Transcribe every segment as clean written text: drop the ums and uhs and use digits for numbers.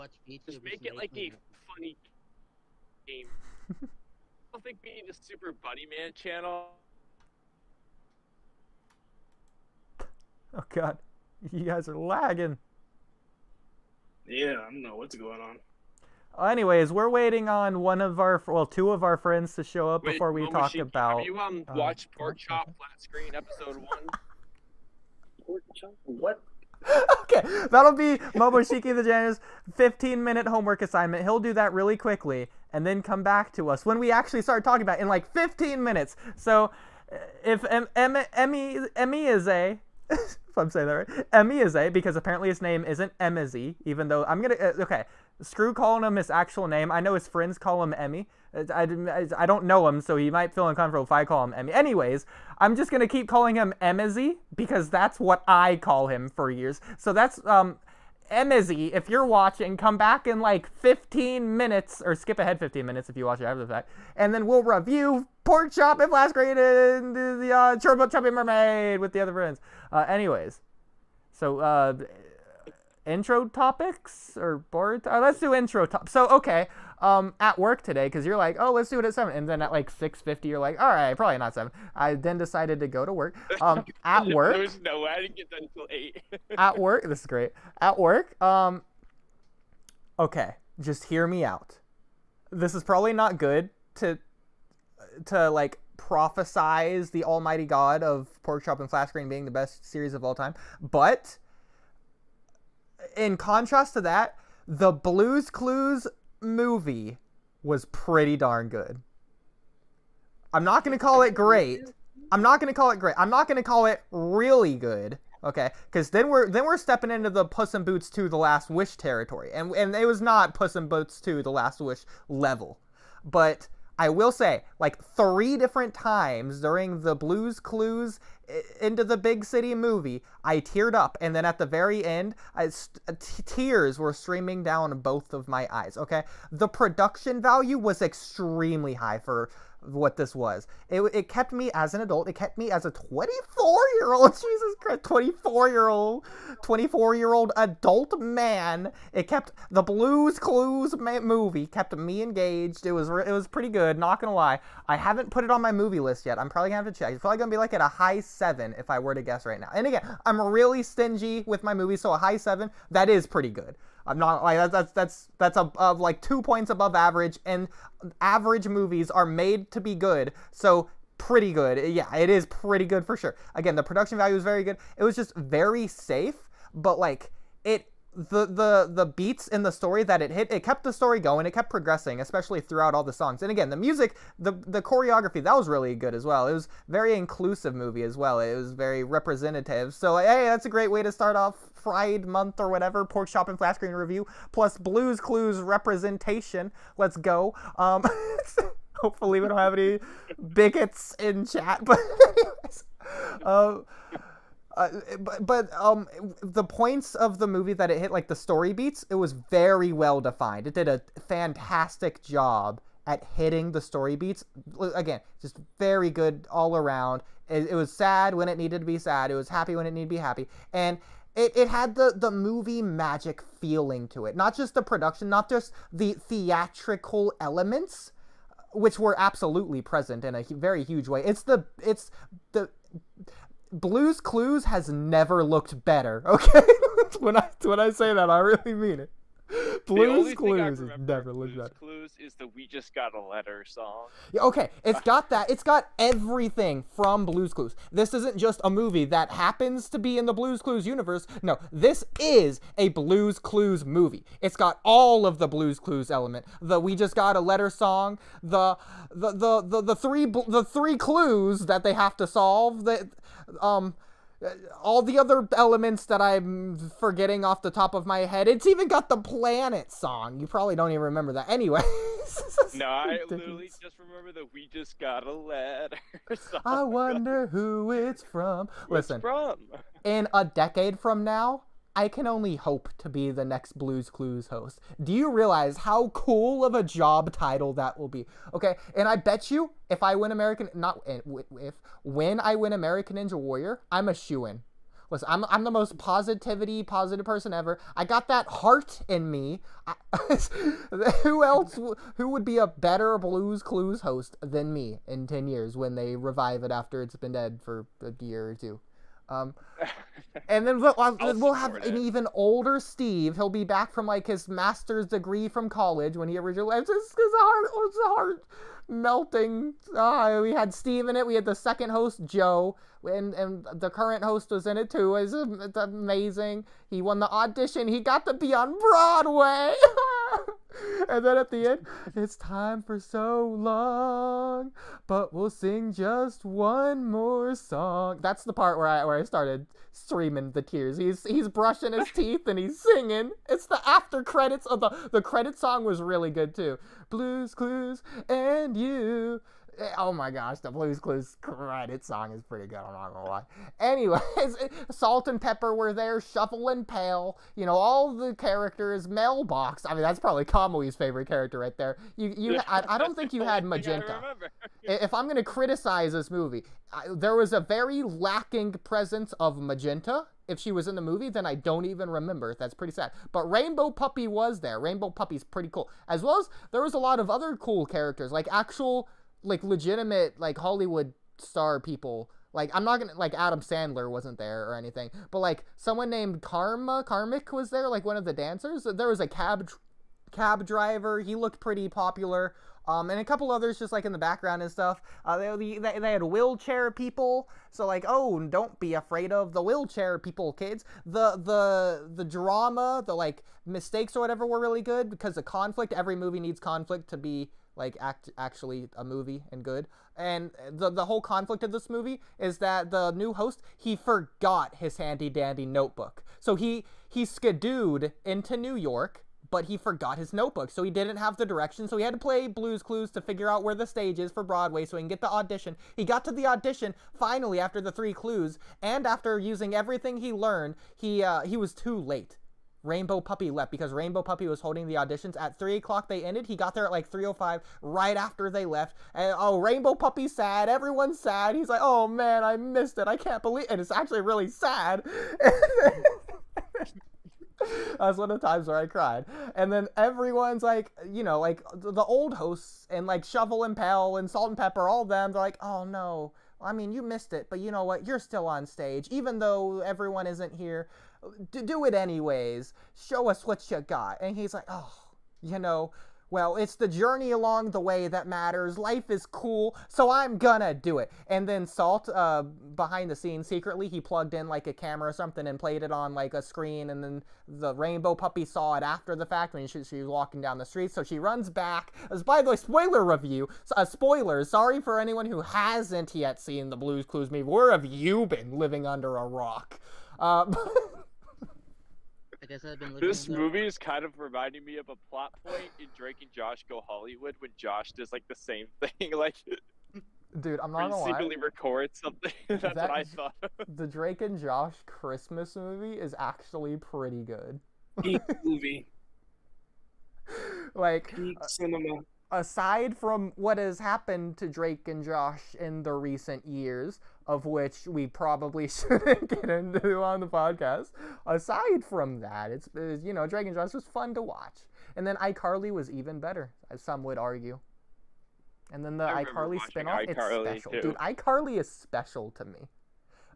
watch VTubers Just make it like a making... funny game. I don't think we need a Super Buddy Man channel. Oh god, you guys are lagging. Yeah, I don't know what's going on. Anyways, we're waiting on two of our friends to show up before we talk about... Have you watched Porkchop Flatscreen episode 1? Porkchop? What? Okay, that'll be Momoshiki the Janitor's 15-minute homework assignment. He'll do that really quickly and then come back to us when we actually start talking about it in like 15 minutes. So if EMEZIE, if I'm saying that right, EMEZIE, because apparently his name isn't EMEZIE, even though I'm gonna okay, screw calling him his actual name. I know his friends call him Emmy. I don't know him, so he might feel uncomfortable if I call him Emmy. Anyways, I'm just gonna keep calling him EMEZIE because that's what I call him for years. So that's EMEZIE. If you're watching, come back in like 15 minutes, or skip ahead 15 minutes if you watch it after the fact, and then we'll review Porkchop and Flatscreen and the Chubby Mermaid with the other friends. Anyways, so intro topics or board? Let's do intro topics. So okay, at work today, because you're like, oh, let's do it at 7, and then at like 6:50, you're like, all right, probably not 7. I then decided to go to work. At work. There's no way I didn't get done until 8. At work, this is great. At work, okay, just hear me out. This is probably not good to like prophesize the almighty god of Porkchop and Flatscreen being the best series of all time, but in contrast to that, the Blue's Clues movie was pretty darn good. I'm not going to call it great. I'm not going to call it really good. Okay, because then we're stepping into the Puss in Boots 2 The Last Wish territory. And it was not Puss in Boots 2 The Last Wish level. But I will say, like 3 different times during the Blue's Clues Into the Big City movie, I teared up, and then at the very end, tears were streaming down both of my eyes, okay? The production value was extremely high for what this was. It kept me as an adult. It kept me as a 24-year-old, Jesus Christ, 24-year-old adult man. It kept the Blue's Clues movie kept me engaged. It was pretty good, not gonna lie. I haven't put it on my movie list yet. I'm probably gonna have to check. It's probably gonna be like at a high 7 if I were to guess right now. And again, I'm really stingy with my movies, so a high 7, that is pretty good. I'm not like that's like 2 points above average, and average movies are made to be good, so pretty good. Yeah, it is pretty good for sure. Again, the production value is very good. It was just very safe, but like the beats in the story that it hit, it kept the story going, it kept progressing, especially throughout all the songs. And again, the music, the choreography, that was really good as well. It was very inclusive movie as well. It was very representative. So hey, that's a great way to start off Pride Month or whatever, Porkchop and Flatscreen review, plus Blue's Clues representation. Let's go. Hopefully we don't have any bigots in chat, but anyways, the points of the movie that it hit, like the story beats, it was very well defined. It did a fantastic job at hitting the story beats. Again, just very good all around. It was sad when it needed to be sad. It was happy when it needed to be happy. And it had the movie magic feeling to it. Not just the production, not just the theatrical elements, which were absolutely present in a very huge way. It's the Blue's Clues has never looked better, okay? when I say that, I really mean it. Blue's Clues has never looked better. Blue's Clues is the We Just Got a Letter song. Yeah, okay, it's got that. It's got everything from Blue's Clues. This isn't just a movie that happens to be in the Blue's Clues universe. No, this is a Blue's Clues movie. It's got all of the Blue's Clues element. The We Just Got a Letter song, the three clues that they have to solve, all the other elements that I'm forgetting off the top of my head. It's even got the Planet song. You probably don't even remember that. Anyway. No, I literally just remember the We Just Got a Letter song. I wonder who it's from. Listen, from? In a decade from now, I can only hope to be the next Blue's Clues host. Do you realize how cool of a job title that will be? Okay, and I bet you when I win American Ninja Warrior, I'm a shoo-in. Listen, I'm the most positive person ever. I got that heart in me. Who would be a better Blues Clues host than me in 10 years when they revive it after it's been dead for a year or two? And then we'll have an even older Steve. He'll be back from like his master's degree from college when he originally. It's a heart melting. We had Steve in it. We had the second host Joe, and the current host was in it too. It's amazing. He won the audition. He got to be on Broadway. And then at the end, it's time for so long, but we'll sing just one more song. That's the part where I started streaming the tears. He's brushing his teeth and he's singing. It's the after credits of the credit song was really good too. Blues Clues and you. Oh my gosh, the Blues Clues credit song is pretty good, I'm not gonna lie. Anyways, Salt and Pepper were there, Shuffle and Pail, all the characters, Mailbox. I mean, that's probably Kamui's favorite character right there. I don't think you had Magenta. If I'm gonna criticize this movie, there was a very lacking presence of Magenta. If she was in the movie, then I don't even remember. That's pretty sad. But Rainbow Puppy was there. Rainbow Puppy's pretty cool. As well as there was a lot of other cool characters, like actual legitimate Hollywood star people. I'm not gonna Adam Sandler wasn't there or anything, but someone named Karmic was there, one of the dancers. There was a cab driver. He looked pretty popular. And a couple others just in the background and stuff. They had wheelchair people. So don't be afraid of the wheelchair people, kids. The drama, the mistakes or whatever were really good because the conflict. Every movie needs conflict to be actually a movie and good. And the whole conflict of this movie is that the new host, he forgot his handy dandy notebook. So he skidooed into New York, but he forgot his notebook. So he didn't have the direction. So he had to play Blues Clues to figure out where the stage is for Broadway so he can get the audition. He got to the audition finally after the 3 clues, and after using everything he learned, he was too late. Rainbow Puppy left because Rainbow Puppy was holding the auditions. At 3 o'clock they ended. He got there at 3:05, right after they left. And Rainbow Puppy's sad. Everyone's sad. He's like, oh man, I missed it. I can't believe it. And it's actually really sad. That's one of the times where I cried. And then everyone's the old hosts and Shovel and Pail and Salt and Pepper, all of them, they're like, oh no. I mean, you missed it, but you know what? You're still on stage. Even though everyone isn't here, do it anyways. Show us what you got. And he's like, oh, well, it's the journey along the way that matters. Life is cool, so I'm gonna do it. And then Salt, behind the scenes, secretly, he plugged in a camera or something and played it on a screen. And then the Rainbow Puppy saw it after the fact when she was walking down the street. So she runs back. As by the way, spoiler review. Spoilers. Sorry for anyone who hasn't yet seen the Blues Clues movie. Where have you been living under a rock? I guess I've been living This movie is kind of reminding me of a plot point in Drake and Josh Go Hollywood when Josh does the same thing, dude, I'm not gonna lie. secretly records something. That's what I thought. The Drake and Josh Christmas movie is actually pretty good. Peak movie. Peak cinema. Aside from what has happened to Drake and Josh in the recent years, of which we probably shouldn't get into on the podcast, aside from that, it's Drake and Josh was fun to watch. And then iCarly was even better, as some would argue. And then the iCarly spinoff, it's special. Too. Dude, iCarly is special to me.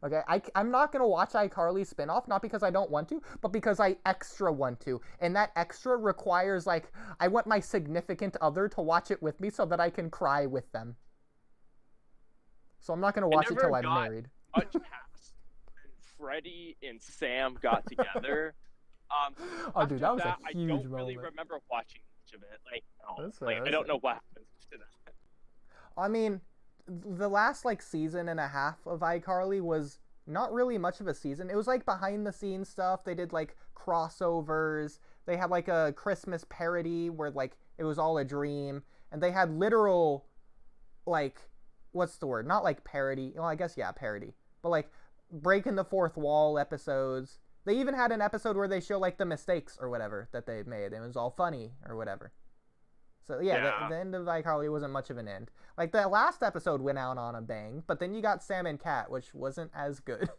Okay, I'm not going to watch iCarly spinoff, not because I don't want to, but because I extra want to. And that extra requires, I want my significant other to watch it with me so that I can cry with them. So I'm not going to watch it till I'm married. Much past when Freddie and Sam got together. Dude, that was a huge moment. I don't really remember watching much of it. I don't know what happened after that. I mean, the last season and a half of iCarly was not really much of a season. It was behind the scenes stuff. They did crossovers. They had a Christmas parody where it was all a dream, and they had literal what's the word? Not parody. Well, I guess yeah, parody. But breaking the fourth wall episodes. They even had an episode where they show the mistakes or whatever that they made. It was all funny or whatever. So yeah. The end of iCarly wasn't much of an end. The last episode went out on a bang, but then you got Sam and Cat, which wasn't as good.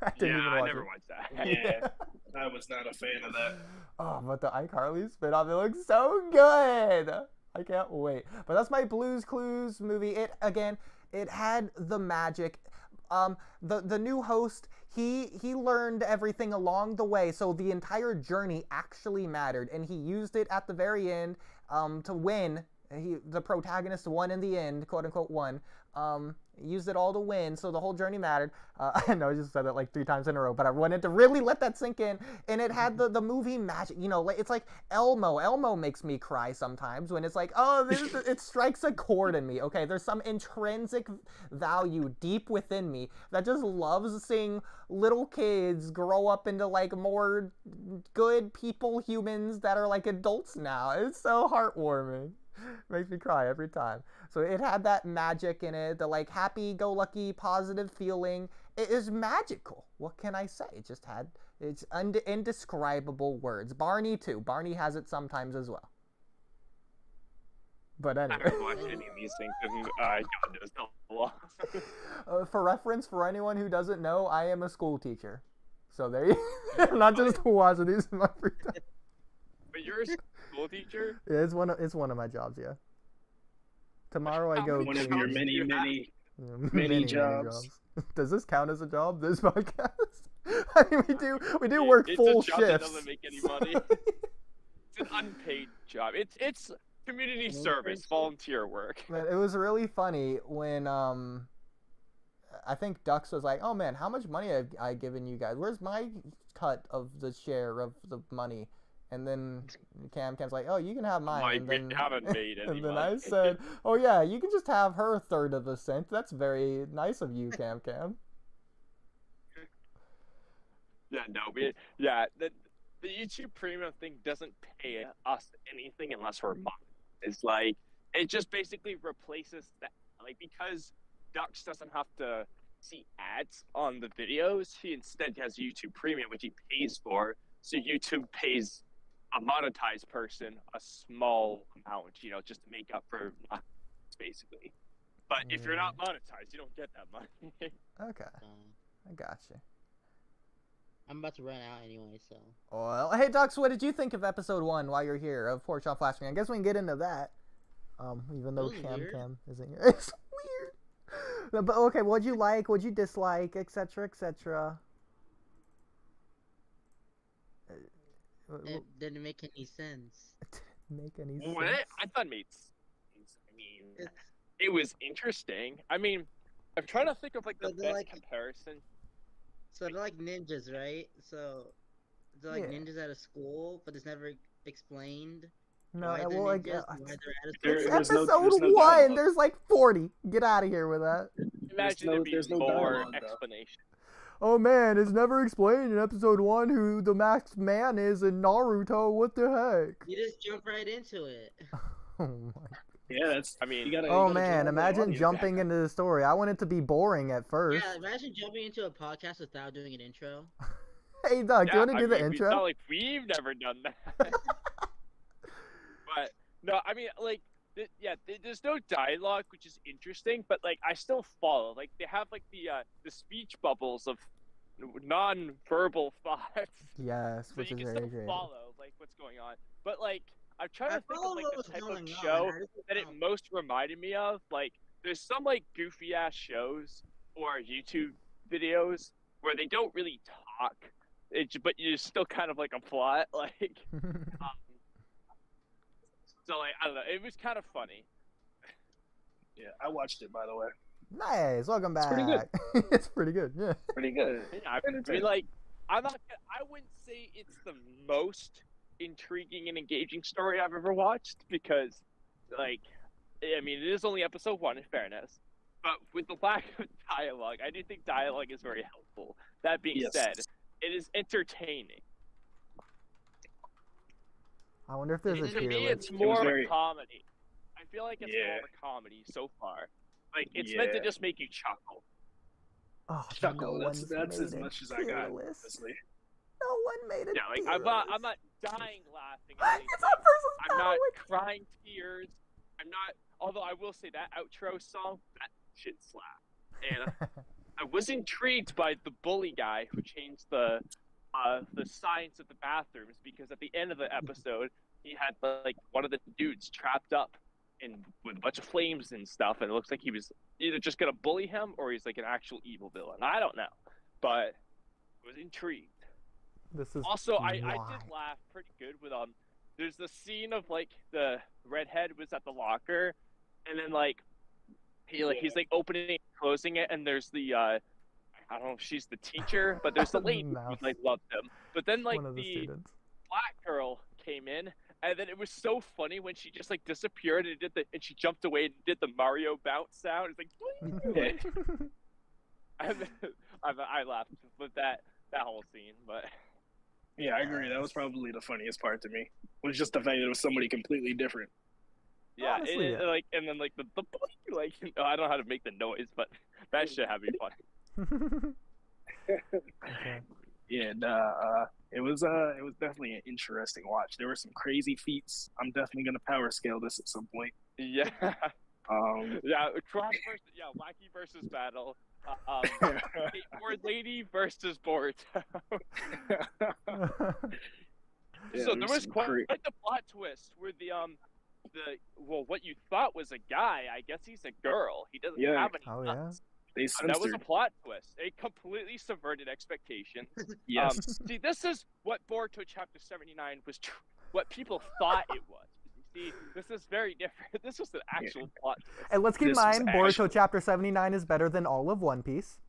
I didn't even watch never it. watched that. Yeah, I was not a fan of that. Oh, but the iCarly spinoff, it looks so good. I can't wait. But that's my Blue's Clues movie. It had the magic. The new host, he learned everything along the way, so the entire journey actually mattered, and he used it at the very end to win. The protagonist won in the end, quote unquote won. Used it all to win, so the whole journey mattered. I know I just said it like 3 times in a row, but I wanted to really let that sink in. And it had the movie magic, you know, it's like Elmo. Elmo makes me cry sometimes when it's like, oh, it strikes a chord in me. Okay, there's some intrinsic value deep within me that just loves seeing little kids grow up into like more good people, humans that are like adults now. It's so heartwarming. Makes me cry every time. So it had that magic in it, the like happy-go-lucky, positive feeling. It is magical. What can I say? It just had it's indescribable words. Barney too. Barney has it sometimes as well. But I anyway. haven't watched any of these things because God knows how long. For reference, for anyone who doesn't know, I am a school teacher. So there you I'm not just watching these in my free time. But you're a school teacher? Yeah, it's one of my jobs, yeah. Tomorrow I go One to of your many jobs. Does this count as a job, this podcast? I mean, we do work full it's a job shifts. That doesn't make any money. It's an unpaid job. It's community service, volunteer work. But it was really funny when I think Dux was like, "Oh man, how much money have I given you guys? Where's my cut of the share of the money?" And then Camcam's like, "Oh, you can have mine." We haven't made any and then money. I said, "Oh yeah, you can just have her third of a cent. That's very nice of you, Camcam." Yeah, no, the YouTube Premium thing doesn't pay us anything unless we're monetized. It's like it just basically replaces that, like because Dux doesn't have to see ads on the videos, he instead has YouTube Premium, which he pays for. So YouTube pays a monetized person a small amount, you know, just to make up for basically. But if you're not monetized, you don't get that money. Okay, I got you. I'm about to run out anyway, so. Well, hey Dux, what did you think of episode 1 while you're here of Porkchop Flatscreen? I guess we can get into that. Even though Camcam isn't here. It's weird. But okay, what'd you like? What'd you dislike? Etc. Etc. It didn't make any sense. Make any sense? What? I thought it made sense. I mean, it was interesting. I mean, I'm trying to think of like the best comparison. So they're like ninjas, right? So they're like ninjas at a school, but it's never explained. No, why well, they're ninjas, why they're at a school. it's episode 1. There's like 40. Get out of here with that. Imagine there'd be more explanation. Oh man, it's never explained in episode 1 who the masked man is in Naruto. What the heck? You just jump right into it. Oh my. Yeah, that's. I mean, oh man, imagine jumping into the story. I want it to be boring at first. Yeah, imagine jumping into a podcast without doing an intro. Hey Doug, do you want to do the intro? It's not like we've never done that. But no, I mean, like, there's no dialogue, which is interesting. But like, I still follow. Like, they have like the speech bubbles of non-verbal thoughts. Yes, so which you is can very still great. follow like what's going on. But like, I'm trying to think of like the type of on. show that it most reminded me of. Like, there's some like goofy ass shows or YouTube videos where they don't really talk, but you still kind of like a plot. Like, so like I don't know, it was kind of funny. Yeah, I watched it by the way. Nice, welcome back. It's pretty good. It's pretty good. Yeah. Pretty good. Yeah, I mean, like, I wouldn't say it's the most intriguing and engaging story I've ever watched because, like, I mean, it is only episode 1 in fairness, but with the lack of dialogue, I do think dialogue is very helpful. That being said, it is entertaining. I wonder if there's a To tier me, list. it's more of a comedy. I feel like it's more of a comedy so far. Like, it's meant to just make you chuckle. Oh, chuckle. No That's as much as I got. Honestly. No one made it. Yeah, like I'm not dying laughing. It's not personal. I'm not crying tears. I'm not. Although I will say that outro song, that shit slap. And I was intrigued by the bully guy who changed the signs of the bathrooms, because at the end of the episode he had like one of the dudes trapped up in with a bunch of flames and stuff, and it looks like he was either just gonna bully him or he's like an actual evil villain. I don't know, but I was intrigued. This is Also, I did laugh pretty good with there's the scene of like the redhead was at the locker, and then like he's like opening and closing it, and there's the I don't know if she's the teacher, but there's the lady who like loved him. But then like the black girl came in, and then it was so funny when she just like disappeared and and she jumped away and did the Mario bounce sound. It's like I laughed with that whole scene, but yeah, I agree. That was probably the funniest part to me. Was just the fact that it was somebody completely different. Yeah, like, and then like the like, I don't know how to make the noise, but that shit had me fun. Okay. Yeah, it was definitely an interesting watch. There were some crazy feats. I'm definitely gonna power scale this at some point. Yeah. Wacky versus battle. Skateboard lady versus Boruto. So there was quite the plot twist where what you thought was a guy, I guess he's a girl. He doesn't have any nuts. That was a plot twist. It completely subverted expectations. Yes. See, this is what Boruto Chapter 79 was. What people thought it was. See, this is very different. This was an actual plot twist. And let's keep in mind, Boruto Chapter 79 is better than all of One Piece.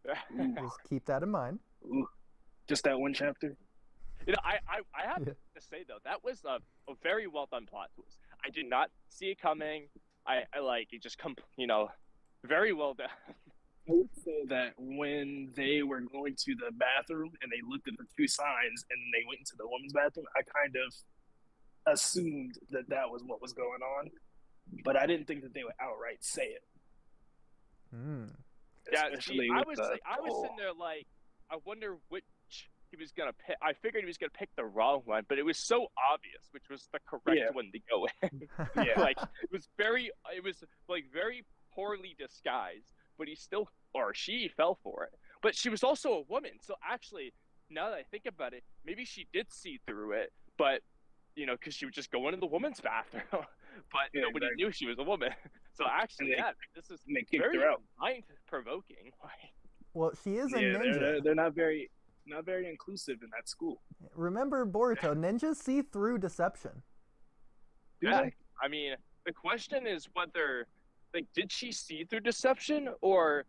Just keep that in mind. Ooh, just that one chapter. You know, I have to say though, that was a very well done plot twist. I did not see it coming. I like it. Just very well done. I would say that when they were going to the bathroom and they looked at the two signs and then they went into the women's bathroom, I kind of assumed that was what was going on, but I didn't think that they would outright say it. Yeah, see, I was sitting there like, I wonder which he was gonna pick. I figured he was gonna pick the wrong one, but it was so obvious which was the correct one to go in. Like it was very poorly disguised, but she fell for it. But she was also a woman, so actually, now that I think about it, maybe she did see through it, but because she would just go into the woman's bathroom, but nobody knew she was a woman. So actually, this is very mind-provoking. Well, she is a ninja. They're not very inclusive in that school. Remember, Boruto, ninjas see through deception. Yeah, I mean, the question is whether, like, did she see through deception or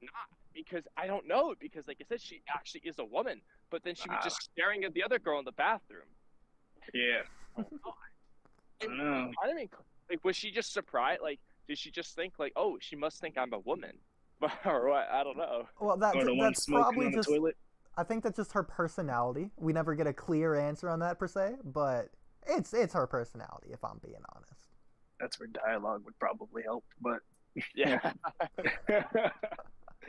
not? Because I don't know. Because, like I said, she actually is a woman, but then she was just staring at the other girl in the bathroom. Yeah. I don't know. I mean, like, was she just surprised? Like, did she just think, like, oh, she must think I'm a woman? Or what? I don't know. Well, that's probably just... I think that's just her personality. We never get a clear answer on that, per se, but it's her personality, if I'm being honest. That's where dialogue would probably help, but... Yeah. It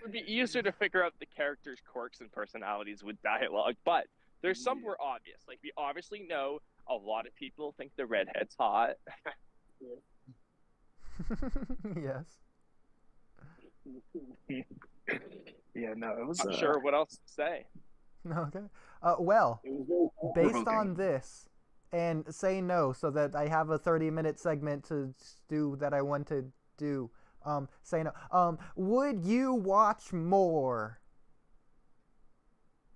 would be easier to figure out the characters' quirks and personalities with dialogue, but... There's some were obvious. Like, we obviously know a lot of people think the redhead's hot. Yes. Yeah, no, it was... I'm sure what else to say. Okay. Well, based on this, and say no so that I have a 30-minute segment to do that I want to do, say no. Would you watch more?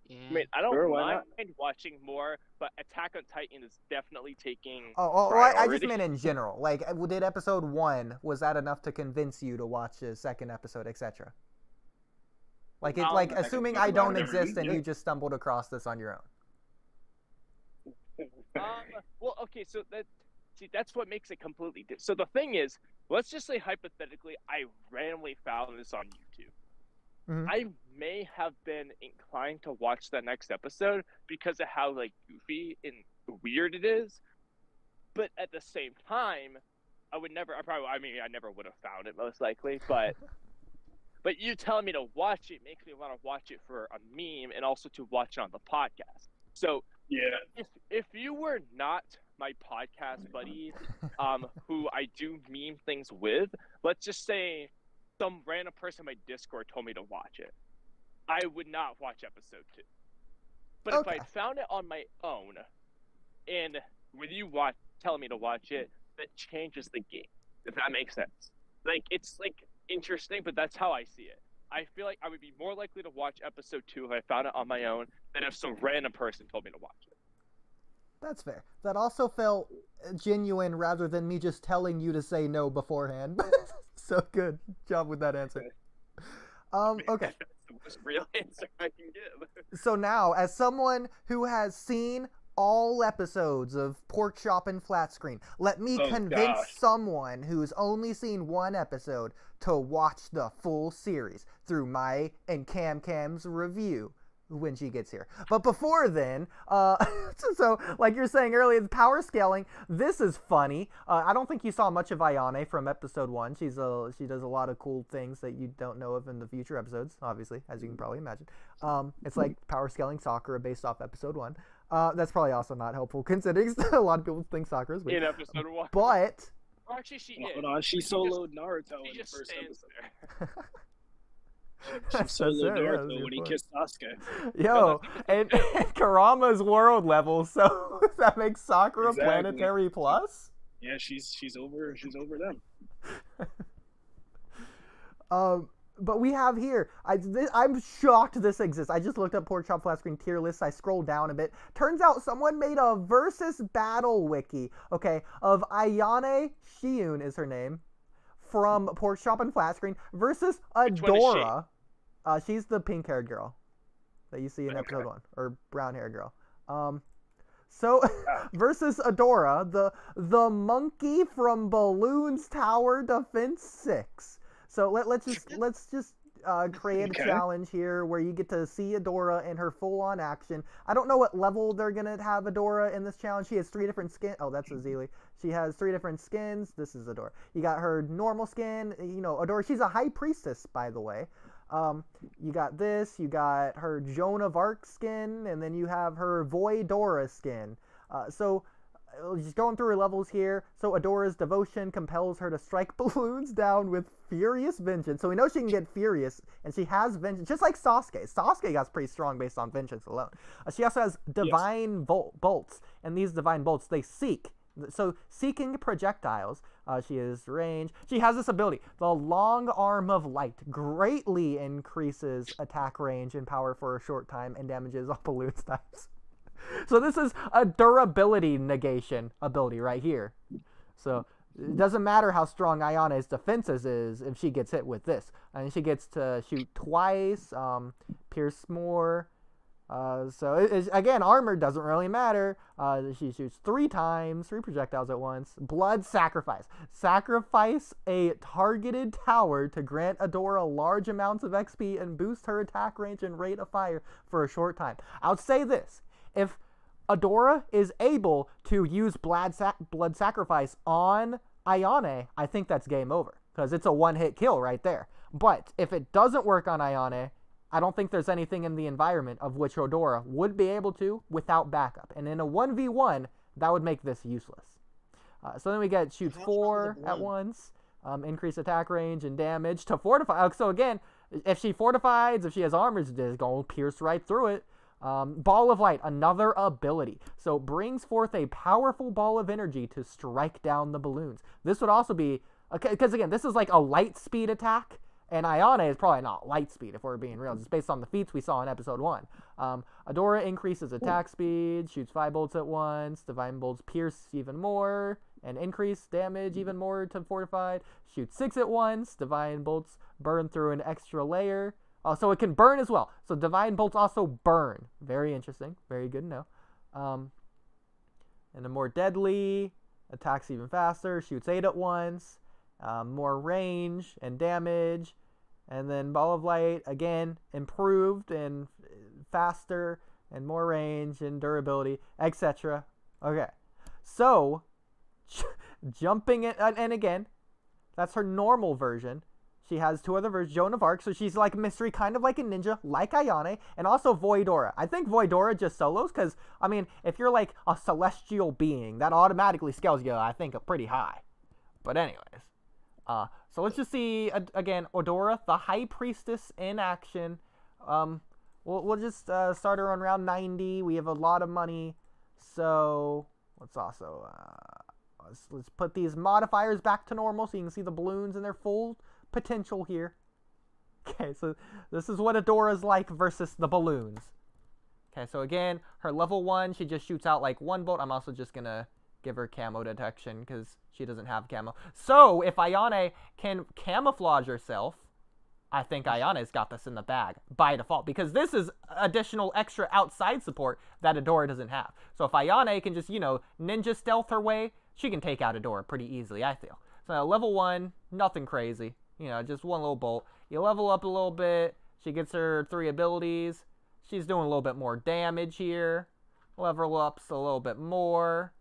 Yeah. I mean, I don't mind watching more, but Attack on Titan is definitely taking priority. I just meant in general. Like, did episode 1, was that enough to convince you to watch the second episode, etc.? Like, assuming I don't exist and you just stumbled across this on your own. Well, okay, so that's what makes it completely different. So the thing is, let's just say hypothetically, I randomly found this on YouTube. Mm-hmm. I may have been inclined to watch the next episode because of how like goofy and weird it is, but at the same time, I never would have found it most likely. But you telling me to watch it makes me want to watch it for a meme and also to watch it on the podcast. So yeah, if you were not my podcast buddy, who I do meme things with, let's just say some random person on my Discord told me to watch it, I would not watch episode 2. But if I found it on my own, and with you telling me to watch it, that changes the game. If that makes sense. Like, it's like interesting, but that's how I see it. I feel like I would be more likely to watch episode 2 if I found it on my own than if some random person told me to watch it. That's fair. That also felt genuine rather than me just telling you to say no beforehand. So good job with that answer. Okay. That's the most real answer I can give. So now, as someone who has seen all episodes of Porkchop and Flatscreen, let me convince someone who's only seen one episode to watch the full series through my and Camcam's review when she gets here. But before then, so like you're saying earlier, the power scaling, this is funny. I don't think you saw much of Ayane from episode 1. She does a lot of cool things that you don't know of in the future episodes, obviously, as you can probably imagine. It's like power scaling Sakura based off episode 1. That's probably also not helpful, considering a lot of people think Sakura is weak. In episode 1. But... Or actually, she is. Hold on, she soloed Naruto in the first episode. She soloed Naruto when he kissed Sasuke. Yo, and Kurama's world level, so does that make Sakura planetary plus? Yeah, she's over them. But we have here, I'm shocked this exists. I just looked up Porkchop Flatscreen tier lists. I scrolled down a bit. Turns out someone made a versus battle wiki, okay, of Ayane Shiun is her name, from Porkchop and Flatscreen versus Adora. She's the pink-haired girl that you see in episode 1, or brown-haired girl. So versus Adora, the monkey from Bloons Tower Defense 6. So let's just create a challenge here where you get to see Adora in her full-on action. I don't know what level they're gonna have Adora in this challenge. She has 3 different skins. Oh, that's Azili. She has 3 different skins. This is Adora. You got her normal skin. You know, Adora. She's a high priestess, by the way. You got this. You got her Joan of Arc skin, and then you have her Voidora skin. So just going through her levels here. So Adora's devotion compels her to strike Bloons down with furious vengeance. So we know she can get furious, and she has vengeance, just like Sasuke. Sasuke got pretty strong based on vengeance alone. She also has divine bolts, and these divine bolts, they seek. So seeking projectiles. She has range. She has this ability. The long arm of light greatly increases attack range and power for a short time and damages all Bloons types. So this is a durability negation ability right here. So it doesn't matter how strong Ayane's defenses is if she gets hit with this. And she gets to shoot twice, pierce more. Again, armor doesn't really matter. She shoots 3 times, 3 projectiles at once. Blood sacrifice. Sacrifice a targeted tower to grant Adora large amounts of XP and boost her attack range and rate of fire for a short time. I'll say this. If Adora is able to use blood sacrifice on Ayane, I think that's game over. Because it's a one-hit kill right there. But if it doesn't work on Ayane, I don't think there's anything in the environment of which Adora would be able to without backup. And in a 1v1, that would make this useless. So then we get shoot 4 at once, increase attack range and damage to fortify. So again, if she fortifies, if she has armor, it's going to pierce right through it. Ball of Light, another ability. So brings forth a powerful ball of energy to strike down the Bloons. This would also be, because again, this is like a light speed attack. And Ayane is probably not light speed, if we're being real. It's based on the feats we saw in episode 1. Adora increases attack speed, shoots 5 bolts at once. Divine bolts pierce even more and increase damage even more to fortified. Shoots 6 at once. Divine bolts burn through an extra layer. So it can burn as well. So divine bolts also burn. Very interesting. Very good to know. And a more deadly, attacks even faster, shoots 8 at once. More range and damage. And then Ball of Light, again, improved and faster and more range and durability, etc. Okay. So, jumping it, and again, that's her normal version. She has 2 other versions, Joan of Arc, so she's like mystery, kind of like a ninja, like Ayane, and also Voidora. I think Voidora just solos, because, I mean, if you're like a celestial being, that automatically scales you, I think, pretty high. But anyways. So let's just see again, Odora, the High Priestess in action. We'll just start her on round 90. We have a lot of money, so let's also let's put these modifiers back to normal so you can see the balloons in their full potential here. Okay, so this is what Adora's like versus the balloons. Okay, so again, her level 1, she just shoots out like 1 bolt. I'm also just gonna give her camo detection because she doesn't have camo. So if Ayane can camouflage herself, I think Ayane's got this in the bag by default because this is additional extra outside support that Adora doesn't have. So if Ayane can just, you know, ninja stealth her way, she can take out Adora pretty easily, I feel. So level 1, nothing crazy. You know, just 1 little bolt. You level up a little bit. She gets her 3 abilities. She's doing a little bit more damage here. Level ups a little bit more.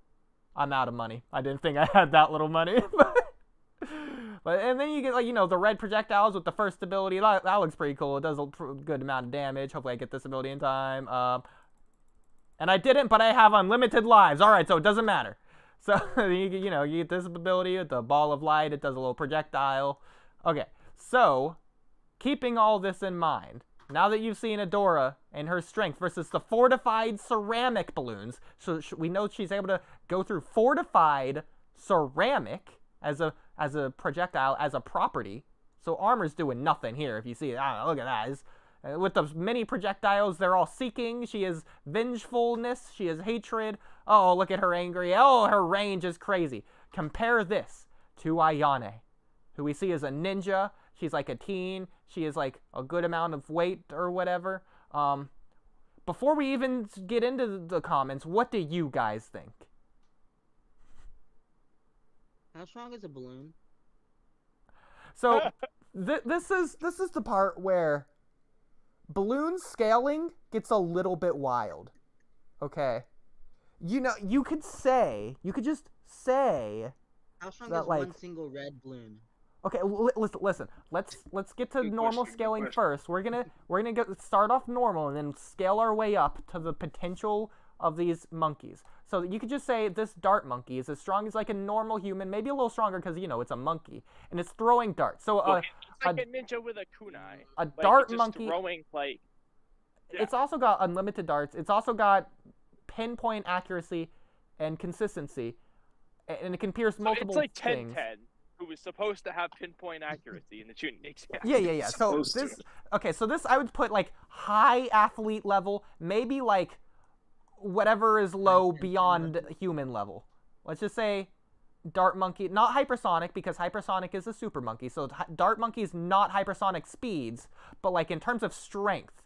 I'm out of money. I didn't think I had that little money. But and then you get, like, you know, the red projectiles with the first ability. That looks pretty cool. It does a good amount of damage. Hopefully I get this ability in time. And I didn't, but I have unlimited lives. All right, so it doesn't matter. So, you know, you get this ability with the ball of light. It does a little projectile. Okay, so keeping all this in mind, now that you've seen Adora and her strength versus the fortified ceramic balloons, so we know she's able to go through fortified ceramic as a projectile, as a property. So armor's doing nothing here. If you see it, I don't know, look at that. With the many projectiles, they're all seeking. She is vengefulness. She is hatred. Oh, look at her angry. Oh, her range is crazy. Compare this to Ayane, who we see as a ninja. She's like a teen. She is like a good amount of weight or whatever. Before we even get into the comments, what do you guys think? How strong is a balloon? So this is the part where balloon scaling gets a little bit wild. Okay, you know, you could just say how strong that, is like, one single red balloon? Okay, listen. Let's get to normal scaling first. We're gonna start off normal and then scale our way up to the potential of these monkeys. So you could just say this dart monkey is as strong as like a normal human, maybe a little stronger because, you know, it's a monkey and it's throwing darts. So it's like a ninja with a kunai. A dart just monkey. Throwing, like, yeah. It's also got unlimited darts. It's also got pinpoint accuracy and consistency, and it can pierce multiple things. It's like things. 10-10. Who was supposed to have pinpoint accuracy in the shooting exam. Yeah. So this I would put like high athlete level, maybe like whatever is low beyond human level. Let's just say dart monkey, not hypersonic because hypersonic is a super monkey. So dart monkey's not hypersonic speeds, but like in terms of strength,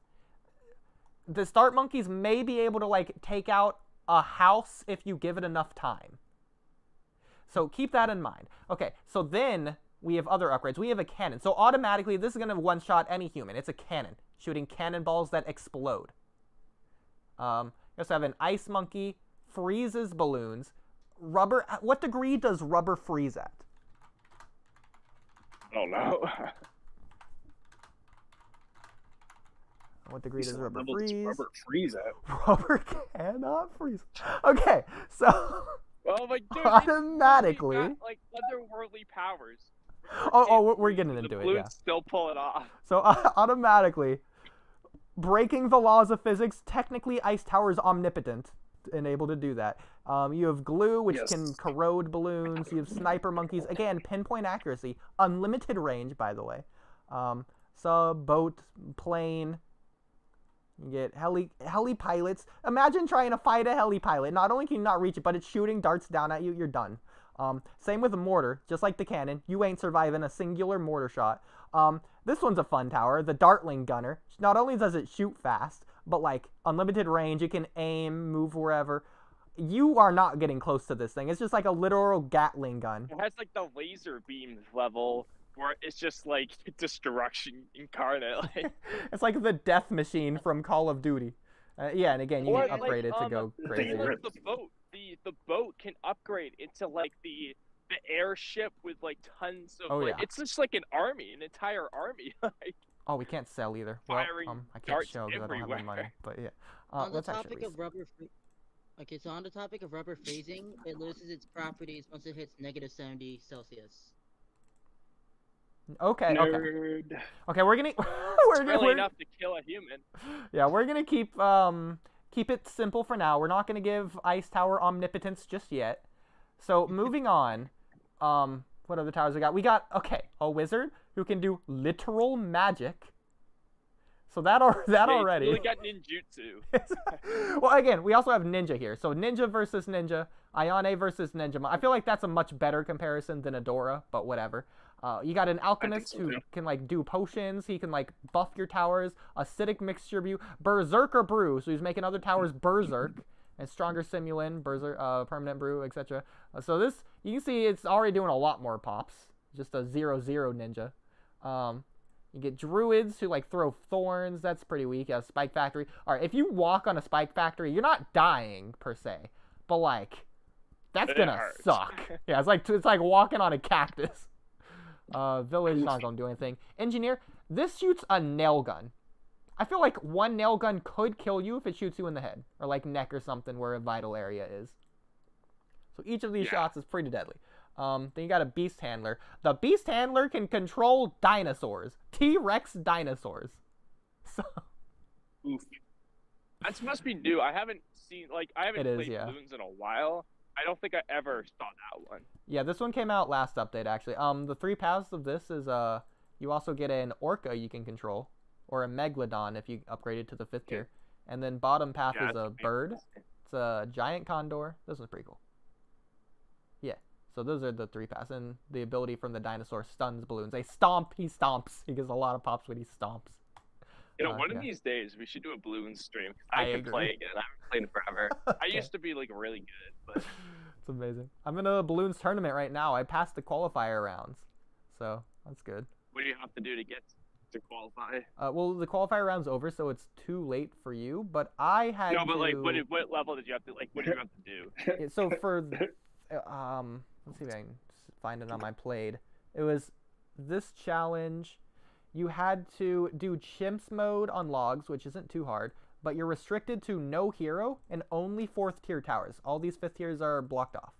the dart monkeys may be able to like take out a house if you give it enough time. So keep that in mind. Okay, so then we have other upgrades. We have a cannon. So automatically, this is going to one-shot any human. It's a cannon, shooting cannonballs that explode. You also have an ice monkey, freezes balloons. Rubber, what degree does rubber freeze at? I don't know. What degree does rubber freeze? Rubber freeze at? Rubber cannot freeze. Okay, so... Well, like, dude, automatically, got, like, otherworldly powers. We're getting into it. Yeah. Still pull it off. So automatically, breaking the laws of physics. Technically, Ice Tower is omnipotent and able to do that. You have glue, which can corrode balloons. You have sniper monkeys. Again, pinpoint accuracy, unlimited range, by the way. Sub, boat, plane. You get heli pilots. Imagine trying to fight a heli pilot. Not only can you not reach it, but it's shooting darts down at you. You're done. Same with a mortar. Just like the cannon, you ain't surviving a singular mortar shot. This one's a fun tower. The Dartling Gunner. Not only does it shoot fast, but like unlimited range. You can aim, move wherever. You are not getting close to this thing. It's just like a literal Gatling gun. It has like the laser beam level, where it's just like destruction incarnate. Like. It's like the death machine from Call of Duty. Yeah, and again, you can upgrade it to go crazy. Like the boat, the boat can upgrade into like the airship with like tons of. It's just like an army, an entire army. Like, oh, we can't sell either. Firing I can't show because I don't have any money. But yeah. On the topic of rubber. Okay, so on the topic of rubber freezing, it loses its properties once it hits -70 Celsius. Okay. Nerd. Okay. We're gonna Really enough to kill a human. Yeah, we're gonna keep it simple for now. We're not gonna give Ice Tower omnipotence just yet. So moving on, what other towers we got? We got a wizard who can do literal magic. So that already. Really got ninjutsu. Well, again, we also have ninja here. So ninja versus ninja, Ayane versus ninja. I feel like that's a much better comparison than Adora, but whatever. You got an alchemist who can like do potions. He can like buff your towers. Acidic mixture brew, berserker brew. So he's making other towers berserk. And stronger simulant, berserk, permanent brew, etc. So this, you can see it's already doing a lot more pops. Just a 0-0 ninja. You get druids who like throw thorns. That's pretty weak. Yeah, spike factory. All right, if you walk on a spike factory, you're not dying per se, but like that's gonna suck. Yeah, it's like walking on a cactus. Village not gonna do anything. Engineer, this shoots a nail gun. I feel like one nail gun could kill you if it shoots you in the head or like neck or something where a vital area is. So each of these shots is pretty deadly. Then you got a beast handler. The beast handler can control dinosaurs. T-Rex dinosaurs. So. Oof. That must be new. I haven't played Bloons in a while. I don't think I ever saw that one. Yeah, this one came out last update actually. The 3 paths of this is you also get an orca you can control, or a megalodon if you upgrade it to the 5th tier. And then bottom path is a bird. It's a giant condor. This one's pretty cool. Yeah. So those are the 3 paths, and the ability from the dinosaur stuns balloons. They stomp, he stomps. He gets a lot of pops when he stomps. You know, one of these days we should do a Bloons stream. I can play again. I haven't played in forever. Okay. I used to be like really good, but it's amazing. I'm in a Bloons tournament right now. I passed the qualifier rounds, so that's good. What do you have to do to get to qualify? Well, the qualifier round's over, so it's too late for you. But I had like, what level did you have to What do you have to do? So for let's see if I can find it on my played. It was this challenge. You had to do chimps mode on logs, which isn't too hard, but you're restricted to no hero and only 4th tier towers. All these 5th tiers are blocked off.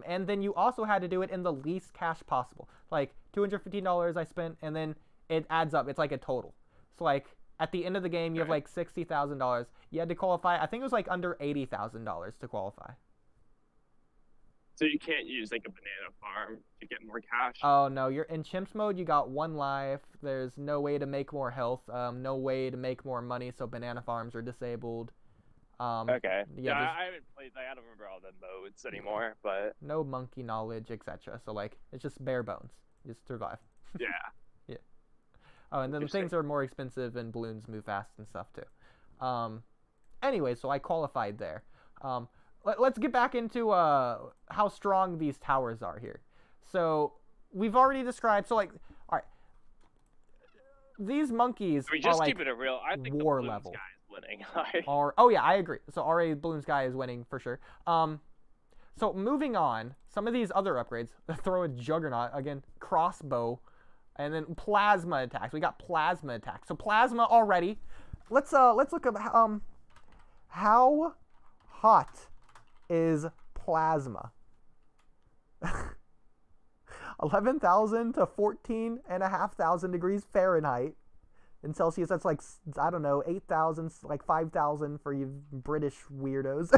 And then you also had to do it in the least cash possible. Like $250 I spent, and then it adds up. It's like a total. So like at the end of the game, you have like $60,000. You had to qualify. I think it was like under $80,000 to qualify. So you can't use like a banana farm to get more cash? Oh no, you're in chimps mode. You got 1 life. There's no way to make more health. No way to make more money. So banana farms are disabled. Okay. Yeah, I haven't played. I don't remember all the modes anymore, but no monkey knowledge, etc. So like it's just bare bones. Just survive. Yeah. Yeah. Oh, and then things are more expensive and balloons move fast and stuff too. Anyway, so I qualified there. Let's get back into how strong these towers are here. So we've already described. So like, all right, these monkeys just are like keep it real. I think war the level. Guy is winning. Oh yeah, I agree. So already Bloons guy is winning for sure. So moving on, some of these other upgrades. Throw a juggernaut again, crossbow, and then plasma attacks. We got plasma attacks. So plasma already. Let's look up how hot is plasma. 11,000 to 14,500 degrees Fahrenheit. In Celsius, that's like, I don't know, 8,000, like 5,000 for you British weirdos.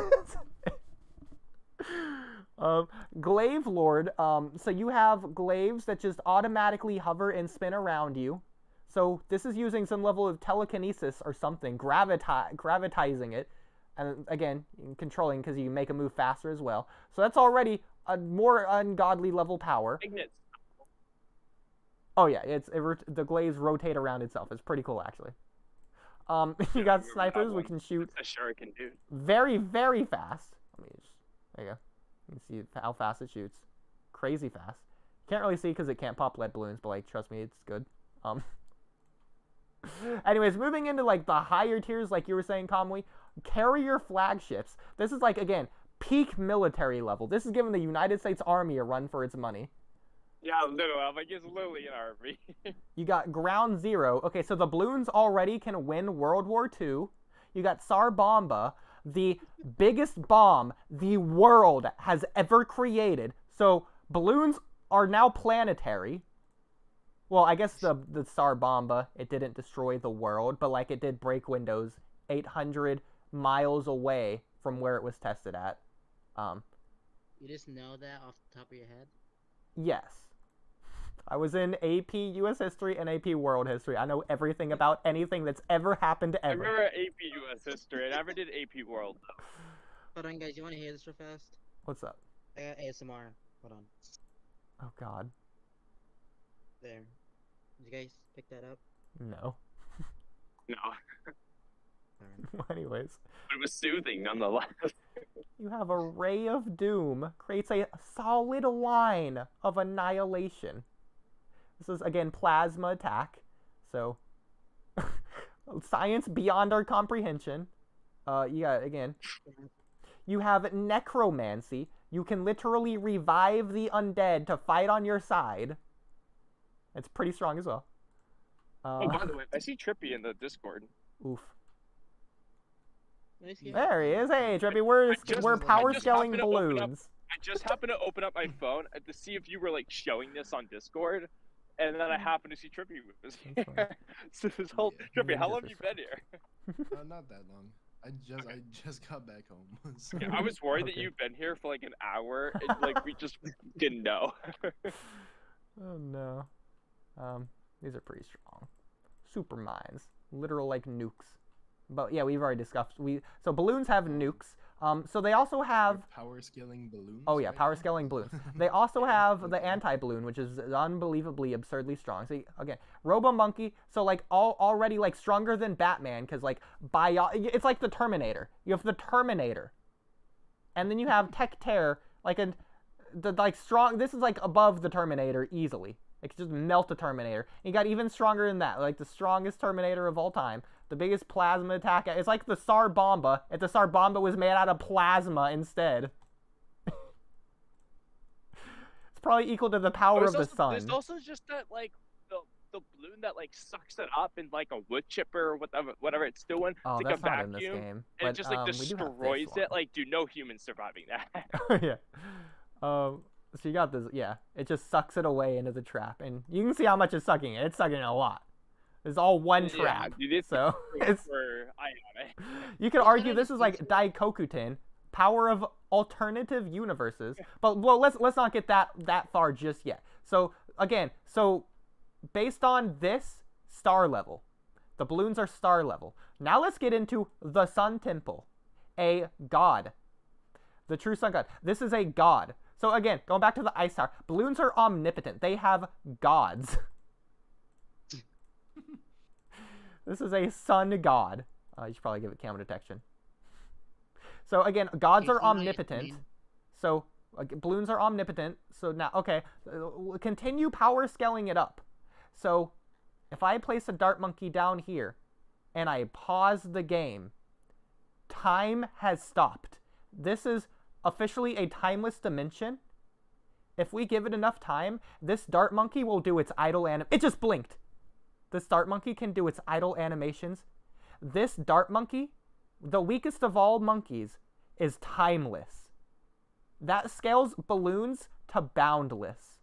Glaive Lord. So you have glaives that just automatically hover and spin around you. So this is using some level of telekinesis or something, gravitizing it. And again, controlling because you make a move faster as well. So that's already a more ungodly level power. Magnets. Oh yeah, the glaives rotate around itself. It's pretty cool actually. You got snipers. We can shoot. A shuriken, dude. Very, very fast. There you go. You can see how fast it shoots. Crazy fast. Can't really see because it can't pop lead balloons, but like trust me, it's good. Anyways, moving into like the higher tiers, like you were saying, Kamui. Carrier flagships. This is like, again, peak military level. This is giving the United States Army a run for its money. Yeah, literally. I'm like, it's literally an army. You got Ground Zero. Okay, so the Bloons already can win World War II. You got Tsar Bomba, the biggest bomb the world has ever created. So balloons are now planetary. Well, I guess the Star Bomba, it didn't destroy the world, but like it did break windows 800 miles away from where it was tested at. You just know that off the top of your head? Yes. I was in AP US History and AP World History. I know everything about anything that's ever happened ever. I remember AP US History. I never did AP World, though. Hold on, guys. You want to hear this real fast? What's up? I got ASMR. Hold on. Oh, God. There. Did you guys pick that up? No. No. Alright. Anyways. But it was soothing, nonetheless. You have a Ray of Doom. Creates a solid line of annihilation. This is, again, plasma attack. So, science beyond our comprehension. You got, again, you have necromancy. You can literally revive the undead to fight on your side. It's pretty strong as well. Oh, by the way, I see Trippy in the Discord. Oof. Nice game. There he is. Hey, Trippy, we're power scaling happened to open balloons. I just happened to open up my phone to see if you were like showing this on Discord, and then I happened to see Trippy was here. So this whole Trippy, how long have you been here? Not that long. I just got back home. So. Yeah, I was worried that you've been here for like an hour, and like we just didn't know. Oh no. These are pretty strong. Super mines, literal like nukes. But yeah, we've already discussed. So balloons have nukes. So they also have power scaling balloons. Oh yeah, right? power scaling balloons. They also have the anti-balloon, which is unbelievably absurdly strong. So again, Robo Monkey, so like already like stronger than Batman, because like it's like the Terminator. You have the Terminator, and then you have Tech Terror, like strong. This is like above the Terminator easily. It could just melt the Terminator. You got even stronger than that, like the strongest Terminator of all time. The biggest plasma attack. It's like the Tsar Bomba. If the Tsar Bomba was made out of plasma instead. It's probably equal to the power of the sun. There's also just that, like, the balloon that, like, sucks it up in, like, a wood chipper or whatever it's doing. Oh, it's that's like a not vacuum. in this game. And it just, like, destroys it. Like, dude, no human surviving that. Yeah. So you got this, yeah. It just sucks it away into the trap. And you can see how much it's sucking it. It's sucking it a lot. It's all one trap. Yeah, dude, so it's, you could argue this is like Daikokutin, power of alternative universes. But well, let's not get that far just yet. So again, based on this star level, the balloons are star level. Now let's get into the Sun Temple, a god, the true sun god. This is a god. So again, going back to the Ice Tower, balloons are omnipotent. They have gods. This is a sun god. You should probably give it camera detection. So again, gods are omnipotent. So balloons are omnipotent. So now, okay, continue power scaling it up. So if I place a dart monkey down here and I pause the game, time has stopped. This is officially a timeless dimension. If we give it enough time, this dart monkey will do its idle it just blinked. This dart monkey can do its idle animations. This dart monkey, the weakest of all monkeys, is timeless. That scales balloons to boundless.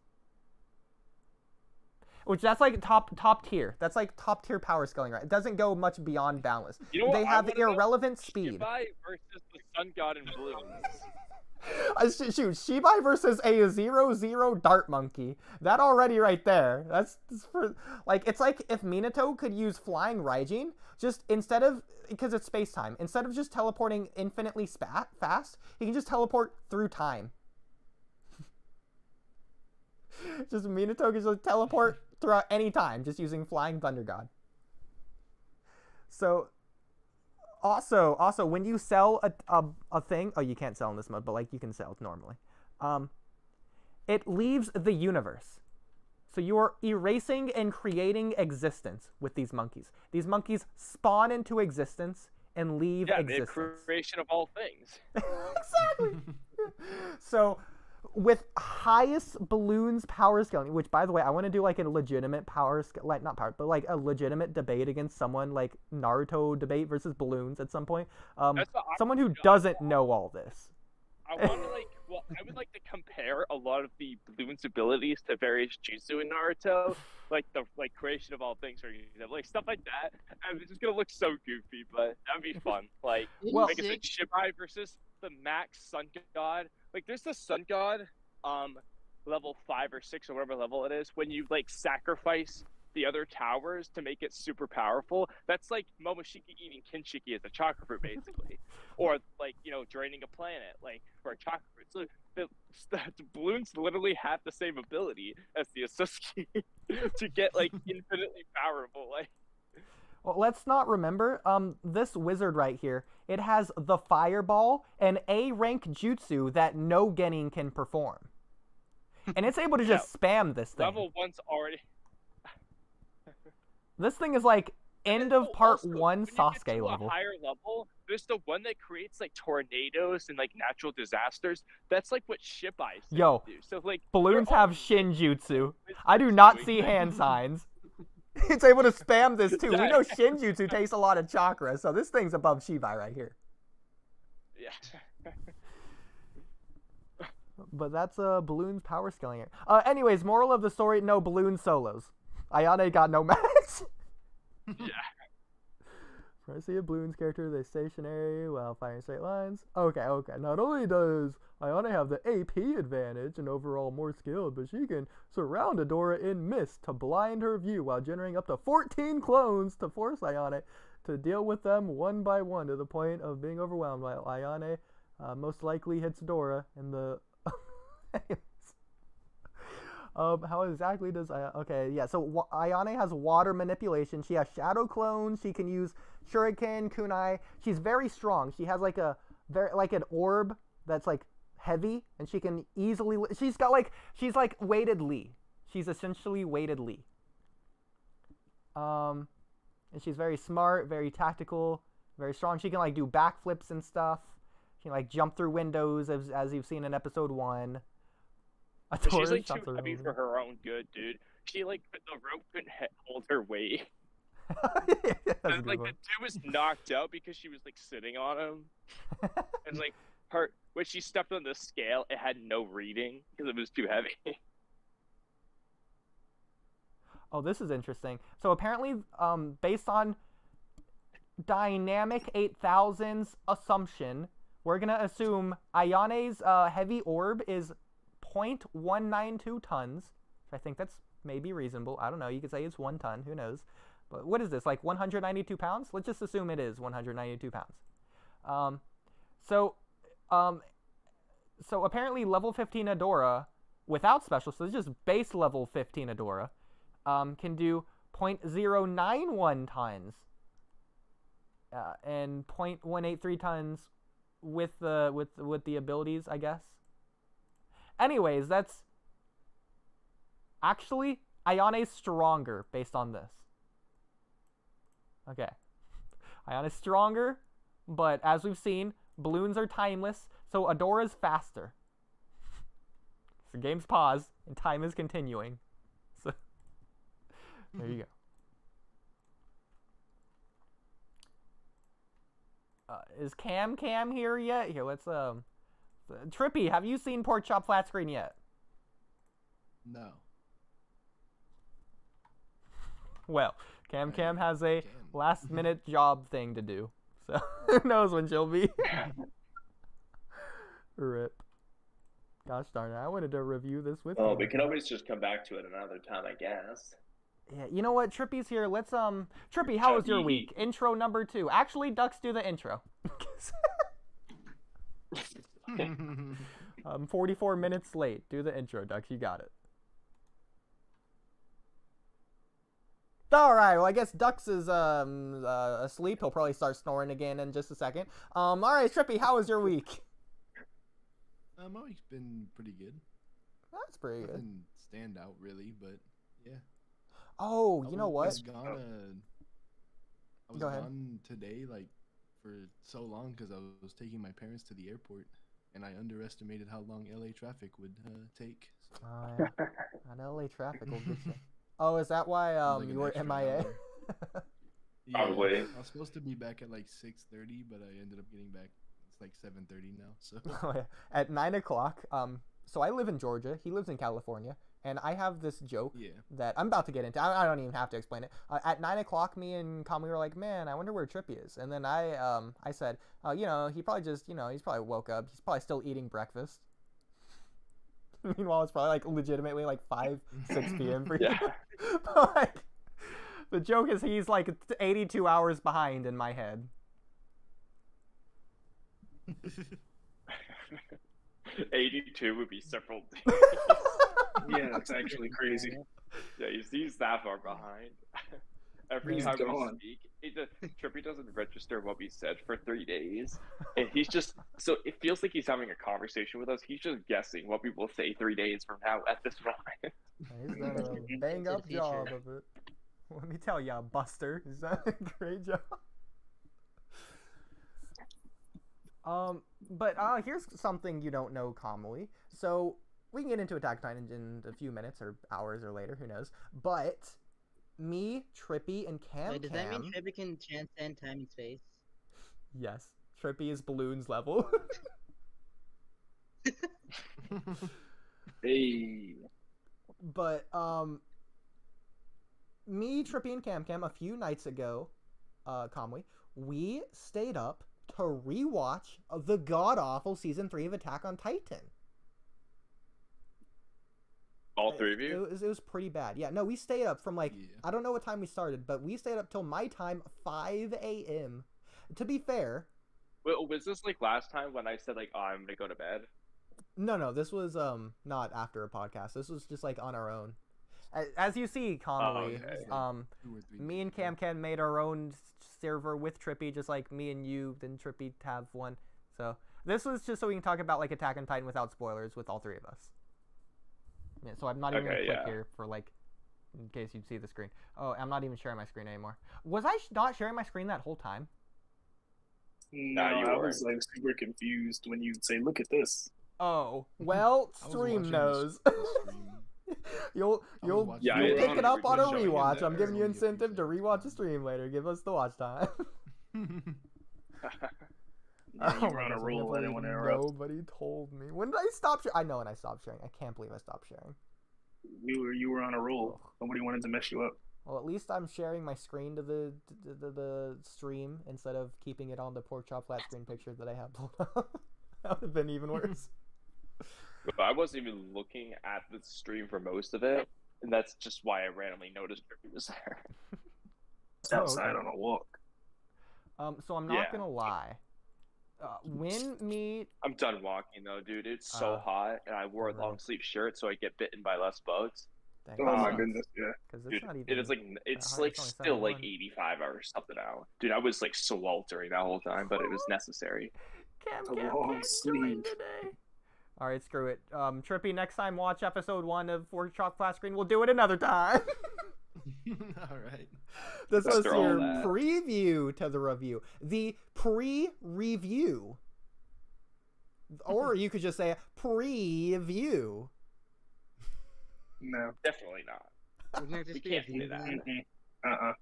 Which that's like top tier. That's like top tier power scaling, right? It doesn't go much beyond boundless. You know they have irrelevant speed. Shibai versus the sun god in balloons. Shoot, Shibai versus a 0-0 dart monkey. That already right there. That's for like, it's like if Minato could use flying Raijin, just instead of, because it's space time, instead of just teleporting infinitely fast, he can just teleport through time. Just Minato can just teleport throughout any time, just using flying Thunder God. So. Also, when you sell a thing, oh, you can't sell in this mode, but like you can sell normally. It leaves the universe. So you are erasing and creating existence with these monkeys. These monkeys spawn into existence and leave existence. Yeah, the creation of all things. Exactly. So with highest balloons power scaling, which by the way, I want to do like a legitimate power scale, like not power, but like a legitimate debate against someone like Naruto debate versus balloons at some point. Someone who doesn't know all this. I want to like, well, I would like to compare a lot of the Bloons abilities to various jutsu in Naruto, like the creation of all things, for example, like stuff like that. And it's just gonna look so goofy, but that'd be fun. Like, Well- like I said, Shibai versus the Max Sun God. Like, there's the Sun God, level 5 or 6 or whatever level it is. When you like sacrifice the other towers to make it super powerful, that's like Momoshiki eating Kinshiki as a chakra fruit, basically, or like draining a planet like for a chakra fruit. So the Bloons literally have the same ability as the Asuski to get like infinitely powerful. Like, Well, let's not remember, this wizard right here, it has the fireball, an A-rank jutsu that no genin can perform. And it's able to just spam this thing. level 1's already. This thing is like end of part Also, 1 when you get Sasuke to level. a higher level, there's the one that creates like tornadoes and like natural disasters. That's like what Shibai Yo, do. So like Balloons they're all have Shinjutsu. with I do not doing see that. hand signs. It's able to spam this too. We Yeah. know Shinjutsu takes a lot of chakra, so this thing's above Shibai right here. Yeah. But that's Balloon's power scaling it. Anyways, moral of the story, no Balloon solos. Ayane got no match. Yeah. When I see a Bloons character, they stationary while firing straight lines. Okay. Not only does Ayane have the AP advantage and overall more skilled, but she can surround Adora in mist to blind her view while generating up to 14 clones to force Ayane to deal with them one by one to the point of being overwhelmed, while Ayane most likely hits Adora in the... how exactly does okay, yeah, so Ayane has water manipulation. She has shadow clones. She can use shuriken, kunai. She's very strong. She has like a like an orb that's like heavy, and she can easily, she's like weighted Lee. She's essentially weighted Lee. And she's very smart, very tactical, very strong. She can like do backflips and stuff. She can like jump through windows as you've seen in episode 1. She's like too heavy for her own good, dude. She like the rope couldn't hold her weight. And like the dude was knocked out because she was like sitting on him, and like when she stepped on the scale, it had no reading because it was too heavy. Oh, this is interesting. So apparently, based on Dynamic 8000's assumption, we're gonna assume Ayane's heavy orb is 0.192 tons. I think that's maybe reasonable. I don't know. You could say it's 1 ton. Who knows? But what is this? Like 192 pounds? Let's just assume it is 192 pounds. So apparently level 15 Adora without special, so it's just base level 15 Adora, can do 0.091 tons and 0.183 tons with the abilities, I guess. Anyways, that's actually Ayane's stronger based on this. Okay, Ayane's stronger, but as we've seen, Bloons are timeless, so Adora's faster. The game's paused and time is continuing. So there you go. Is Camcam here yet? Here, let's Trippy, have you seen Porkchop Flatscreen yet? No. Well, Camcam has a last-minute job thing to do, so who knows when she'll be. Rip. Gosh darn it, I wanted to review this with you. Oh, we can always just come back to it another time, I guess. Yeah, you know what? Trippy's here. Let's Trippy, how was your week? Intro number 2. Actually, Ducks, do the intro. 44 minutes late. Do the intro, Ducks. You got it. All right. Well, I guess Ducks is asleep. He'll probably start snoring again in just a second. All right, Trippy, how was your week? My week's been pretty good. That's pretty good. Nothing stand out really, but yeah. Oh, you know what? I was gone today, like for so long, because I was taking my parents to the airport, and I underestimated how long LA traffic would take. So. Yeah. On LA traffic will get you. Oh, is that why like you were MIA? Probably. I was supposed to be back at like 6:30, but I ended up getting back like 7:30 now. So Oh, yeah. At 9 o'clock, so I live in Georgia. He lives in California. And I have this joke yeah. that I'm about to get into. I don't even have to explain it. At 9 o'clock, me and Kamui were like, man, I wonder where Trippy is. And then I said, you know, he probably just, you know, he's probably woke up. He's probably still eating breakfast. Meanwhile, it's probably like legitimately like 5, 6 p.m. for you. Yeah. But like, the joke is he's like 82 hours behind in my head. 82 would be several days. Yeah, that's actually crazy. Yeah, he's that far behind. Every He's time we gone. speak, Trippy doesn't register what we said for 3 days, and he's just so it feels like he's having a conversation with us. He's just guessing what we will say 3 days from now at this moment. He's done a bang up It's the job future. of it. Let me tell ya, Buster, he's done a great job. But here's something you don't know, Kamui. So we can get into Attack on Titan in a few minutes or hours or later, who knows. But me, Trippy, and Camcam. Wait, does that mean Trippy can transcend time and space? Yes, Trippy is Bloons level. Hey. But me, Trippy, and Camcam a few nights ago, Kamui, we stayed up to rewatch the god-awful season 3 of Attack on Titan. All three of you? It was pretty bad. Yeah, no, we stayed up from like, Yeah. I don't know what time we started, but we stayed up till my time, 5 a.m. To be fair, Well, was this like last time when I said like, oh, I'm gonna go to bed? no, this was not after a podcast. This was just like on our own. As you see, Kamui, okay. 2 or 3 me and days ago. Camcam made our own server with Trippy, just like me and you, then Trippy have one. So this was just so we can talk about like Attack on Titan without spoilers with all 3 of us. Yeah, so I'm not even gonna Okay, click yeah. here for like, in case you see the screen. Oh, I'm not even sharing my screen anymore. Was I not sharing my screen that whole time? No, you I weren't. was like super confused when you'd say, "Look at this." Oh, well, I was stream watching knows. the stream. You'll watching Yeah, you'll I pick was it up on a showing you rewatch. that I'm giving you only a few incentive to seconds. rewatch the stream later. Give us the watch time. Yeah, you Oh were my on a gosh, I roll. can't I didn't want to believe interrupt. nobody told me. When did I stop sharing? I know when I stopped sharing. I can't believe I stopped sharing. You were on a roll. Nobody wanted to mess you up. Well, at least I'm sharing my screen to the stream instead of keeping it on the Porkchop flat screen picture that I have pulled up. That would have been even worse. But I wasn't even looking at the stream for most of it, and that's just why I randomly noticed Trippy was there. Oh, Outside okay. on a walk. So I'm not Yeah. gonna lie. When me I'm done walking though, dude. It's so hot, and I wore a really? long sleeve shirt so I get bitten by less bugs. dang, Oh that my sucks, goodness, yeah. 'cause it's Dude, not even it is like that it's hot, like only still like 71. 85 or something now, dude. I was like sweltering that whole time, but it was necessary. Cam A can't long join sleeve. today. All right, screw it. Trippy, next time watch episode 1 of Porkchop Flat Screen. We'll do it another time. All right. This was After all your that. preview to the review. The pre-review. Or you could just say preview. No. Definitely not. We're gonna have to We speak can't of say you, that. man. Uh-uh.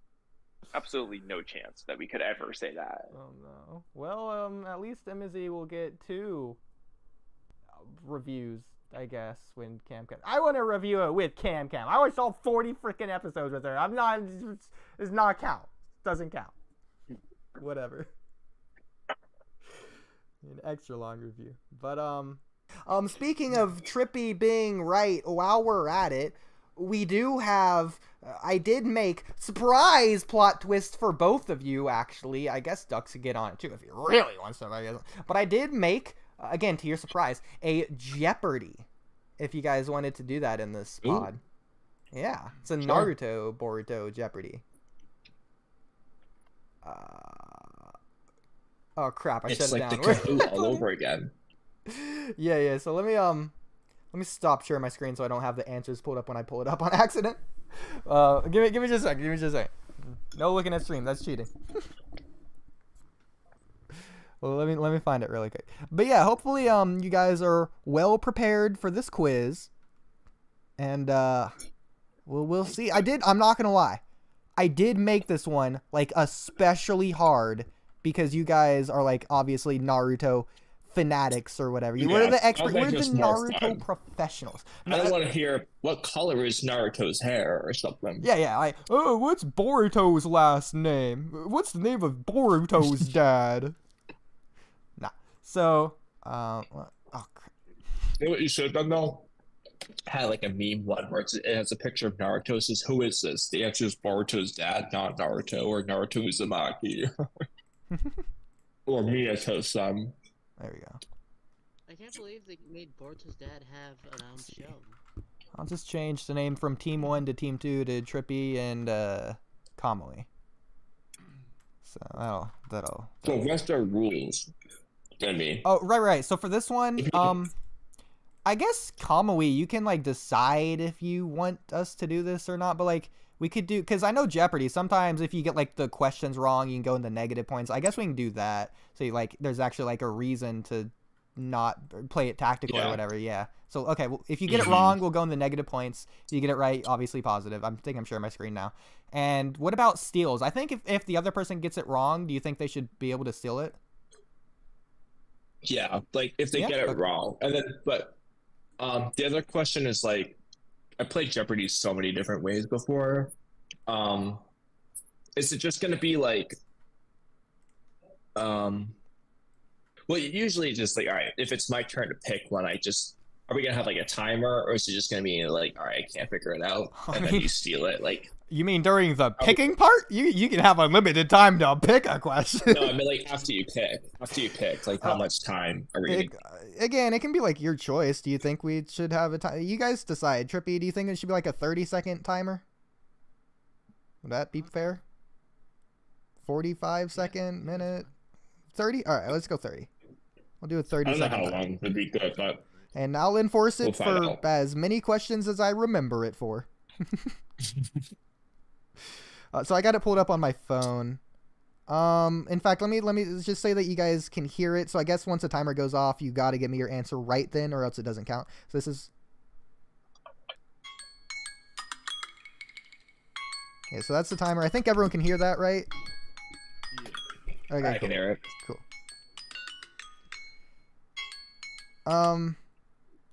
Absolutely no chance that we could ever say that. Oh no. Well, at least EMEZIE will get 2 reviews, I guess, when Camcam. I want to review it with Camcam. I watched all 40 freaking episodes with her. I'm not. It's not count. Doesn't count. Whatever. An extra long review. But speaking of Trippy being right, while we're at it, we do have. I did make surprise plot twist for both of you. Actually, I guess Ducks could get on it too if he really wants to. I guess. But I did make, again to your surprise, a Jeapordy. If you guys wanted to do that in this pod, yeah, it's a Naruto Boruto Jeopardy. Oh crap! I It's shut it like the down. Kahoot all over again. Yeah. So let me stop sharing my screen so I don't have the answers pulled up when I pull it up on accident. Give me just a second. Give me just a second. No looking at stream. That's cheating. Well, let me find it really quick. But yeah, hopefully you guys are well prepared for this quiz, and we'll see. I'm not gonna lie, I did make this one like especially hard because you guys are like obviously Naruto fanatics or whatever. We're Yeah, the experts. I'll We're make the this more Naruto fun. professionals. I don't want to hear what color is Naruto's hair or something. Yeah. Like, oh, what's Boruto's last name? What's the name of Boruto's dad? Nah. So, oh, crap. You know what you should have done though? Had like a meme one where it has a picture of Naruto. It says, "Who is this?" The answer is Boruto's dad, not Naruto, or Naruto Uzumaki, or Minato's son. There we go. I can't believe they made Boruto's dad have an own show. I'll just change the name from Team 1 to Team 2 to Trippy and Kamui. So that'll. So what's their rules? Gonna be. Oh, right. So for this one, I guess Kamui, you can like decide if you want us to do this or not, but like we could do, because I know Jeopardy, sometimes if you get like the questions wrong, you can go into negative points. I guess we can do that. So like there's actually like a reason to not play it tactical or whatever. Yeah. So okay, well, if you get it wrong, we'll go in the negative points. If you get it right, obviously positive. I'm sharing my screen now. And what about steals? I think if the other person gets it wrong, do you think they should be able to steal it? Yeah, like if they get it wrong, and then the other question is like, I played Jeopardy so many different ways before. Is it just gonna be like, well, usually just like, all right, if it's my turn to pick one, are we gonna have like a timer, or is it just gonna be like, all right, I can't figure it out, and then you steal it? Like, you mean during the picking part? You can have unlimited time to pick a question. No, I mean like after you pick, like how much time are we? Again, it can be like your choice. Do you think we should have a time? You guys decide. Trippy, do you think it should be like a 30-second timer? Would that be fair? 45-second, minute, 30. All right, let's go 30. We'll do a 30 I don't know second. how long would be good, but and I'll enforce it we'll for as many questions as I remember it for. So I got it pulled up on my phone. In fact, let me just say that you guys can hear it. So I guess once the timer goes off, you got to give me your answer right then, or else it doesn't count. So this is. Okay, so that's the timer. I think everyone can hear that, right? Yeah. Okay, I can hear it. Cool. All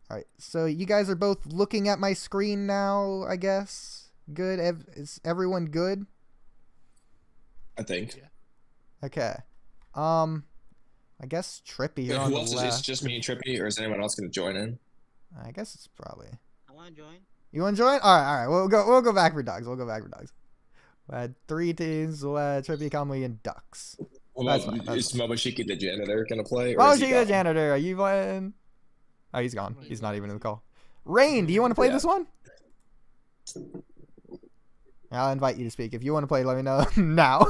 right. So you guys are both looking at my screen now, I guess. Good. Is everyone good? I think. Yeah. Okay. I guess Trippy, you're on Who the else left. is it just me and Trippy, or is anyone else going to join in? I guess it's probably. I want to join. You want to join? All right. We'll go back for dogs. We'll go back for dogs. We had 3 teams: Trippy, Kamui, and Ducks. Well, is Momoshiki the janitor going to play? Or Momoshiki the janitor, are you playing? Oh, he's gone. He's not even in the call. Rain, do you want to play this one? I'll invite you to speak. If you want to play, let me know now.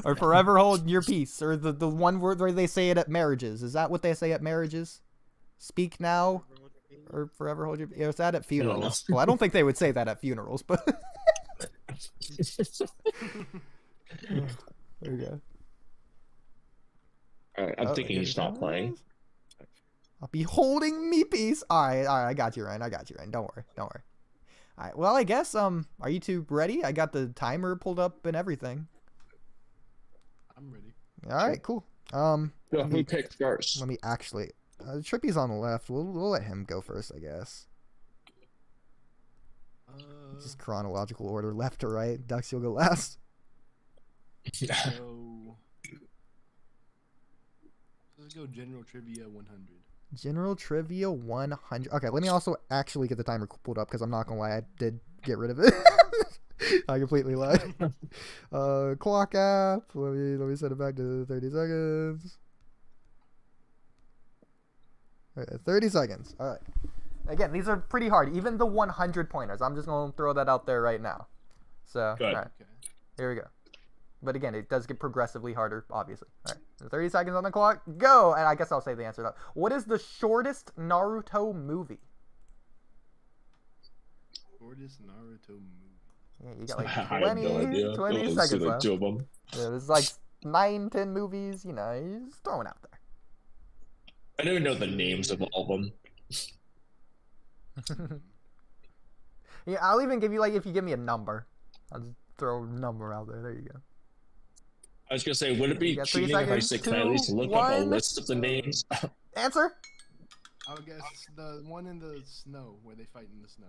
Or forever hold your peace. Or the one word where they say it at marriages. Is that what they say at marriages? Speak now? Or forever hold your peace? Is that at funerals? Well, I don't think they would say that at funerals, but... There you go. Alright, I'm thinking he's not playing. I'll be holding me peace. All right, I got you, Ryan. Don't worry. All right, well, I guess, are you two ready? I got the timer pulled up and everything. I'm ready. All right, cool. So who picks first? Let me actually, Trippy's on the left. We'll let him go first, I guess. Just chronological order, left to right. Ducks, you'll go last. So let's go general trivia 100. General trivia 100. Okay, let me also actually get the timer pulled up because I'm not gonna lie, I did get rid of it. I completely lied. Clock app. Let me set it back to 30 seconds. All right, 30 seconds. All right. Again, these are pretty hard. Even the 100 pointers. I'm just gonna throw that out there right now. So, Good. all right. Okay. Here we go. But again, it does get progressively harder, obviously. All right, so 30 seconds on the clock. Go! And I guess I'll say the answer now. What is the shortest Naruto movie? Shortest Naruto movie. Yeah, you got like I have no 20, idea. 20 Let's seconds see, like, left. 2 of them. Yeah, there's like 9, 10 movies, you know, you're just throwing out there. I don't even know the names of all of them. Yeah, I'll even give you, like, if you give me a number. I'll just throw a number out there. There you go. I was gonna say, would it be You got 3 cheating if I seconds. said, can I at least 2, look up a 1. list of the names? Answer. I would guess the one in the snow where they fight in the snow.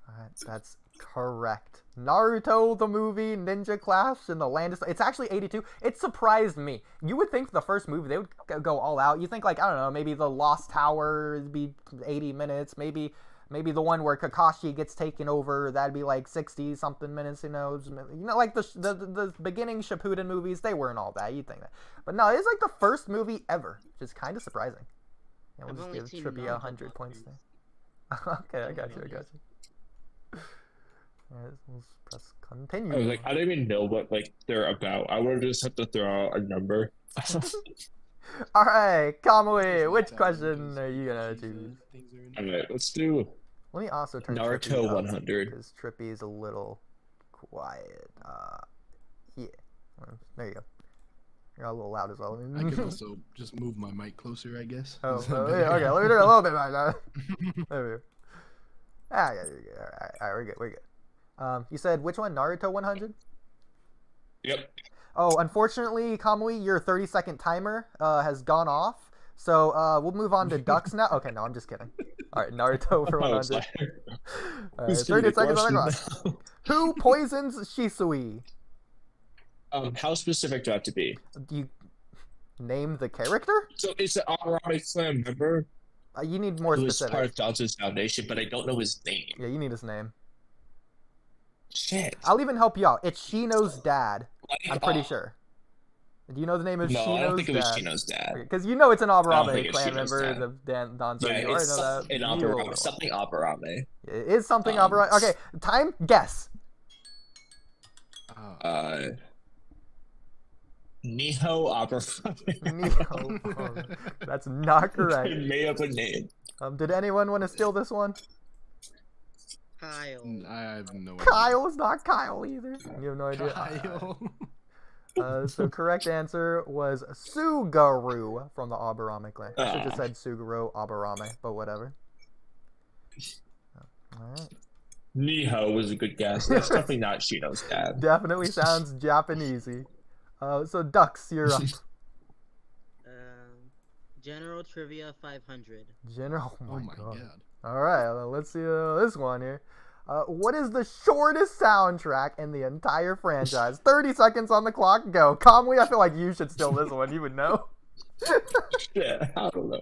Alright, that's correct. Naruto the movie, Ninja Clash, and the Land of... It's actually 82. It surprised me. You would think the first movie, they would go all out. You think, like, I don't know, maybe the Lost Tower would be 80 minutes. Maybe the one where Kakashi gets taken over, that'd be like 60-something minutes, you know, like the beginning Shippuden movies, they weren't all that. You'd think that. But no, it's like the first movie ever, which is kind of surprising. Yeah, we'll just give Trippy 100 points there. Okay, I got you. Alright, let's press continue. I was like, I don't even know what like they're about. I would just have to throw out a number. Alright, Kamui, which question are you gonna choose? Alright, let's do Let me also turn Naruto 100. because Trippy is a little quiet. Yeah. There you go. You're a little loud as well. I can also just move my mic closer, I guess. Yeah, okay. Let me do it a little bit like that. There we go. Yeah, Alright, we're good. You said which one? Naruto 100? Yep. Oh, unfortunately, Kamui, your 30-second timer has gone off. So we'll move on to ducks now. Okay, no, I'm just kidding. All right, Naruto for 100. All right, 30 seconds on the clock. Who poisons Shisui? How specific do I have to be? Do you name the character? So it's an Arami clan member You need more who is specific. part of Dodge's foundation, but I don't know his name. Yeah, you need his name. Shit. I'll even help you out. It's Shino's dad. I'm pretty sure. Do you know the name of Shino's dad? No, I don't think it was Shino's dad. Because you know it's an Aburame it's clan Shino's member. dad. The Danzo. Yeah, You already it's know that. an Aburame. Something Aburame. It is something Aburame. Okay, time. Guess. Niho Aburame. Niho. That's not correct. I made up a name. Did anyone want to steal this one? Kyle. I have no idea. Kyle is not Kyle either. You have no idea. Kyle. So correct answer was Sugaru from the Aburame clan. I should have just said Suguru Aburame, but whatever. Alright. Niho was a good guess. That's definitely not Shino's dad. Definitely sounds Japanesey. So ducks, you're up. General Trivia 500. General. Oh my god. Alright, let's see this one here. What is the shortest soundtrack in the entire franchise? 30 seconds on the clock, go. Kamui, I feel like you should steal this one. You would know. Yeah, I don't know.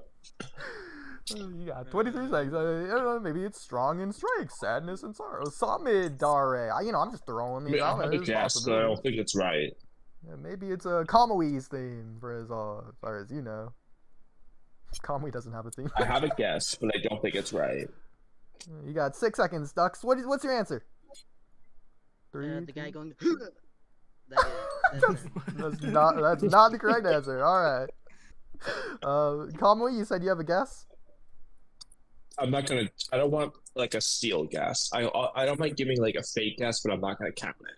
You got 23 seconds. I don't know, maybe it's Strong and Strike, Sadness and Sorrow, Samehada. I'm just throwing these out I have a guess, but I don't think it's right. Yeah, maybe it's a Kamui's theme, for as far as you know. Kamui doesn't have a theme. I have a guess, but I don't think it's right. You got 6 seconds, Ducks. What's your answer? 3, The guy going. that's not the correct answer. All right. Kamui, you said you have a guess. I don't want like a steal guess. I don't mind giving like a fake guess, but I'm not gonna count it.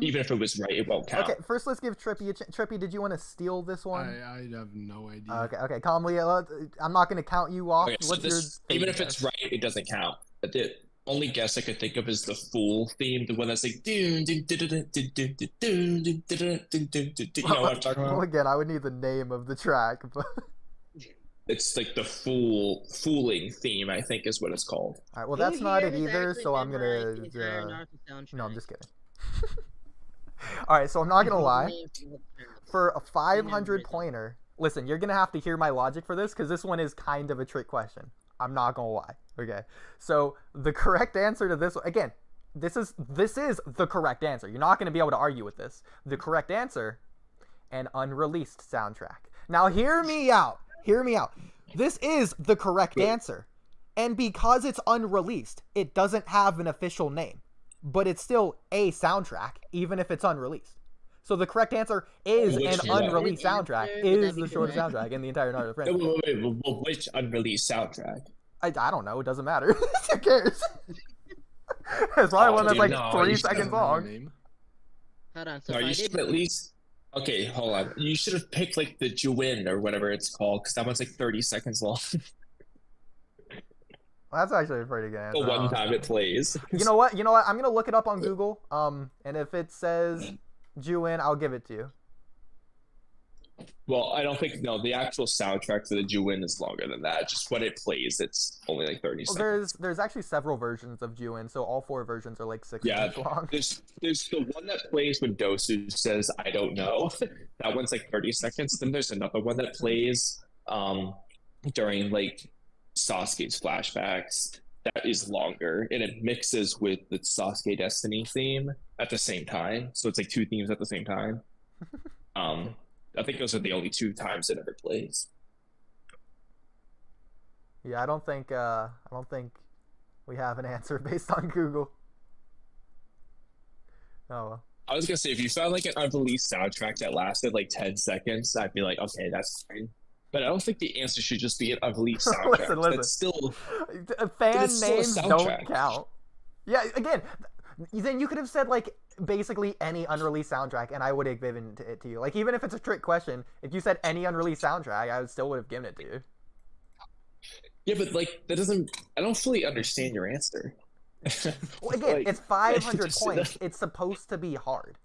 Even if it was right, it won't count. Okay, first let's give Trippy Trippy, did you want to steal this one? I have no idea. Okay, calmly. I'm not going to count you off. Okay, so even if it's right, it doesn't count. But the only guess I could think of is the Fool theme, the one that's like you know what I'm talking about? Well, again, I would need the name of the track, but it's like the fooling theme, I think is what it's called. All right, well that's not it either, so I'm gonna. No, I'm just kidding. All right, so I'm not gonna lie. For a 500 pointer, listen, you're gonna have to hear my logic for this because this one is kind of a trick question. I'm not gonna lie. Okay, so the correct answer to this one, again, this is the correct answer. You're not gonna be able to argue with this. The correct answer, an unreleased soundtrack. Now hear me out. Hear me out. This is the correct answer. And because it's unreleased, it doesn't have an official name. But it's still a soundtrack, even if it's unreleased. So the correct answer is an unreleased soundtrack, is the shortest soundtrack in the entire Naruto franchise. Wait, which unreleased soundtrack? I don't know, it doesn't matter. Who cares? It's probably one that's like 3 seconds long. Hold on, so No, you should at least... Okay, hold on. You should have picked like the Juin or whatever it's called, because that one's like 30 seconds long. Well, that's actually a pretty good answer. The one time it plays. You know what? I'm gonna look it up on Google. And if it says Juin, I'll give it to you. Well, I don't think the actual soundtrack for the Juin is longer than that. Just when it plays, it's only like 30 seconds. There's actually several versions of Juin, so all 4 versions are like 6 minutes long. There's the one that plays when Dosu says I don't know. That one's like 30 seconds. Then there's another one that plays during like Sasuke's flashbacks. That is longer, and it mixes with the Sasuke Destiny theme at the same time. So it's like 2 themes at the same time. I think those are the only 2 times it ever plays. Yeah, I don't think we have an answer based on Google. Oh well. I was gonna say, if you found like an unreleased soundtrack that lasted like 10 seconds, I'd be like, okay, that's fine. But I don't think the answer should just be an unreleased soundtrack. Listen. That's still fan names don't count. Yeah, again, then you could have said like basically any unreleased soundtrack, and I would have given it to you. Like, even if it's a trick question, if you said any unreleased soundtrack, I still would have given it to you. Yeah, but like that doesn't. I don't fully understand your answer. Well, again, like, it's 500 points. It's supposed to be hard.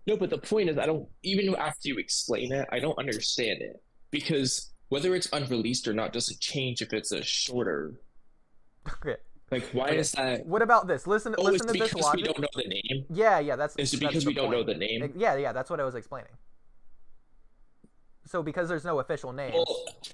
No, but the point is, I don't. Even after you explain it, I don't understand it, because whether it's unreleased or not doesn't change if it's a shorter. Okay. Like, why is that? What about this? Listen to this because logic. we don't know the name. Yeah, that's. Is it that's because the we don't point. know the name? Yeah, that's what I was explaining. So because there's no official name,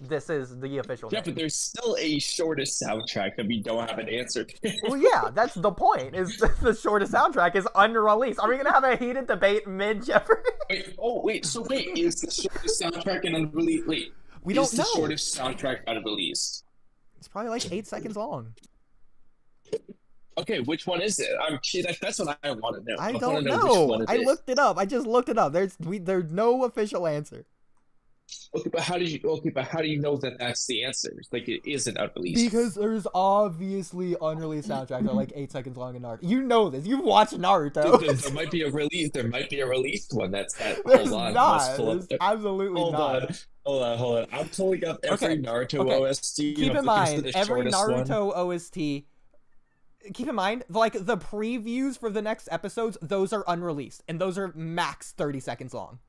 this is the official name. Yeah, but there's still a shortest soundtrack that we don't have an answer to. Well, yeah, that's the point. Is the shortest soundtrack is unreleased. Are we gonna have a heated debate mid Jeopardy? Wait. So is the shortest soundtrack an unreleased? Wait, we don't know. The shortest soundtrack unreleased? It's probably like 8 seconds long. Okay, which one is it? That's what I want to know. I don't know. I looked it up. I just looked it up. There's no official answer. Okay, but how do you know that that's the answer? Like, it isn't unreleased. Because there's obviously unreleased soundtracks that are like 8 seconds long in Naruto. You know this. You've watched Naruto. There might be a release. There might be a released one. That's that. There's Hold on. not. There's absolutely not. Hold on. I'm pulling up every Naruto OST. Keep in mind, every Naruto OST. Keep in mind, like, the previews for the next episodes, those are unreleased, and those are max 30 seconds long.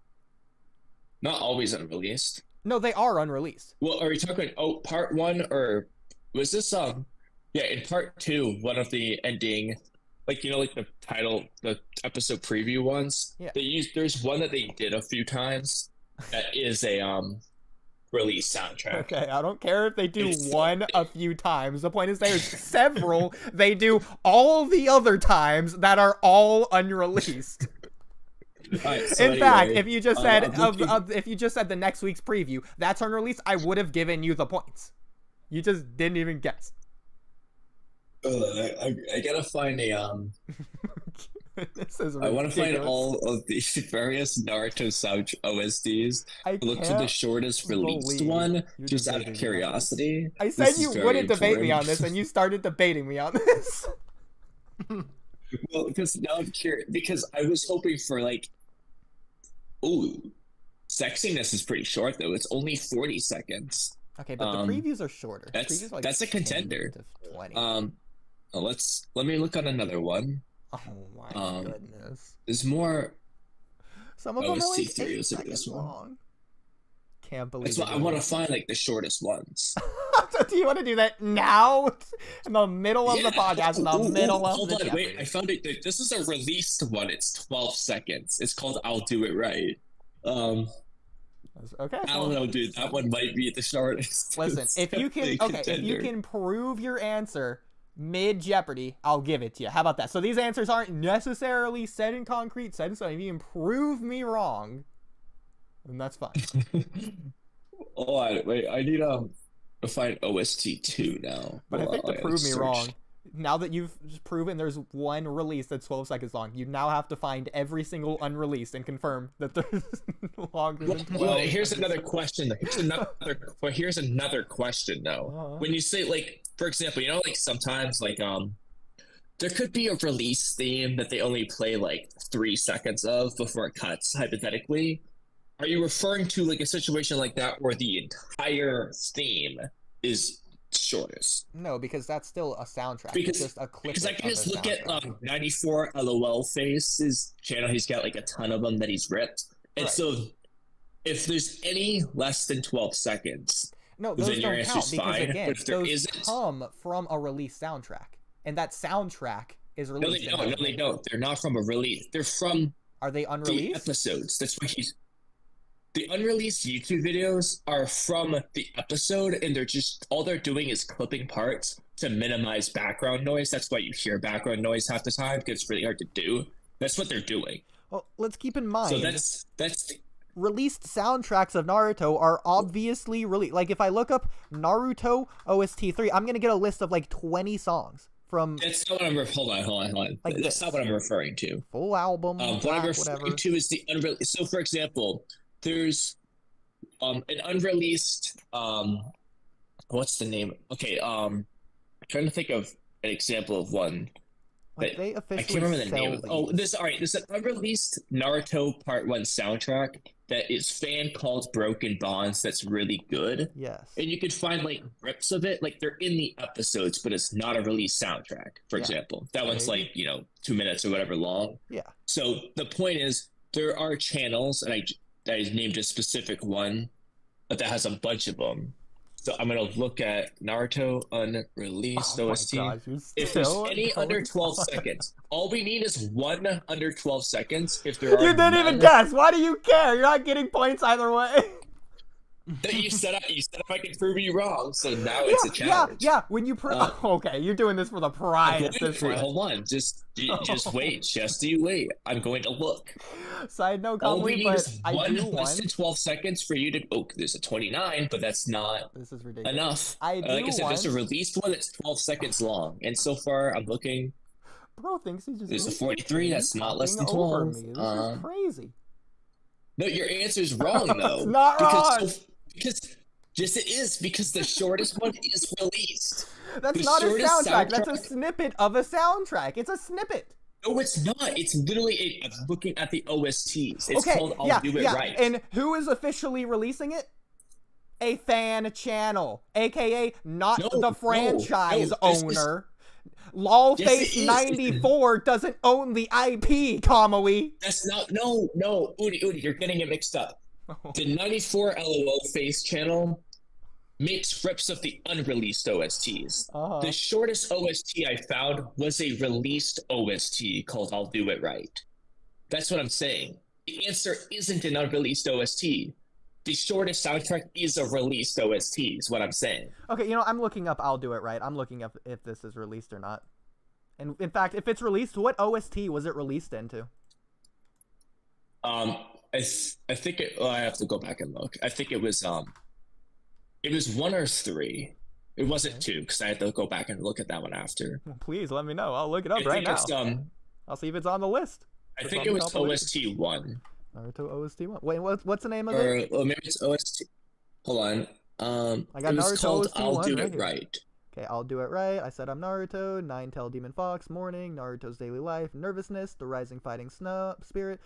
Not always unreleased. No, they are unreleased. Well, are you talking part 1, or was this yeah, in part 2, one of the ending, like, you know, like the episode preview ones? Yeah. There's one that they did a few times that is a release soundtrack. Okay, I don't care if they do one a few times. The point is there's several they do all the other times that are all unreleased. Right, so in fact, if you just said if you just said the next week's preview, that's unreleased, I would have given you the points. You just didn't even guess. I gotta find a I want to find all of the various Naruto sound OSTs. Look to the shortest released one, just out of curiosity. I said you wouldn't debate me on this, and you started debating me on this. Well, because now I'm curious, because I was hoping for like, ooh, Sexiness is pretty short though. It's only 40 seconds. Okay, but the previews are shorter. That's a contender. 20. Let me look on another one. Oh my goodness. There's more. Some of them are like 8 seconds long. Can't believe That's why I want to find like the shortest ones. Do you want to do that now? In the middle of the podcast, in the middle of hold the on, Jeopardy. wait, I found it. This is a released one. It's 12 seconds. It's called I'll Do It Right. Okay. I don't know, dude. That one might be the shortest. Listen, if you can prove your answer mid Jeopardy, I'll give it to you. How about that? So these answers aren't necessarily set in concrete, set in stone. If you can prove me wrong, then that's fine. Oh, wait. I need to find OST 2 now. But I think to prove me wrong, now that you've proven there's one release that's 12 seconds long, you now have to find every single unreleased and confirm that there's longer than 12. Well, here's another question. Here's another question, though. When you say, like, for example, you know, like, sometimes, like, there could be a release theme that they only play, like, 3 seconds of before it cuts, hypothetically. Are you referring to, like, a situation like that where the entire theme is shortest? No, because that's still a soundtrack. Because, it's just a clip. Because I can just look at 94 LOL Face's channel. He's got like a ton of them that he's ripped, and so if there's any less than 12 seconds, No, those then your don't count answer's because fine. again, But if there those isn't, come from a release soundtrack, and that soundtrack is no, released. they don't. No, they don't. They're not from a release. They're from Are they the unreleased? episodes. That's what he's. The unreleased YouTube videos are from the episode, and they're just all they're doing is clipping parts to minimize background noise. That's why you hear background noise half the time because it's really hard to do. That's what they're doing. Well, let's keep in mind. So that's released soundtracks of Naruto are obviously released. Like if I look up Naruto OST 3, I'm gonna get a list of like 20 songs from. That's not what I'm. Hold on. Like That's this. not what I'm referring to. Full album. What track, I'm referring whatever. to is the unreleased. So, for example, there's an unreleased. What's the name? Okay. Trying to think of an example of one. Like they I officially can't remember the sell name. these. There's an unreleased Naruto Part 1 soundtrack that is fan called Broken Bonds that's really good. Yes. And you could find like rips of it, like they're in the episodes, but it's not a released soundtrack, for Yeah. example. That one's Maybe. like, 2 minutes or whatever long. Yeah. So the point is, there are channels, and I named a specific one, but that has a bunch of them. So I'm going to look at Naruto unreleased OST. Oh my gosh, you're If there's still any going under 12 on. seconds, all we need is one under 12 seconds. If there are You didn't even none- guess. Why do you care? You're not getting points either way. You said if I can prove you wrong, so now it's a challenge. Yeah. When you okay, you're doing this for the I'm prize. going At this for it. point. Hold on, just wait, just you wait. I'm going to look. Side note, All we Kamui, need but is I one do less want. than 12 seconds for you to. Oh, there's a 29, but that's not This is ridiculous. enough. I do Like I said, there's a want- released one that's 12 seconds long, and so far I'm looking. Bro thinks he's just. There's a instantly 43 that's not less than talking over 12. me. This is crazy. No, your answer's wrong though. It's not wrong. Because yes, it is because the shortest one is released. That's the not a shortest soundtrack. That's a soundtrack- snippet of a soundtrack. It's a snippet. No, it's not. It's literally. I'm looking at the OSTs. It's Okay, called "I'll Do It Right." And who is officially releasing it? A fan channel, aka not No, the no, franchise no, this is- owner. Yes, LolFace it is. 94 doesn't own the IP, Kamui. That's not. No, Udi, you're getting it mixed up. The 94 LOL Face channel makes rips of the unreleased OSTs. Uh-huh. The shortest OST I found was a released OST called "I'll Do It Right." That's what I'm saying. The answer isn't an unreleased OST. The shortest soundtrack is a released OST, is what I'm saying. Okay, I'm looking up I'll Do It Right. I'm looking up if this is released or not. And in fact, if it's released, what OST was it released into? I think it. I have to go back and look. I think it was 1 or 3. It wasn't 2 because I had to go back and look at that one after. Well, please let me know. I'll look it up I right think now. it's I'll see if it's on the list. I It's think on it the was compilation. OST 1. Naruto OST 1. Wait, what's the name of Or it? maybe it's OST. Hold on. I got it was Naruto called OST "I'll 1 Do right It here. Right." Okay, I'll do it right. I said I'm Naruto. Nine-Tailed Demon Fox. Morning. Naruto's daily life. Nervousness. The rising fighting spirit.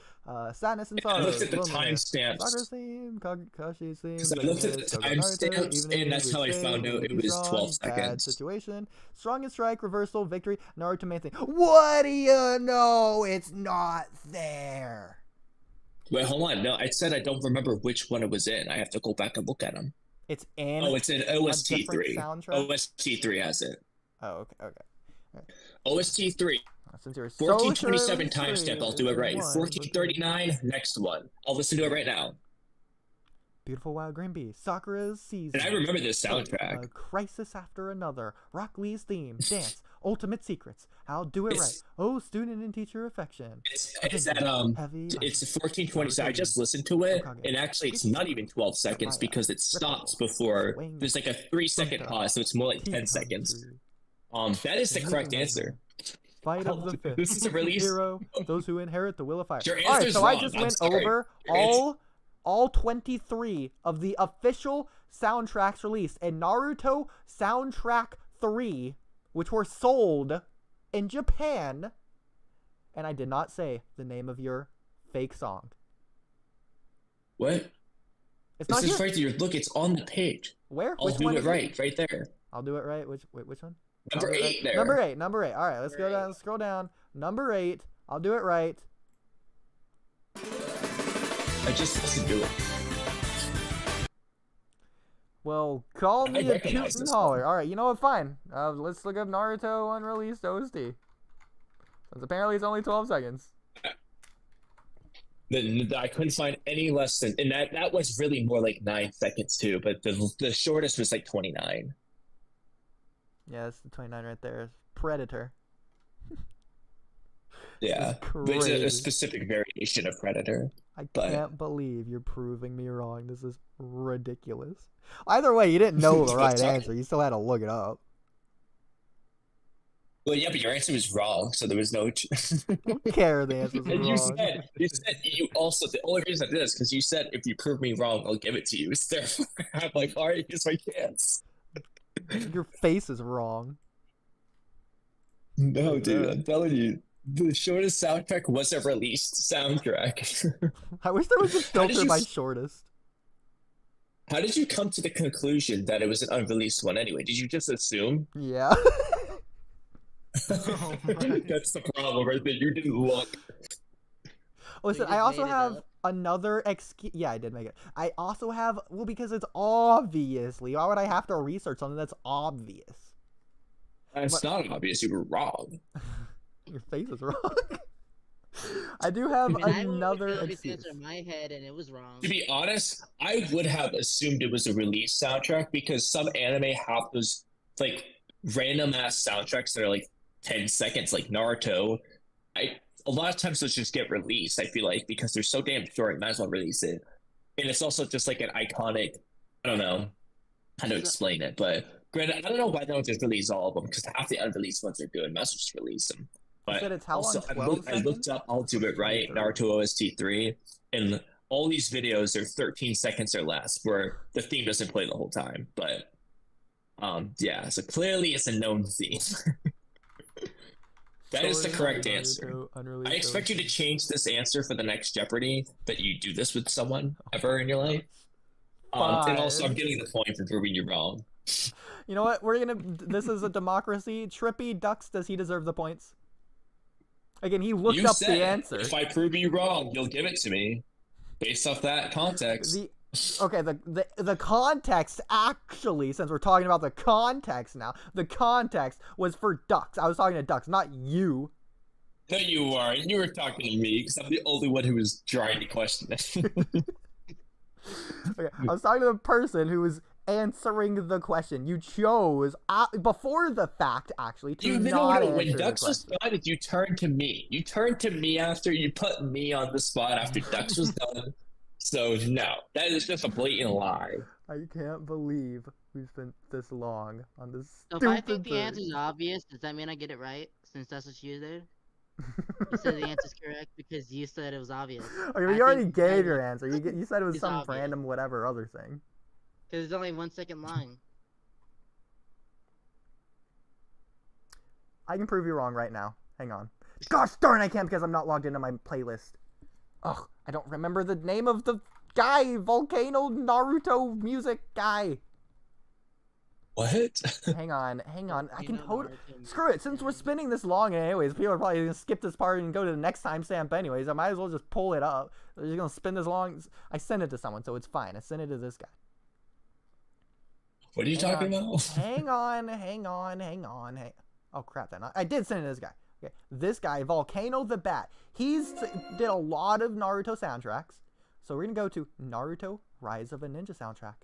Sadness and I sorrow. looked at the loneliness, timestamps. Sakura's theme. Kakashi's theme. Because I looked at the bitterness, Gogo Naruto, timestamps, evening, and that's how I good found day, out it be was strong, 12 bad seconds. situation. Strongest strike. Reversal. Victory. Naruto main thing. What do you know? It's not there. Wait, hold on. No, I said I don't remember which one it was in. I have to go back and look at them. It's in. Oh, it's in OST different 3. soundtrack? OST 3 has it. Oh, okay. OST 3. Since you're so sure 1427 it's three, timestamp. I'll do it right. one, 1439, next one. I'll listen to it right now. Beautiful Wild Green Bee, Sakura's season. And I remember this soundtrack. A crisis after another. Rock Lee's theme, dance, ultimate secrets. I'll do it right. It's- Oh, student and teacher affection. It's at Heavy. it's 1427. I just listened to it, and actually it's not even 12 seconds because it stops before there's like a 3-second pause, so it's more like 10 seconds. That is the correct answer. Fight of the fifth. This is a release. Hero, those who inherit the will of fire. Your All right, answer's so I wrong. just I'm went sorry. over Your all 23 of the official soundtracks released, and Naruto Soundtrack 3, which were sold in Japan, and I did not say the name of your fake song. What? It's not This is here. right there. Look, it's on the page. Where? I'll Which do one it is right there. I'll do it right. Which one? Number I'll do it 8 right. there. Number 8. All right, let's go Number down. eight. Scroll down. Number 8. I'll do it right. I just listened to it. Well, call I me a recognize toot and this holler. one. All right, you know what? Fine. Let's look up Naruto unreleased OST. Since apparently it's only 12 seconds. I couldn't find any less than, and that was really more like 9 seconds too. But the shortest was like 29. Yeah, that's the 29 right there. Predator. Yeah, but it's Crazy. a specific variation of Predator. I But- can't believe you're proving me wrong. This is ridiculous. Either way, you didn't know the right Sorry. answer. You still had to look it up. Well, yeah, but your answer was wrong, so there was no. I don't care the answer's And you wrong. said you also, the only reason I did this because you said if you prove me wrong, I'll give it to you. So therefore, I'm like, all right, here's my chance. Your face is wrong. No, dude, I'm telling you, the shortest soundtrack was a released soundtrack. I wish there was a How did filter you by f- shortest. How did you come to the conclusion that it was an unreleased one anyway? Did you just assume? Yeah. Oh my. That's the problem right there. You didn't look. Listen, just I also made it have up. another excuse. Yeah, I did make it. I also have, well, because it's obviously. Why would I have to research something that's obvious? It's not obvious. You were wrong. Your face is wrong. I do have And I another would this excuse. answer in my head, and it was wrong. To be honest, I would have assumed it was a release soundtrack because some anime have those like random ass soundtracks that are like 10 seconds, like Naruto. A lot of times those just get released, I feel like, because they're so damn short, might as well release it. And it's also just like an iconic, I don't know how to explain it, but granted, I don't know why they don't just release all of them, because half the unreleased ones are good, might as well just release them. You But said it's how long? also, 12 I looked seconds? up I'll Do It Right, 23. Naruto OST 3, and all these videos are 13 seconds or less, where the theme doesn't play the whole time. But yeah, so clearly it's a known theme. That is the Sorry, correct Naruto answer. unreleased I expect you to OST. change this answer for the next Jeopardy, that you do this with someone ever in your life. And also, I'm Fine. getting the point for proving you wrong. You know what? We're gonna. This is a democracy. Trippy Ducks. Does he deserve the points? Again, he looked You up said, the answer. if I prove you wrong, you'll give it to me. Based off that context. The context actually, since we're talking about the context now, the context was for Ducks. I was talking to Ducks, not you. No, you weren't. You were talking to me because I'm the only one who was trying to question it. Okay, I was talking to the person who was answering the question. You chose before the fact, actually, to not answer When the Dux was question. done, you turned to me. You turned to me after you put me on the spot after Dux was done. So no, that is just a blatant lie. I can't believe we spent this long on this So if I stupid think the thing. answer's obvious, does that mean I get it right? Since that's what you did? You said the answer's correct because you said it was obvious. Okay, I but you already think gave I- your answer. You said it was It's some obvious. random whatever other thing. Because it's only 1 second long. I can prove you wrong right now. Hang on. Gosh darn, I can't because I'm not logged into my playlist. Ugh, I don't remember the name of the guy, Volcano Naruto music guy. What? Hang on. I You can know totally... Naruto Screw it, since we're music. spinning this long anyways, people are probably going to skip this part and go to the next timestamp anyways. I might as well just pull it up. They're just going to spin this long. I sent it to someone, so it's fine. I sent it to this guy. What are you talking about? Hang on. Oh, crap, then. I did send it to this guy. Okay, this guy, Volcano the Bat. Did a lot of Naruto soundtracks. So we're going to go to Naruto Rise of a Ninja soundtrack.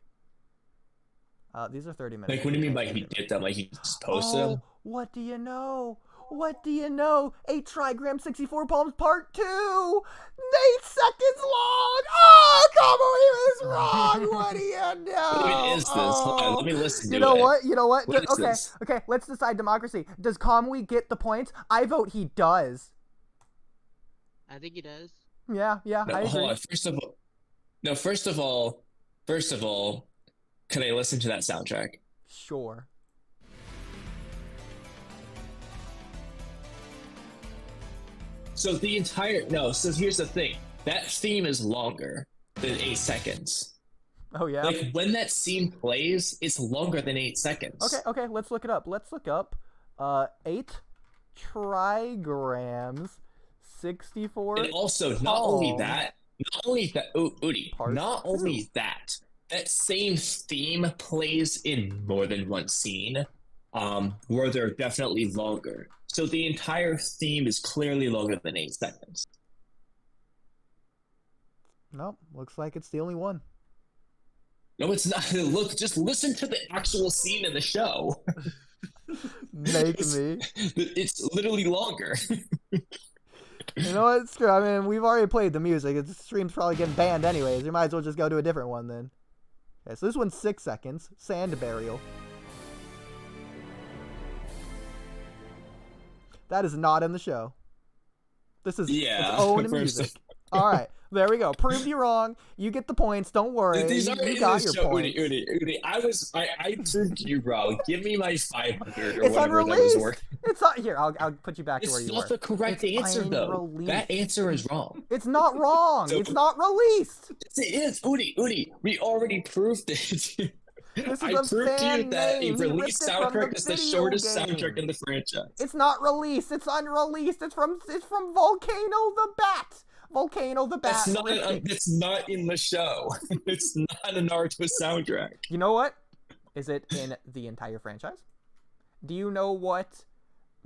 These are 30 minutes. Like, what do you mean by he did them? Like, he just posted them? What do you know? 8 trigram 64 palms part 2! 8 seconds long! Oh, come on, he was wrong! What do you know? What is this? Hold on, let me listen to You know it. what? What is Okay, this? okay, let's decide democracy. Does Kamui get the points? I vote he does. I think he does. Yeah, No, I agree. hold on. First of all, can I listen to that soundtrack? Sure. So here's the thing. That theme is longer than 8 seconds. Oh, yeah? Like, when that scene plays, it's longer than 8 seconds. Okay, let's look it up. 8 trigrams 64 And also, not only that, OODIE, Part not two. only that, that same theme plays in more than one scene, where they're definitely longer. So the entire theme is clearly longer than 8 seconds. Nope, looks like it's the only one. No, it's not. Look, just listen to the actual scene in the show. Make me. It's literally longer. You know what? Screw. I mean, we've already played the music. The stream's probably getting banned anyways. You might as well just go to a different one then. Okay, so this one's 6 seconds. Sand burial. That is not in the show. This is its own music. All right, there we go. Proved you wrong. You get the points. Don't worry. These are you got your show. points. Udi, I proved you wrong. Give me my 500 or It's whatever unreleased. that was worth. It's not here. I'll put you back to where you were. It's not the correct answer though. Unreleased. That answer is wrong. It's not wrong. So, it's not released. Yes, it is. Udi, we already proved it. This is I a proved to you fan that a name. He released ripped it from soundtrack is the video shortest game. soundtrack in the franchise. It's not released. It's unreleased. It's from Volcano the Bat. Volcano the Bat. It's not in the show. It's not a Naruto soundtrack. You know what? Is it in the entire franchise? Do you know what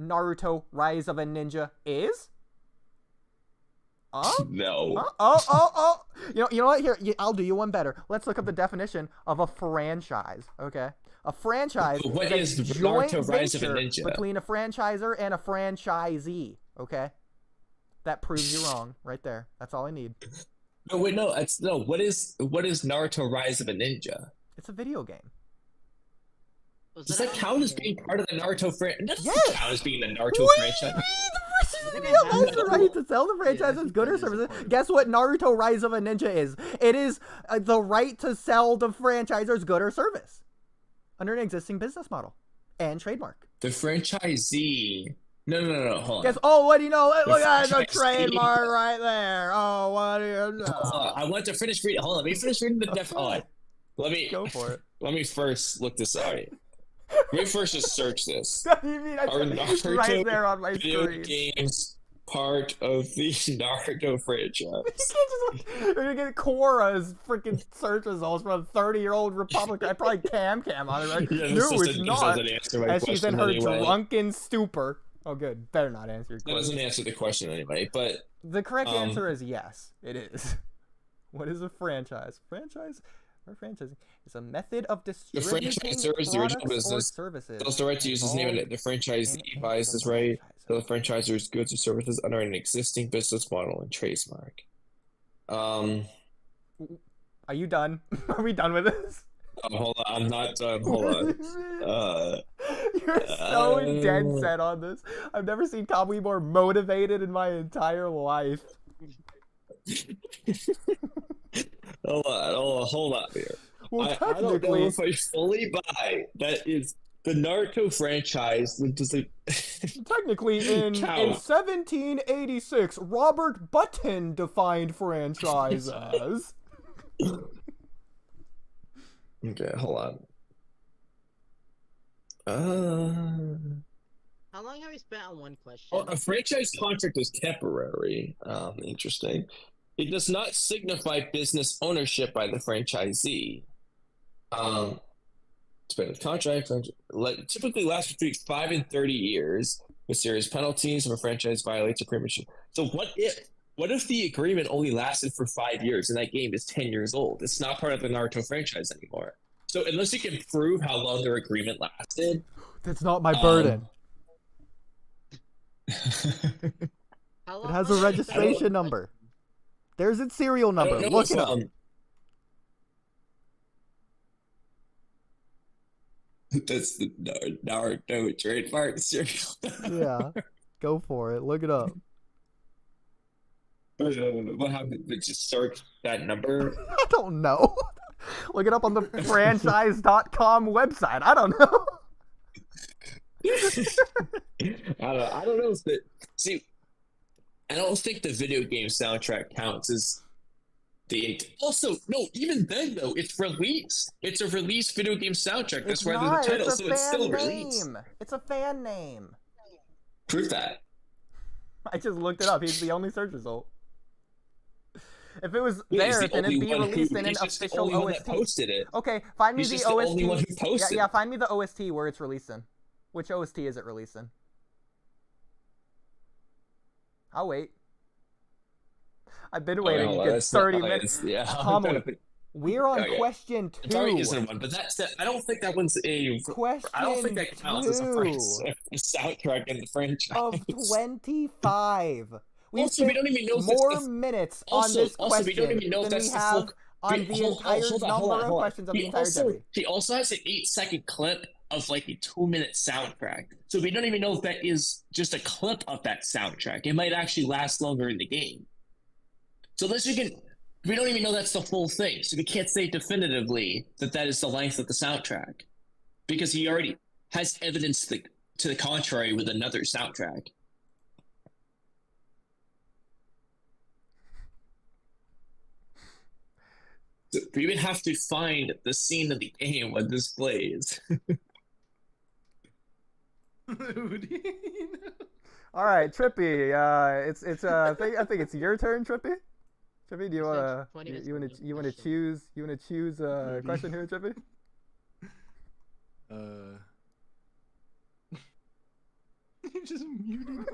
Naruto Rise of a Ninja is? No. Oh. You know what? Here, I'll do you one better. Let's look up the definition of a franchise, okay? A franchise is a joint Naruto Rise of a venture Ninja? between a franchisor and a franchisee, okay? That proves you wrong right there. That's all I need. No, wait, no. What is Naruto Rise of a Ninja? It's a video game. Does that count as being part of the Naruto franchise? Does Yes. that count as being the Naruto franchise? That's the right to sell the franchise's goods or services. Guess what Naruto Rise of a Ninja is? It is the right to sell the franchisor's good or service under an existing business model and trademark. The franchisee. No. Hold on. Guess. Oh, what do you know? Look at the franchisee. trademark right there. Oh, what do you know? I want to finish reading. Hold on. Let me finish reading the def. Hold on. Let me Go for it. Let me first look this up. Let me first just search this. You mean Are it's Naruto right there on my video screen? games part of the Naruto franchise? You can't just you're gonna get Korra's freaking search results from a 30-year-old Republican. I probably Camcam on it. Right? Yeah, No, it's not. doesn't answer my As she's in question her anyway. drunken stupor. Oh, good. Better not answer your That question. doesn't answer the question anyway. But The correct answer is yes. It is. What is a franchise? Franchise or franchising? It's a method of distributing franchisor is the original products or business. services. those the right to use his name and the franchisee buys his right to the franchisor's goods or services under an existing business model and trademark. Are you done? Are we done with this? Hold on, I'm not done. Hold on. You're so dead set on this. I've never seen Kamui more motivated in my entire life. Hold on here. Well, I don't know if I fully buy that is the Naruto franchise. Does it Technically, in count? 1786, Robert Button defined franchise as. Okay, hold on. How long have you spent on one question? Oh, a franchise contract is temporary. Interesting. It does not signify business ownership by the franchisee. Depending on the contract, typically lasts between 5 and 30 years with serious penalties if a franchise violates agreement. So what if the agreement only lasted for 5 years and that game is 10 years old? It's not part of the Naruto franchise anymore. So unless you can prove how long their agreement lasted, That's not my burden. How It long has was a registration number. There's its serial number. Look it up. That's the Naruto trademark serial. Yeah. Go for it. Look it up. What happened? Did you search that number? I don't know. Look it up on the franchise.com website. I don't know. I don't know if the see. I don't think the video game soundtrack counts as the. Also, no. Even then, though, it's released. It's a released video game soundtrack. That's why there's a title, so it's still released. It's a fan name. Prove that. I just looked it up. He's the only search result. If it was Yeah, he's there, the then it'd only be one released who- in an he's just the official only one that OST. posted it. Okay, find me He's the just the OST. only one who posted Yeah, it. find me the OST where it's releasing. Which OST is it releasing? I'll wait. I've been waiting hold on, a good that's 30 not- minutes. Yeah, Kamui, we're on Okay. question It probably 2. isn't one, but I don't think that one's a. Question I don't think that counts as a 2 soundtrack in the franchise. of 25. We've Also, we spent don't even know if more it's the- minutes on Also, this also, we question don't even know if than that's we the have full. on Wait, the hold entire on, number of hold on. questions of the entire Jeopardy. He also has an 8-second clip of like a 2-minute soundtrack. So we don't even know if that is just a clip of that soundtrack. It might actually last longer in the game. So we don't even know that's the full thing. So we can't say definitively that that is the length of the soundtrack. Because he already has evidence to the contrary with another soundtrack. So we would have to find the scene of the game when this plays. All right, Trippy. I think it's your turn, Trippy. Trippy, do you want to choose a question here, Trippy? You just muted me.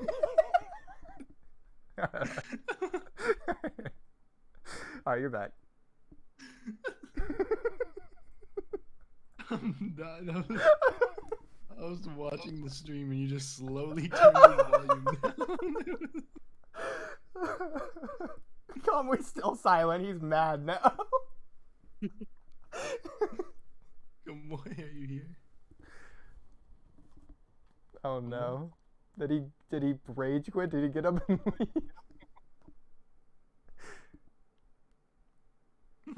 All right, you're back. I'm done. I was watching the stream and you just slowly turned the volume down. Kamui's still silent. He's mad now. Kamui, are you here? Oh no. Did he rage quit? Did he get up and leave?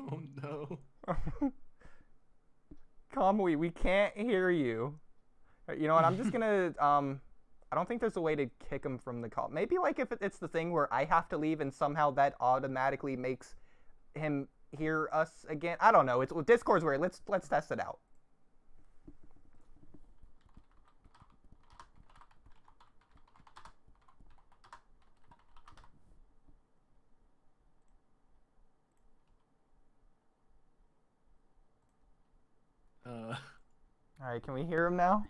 Oh no. Kamui, we can't hear you. You know what? I'm just gonna I don't think there's a way to kick him from the call. Maybe like if it's the thing where I have to leave and somehow that automatically makes him hear us again. I don't know. Discord's weird. Let's test it out. All right, can we hear him now?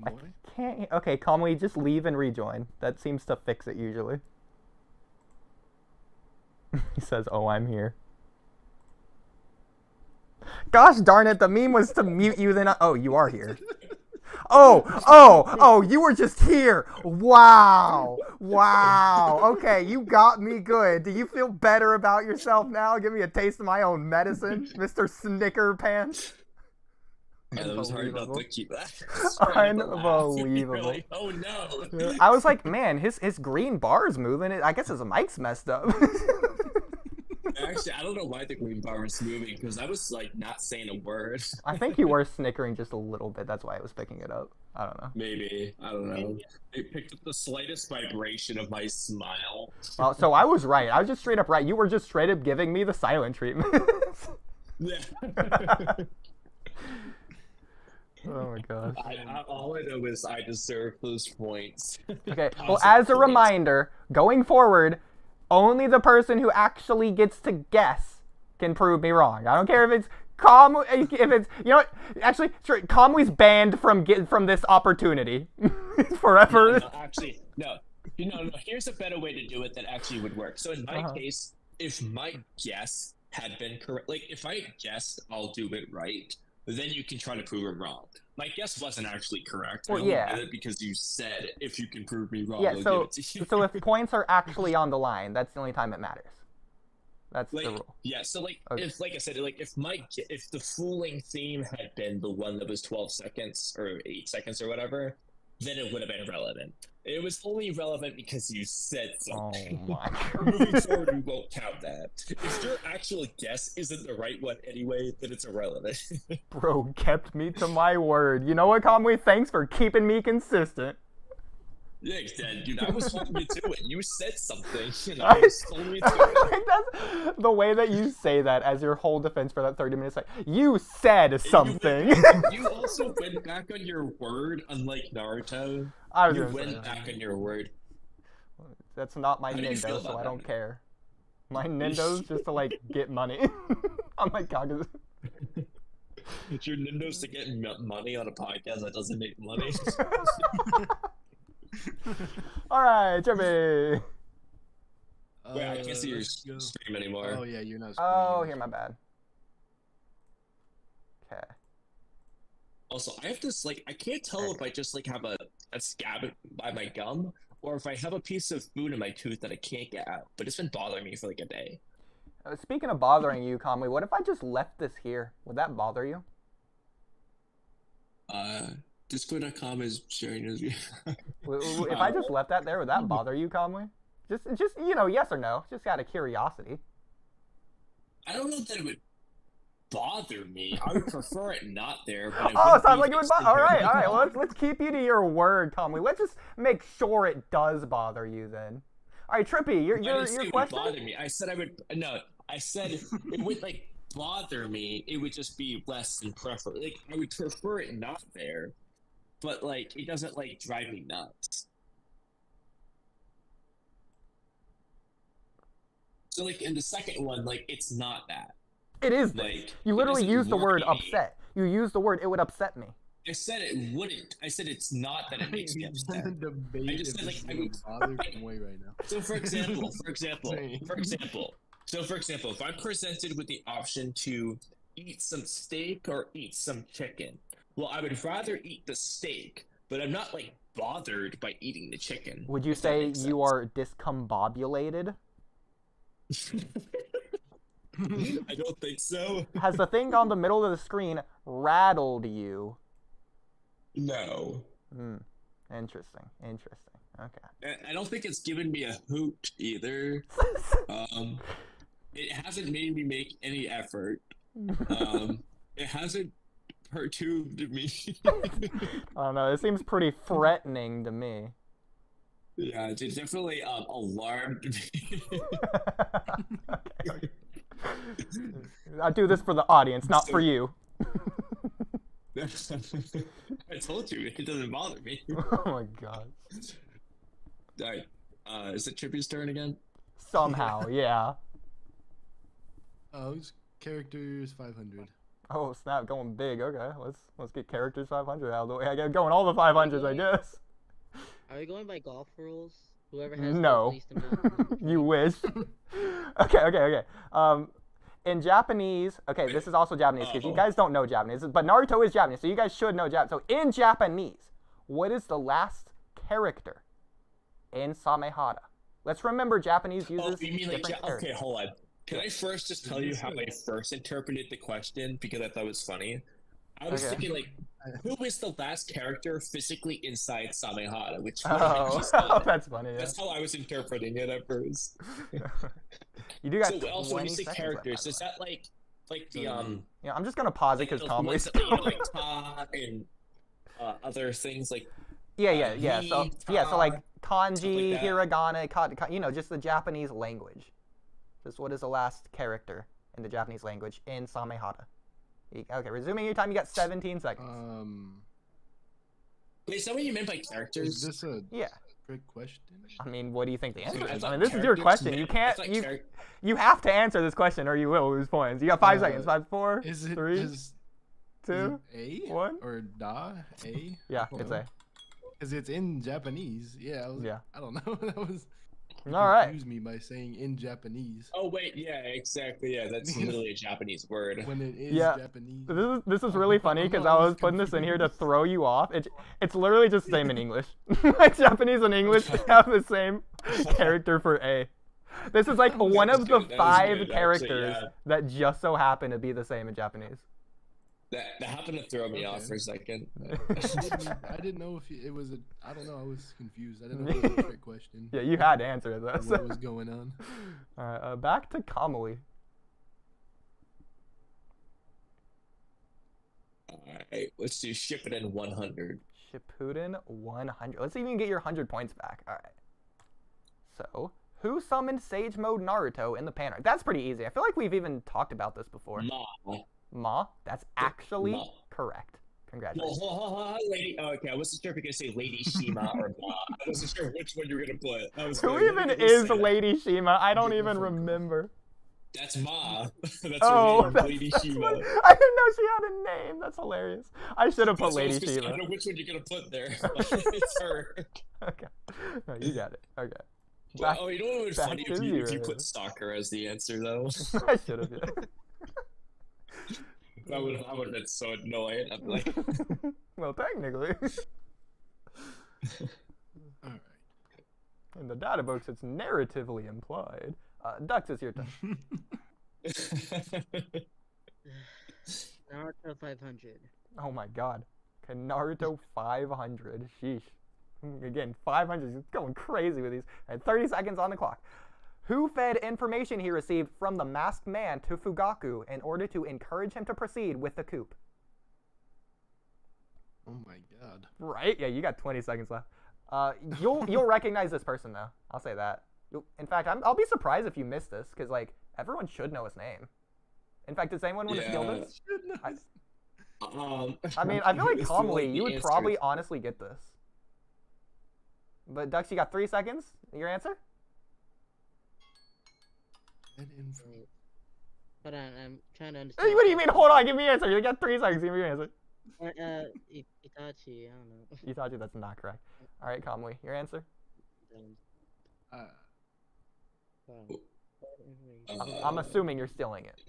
I can't. Okay, Kamui, just leave and rejoin. That seems to fix it usually. He says, "Oh, I'm here." Gosh darn it! The meme was to mute you. Then oh, you are here. Oh! You were just here. Wow. Okay, you got me good. Do you feel better about yourself now? Give me a taste of my own medicine, Mr. Snicker Pants. Yeah, it was hard not to keep that. Unbelievable. Really? Oh no. I was like, man, his green bar's moving. I guess his mic's messed up. Actually, I don't know why the green bar was moving because I was like not saying a word. I think you were snickering just a little bit. That's why I was picking it up. I don't know. Maybe. I don't know. It picked up the slightest vibration of my smile. Well, so I was right. I was just straight up right. You were just straight up giving me the silent treatment. Yeah. Oh my gosh. All I know is I deserve those points. Okay, well, as a reminder, going forward, only the person who actually gets to guess can prove me wrong. I don't care if it's you know what? Actually, sure, Kamui's banned from this opportunity forever. No, actually, no. Here's a better way to do it that actually would work. So in my case, if my guess had been correct, like if I guessed I'll do it right, then you can try to prove it wrong. My guess wasn't actually correct. Well, I only yeah. did it because you said if you can prove me wrong, Yeah, I'll so give it to you. so if points are actually on the line, that's the only time it matters. That's the rule. Yeah, so like Okay. if like I said, like if the fooling theme had been the one that was 12 seconds or 8 seconds or whatever, then it would have been relevant. It was only relevant because you said something. Oh my Moving forward, we won't count that. If your actual guess isn't the right one anyway, then it's irrelevant. Bro kept me to my word. You know what, Kamui? Thanks for keeping me consistent. Yeah, dude, I was holding you to it. You said something, and I was holding you to it. That's the way that you say that as your whole defense for that 30 minutes. Like, you said something. You also went back on your word, unlike Naruto. I was You gonna say went that. back on your word. That's not my How do you feel Nindo, so about I that? don't care. My Nindo's just to like get money. I'm like Kaguya. It's your Nintendo's to get money on a podcast that doesn't make money. All right, Chubby. Wait, I can't see your let's go. stream anymore. Oh yeah, you're not. Oh, streaming. here, my bad. Okay. Also, I have this like I can't tell if I just like have a scab by my gum or if I have a piece of food in my tooth that I can't get out. But it's been bothering me for like a day. Speaking of bothering you, Kamui, what if I just left this here? Would that bother you? Discord.com is sharing his view. If I just left that there, would that bother you, Kamui? Just yes or no, just out of curiosity. I don't know that it would bother me. I would prefer it not there. But Oh, sounds like it would bother. All right. Well, let's keep you to your word, Kamui. Let's just make sure it does bother you then. All right, Trippy, your It would bother me. I said I would. No, I said it would like bother me. It would just be less than prefer. Like I would prefer it not there, but like it doesn't like drive me nuts. So like in the second one, like it's not that. It is this. Like You it literally doesn't used the word worry me. upset. You used the word it would upset me. I said it wouldn't. I said it's not that it makes me You're upset. trying to debate I just if said, like, this I would would- bother Kamui right now. So for example, Same. if I'm presented with the option to eat some steak or eat some chicken, well, I would rather eat the steak, but I'm not like bothered by eating the chicken. Would you if that say makes you are discombobulated? sense. I don't think so. Has the thing on the middle of the screen rattled you? No. Interesting. Okay. I don't think it's given me a hoot either. It hasn't made me make any effort. It hasn't perturbed me. I don't know. It seems pretty threatening to me. Yeah, it definitely alarmed me. Okay. I do this for the audience, not for you. I told you, it doesn't bother me. Oh my god. Alright, is it Trippy's turn again? Somehow, yeah. Oh, it's characters 500. Oh snap, going big. Okay, let's get characters 500 out of the way. I got going all the 500s, I guess. Are we going by golf rules? Whoever has No. the least amount. You wish. Okay. In Japanese, okay, this is also Japanese because you guys don't know Japanese, but Naruto is Japanese, so you guys should know Japanese. So in Japanese, what is the last character in Samehada? Let's remember Japanese uses you mean like different okay, characters. hold on. Can I first just tell you how I first interpreted the question because I thought it was funny? I was Okay. thinking like, who is the last character physically inside Samehada? Which Oh, that's funny. Yeah. That's how I was interpreting it at first. You do got So also when 20 you say seconds characters, left, is that like the Yeah, I'm just gonna pause it because those Kamui. ones that, you know, like ta and other things like Yeah. So like kanji, that. hiragana, just the Japanese language. Just what is the last character in the Japanese language in Samehada? Okay, resuming your time. You got 17 seconds. Wait, is that what you meant by Is characters? this a Yeah. trick question? I mean, what do you think the answer I is? thought I mean, this is your characters question. meant- You I can't. thought You have to answer this question, or you will lose points. You got 5 seconds. 5, 4, Is it 3, is 2. it A 1? or da A? Yeah, it's A. Because it's in Japanese. Yeah. Yeah. I don't know. That was. You All right. confused me by saying in Japanese Oh wait, yeah, exactly. Yeah, that's literally a Japanese word. when it is Yeah. Japanese. This is really funny I'm because not I was as putting this in here to confused. throw you off. It's literally just the same in English. Like Japanese and English have the same character for A. This is like one of the good, that was 5 good, actually, characters yeah. that just so happen to be the same in Japanese. That happened to throw me off Okay. for a second. I didn't know if it was a. I don't know. I was confused. I didn't know if it was a trick question. Yeah, you had to answer it though. What So. was going on? All right, back to Kamui. Alright, let's do ship it in 100. Shippuden 100. Let's see if you can get your 100 points back. All right. So, who summoned Sage Mode Naruto in the pan arc? That's pretty easy. I feel like we've even talked about this before. Ma. Ma, that's actually Ma. correct. Congratulations. Lady. Oh, okay, I wasn't sure if you were gonna say Lady Shima or Ma. I wasn't sure which one you were gonna put. I was Who like, even is Lady Shima? I don't even Different girl. remember. That's Ma. That's Oh, her name, Lady Shima. I didn't know she had a name. That's hilarious. I should have put That's what I Lady was gonna say. I Shima. don't know which one you're gonna put there. It's her. Okay. No, you got it. Okay. Well, Back- oh, you know what would be back funny to if you zero. put Stalker as the answer though? I should have. Yeah. I would have been so annoyed. I'm like, Well, technically. Alright. In the data books, it's narratively implied. Dux, it's your turn. Naruto 500. Oh my god. Okay, Naruto 500. Sheesh. Again, 500 is going crazy with these. And 30 seconds on the clock. Who fed information he received from the masked man to Fugaku in order to encourage him to proceed with the coup? Oh my god. Right? Yeah, you got 20 seconds left. You'll recognize this person though. I'll say that. In fact, I'll be surprised if you miss this because like everyone should know his name. In fact, does anyone want to steal this? I mean, I feel like calmly you would probably honestly get this. But Dux, you got 3 seconds. Your answer? Hold on, I'm trying to Hey, understand. what do you mean? Hold on, give me your answer. You got 3 seconds. Give me your answer. Itachi, I don't know. Itachi, that's not correct. All right, Kamui, your answer? I'm assuming you're stealing it.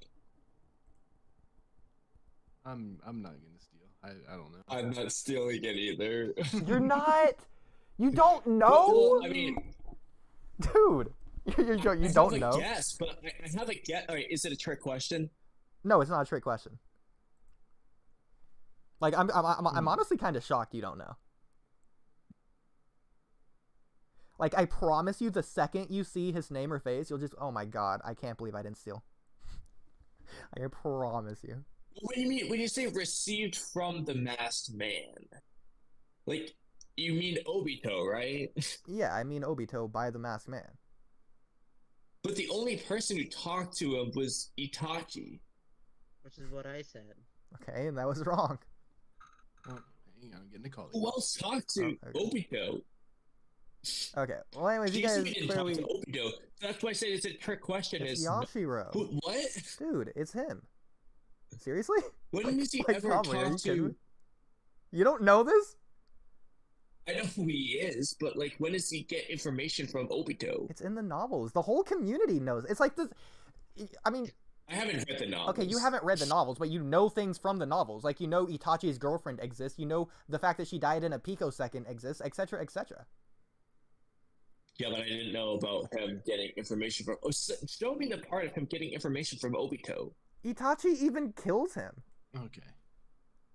I'm not gonna steal. I don't know. I'm not stealing it either. You're not. You don't know. Well, I mean, dude, you don't know. Yes, but I have a guess. All right, is it a trick question? No, it's not a trick question. Like I'm honestly kind of shocked you don't know. Like I promise you, the second you see his name or face, you'll just, oh my god, I can't believe I didn't steal. I promise you. What do you mean when you say received from the masked man? Like, you mean Obito, right? Yeah, I mean Obito by the masked man. But the only person who talked to him was Itachi. Which is what I said. Okay, and that was wrong. Well, hang on, I'm getting a call. Who else talked to Obito? Okay, well anyways, you guys didn't clearly... talk to Obito. That's why I said it's a trick question. It's Is Yashiro. what? Dude, it's him. Seriously? When has he ever Probably, talked to... You don't know this? I know who he is, but like, when does he get information from Obito? It's in the novels. The whole community knows. It's like this... I mean... I haven't read the novels. Okay, you haven't read the novels, but you know things from the novels. Like, you know Itachi's girlfriend exists. You know the fact that she died in a picosecond exists, etc., etc. Yeah, but I didn't know about him getting information from... Oh, show me the part of him getting information from Obito. Itachi even kills him. Okay.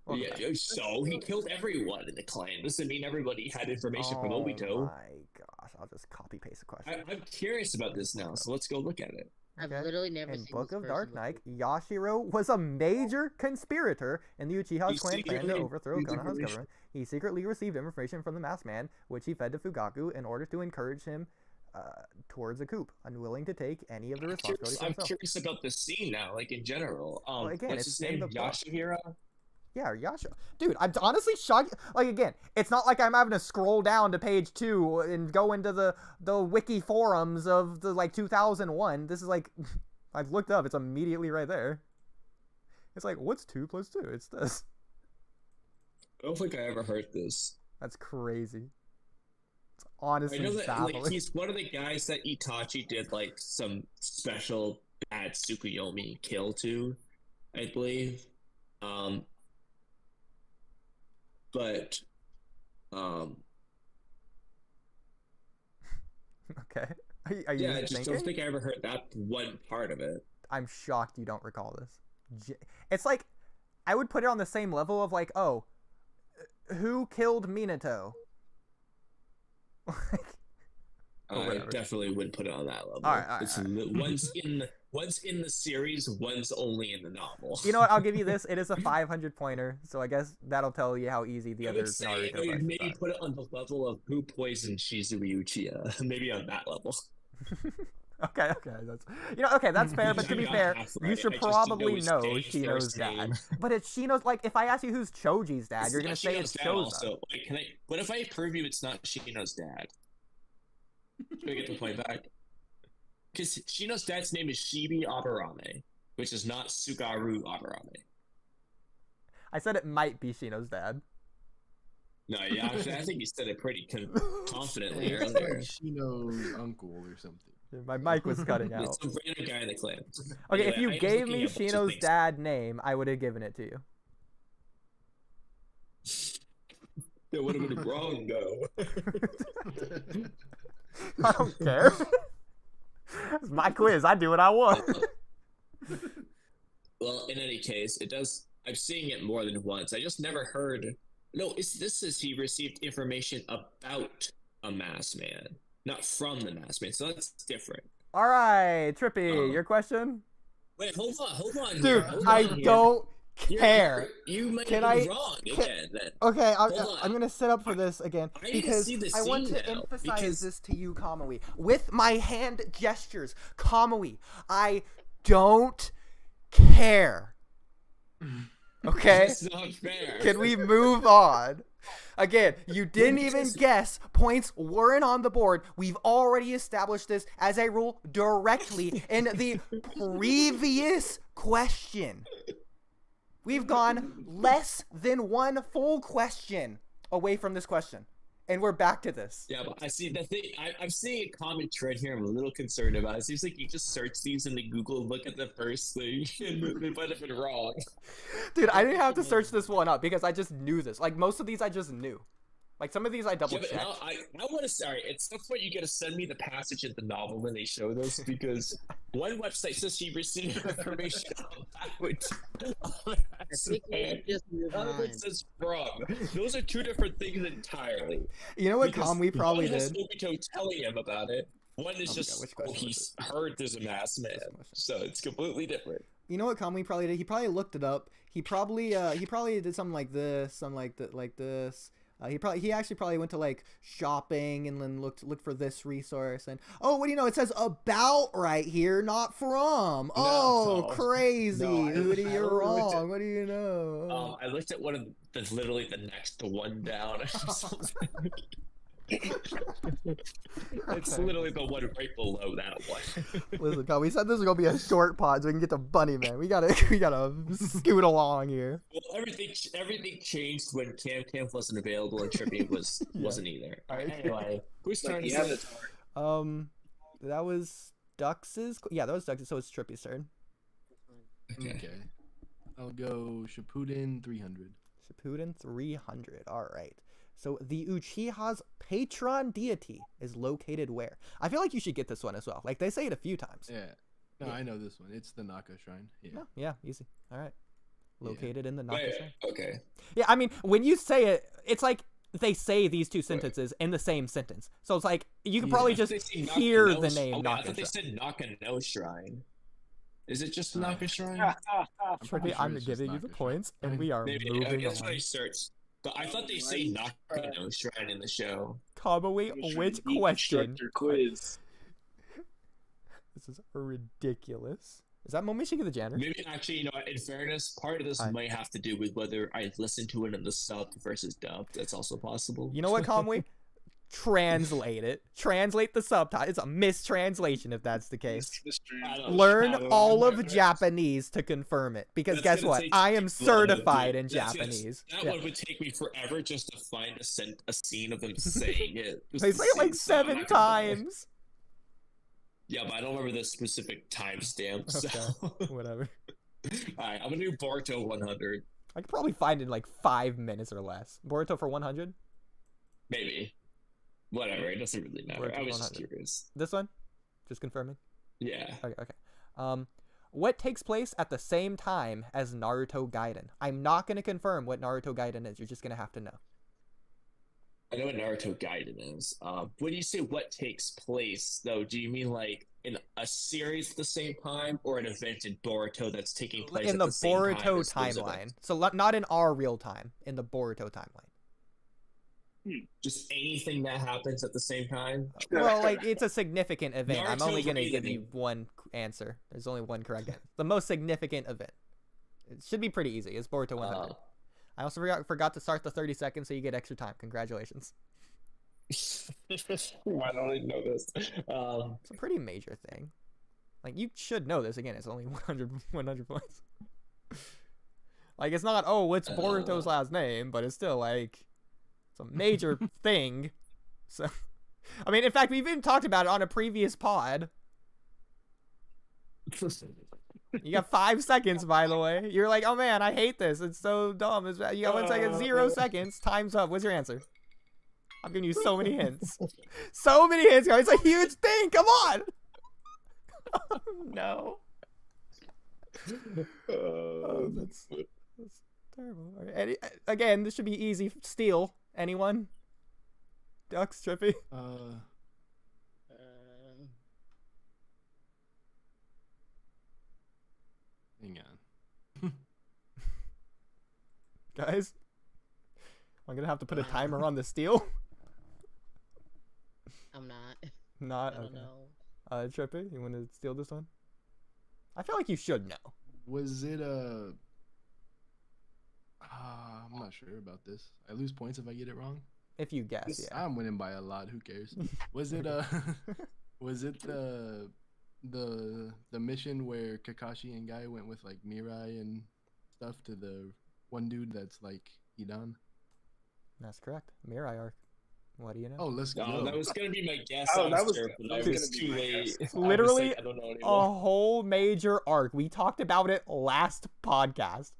Well, yeah, so he killed everyone in the clan. Doesn't mean everybody had information from Obito. Oh my gosh, I'll just copy-paste the question. I'm curious about this now, so let's go look at it. I've literally never in seen Book this of Dark person Knight, Yashiro was a major conspirator in the Uchiha clan plan to overthrow Konoha's government. He secretly received information from the masked man, which he fed to Fugaku in order to encourage him towards a coup, unwilling to take any of the responsibility for I'm himself. curious about the scene now, like in general. Well, again, what's it's his name? in the book. Yashiro? Yeah, Yashiro. Dude, I'm honestly shocked. Like, again, it's not like I'm having to scroll down to page 2 and go into the wiki forums of the, like, 2001. This is, like, I've looked up. It's immediately right there. It's like, what's 2 plus 2? It's this. I don't think I ever heard this. That's crazy. It's honestly I know that baffling. like, he's one of the guys that Itachi did, like, some special bad Tsukuyomi kill to, I believe. But, Okay. Are you yeah, I just thinking? don't think I ever heard that one part of it. I'm shocked you don't recall this. It's like, I would put it on the same level of like, oh, who killed Minato? I definitely would put it on that level. All right. One's in the series, one's only in the novel. You know what? I'll give you this. It is a 500 pointer, so I guess that'll tell you how easy the other Naruto questions maybe are. put it on the level of who poisoned Shizue Uchiha. Maybe on that level. Okay, that's okay, that's fair. But to be fair, you should probably know Shino's dad. But it's Shino's. Like, if I ask you who's Choji's dad, you're gonna say it's Choza. Also, wait, what if I prove you it's not Shino's dad? Do I get the point back? Because Shino's dad's name is Shibi Aburame, which is not Sugaru Aburame. I said it might be Shino's dad. No, yeah, actually, I think you said it pretty confidently It's earlier. like Shino's uncle or something. My mic was cutting out. It's some random guy in the clan. Okay, Anyway, if you I was gave looking me at a bunch of Shino's things. dad name, I would have given it to you. That would have been wrong, though. I don't care. It's my quiz. I do what I want. Well, in any case, it does. I'm seeing it more than once. I just never heard. No, this says he received information about a masked man, not from the masked man. So that's different. All right, Trippy, your question? Wait, hold on. Dude, here, hold I on here. don't care. You might Can be I- wrong can- again. Then. Okay, Hold on. I'm gonna set up for this again I need to because see the I want scene to now, emphasize because- this to you, Kamui, with my hand gestures. Kamui, I don't care. Okay? That's not fair. Can we move on? Again, you didn't even guess. Points weren't on the board. We've already established this as a rule directly in the previous question. We've gone less than one full question away from this question. And we're back to this. Yeah, but I see the thing. I'm seeing a common trend here. I'm a little concerned about. It seems like you just search these into Google, look at the first thing, and they might have been wrong. Dude, I didn't have to search this one up because I just knew this. Like, most of these I just knew. Like, some of these I double Yeah, but checked. now I want to. Sorry, at some point you got to send me the passage of the novel when they show this, because one website says she received information about. I think we should just move Another on. one says from. Those are two different things entirely. You know what Because Kamui probably one has did? Obito telling him about it. One is Oh my just God, which question he's heard there's a masked man, so it's completely different. You know what Kamui probably did? He probably looked it up. He probably did something like this, something like this. He actually probably went to like shopping and then looked for this resource, and oh, what do you know? It says about right here, not from. Oh, No. crazy! No, Hoodie, you're I looked at- wrong. What do you know? I looked at one of the literally the next one down. It's literally the one right below that one. Listen, God, we said this was gonna be a short pod so we can get to Bunny Man. We gotta scoot along here. Well, everything changed when Camcam wasn't available and Trippy wasn't either. All right, anyway, whose turn is it? That was Dux's. Yeah, that was Dux's. So it's Trippy's turn. Okay. I'll go Shippuden 300. Shippuden 300. All right. So the Uchiha's patron deity is located where? I feel like you should get this one as well. Like, they say it a few times. Yeah. No, Yeah. I know this one. It's the Naka Shrine. Yeah. No, yeah, easy. All right. Yeah. Located in the Naka Wait, Shrine. okay. Yeah, I mean, when you say it, it's like they say these two sentences in the same sentence. So it's like you could Yeah. probably I thought just they say hear Nakano the name I Naka thought they Shrine. said Nakano Shrine. Is it just Naka Shrine? pretty Trippy, sure I'm it's just giving you the Naka Shrine. points, and we are Maybe moving that's what I on. searched. But I thought they say Nakano Shrine in the show. Kamui, which question? Deconstruct your quiz. This is ridiculous. Is that Momishiki the janitor? Maybe actually, you know what, in fairness, part of this Hi. might have to do with whether I listened to it in the sub versus dubbed. That's also possible. You know what, Kamui? Translate it. Translate the subtitle. It's a mistranslation if that's the case. I don't- Learn I don't all know. of Japanese to confirm it. Because That's guess gonna what? take I am a lot of certified time. in That's- Japanese. That Yeah. one would take me forever just to find a scene of them saying it. Just They to say it like see, so I'm 7 not gonna bother. times. Yeah, but I don't remember the specific timestamp. So, Whatever. alright, I'm gonna do Boruto 100. I could probably find it in like 5 minutes or less. Boruto for 100? Maybe. Whatever, it doesn't really matter. Boruto I was just 100. curious. This one? Just confirming. Yeah. Okay. What takes place at the same time as Naruto Gaiden? I'm not going to confirm what Naruto Gaiden is. You're just going to have to know. I know what Naruto Gaiden is. When you say what takes place, though, do you mean like in a series at the same time, or an event in Boruto that's taking place In at the the same time Boruto as those timeline. events? So not in our real time, in the Boruto timeline. Just anything that happens at the same time. Well, like, it's a significant event. I'm only Naruto going to give you breathing. one answer. There's only one correct answer. The most significant event. It should be pretty easy. It's Boruto 100. I also forgot to start the 30 seconds, so you get extra time. Congratulations. Why don't I know this? It's a pretty major thing. Like, you should know this. Again, it's only 100 points. Like, it's not, oh, what's Boruto's last name? But it's still, like, it's a major thing. So, I mean, in fact, we've even talked about it on a previous pod. You got 5 seconds, by the way. You're like, oh man, I hate this. It's so dumb. You got 1 second, 0 seconds. Time's up. What's your answer? I'm giving you so many hints. So many hints. It's a huge thing. Come on. No. Oh, that's terrible. All right, again, this should be easy. Steal. Anyone? Ducks, Trippy? Hang on. Guys? I'm gonna have to put a timer on the steal. I'm not. Not? I don't Okay. know. Trippy, you want to steal this one? I feel like you should know. Was it a? I'm not sure about this. I lose points if I get it wrong. If you guess, yeah. I'm winning by a lot. Who cares? Was it was it the mission where Kakashi and Guy went with like Mirai and stuff to the one dude that's like Hidan? That's correct. Mirai arc. What do you know? Oh, let's go. No, that was gonna be my guess. Oh, that was but gonna I was be too my late. guess. Literally I don't know a anymore. whole major arc. We talked about it last podcast.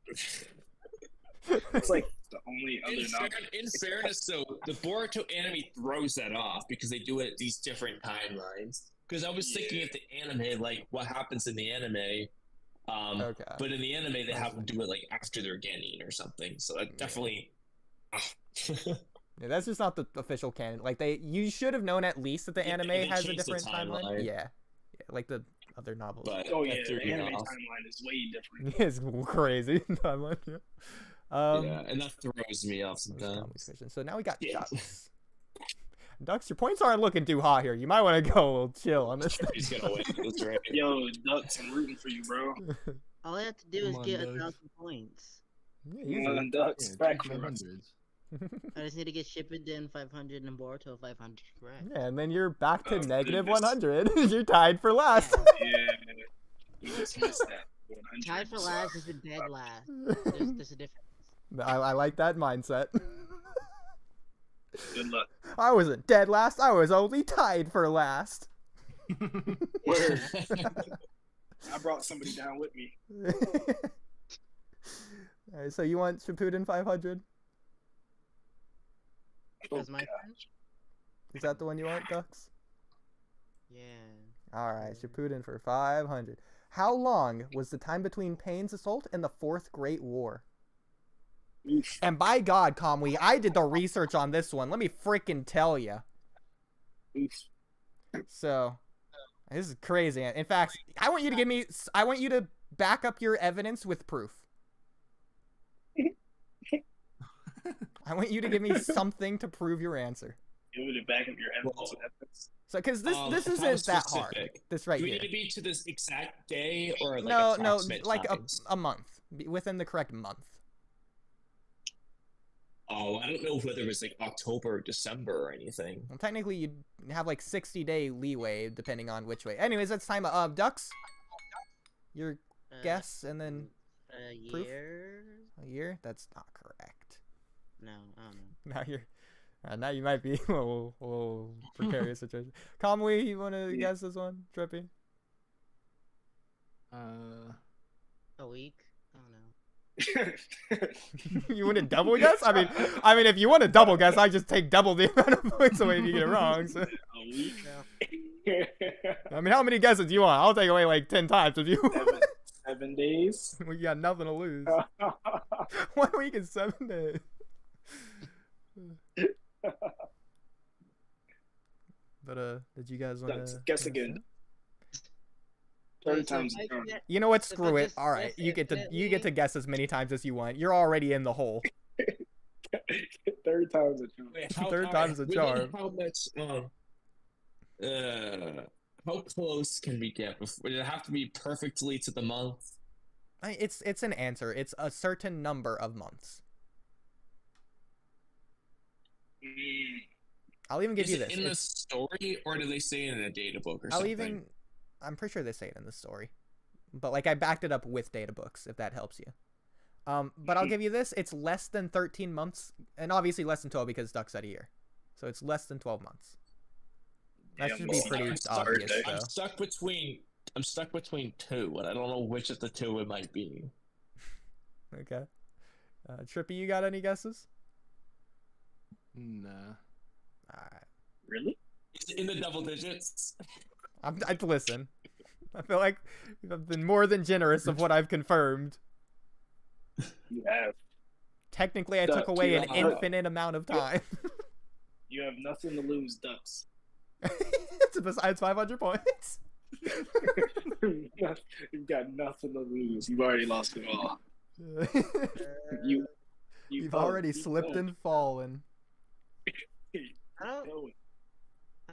It's like the only other In fairness, though, the Boruto anime throws that off because they do it at these different timelines. Because I was thinking at the anime, like what happens in the anime, Okay. but in the anime they have them do it like after they're Genin or something. So that definitely. Yeah, that's just not the official canon. Like you should have known at least that the Yeah, anime they has a changed the different timeline. timeline. Yeah, like the other novels. But Oh that yeah, threw the me anime off. timeline is way different. It's crazy timeline. Yeah. Yeah, and that throws me off sometimes. So now we got Yeah. Ducks. Ducks, your points aren't looking too hot here. You might want to go a little chill on this. He's gonna win. That's right. Yo, Ducks, I'm rooting for you, bro. All I have to do is Come on, get Doug. 1,000 points. Yeah, Come on, Ducks, Yeah, back two for us. 500s. I just need to get Shippuden 500 and Boruto 500. Right. Yeah, and then you're back to Oh, negative goodness. 100. You're tied for last. Yeah, you just missed that. 100. Tied for last is a dead last. There's a difference. I like that mindset. Good luck. I wasn't dead last. I was only tied for last. Word. I brought somebody down with me. Alright, so you want Shippuden 500? That's my God. turn? Is that the one you want, Ducks? Yeah. Alright, Shippuden for 500. How long was the time between Pain's assault and the Fourth Great War? Oof. And by God, Kamui, I did the research on this one. Let me freaking tell you. Oof. So, this is crazy. In fact, I want you to back up your evidence with proof. I want you to give me something to prove your answer. You would back up your evidence with evidence. So, because this How isn't that hard. specific? This right Do we here. need to be to this exact day or like No, approximate like times? a month. Within the correct month. Oh, I don't know whether it was like October or December or anything. Well, technically, you'd have like 60-day leeway depending on which way. Anyways, that's time. Ducks. Your guess and then A proof? year? a year. That's not correct. No, I don't know. Now you're. Now you might be a little precarious situation. Kamui, you want to guess this one, Trippy? A week? I don't know. You want to double guess? I mean, if you want to double guess, I just take double the amount of points away if you get it wrong. So. A week? I mean, how many guesses do you want? I'll take away like 10 times if you want. 7 days? We got nothing to lose. 1 week and 7 days. But did you guys want to Guess again. Wait, Third so time's if I the charm. get- You know what? If I Screw it. just All right, guess you get to infinitely- guess as many times as you want. You're already in the hole. Third time's a charm. Wait, Third time's a charm. How much? How close can we get? Would it have to be perfectly to the month? It's an answer. It's a certain number of months. I'll even give Is you it this. in the story, or do they say it in a data book or I'll something? even. I'm pretty sure they say it in the story, but like I backed it up with data books, if that helps you. But I'll give you this. It's less than 13 months, and obviously less than 12 because Duck said a year, so it's less than 12 months. That should be pretty obvious, though. I'm stuck between two, and I don't know which of the two it might be. Okay. Trippy, you got any guesses? Nah. Alright. Really? Is it in the double digits? I'd listen. I feel like I've been more than generous of what I've confirmed. You have. Technically, I Duck, took away you an have- infinite amount of time. You have nothing to lose, Ducks. Besides 500 points. You've got nothing to lose. You've already lost it all. You've already slipped and fallen. I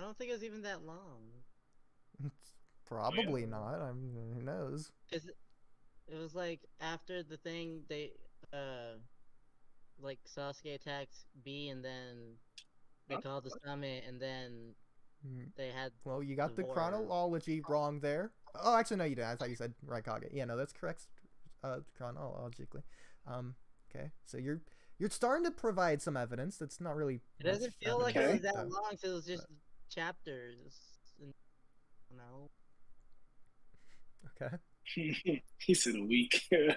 don't think it was even that long. Probably not. I mean, who knows? Cause it was like after the thing they like Sasuke attacks B and then they called the summit and then they had. Well, you got the war. chronology wrong there. Oh, actually, no, you didn't. I thought you said Raikage. Yeah, no, that's correct. Chronologically. Okay, so you're starting to provide some evidence. That's not really. It doesn't much feel like it evidence, was that though. long. So it was just chapters. And, no. Okay. He said a week. You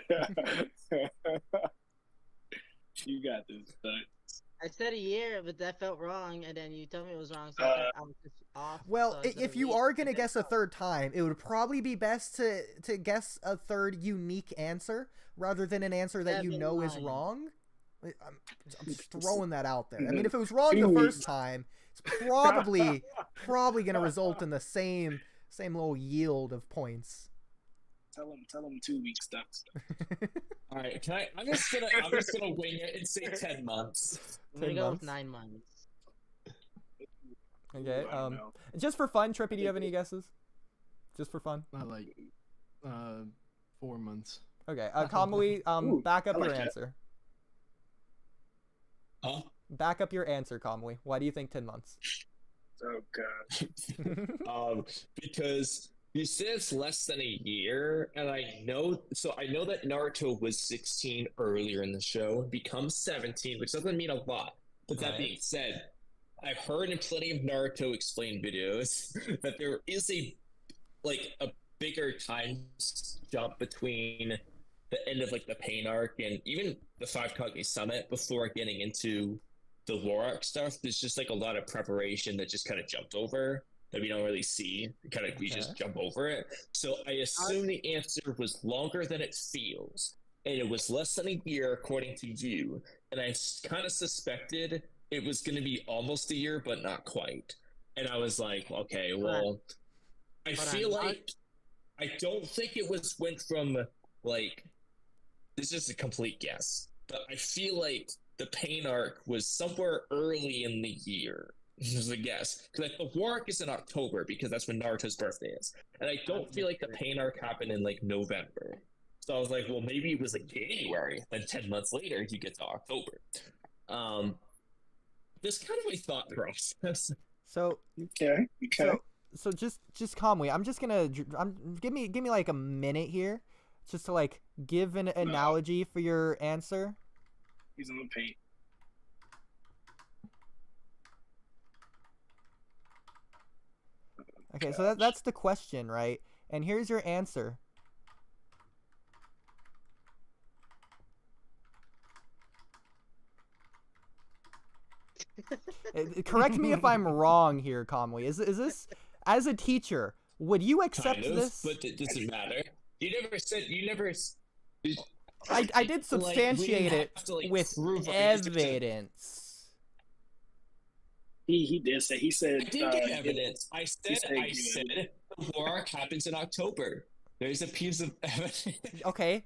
got this, Ducks. I said a year, but that felt wrong, and then you told me it was wrong, so I was just off. Well, so I said if a you week, are gonna and then guess a third time, it would probably be best to guess a third unique answer rather than an answer that you know is 7-9. wrong. I'm just throwing that out there. I mean, if it was wrong the first time, it's probably gonna result in the same little yield of points. Tell him 2 weeks, Ducks. All right, I'm just gonna wing it and say 10 months. I'm gonna 10 go months? with 9 months. Okay. I don't know. Just for fun, Trippy, do you have any guesses? Just for fun. Not like 4 months. Okay. Kamui, Ooh, back up I like your that. answer. Huh? Back up your answer, Kamui. Why do you think 10 months? Oh god. Because you said it's less than a year, and I know that Naruto was 16 earlier in the show, becomes 17, which doesn't mean a lot. But that Right. being said, I've heard in plenty of Naruto explained videos that there is a bigger time jump between the end of like the pain arc and even the 5 Kage Summit before getting into the war arc stuff. There's just like a lot of preparation that just kind of jumped over that we don't really see. We just jump over it. So I assume the answer was longer than it feels, and it was less than a year according to you. And I kind of suspected it was going to be almost a year, but not quite. And I was like, okay, well, I don't think it went from like, this is a complete guess, but I feel like the pain arc was somewhere early in the year. This is a guess. Because the war arc is in October because that's when Naruto's birthday is. And I don't feel like the pain arc happened in like November. So I was like, well, maybe it was like January. Then 10 months later, you get to October. This kind of my thought process. So Okay. so just Kamui, I'm just gonna give me like a minute here, just to like give an analogy for your answer. He's on the paint. Okay, so that's the question, right? And here's your answer. Correct me if I'm wrong here, Kamui. Is this, as a teacher, would you accept Kind of, this? but it doesn't matter. You never. I did substantiate it with prove evidence. He did say. He said. I did give evidence. I said the war arc happens in October. There's a piece of evidence. Okay,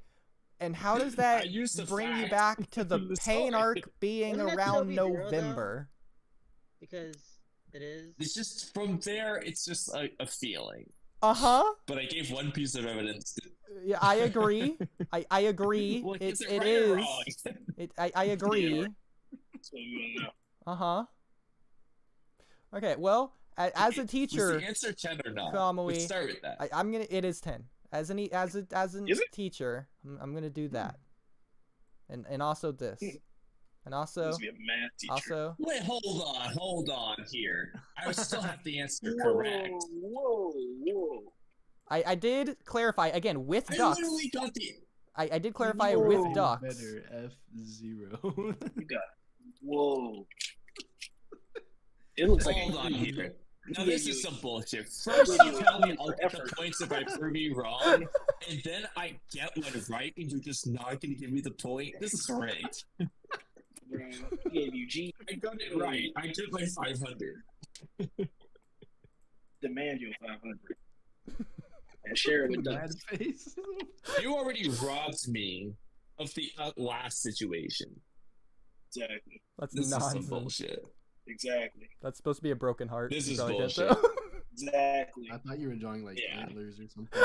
And how does that used the bring you facts back to the from the pain story. arc being Wouldn't that around still be 0, though? November? Because it is. It's just from there. It's just a feeling. Uh-huh. But I gave one piece of evidence. Yeah, I agree. I agree. Well, it is it right or is. wrong? I agree. That's what we want to know. Uh-huh. Okay, well, as a Was teacher, the answer 10 or not? Kamui, Let's start with that. I'm gonna. It is 10. As a Is it? teacher, I'm gonna do that. And also this. And also Needs to be a math teacher. also Wait, hold on here. I would still have the answer correct. Whoa. I did clarify again with I ducks. literally got the. I did clarify Whoa. with ducks. Better F0. You got. Whoa. It looks like Hold a on here. Now Yeah, this you- is some bullshit. First you tell me I'll get the Effort. points if I prove you wrong, and then I get one right, and you're just not gonna give me the point. This is rigged. Bro, he gave you G. I got it right. I did my 500. Demand your 500. And share it with Mad us. face. You already robbed me of the last situation. Exactly. That's This is some nonsense. bullshit. Exactly. That's supposed to be a broken heart. This You is probably get bullshit. that. Exactly. I thought you were drawing like Yeah. antlers or something.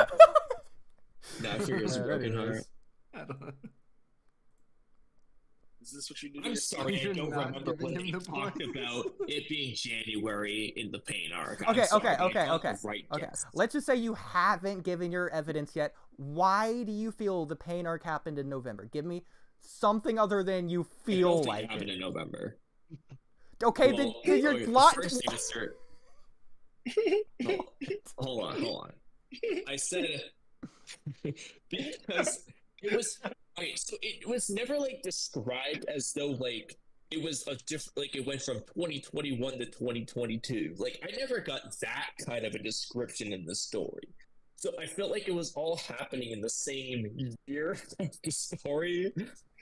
Now here's a Yeah, broken anyways. heart. I don't know. Is this what you do? I'm sorry, I You're don't not remember when giving they him the talked points. about it being January in the pain arc. I'm Okay, sorry, okay, but I okay, got okay. the right Okay, guess. let's just say you haven't given your evidence yet. Why do you feel the pain arc happened in November? Give me something other than you I feel don't think like it happened it. in November. Okay, Well, then you're okay, the lot. first answer. Hold on. I said because it was okay. So it was never like described as though like it was a different. Like it went from 2021 to 2022. Like I never got that kind of a description in the story. So I felt like it was all happening in the same year of the story.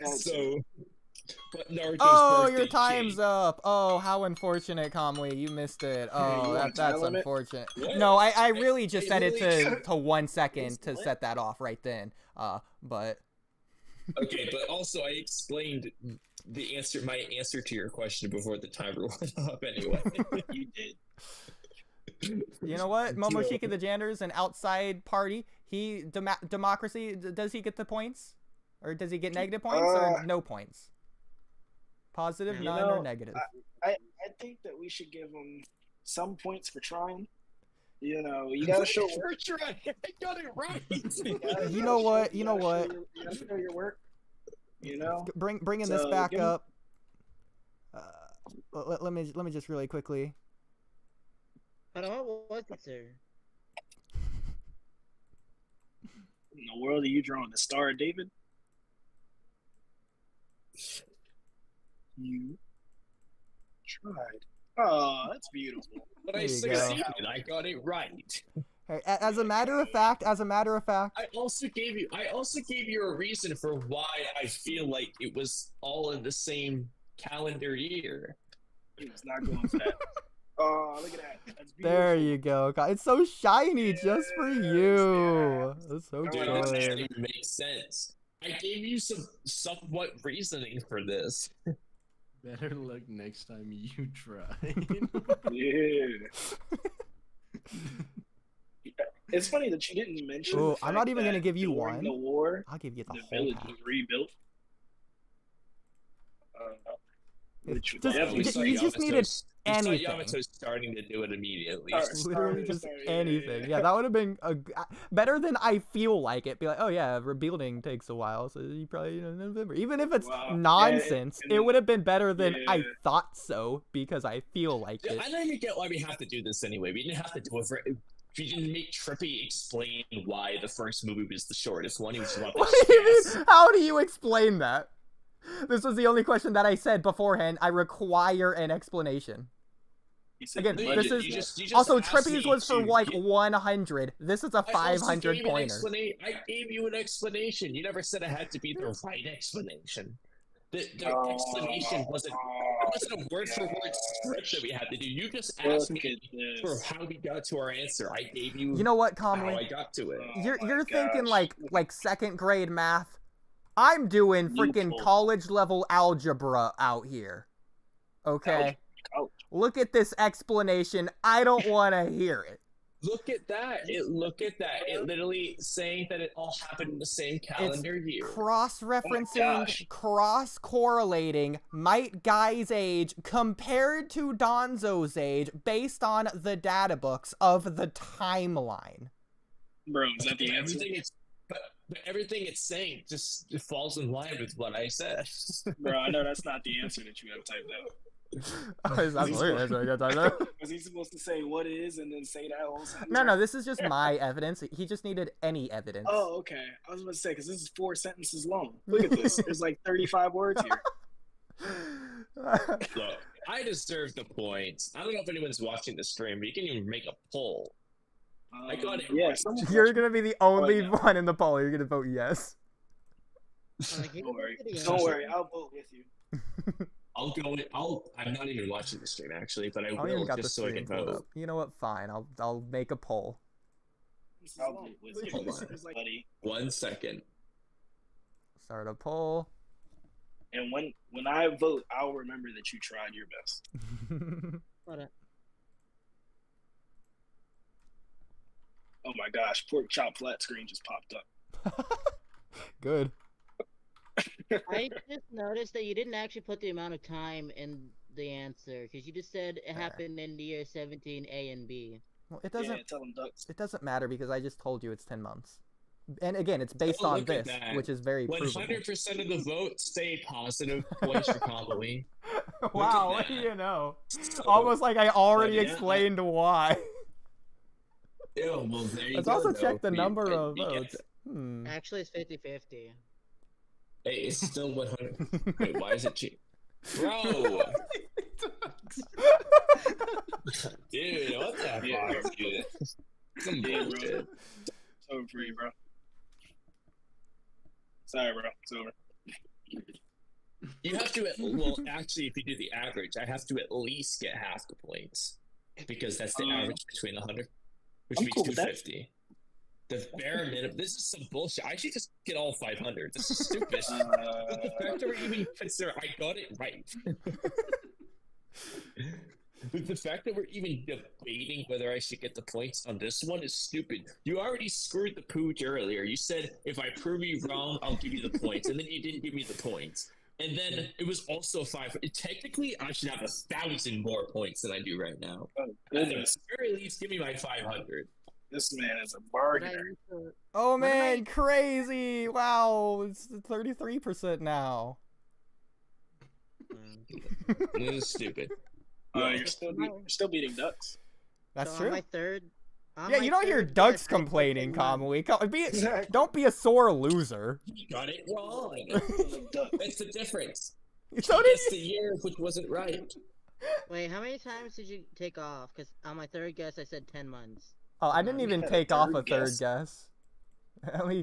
So, but Naruto's Oh, birthday your time's changed. up. Oh, how unfortunate, Kamui. You missed it. Oh, you want a that's time limit? unfortunate. What? No, I really just set it literally- to 1 second to What? set that off right then. But Okay, but also I explained my answer to your question before the timer went up anyway. You did. you know what? Momoshiki the Jander's an outside party. He democracy. Does he get the points, or does he get negative points, or no points? Positive, You none, know, or negative? I think that we should give him some points for trying. You know, you gotta show. For trying. I got it right. You know what? You know what? You gotta show your work. You know. Bringing this So, back give me- up. Let me just really quickly. Hold on, what was it, sir? In the world, are you drawing the Star of David? You tried. Oh, that's beautiful. But I There you go. succeeded. I got it right. Hey, as a matter of fact, I also gave you a reason for why I feel like it was all in the same calendar year. He was not going for that. Oh, look at that. That's beautiful. there you go. God, it's so shiny just for you. That's so Dude, Alright, this good. doesn't even make sense. I gave you some somewhat reasoning for this. Better luck next time you try. Yeah. It's funny that you didn't mention. Ooh, the I'm fact not even that gonna give you during one. The war, I'll give you the the whole village pack. was rebuilt. Which Just- Yeah, we you saw just Yamato's- needed we saw anything. Yamato's starting to do it immediately. Alright. Literally just Sorry, anything. yeah. Yeah, that would have been better than I feel like it. Be like, oh yeah, rebuilding takes a while, so you probably November. Even if it's Wow. nonsense, And it then- would have been better than I Yeah. thought so because I feel like Yeah, it. I don't even get why we have to do this anyway. We didn't have to do it for. If you didn't make Trippy explain why the first movie was the shortest one, he was about What to do you guess. mean? How do you explain that? This was the only question that I said beforehand. I require an explanation. He said Again, the this budget, is- You just Also, asked Trippy's me was for to like get- 100. This is a I also 500 gave an pointer. I gave you an explanation. You never said it had to be the right explanation. The Oh, explanation wasn't. It wasn't a word for word script that we had to do. You just asked Look me at for this. how we got to our answer. I gave you. You know what, how I Kamui? got to it. Oh You're my thinking gosh. like second grade math. I'm doing freaking Loophole. college level algebra out here. Okay? Look at this explanation. I don't want to hear it. Look at that. It literally saying that it all happened in the same calendar year. Cross-referencing, cross-correlating Might Guy's age compared to Donzo's age based on the data books of the timeline. Bro, is that the answer? But everything it's saying just falls in line with what I said. Bro, I know that's not the answer that you have typed out. Was he supposed to say what is and then say that whole sentence? No, this is just my evidence. He just needed any evidence. Oh, okay. I was about to say, because this is 4 sentences long. Look at this. There's like 35 words here. Look, I deserve the points. I don't know if anyone's watching the stream, but you can even make a poll. I got it. Yeah, You're going to be the only one in the poll. You're going to vote yes. Don't worry. I'll vote with you. I'll go. I'm not even watching the stream actually, but I even will got just the so I can stream pulled vote. up. You know what? Fine. I'll make a poll. I'll vote with you. Hold on. 1 second. Start a poll. And when I vote, I'll remember that you tried your best. Oh my gosh, Porkchop Flatscreen just popped up. Good. I just noticed that you didn't actually put the amount of time in the answer, because you just said it happened in the year 17 A and B. Well, it doesn't. Yeah, tell them ducks. It doesn't matter because I just told you it's 10 months. And again, it's based on this, which is very provable. 100% of the votes say positive points for Kamui. Wow, what do you know? Almost like I already explained why. Yeah, well, there you Let's go, also though. check the number of votes. Actually, it's 50-50. Hey, it's still 100. Wait, why is it cheap? Bro! Dude, what the fuck, dude? Some bullshit. It's over for you, bro. Sorry, bro. It's over. You have to, well, actually, if you do the average, I have to at least get half the points. Because that's the average between 100, which means cool with that. 250. The bare minimum. This is some bullshit. I should just get all 500. This is stupid. But the fact that we're even considering, I got it right. But the fact that we're even debating whether I should get the points on this one is stupid. You already screwed the pooch earlier. You said, if I prove you wrong, I'll give you the points. And then you didn't give me the points. And then it was also 5. Technically, I should have 1,000 more points than I do right now. Oh, At goodness. the very least, give me my 500. This man is a bargainer. Oh man, crazy! Wow, it's 33% now. This is stupid. You're still beating ducks. That's So true. on my third, Yeah, you don't hear ducks complaining, Kamui. Don't be a sore loser. You got it wrong. That's the difference. So did Guess the year which wasn't right. Wait, how many times did you take off? Because on my third guess, I said 10 months. Oh, I didn't even had a take off a third third guess. guess. I didn't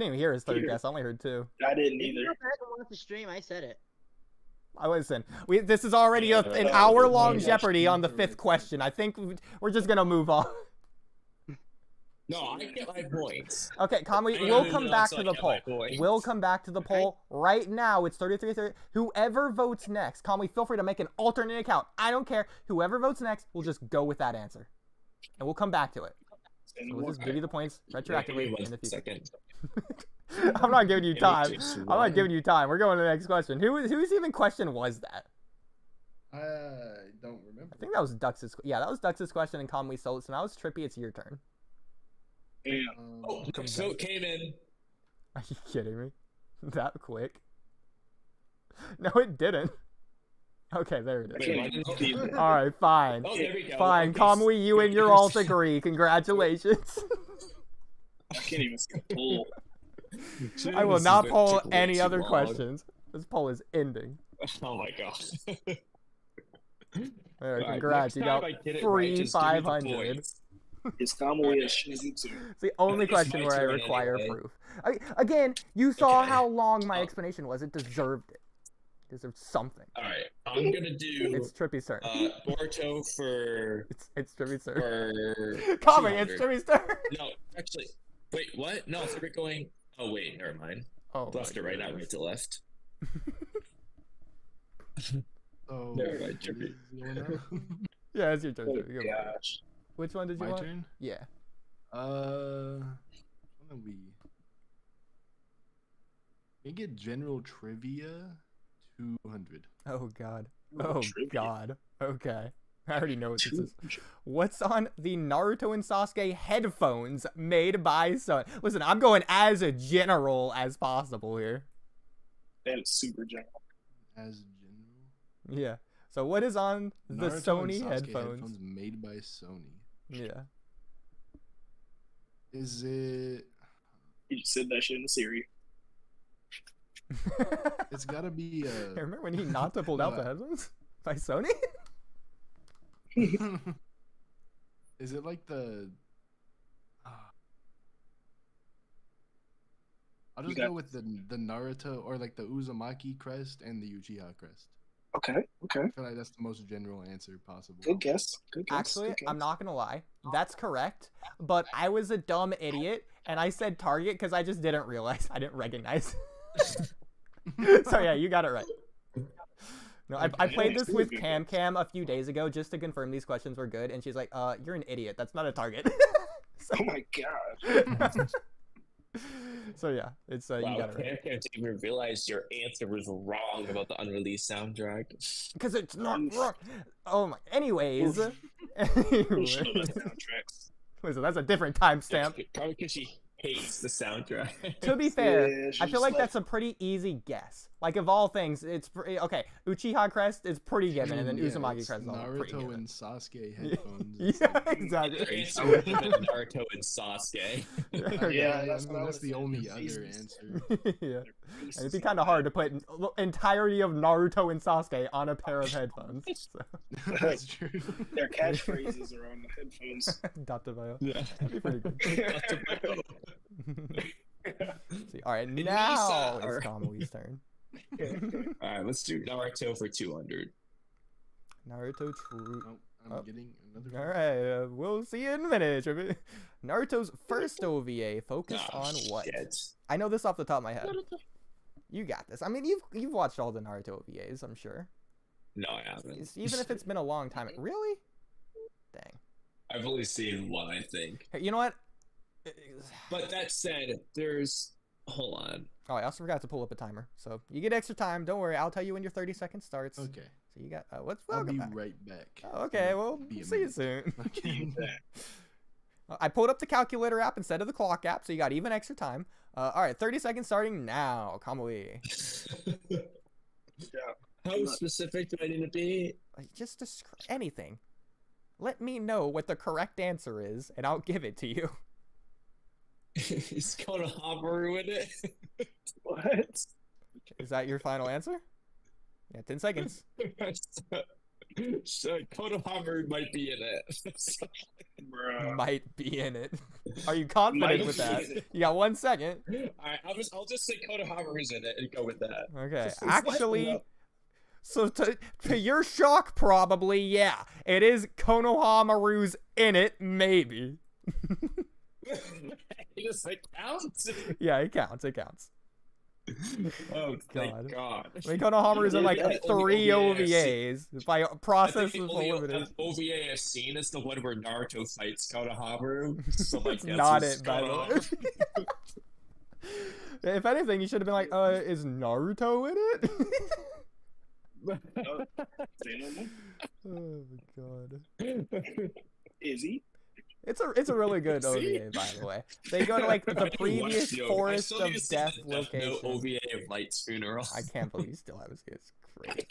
even hear his third Either. guess. I only heard 2. I didn't If you either. go back and watch the stream, I said it. I listen. This is already an hour-long Jeopardy on the 5th question. I think we're just gonna move on. No, I get my points. Okay, Kamui, I we'll know come you back also to the get poll. my points. We'll come back to the poll. Right now, it's 33-30. Whoever votes next, Kamui, feel free to make an alternate account. I don't care. Whoever votes next, we'll just go with that answer. And we'll come back to it. So we'll just give you the points retroactively in the future. Second. I'm not giving you time. Give me just I'm not giving you time. We're going to the next question. Whose even question was that? I don't remember. I think that was Dux's. Yeah, that was Dux's question, and Kamui stole it. So now it's Trippy. It's your turn. Damn. Oh, so it came in. Are you kidding me? That quick? No, it didn't. Okay, there it is. Wait, why didn't it- All right, fine. Oh, there we go. Fine, Okay, Kamui, you and your alt agree. Congratulations. I can't even see a poll. I will This not is poll too any other long. questions. This poll is ending. Oh my god. There, Alright, congrats. You next time got I get it free right, just give me the 500. points. It's Kamui as Shinjutsu. It's the only It's question my where I turn require anyway. proof. Again, you saw Okay. how long my Oh. explanation was. It deserved it. It deserved something. Alright, I'm gonna do It's Trippy's turn. Boruto for It's Trippy's turn. for Kamui, it's 200. Trippy's turn. No, actually, wait, what? No, so we're going. Oh wait, never mind. Oh, Left to right, not right to left. Oh, Never mind, Chubby. Yeah, it's your turn. Oh, Chubby. Go for it. gosh. Which one did you My want? turn? Yeah. What do we? Can get general trivia 200. Oh God. Oh Trivia. God. Okay. I already know what this is. What's on the Naruto and Sasuke headphones made by Sony? Listen, I'm going as a general as possible here. That is super general. As general. Yeah. So what is on the Naruto and Sony Sasuke headphones? made by Sony. Yeah. Is it? You just said that shit in Siri. It's gotta be. Remember when Hinata pulled out the headphones by Sony? Is it like the? I'll just go with the Naruto or like the Uzumaki crest and the Uchiha crest. Okay. I feel like that's the most general answer possible. Good guess. Good guess. Actually, good guess. I'm not gonna lie. That's correct. But I was a dumb idiot, and I said Target because I just didn't realize. I didn't recognize. So yeah, you got it right. No, I played this with Camcam a few days ago just to confirm these questions were good, and she's like, you're an idiot. That's not a Target." So, Oh my god. so yeah, it's you Wow, got it right. Camcam didn't even realize your answer was wrong about the unreleased soundtrack. Because it's not wrong. Oh my. Anyways. Show us Anyways. soundtracks. Listen, that's a different timestamp. Probably because she hates the soundtrack. To be fair, Yeah, I she's feel like like- that's a pretty easy guess. Like, of all things, it's okay. Uchiha crest is pretty given, and then Yeah, Uzumaki it's crest is also pretty Naruto given. and Sasuke headphones. It's Yeah, like- exactly. Your answer would have been Naruto and Sasuke. Yeah, I that's mean, what I that's was the only saying. other Jesus. answer. Yeah. And it'd be kind of hard to put entirety of Naruto and Sasuke on a pair of headphones. So. That's true. Their catchphrases are on the headphones. Databayo. Yeah. That'd be pretty good. See, all right, Lisa, now or- it's Kamui's turn. Alright, let's do Naruto for 200. Naruto true. Oh, I'm Oh. getting another. All right, we'll see you in a minute. Chubby. Naruto's first OVA focused Ah, on what? shit. I know this off the top of my head. You got this. I mean, you've watched all the Naruto OVAs, I'm sure. No, I haven't. Even if it's been a long time. Really? Dang. I've only seen one, I think. Hey, you know what? But that said, there's. Hold on. Oh, I also forgot to pull up a timer. So you get extra time. Don't worry. I'll tell you when your 30 seconds starts. Okay. So you got what's I'll welcome be back. right back. Oh, okay, well, Be a see you minute. soon. Okay. I pulled up the calculator app instead of the clock app, so you got even extra time. All right, 30 seconds starting now. Kamui. Yeah. How specific do I need to be? Just describe anything. Let me know what the correct answer is, and I'll give it to you. Is Konohamaru in it? What? Is that your final answer? Yeah, 10 seconds. So Konohamaru might be in it. Bruh. Might be in it. Are you confident Might with be that? in it. You got 1 second. Alright, I'll just say Konohamaru's in it and go with that. Okay, Just actually, up. so to your shock, probably, yeah. It is Konohamaru's in it, maybe. It just like counts. Yeah, it counts, it counts. Oh God. thank God. I mean, Konohamaru's in like Yeah, 3 only OVAs by I think process the of only elimination. OVA I've seen is the one where Naruto fights Konohamaru. So like It's that's not who's it, by the way. Konohamaru. If anything, you should have been like, is Naruto in it? Say no more. Oh god. Is he? It's a really good See? OVA, by the way. They go to like I the didn't watch previous the OVA. I forest still of need to see death the Death Note location. OVA of Light's funeral. I can't believe you still have his kids. Great.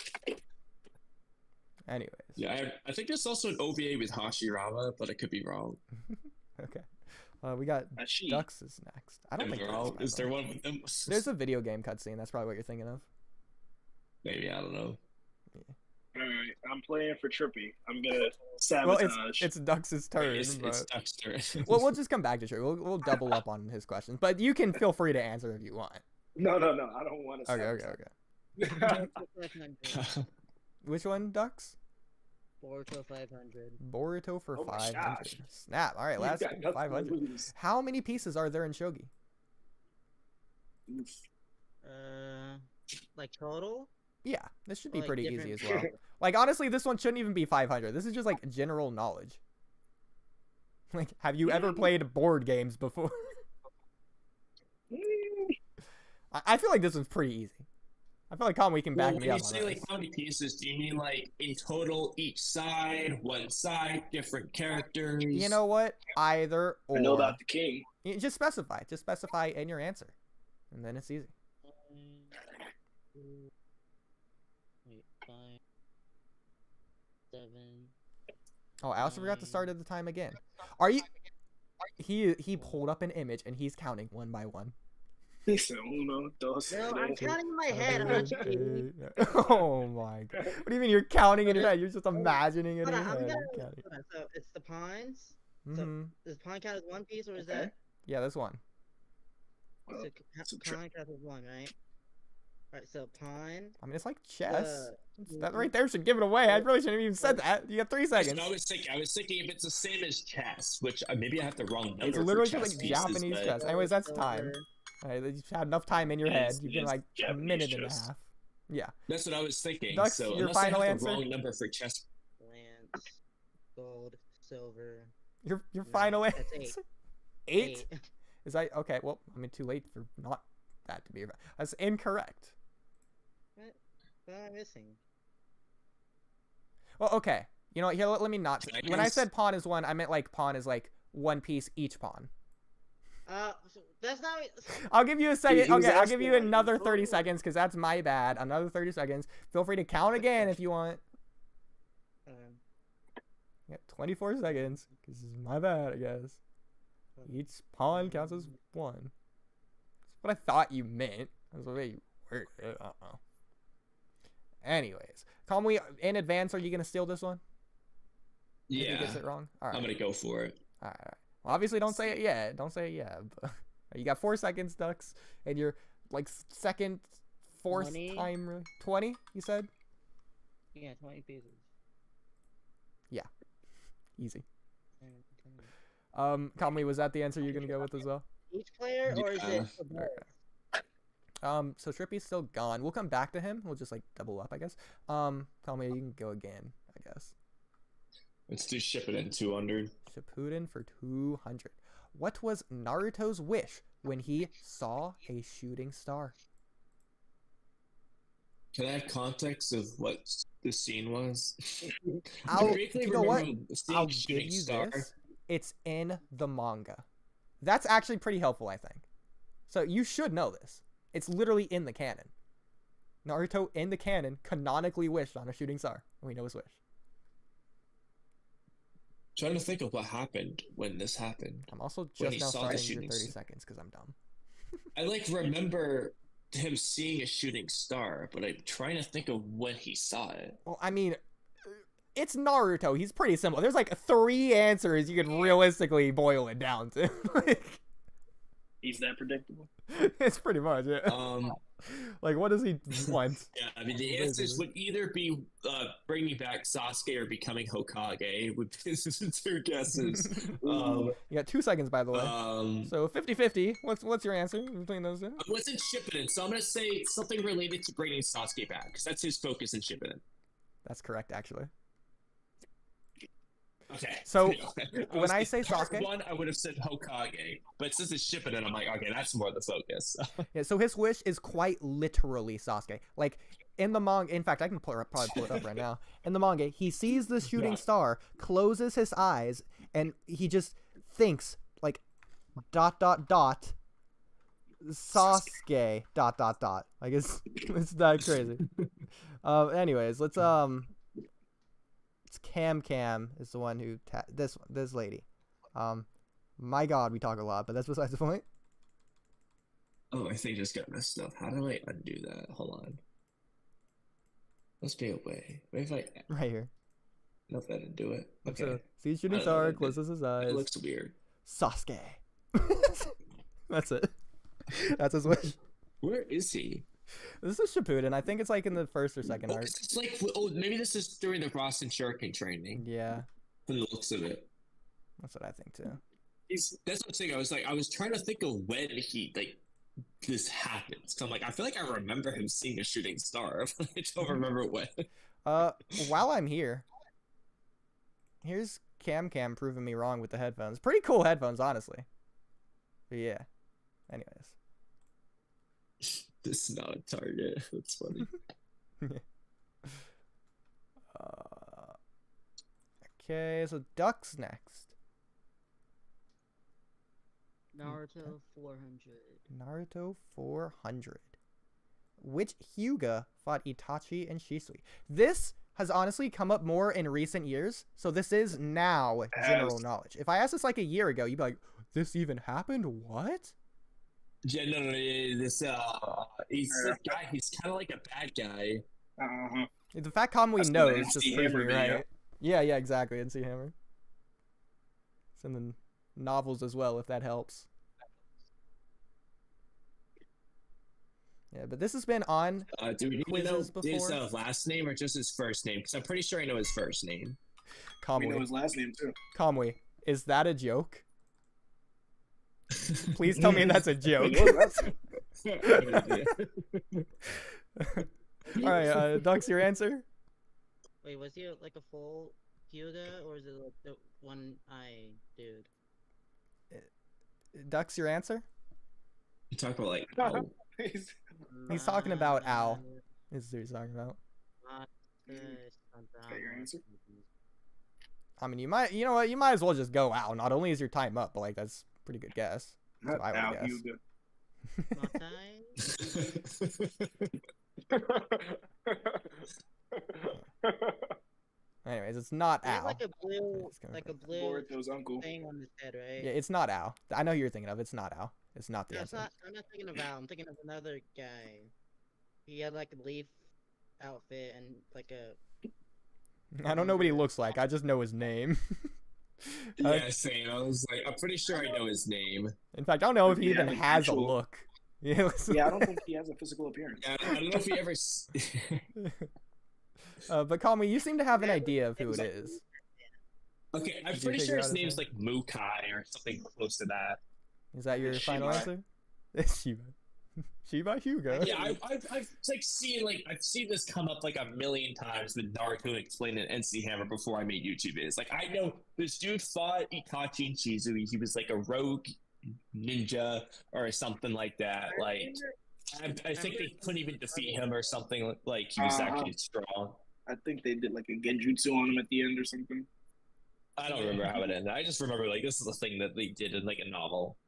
Anyways. Yeah, I think there's also an OVA with Hashirama, but I could be wrong. Okay. We got She. Ducks is next. I don't think Is there one with them? there's a video game cutscene. That's probably what you're thinking of. Maybe, I don't know. Alright, I'm playing for Trippy. I'm gonna Well, sabotage. it's Ducks' turn. It's but... Dexter. Well, we'll just come back to Trippy. We'll double up on his questions, but you can feel free to answer if you want. No, I don't want to. Okay. Boruto 500. Which one, Ducks? Boruto 500. Boruto for Oh my 500. gosh. Snap. All right, You've last got nothing to 500. lose. How many pieces are there in shogi? Oof. Like total? Yeah, this should be Like pretty easy as different- well. Like, honestly, this one shouldn't even be 500. This is just, like, general knowledge. Like, have you ever played board games before? I feel like this one's pretty easy. I feel like Kamui can back Well, me when up you on say like this. how many pieces, do you mean like in total each side, one side, different characters? You know what? Either I know or. about the king. Just specify. Just specify in your answer. And then it's easy. 8, 5, 7. Oh, I also forgot to start at the time again. Are you... He pulled up an image and he's counting one by one. So, uno, dos, No, I'm tres. counting in my head. I'm not cheating. Oh my god. What do you mean you're counting in your head? You're just imagining it in Hold your on, head. hold Counting. on. So it's the pawns. Mm-hmm. Does pawn count as one piece or is Okay. that? Yeah, this one. Well, So subtract. pawn counts as one, right? Alright, so pawn. I mean, it's like chess. Uh, That right there should give it away. I really shouldn't have even said that. You got 3 That's seconds. what I was thinking if it's the same as chess, which maybe I have the wrong number. It's for literally chess just like pieces, Japanese but chess. Anyways, that's time. silver. Alright, you've had enough time in your It head. is- You've it been is like a Japanese minute and a chess. half. Yeah. That's what I was thinking. Dux, so your unless I final have answer? the wrong number for chess, Lance, gold, silver. Your No, final that's answer? 8. 8? Is that okay? Well, I mean, too late for not that to be. That's incorrect. What am I missing? Well, okay. You know what? Here, let me not. When I Seconds? said pawn is one, I meant like pawn is like one piece each pawn. So that's not. I'll give you a second. he was Okay, I'll asking give you like another before. 30 seconds because that's my bad. Another 30 seconds. Feel free to count again if you want. Um, You got 24 seconds because this is my bad, I guess. Each pawn counts as one. That's what I thought you meant. That's the way you worded it. I don't know. Anyways, Kamui, in advance, are you going to steal this one? If he yeah, gets it wrong? All right. I'm gonna go for it. All right. Well, obviously, don't say it yet. Don't say it yet. But you got 4 seconds, Dux, and you're like second, fourth 20? time. Really? 20? You said? yeah, 20 pieces. Easy. Kamui, was that the answer you're gonna go with as well? Each player, or is Yeah. it for both? Okay. So Trippy's still gone. We'll come back to him. We'll just like double up, I guess. Kamui, you can go again, I guess. Let's do ship it in 200. Shippuden for 200. What was Naruto's wish when he saw a shooting star? Can I have context of what the scene was? I'll, I vaguely you know what? remember seeing I'll give shooting you star. this. It's in the manga. That's actually pretty helpful, I think. So you should know this. It's literally in the canon. Naruto in the canon canonically wished on a shooting star. And we know his wish. Trying to think of what happened when this happened. I'm also When just he now saw the starting your shooting 30 star. seconds because I'm dumb. I like remember him seeing a shooting star, but I'm trying to think of when he saw it. Well, I mean, it's Naruto. He's pretty simple. There's like 3 answers you can realistically boil it down to. Like, He's that predictable. it's pretty much it. Like, what does he want? Yeah, I mean, the answers would either be bringing back Sasuke or becoming Hokage. Would be the 2 guesses. You got 2 seconds, by the way. So 50-50. What's your answer between those two? I wasn't Shippuden, so I'm gonna say something related to bringing Sasuke back because that's his focus in Shippuden. That's correct, actually. Okay. So, when when I say part Sasuke- 1, I would have said Hokage, but since it's Shippuden, I'm like, okay, that's more the focus. Yeah, so his wish is quite literally Sasuke. Like, in the manga, in fact, I can probably pull it up right now. In the manga, he sees the shooting star, closes his eyes, and he just thinks, like, ... Sasuke ... Like, it's that crazy. Anyways, let's, it's Camcam is the one who, this lady. My god, we talk a lot, but that's besides the point. Oh, I think I just got messed up. How do I undo that? Hold on. Must be a way. What if I... Right here. Nope, that didn't do it. Okay. So, sees shooting I don't know, star, it- closes his eyes. It looks weird. Sasuke. That's it. That's his wish. Where is he? This is Shippuden. I think it's like in the first or second Oh, arc. it's like, maybe this is during the Ross and Shuriken training. Yeah, From the looks of it. that's what I think too. He's That's what I'm saying. I was trying to think of when he this happens. So I'm like, I feel like I remember him seeing a shooting star, but I don't remember when. While I'm here, here's Camcam proving me wrong with the headphones. Pretty cool headphones, honestly. But yeah. Anyways. This is not a target. That's funny. Okay, so Duck's next. Naruto 400. Naruto 400. Which Hyuga fought Itachi and Shisui? This has honestly come up more in recent years, so this is now general knowledge. If I asked this like a year ago, you'd be like, this even happened? What? Generally, this he's a guy. He's kind of like a bad guy. The fact Kamui That's knows the just MC proves me Hammer right. video. Yeah, exactly. NC Hammer. It's in the novels as well, if that helps. Yeah, but this has been on Do we need to know quizzes his before. last name or just his first name? Because I'm pretty sure I know his first name. We know Kamui. his last name too. Kamui, is that a joke? Please tell me that's a joke. Alright, Ducks, your answer? Wait, was he like a full Hyuga, or is it like the one eye dude? Ducks, your answer? You talk about like He's talking about Al. Is what he's talking about. Is that your answer? I mean, you know what? You might as well just go Al. Not only is your time up, but like that's a pretty good guess. That's what I would guess. Anyways, it's not He had Al. like a blue Boruto's uncle. thing on his head, right? Yeah, it's not Al. I know who you're thinking of. It's not Al. It's not the No, answer. I'm not thinking of Al. I'm thinking of another guy. He had like a leaf outfit and like a. I don't know what he looks like. I just know his name. Yeah, same. I was like, I'm pretty sure I know his name. In fact, I don't know if he Yeah, even like has a actual- look. Yeah, Yeah, I don't think he has a physical appearance. I don't know if he ever. but Kamui, you seem to have an idea of who it is. Okay, I'm Did you pretty figure sure out his his name's name? like Mukai or something close to that. Is that your final Shiba. answer? It's Shiba. Shiba Hugo. Yeah, I've like I've seen this come up like a million times with Naruto explained in NC Hammer before I made YouTube videos. Like I know this dude fought Itachi and Shizui. He was like a rogue ninja or something like that. Like I think they couldn't even defeat him or something. Like he was actually strong. I think they did like a genjutsu on him at the end or something. I don't remember how it ended. I just remember like this is a thing that they did in like a novel.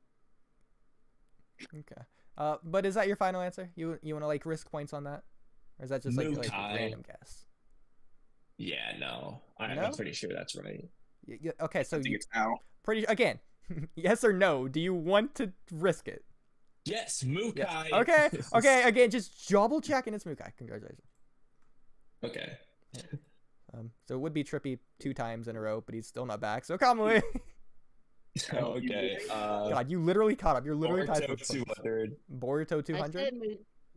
Okay. But is that your final answer? You want to like risk points on that, or is that just like a Mukai. random guess? Yeah, no, No? I'm pretty sure that's right. Okay, so I think you it's Al. pretty again. Yes or no? Do you want to risk it? Yes, Mukai. Yeah. Okay. Okay. Again, just double checking. It's Mukai. Congratulations. Okay. So it would be Trippy 2 times in a row, but he's still not back. So Kamui. Okay. God, you literally caught up. You're literally tied Boruto for first. 200. Boruto I 200. said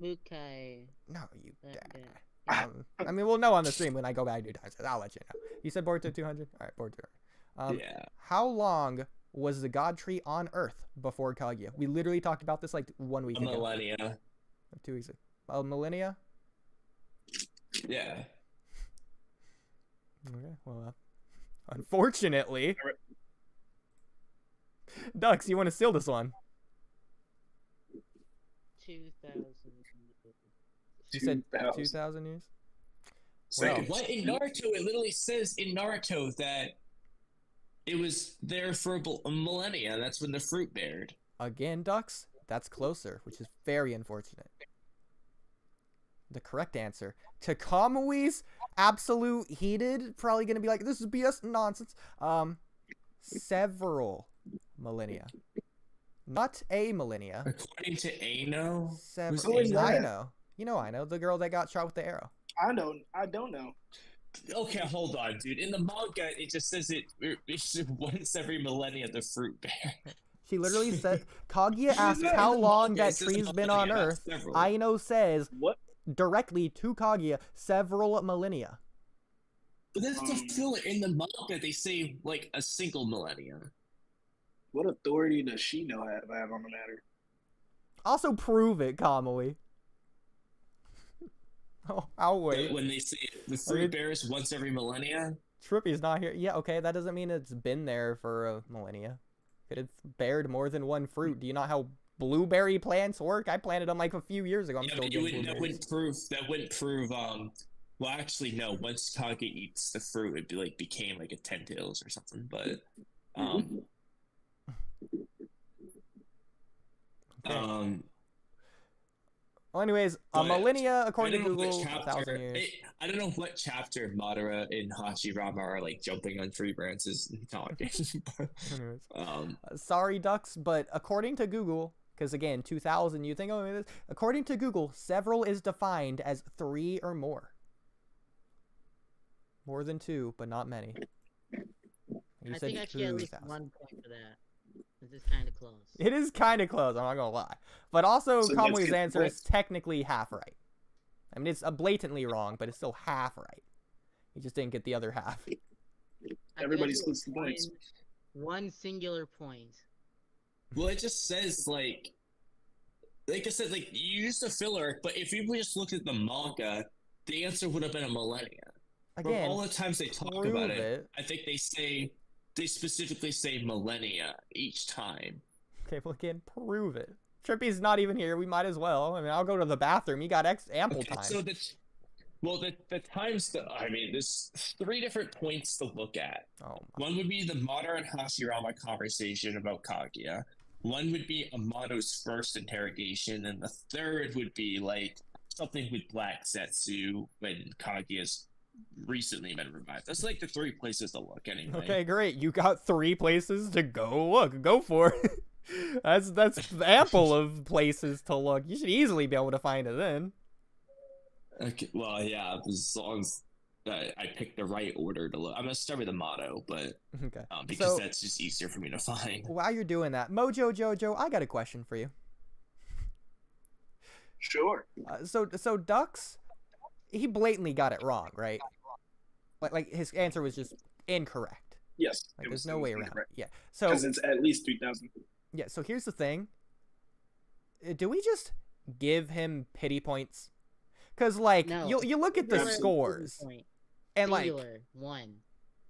Mukai. No, you. Yeah. I mean, we'll know on the stream when I go back 2 times. I'll let you know. You said Boruto 200. All right, Boruto. Yeah. How long was the God Tree on Earth before Kaguya? We literally talked about this like 1 week A ago. millennia. 2 weeks ago. Millennia. Yeah. Okay. Well, unfortunately, Ducks, you want to steal this one? 2000. You said 2000. 2,000 years. Wait, Well, what in Naruto? It literally says in Naruto that it was there for a millennia. That's when the fruit bared. again, Ducks, that's closer, which is very unfortunate. The correct answer to Kamui's absolute heated, probably gonna be like, this is BS nonsense. Several millennia, not a millennia. According to Aino, Several. Who is that? I know. You know, I know the girl that got shot with the arrow. I don't know. okay, hold on, dude. In the manga, it just says it's once every millennia the fruit bear. She literally said, Kaguya asks Yeah, how in the long manga, it that says tree's been on millennia, not Earth. several. Aino says What? directly to Kaguya, several millennia. But that's the filler. In the manga, they say like a single millennia. What authority does she have on the matter? Also, prove it, Kamui. Oh, I'll wait. When they say the fruit bears once every millennia. Trippy's not here. Yeah, okay, that doesn't mean it's been there for a millennia. It's bared more than one fruit. Do you know how blueberry plants work? I planted them like a few years ago. I'm still getting blueberries. That wouldn't prove. Well, actually, no. Once Kaguya eats the fruit, it became like a 10 tails or something. But okay. Well, anyways, a millennia, according to Google, 1,000 years. I don't know what chapter Madara and Hashirama are like jumping on tree branches and talking. Sorry, ducks, but according to Google, because again, 2,000, you think, oh, maybe this. According to Google, several is defined as 3 or more. More than 2, but not many. I think I should get at least 1 point for that. This is kind of close. It is kind of close, I'm not gonna lie. But also, Kamui's answer is technically half right. I mean, it's blatantly wrong, but it's still half right. He just didn't get the other half. Everybody splits the points. 1 singular point. Well, it just says, like I said, like, you used a filler, but if you just looked at the manga, the answer would have been a millennia. Again, from all the times they talk about it, I think they specifically say millennia each time. Okay, well, again, prove it. Trippy's not even here. We might as well. I mean, I'll go to the bathroom. You got ample time. So the times I mean, there's 3 different points to look at. Oh, one would be the Madara and Hashirama conversation about Kaguya. One would be Amato's first interrogation, and the third would be like something with Black Zetsu when Kaguya's recently been revived. That's like the 3 places to look anyway. Okay, great. You got 3 places to go look. Go for it. That's ample of places to look. You should easily be able to find it then. Okay, well, yeah, as long as I pick the right order to look. I'm gonna start with the motto, but okay, because that's just easier for me to find. While you're doing that, Mojo Jojo, I got a question for you. Sure. So Ducks, he blatantly got it wrong, right? Like his answer was just incorrect. Yes. Like there's no way around it. Yeah. So because it's at least 3,000. Yeah. So here's the thing. Do we just give him pity points? Because like you look at the scores, and singular, like 1.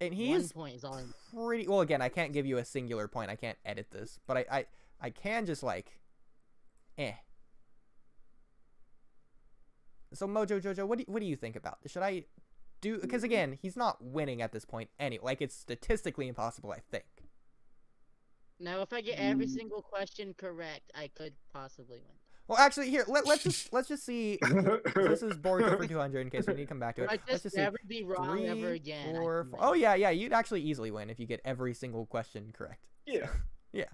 And 1 point is all. Pretty well. Again, I can't give you a singular point. I can't edit this, but I can just like, So Mojo Jojo, what do you think about this? Should I do? Because again, he's not winning at this point anyway. Like it's statistically impossible, I think. Now, if I get every single question correct, I could possibly win. Well, actually, here let's just see. This is Boruto for 200 in case we need to come back to it. Let's just never be wrong 3, ever again. 4, 5. Oh yeah, you'd actually easily win if you get every single question correct. Yeah. Yeah.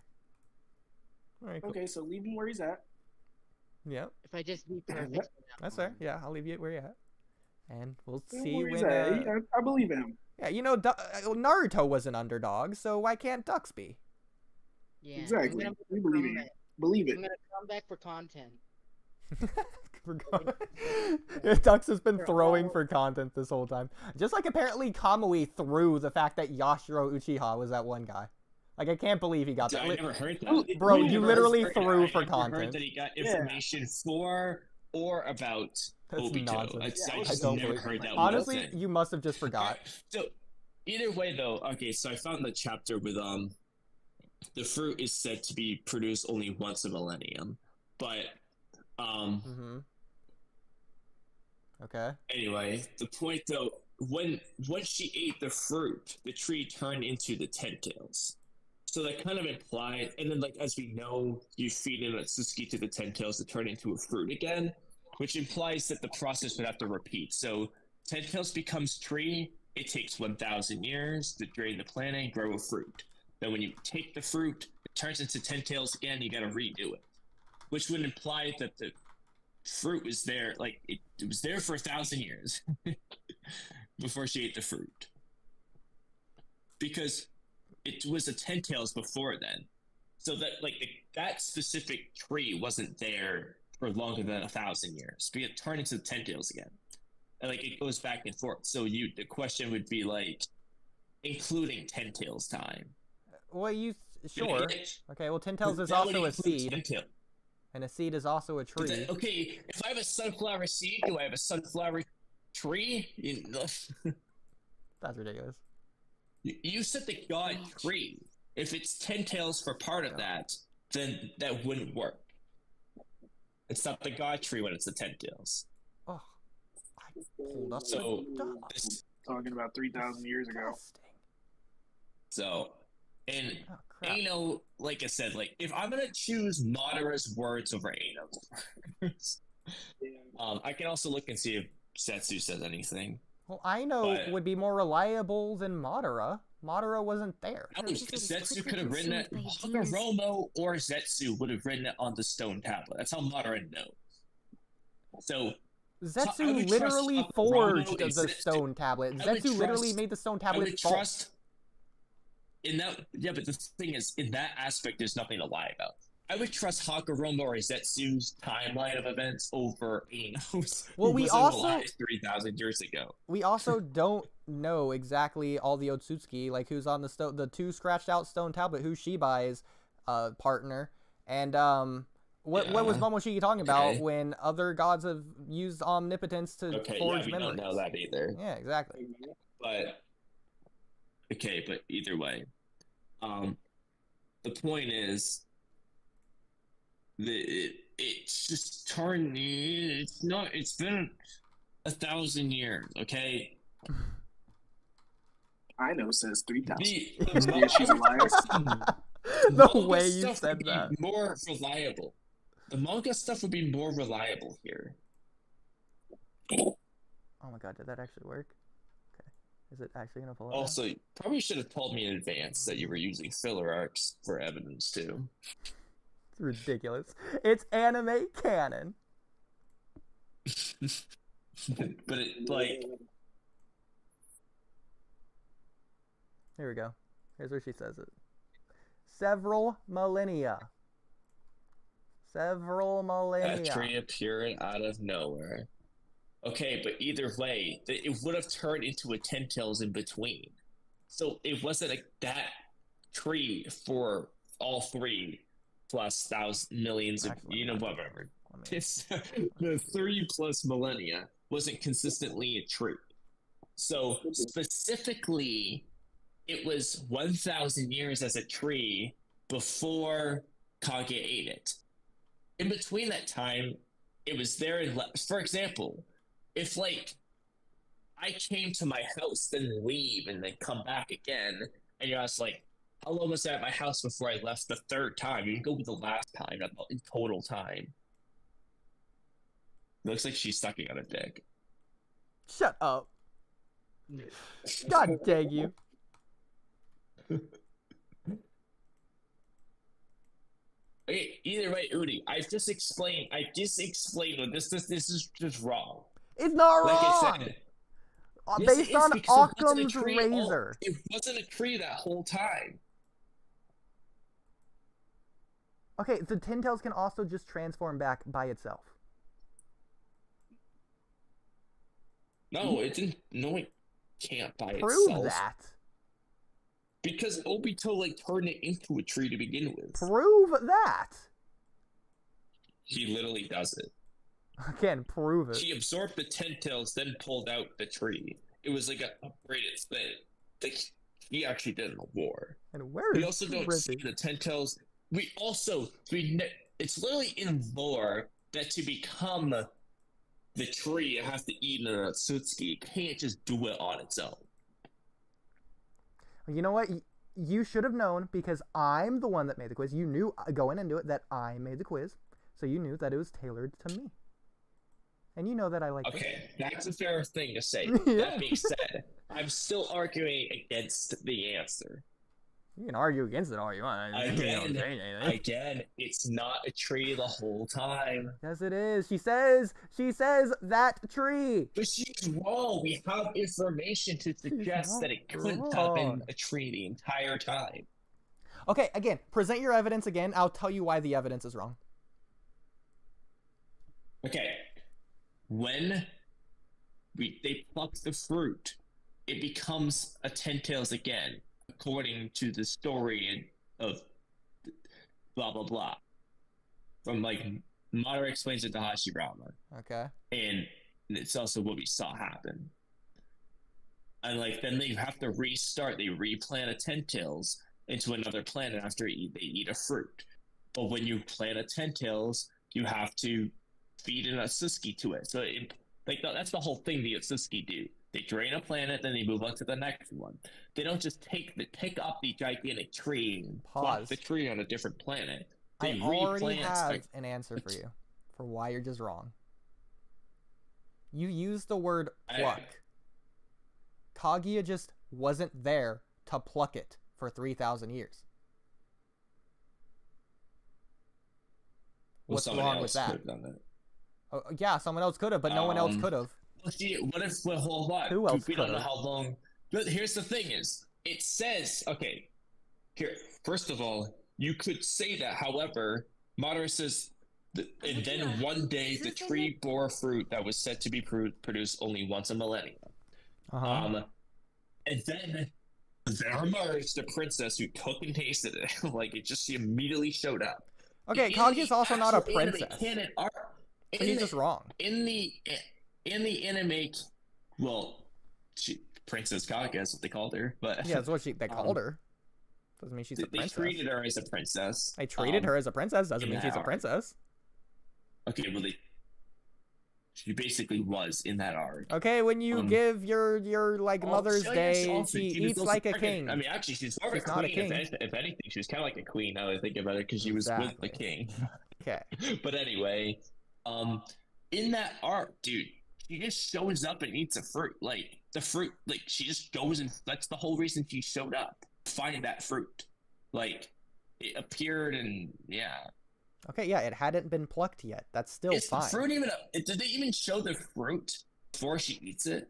All right. Cool. Okay, so leave him where he's at. Yeah. If I just be perfect. That's fair. Yeah, I'll leave you where you're at, and we'll see where when. I believe him. Yeah, you know, Naruto was an underdog, so why can't Ducks be? Yeah. Exactly. We believe in it. Believe it. I'm gonna come back for content. Ducks has been throwing for content this whole time. Just like apparently Kamui threw the fact that Yashiro Uchiha was that one guy. Like I can't believe he got that. I never heard that. Bro, you literally threw for content. I heard that he got information for or about Obito. Nonsense. I just never heard that. Honestly, you must have just forgot. So either way though, okay, so I found the chapter with the fruit is said to be produced only once a millennium, but Okay. Anyway, the point though, once she ate the fruit, the tree turned into the 10 tails. So that kind of implied, and then like as we know, you feed in Atsuki to the 10 tails to turn into a fruit again, which implies that the process would have to repeat. So 10 tails becomes tree. It takes 1,000 years to drain the planet and grow a fruit. Then when you take the fruit, it turns into 10 tails again. You got to redo it, which would imply that the fruit was there, like it was there for 1,000 years before she ate the fruit, because it was a 10 tails before then. So that like that specific tree wasn't there for longer than 1,000 years, but it turned into 10 tails again, and like it goes back and forth. So the question would be like, including 10 tails time. Well, sure. Okay, well, 10 tails is also a seed. And a seed is also a But tree. okay, if I have a sunflower seed, do I have a sunflower tree? That's ridiculous. You said the god tree. If it's 10 tails for part of that, then that wouldn't work. It's not the god tree when it's the 10 tails. Oh, I pulled up So, the Talking about 3,000 years ago. So, and Oh, crap. Ano, like I said, like if I'm gonna choose Madara's words over Ano's words, I can also look and see if Setsu says anything. Well, I know But- would be more reliable than Madara. Madara wasn't there. No, just was Zetsu quickly could have written it. consumed by Hagoromo or Zetsu would have written it on the stone tablet. That's how Madara knows. So, I Zetsu would literally trust forged Hagoromo the and Zetsu. stone tablet. I would Zetsu literally trust- made the stone I tablet would false. trust in that. Yeah, but the thing is, in that aspect, there's nothing to lie about. I would trust Hagoromo or Zetsu's timeline of events over Ano's. Well, who we wasn't also- alive 3,000 years ago. We also don't know exactly all the Otsutsuki, like who's on the two scratched out stone tablet, who's Shibai's partner, and what was Yeah. Momoshiki talking about Okay. when other gods have used omnipotence to Okay, forge yeah, we memories? don't know that either. Yeah, exactly. But okay, but either way, the point is that it's just turned. It's not. It's been 1,000 years. Okay. I know says 3,000. The She's a liar. The manga way you stuff said would be that. more reliable. The manga stuff would be more reliable here. Oh my god, did that actually work? Okay. Is it actually gonna pull it out? Also, you probably should have told me in advance that you were using filler arcs for evidence too. It's ridiculous. It's anime canon. But it, like, Here we go. Here's where she says it. Several millennia. Several a millennia. tree appearing out of nowhere. Okay, but either way, it would have turned into a 10 tails in between. So it wasn't that tree for all three plus millions of, Actually, you know, let me- whatever. let me- It's the 3+ millennia wasn't consistently a tree. So specifically, it was 1,000 years as a tree before Kage ate it. In between that time, it was there. For example, if like I came to my house, then leave, and then come back again, and you're just like, how long was I at my house before I left the third time? You can go with the last time, not in total time. Looks like she's sucking on a dick. Shut up. God dang you. Okay, either way, Udi, I just explained what this is just wrong. It's not Like wrong. I said, yes, Based it is, on because it wasn't a Occam's tree razor. It wasn't a tree that whole time. Okay, the Tin Tails can also just transform back by itself. No, it didn't. No, it can't by Prove itself. that. Because Obito like turned it into a tree to begin with. Prove that. He literally does it. Again, prove it. He absorbed the 10 tails, then pulled out the tree. It was like a upgraded thing. Like, he actually did in a war. And where We is also don't see Trippy? the 10 tails. It's literally in lore that to become the tree, it has to eat an Otsutsuki. It can't just do it on its own. You know what? You should have known because I'm the one that made the quiz. You knew going into it that I made the quiz, so you knew that it was tailored to me. And you know that I like it. Okay, that's a fair thing to say. Yeah. That being said, I'm still arguing against the answer. You can argue against it all you want. You don't change anything. Again, it's not a tree the whole time. Yes, it is. She says that tree. But she's wrong. We have information to suggest not that it couldn't have been wrong. a tree the entire time. Okay, again, present your evidence again. I'll tell you why the evidence is wrong. Okay. When they pluck the fruit, it becomes a 10 tails again, according to the story of blah blah blah. from like Madara explains it to Hashirama, Okay. and it's also what we saw happen. And like then they have to restart. They replant a 10-tails into another planet after they eat a fruit. But when you plant a 10-tails, you have to feed an Atsuki to it. So that's the whole thing the Atsuki do. They drain a planet, then they move on to the next one. They don't just pick up the gigantic tree and plop the tree on a different planet. They I already have an answer for you for why you're just wrong. You used the word pluck. Kaguya just wasn't there to pluck it for 3,000 years. What's wrong with that? Oh, yeah, someone else could have, but no one else could have. What if, hold on. Who else we don't know how long. But here's the thing is, it says, okay, here, first of all, you could say that, however, Madara says, and then one day the tree bore fruit that was said to be produced only once a millennium. And then there emerged the princess who took and tasted it. Like, she immediately showed up. Okay, Kaguya's also not a princess. He's just wrong. In the anime, well, Princess Kaguya is what they called her, but yeah, that's what they called her. Doesn't mean she's a princess. They treated her as a princess. They treated her as a princess. Doesn't mean she's a princess. Okay, well, she basically was in that arc. Okay, when you give your like Mother's Day, she eats like a king. I mean, actually, she's more of a queen. If anything, she was kind of like a queen. Now that I think about it, because she was with the king. Okay. But anyway, in that arc, dude, she just shows up and eats a fruit. Like the fruit, like she just goes and that's the whole reason she showed up. Find that fruit. Like it appeared and yeah. Okay, yeah, it hadn't been plucked yet. That's still fine. The fruit even? Did they even show the fruit before she eats it?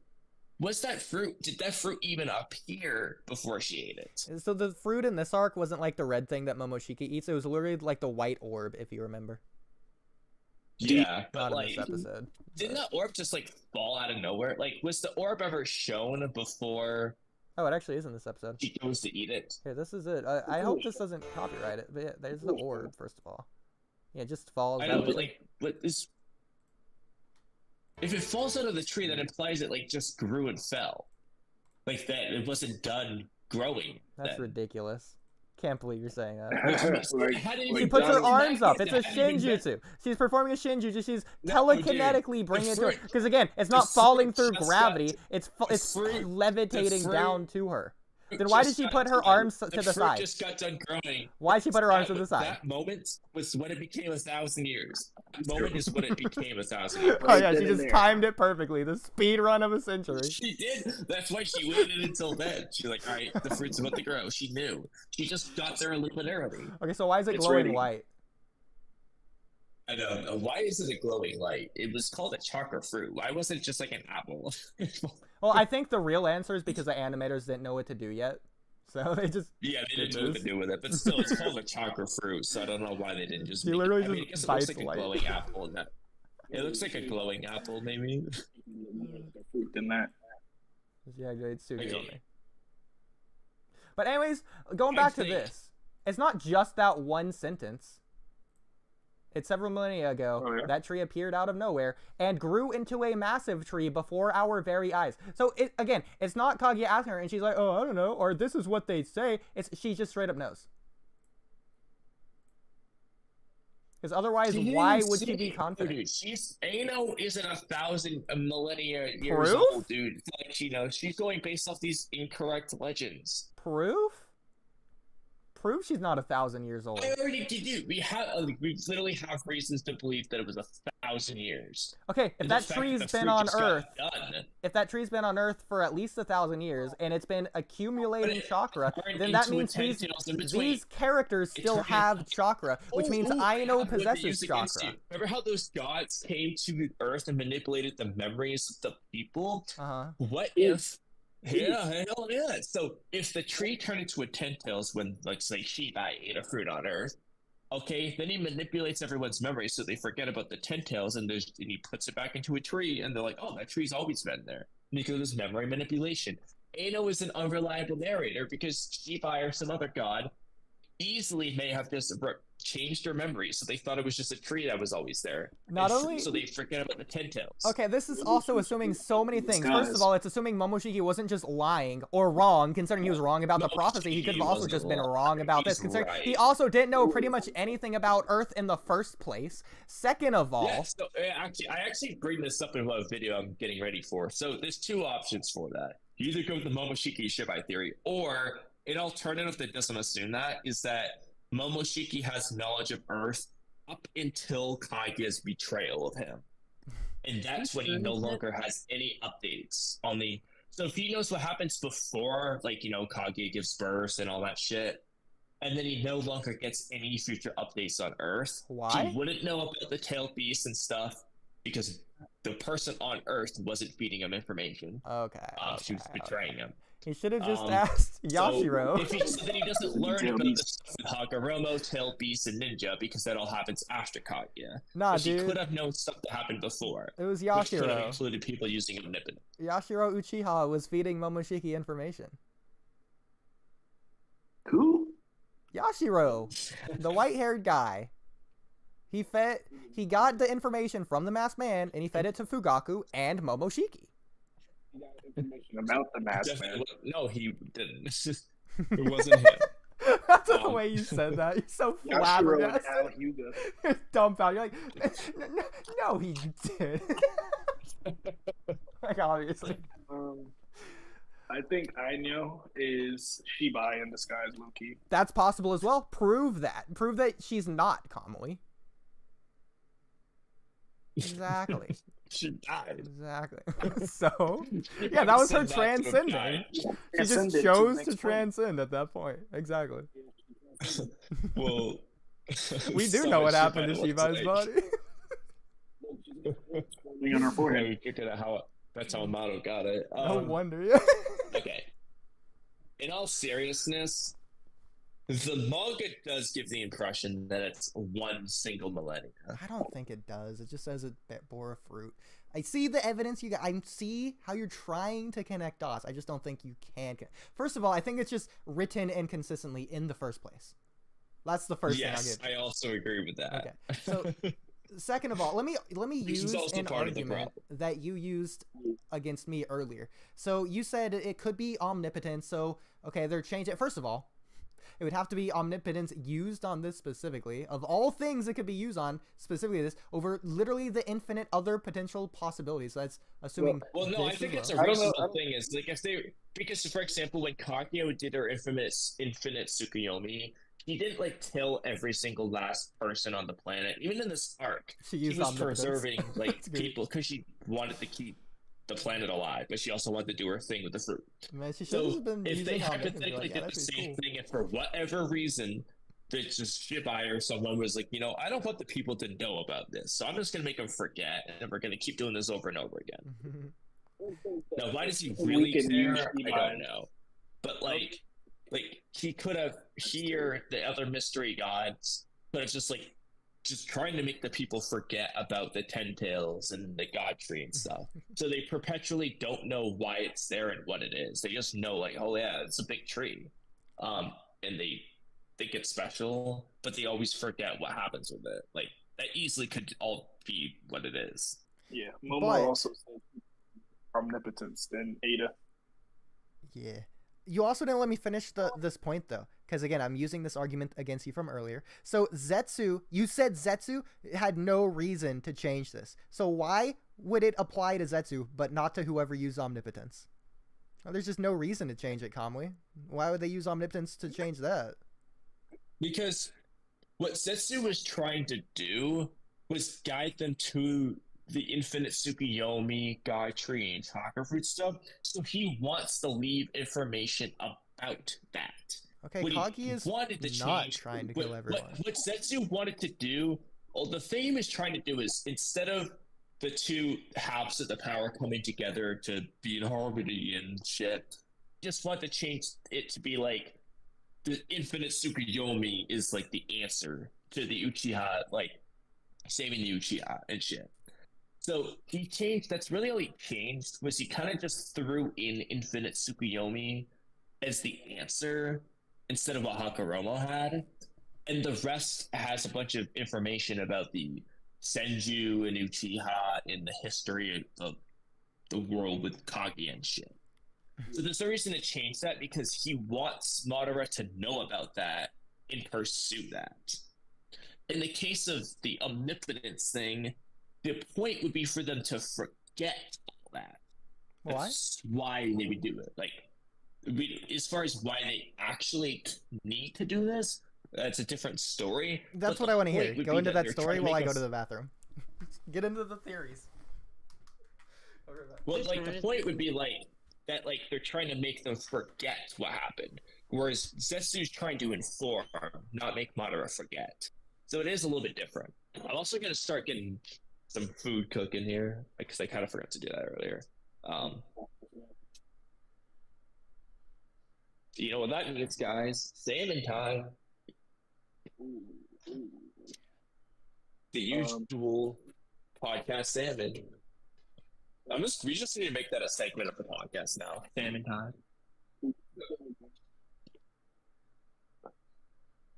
Was that fruit? Did that fruit even appear before she ate it? So the fruit in this arc wasn't like the red thing that Momoshiki eats. It was literally like the white orb, if you remember. Yeah, but not like, in this episode. Didn't that orb just like fall out of nowhere? Like, was the orb ever shown before? Oh, it actually is in this episode. She goes to eat it. Here, this is it. I hope this doesn't copyright it. But yeah, there's the orb, first of all. Yeah, it just falls. I know, but if it falls out of the tree, that implies it like just grew and fell, like that. It wasn't done growing. That's ridiculous. Can't believe you're saying that. She puts her arms up. It's a shinjutsu. She's performing a shinjutsu. She's telekinetically bringing it to her. Because again, it's not falling through gravity. It's levitating down to her. Then why did she put her arms to the side? Just got done growing. Why did she put her arms to the side? That moment was when it became 1,000 years. That moment is when it became 1,000 years. Oh yeah, she just timed it perfectly. The speed run of a century. She did. That's why she waited until then. She's like, all right, the fruit's about to grow. She knew. She just got there linearly. Okay, so why is it glowing white? I don't know. Why is it a glowing light? It was called a chakra fruit. Why wasn't it just like an apple? Well, I think the real answer is because the animators didn't know what to do yet. So they just... Yeah, they didn't know what to do with it. But still, it's called a chakra fruit, so I don't know why they didn't just make literally it. I guess it looks like a glowing apple. In that. It looks like a glowing apple, maybe. Fruit in that. Yeah, it's too good. But anyways, going back to this. It's not just that one sentence. It's several millennia ago, that tree appeared out of nowhere and grew into a massive tree before our very eyes. So, again, it's not Kaguya asking her and she's like, oh, I don't know, or this is what they say. She just straight up knows. Because otherwise, why would she be confident? Dude, Aino isn't 1,000 millennia years old, dude. It's like she knows. She's going based off these incorrect legends. Proof? Prove she's not 1,000 years old. I already did. We literally have reasons to believe that it was 1,000 years. Okay, if that tree's been on Earth, if that tree's been on Earth for at least 1,000 years and it's been accumulating chakra, then that means these characters still have chakra, which means Aino possesses chakra. Remember how those gods came to Earth and manipulated the memories of the people? What if? Yeah, hell yeah. So if the tree turned into a 10-tails when, let's say, Shiba ate a fruit on Earth, okay, then he manipulates everyone's memory so they forget about the 10-tails and he puts it back into a tree and they're like, oh, that tree's always been there. Because memory manipulation. Aino is an unreliable narrator because Shiba or some other god easily may have just changed their memory, so they thought it was just a tree that was always there. Not only so they forget about the 10 tails. Okay, this is also assuming so many things. First of all, it's assuming Momoshiki wasn't just lying or wrong, considering he was wrong about the prophecy. He could have also just been wrong about this, considering he also didn't know pretty much anything about Earth in the first place. Second of all, yeah, so I actually bring this up in a video I'm getting ready for. So there's two options for that. You either go with the Momoshiki Shibai theory, or an alternative that doesn't assume that is that Momoshiki has knowledge of Earth up until Kaguya's betrayal of him. And that's when he no longer has any updates on the... So if he knows what happens before, like, you know, Kaguya gives birth and all that shit, and then he no longer gets any future updates on Earth, why? He wouldn't know about the tailed beast and stuff because the person on Earth wasn't feeding him information. Okay. She was betraying him. He should have just asked Yashiro. So then he doesn't learn about the stuff with Hagoromo, Tail Beast, and Ninja because that all happens after Kaguya. Nah, but dude. He could have known stuff that happened before. It was Which could have Yashiro. included people using Omnipotent. Yashiro Uchiha was feeding Momoshiki information. Who? Yashiro, the white-haired guy. He got the information from the masked man, and he fed it to Fugaku and Momoshiki. He got information about the mask man. No, he didn't. It wasn't him. That's the way you said that. You're so flabbergasted. You're dumbfounded. You're like, no, he did. Like, obviously. I think Aino is Shibai in disguise, low-key. That's possible as well. Prove that. Prove that she's not Kamui. Exactly. She died. Exactly. So, yeah, that was her transcending. She just chose to transcend at that point. Exactly. Well, we do know what happened to Shibai's body. On her forehead. Yeah, we figured out how that's how Amato got it. No wonder, yeah. Okay. In all seriousness, the manga does give the impression that it's one single millennia. I don't think it does. It just says it bore a fruit. I see the evidence you got. I see how you're trying to connect dots. I just don't think you can. First of all, I think it's just written inconsistently in the first place. That's the first thing I'll Yes, give. I also agree with that. Okay. So, second of all, let me use an argument that you used against me earlier. So you said it could be omnipotence. So, okay, they're changing it. First of all, it would have to be omnipotence used on this specifically. Of all things it could be used on, specifically this, over literally the infinite other potential possibilities. So that's assuming... Well, no, I think it's a reasonable thing. Is like if they... Because, for example, when Kaguya did her infinite Tsukuyomi, he didn't, like, kill every single last person on the planet. Even in this arc, she was preserving, like, people because she wanted to keep the planet alive, but she also wanted to do her thing with the fruit. Man, she should have been if they hypothetically like, did the same thing, and for whatever reason, that just Shibai or someone was like, you know, I don't want the people to know about this, so I'm just gonna make them forget, and we're gonna keep doing this over and over again. Now, why does he really care? I don't know, but like he could have the other mystery gods could have just trying to make the people forget about the 10 tails and the god tree and stuff. So they perpetually don't know why it's there and what it is. They just know, like, oh yeah, it's a big tree. And they think it's special, but they always forget what happens with it. Like, that easily could all be what it is. Yeah, Momo also said omnipotence than Ada. Yeah. You also didn't let me finish this point, though. Because, again, I'm using this argument against you from earlier. So, Zetsu, you said Zetsu had no reason to change this. So, why would it apply to Zetsu, but not to whoever used Omnipotence? Well, there's just no reason to change it, Kamui. Why would they use Omnipotence to change that? Because what Zetsu was trying to do was guide them to the infinite Tsukuyomi, God Tree, and Chakra Fruit stuff. So he wants to leave information about that. Okay, Kagi is not trying to kill everyone. What Zetsu wanted to do, the theme is trying to do is, instead of the two halves of the power coming together to be in harmony and shit, just want to change it to be like, the infinite Tsukuyomi is like the answer to the Uchiha, like, saving the Uchiha and shit. So he changed, that's really all he changed, was he kind of just threw in infinite Tsukuyomi as the answer, instead of what Hakaromo had, and the rest has a bunch of information about the Senju and Uchiha and the history of the world with Kaguya and shit. So there's no reason to change that because he wants Madara to know about that and pursue that. In the case of the omnipotence thing, the point would be for them to forget all that. Why? That's why they would do it. Like, as far as why they actually need to do this, that's a different story. That's what I want to hear. Go into that story while I go to the bathroom. Get into the theories. Well, like, the point would be, like, that, like, they're trying to make them forget what happened. Whereas Zetsu's trying to inform, not make Madara forget. So it is a little bit different. I'm also going to start getting some food cooking here, because I kind of forgot to do that earlier. You know what that means, guys? Salmon time. The usual podcast salmon. We just need to make that a segment of the podcast now. Salmon time.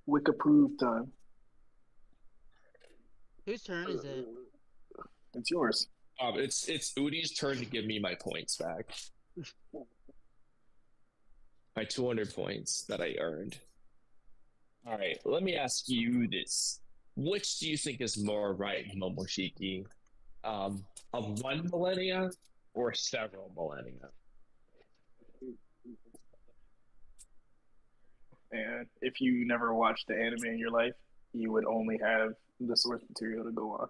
Wick approved time. Whose turn is it? It's yours. It's OODIE's turn to give me my points back. My 200 points that I earned. All right, let me ask you this. Which do you think is more right, Momoshiki? Of one millennia or several millennia? And if you never watched the anime in your life, you would only have the source material to go on.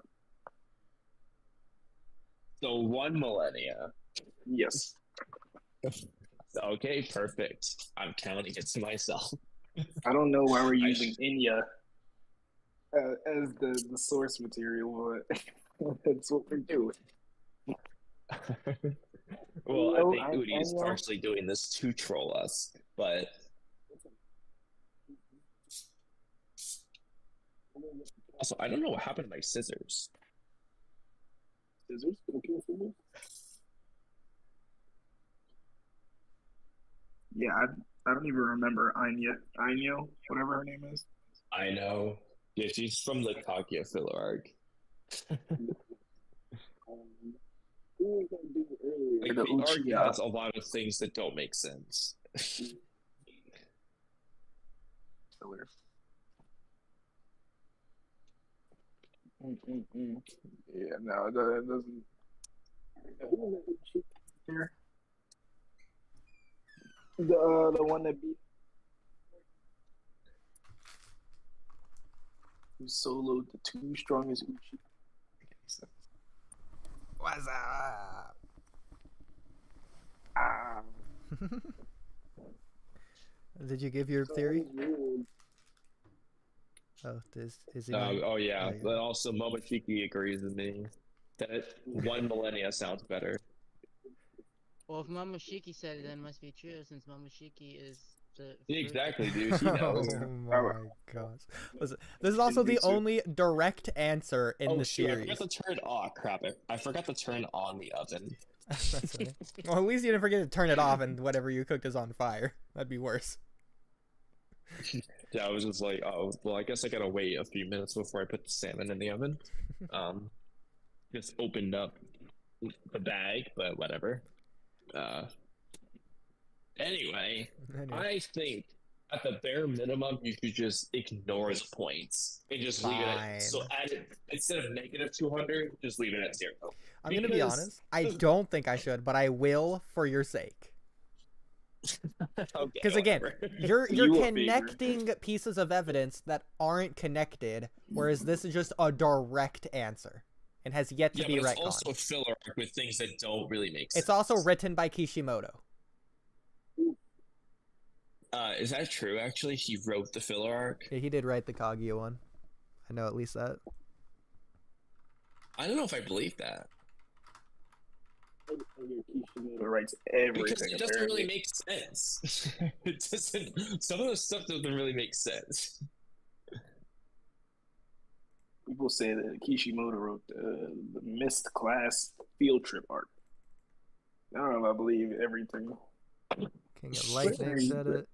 So 1 millennia. Yes. Okay, perfect. I'm counting it to myself. I don't know why we're using Inya as the source material, but that's what we're doing. Well, I think OODIE is partially doing this to troll us, but also I don't know what happened to my scissors. Scissors? Yeah, I don't even remember Ainyo, whatever her name is. I know. Yeah, she's from the Kaguya filler arc. Like, the arc has a lot of things that don't make sense. Filler. Yeah, no, it doesn't. Here. The one that beat who soloed the 2 strongest Uchi. What's up? Did you give your theory? Oh, is he? Oh yeah, but also Momoshiki agrees with me that 1 millennia sounds better. Well, if Momoshiki said it, then it must be true, since Momoshiki is the... Exactly, dude. He knows. Oh my gosh. Listen, this is also the only direct answer in the series. I forgot to turn off. Crap, I forgot to turn on the oven. That's right. Well, at least you didn't forget to turn it off and whatever you cooked is on fire. That'd be worse. Yeah, I was just like, oh, well, I guess I gotta wait a few minutes before I put the salmon in the oven. Just opened up the bag, but whatever. Anyway, I think at the bare minimum, you should just ignore the points and just leave it at, so add it, instead of negative 200, just leave it at 0. I'm going to be honest, I don't think I should, but I will for your sake. Because again, you're connecting pieces of evidence that aren't connected, whereas this is just a direct answer and has yet to be retconned. It's also filler with things that don't really make sense. It's also written by Kishimoto. Is that true? Actually, he wrote the filler arc. Yeah, he did write the Kaguya one. I know at least that. I don't know if I believe that. Kishimoto writes everything. Because it doesn't really make sense. It doesn't. Some of the stuff doesn't really make sense. People say that Kishimoto wrote the Mist class field trip arc. I don't know if I believe everything. King of Lightning said it.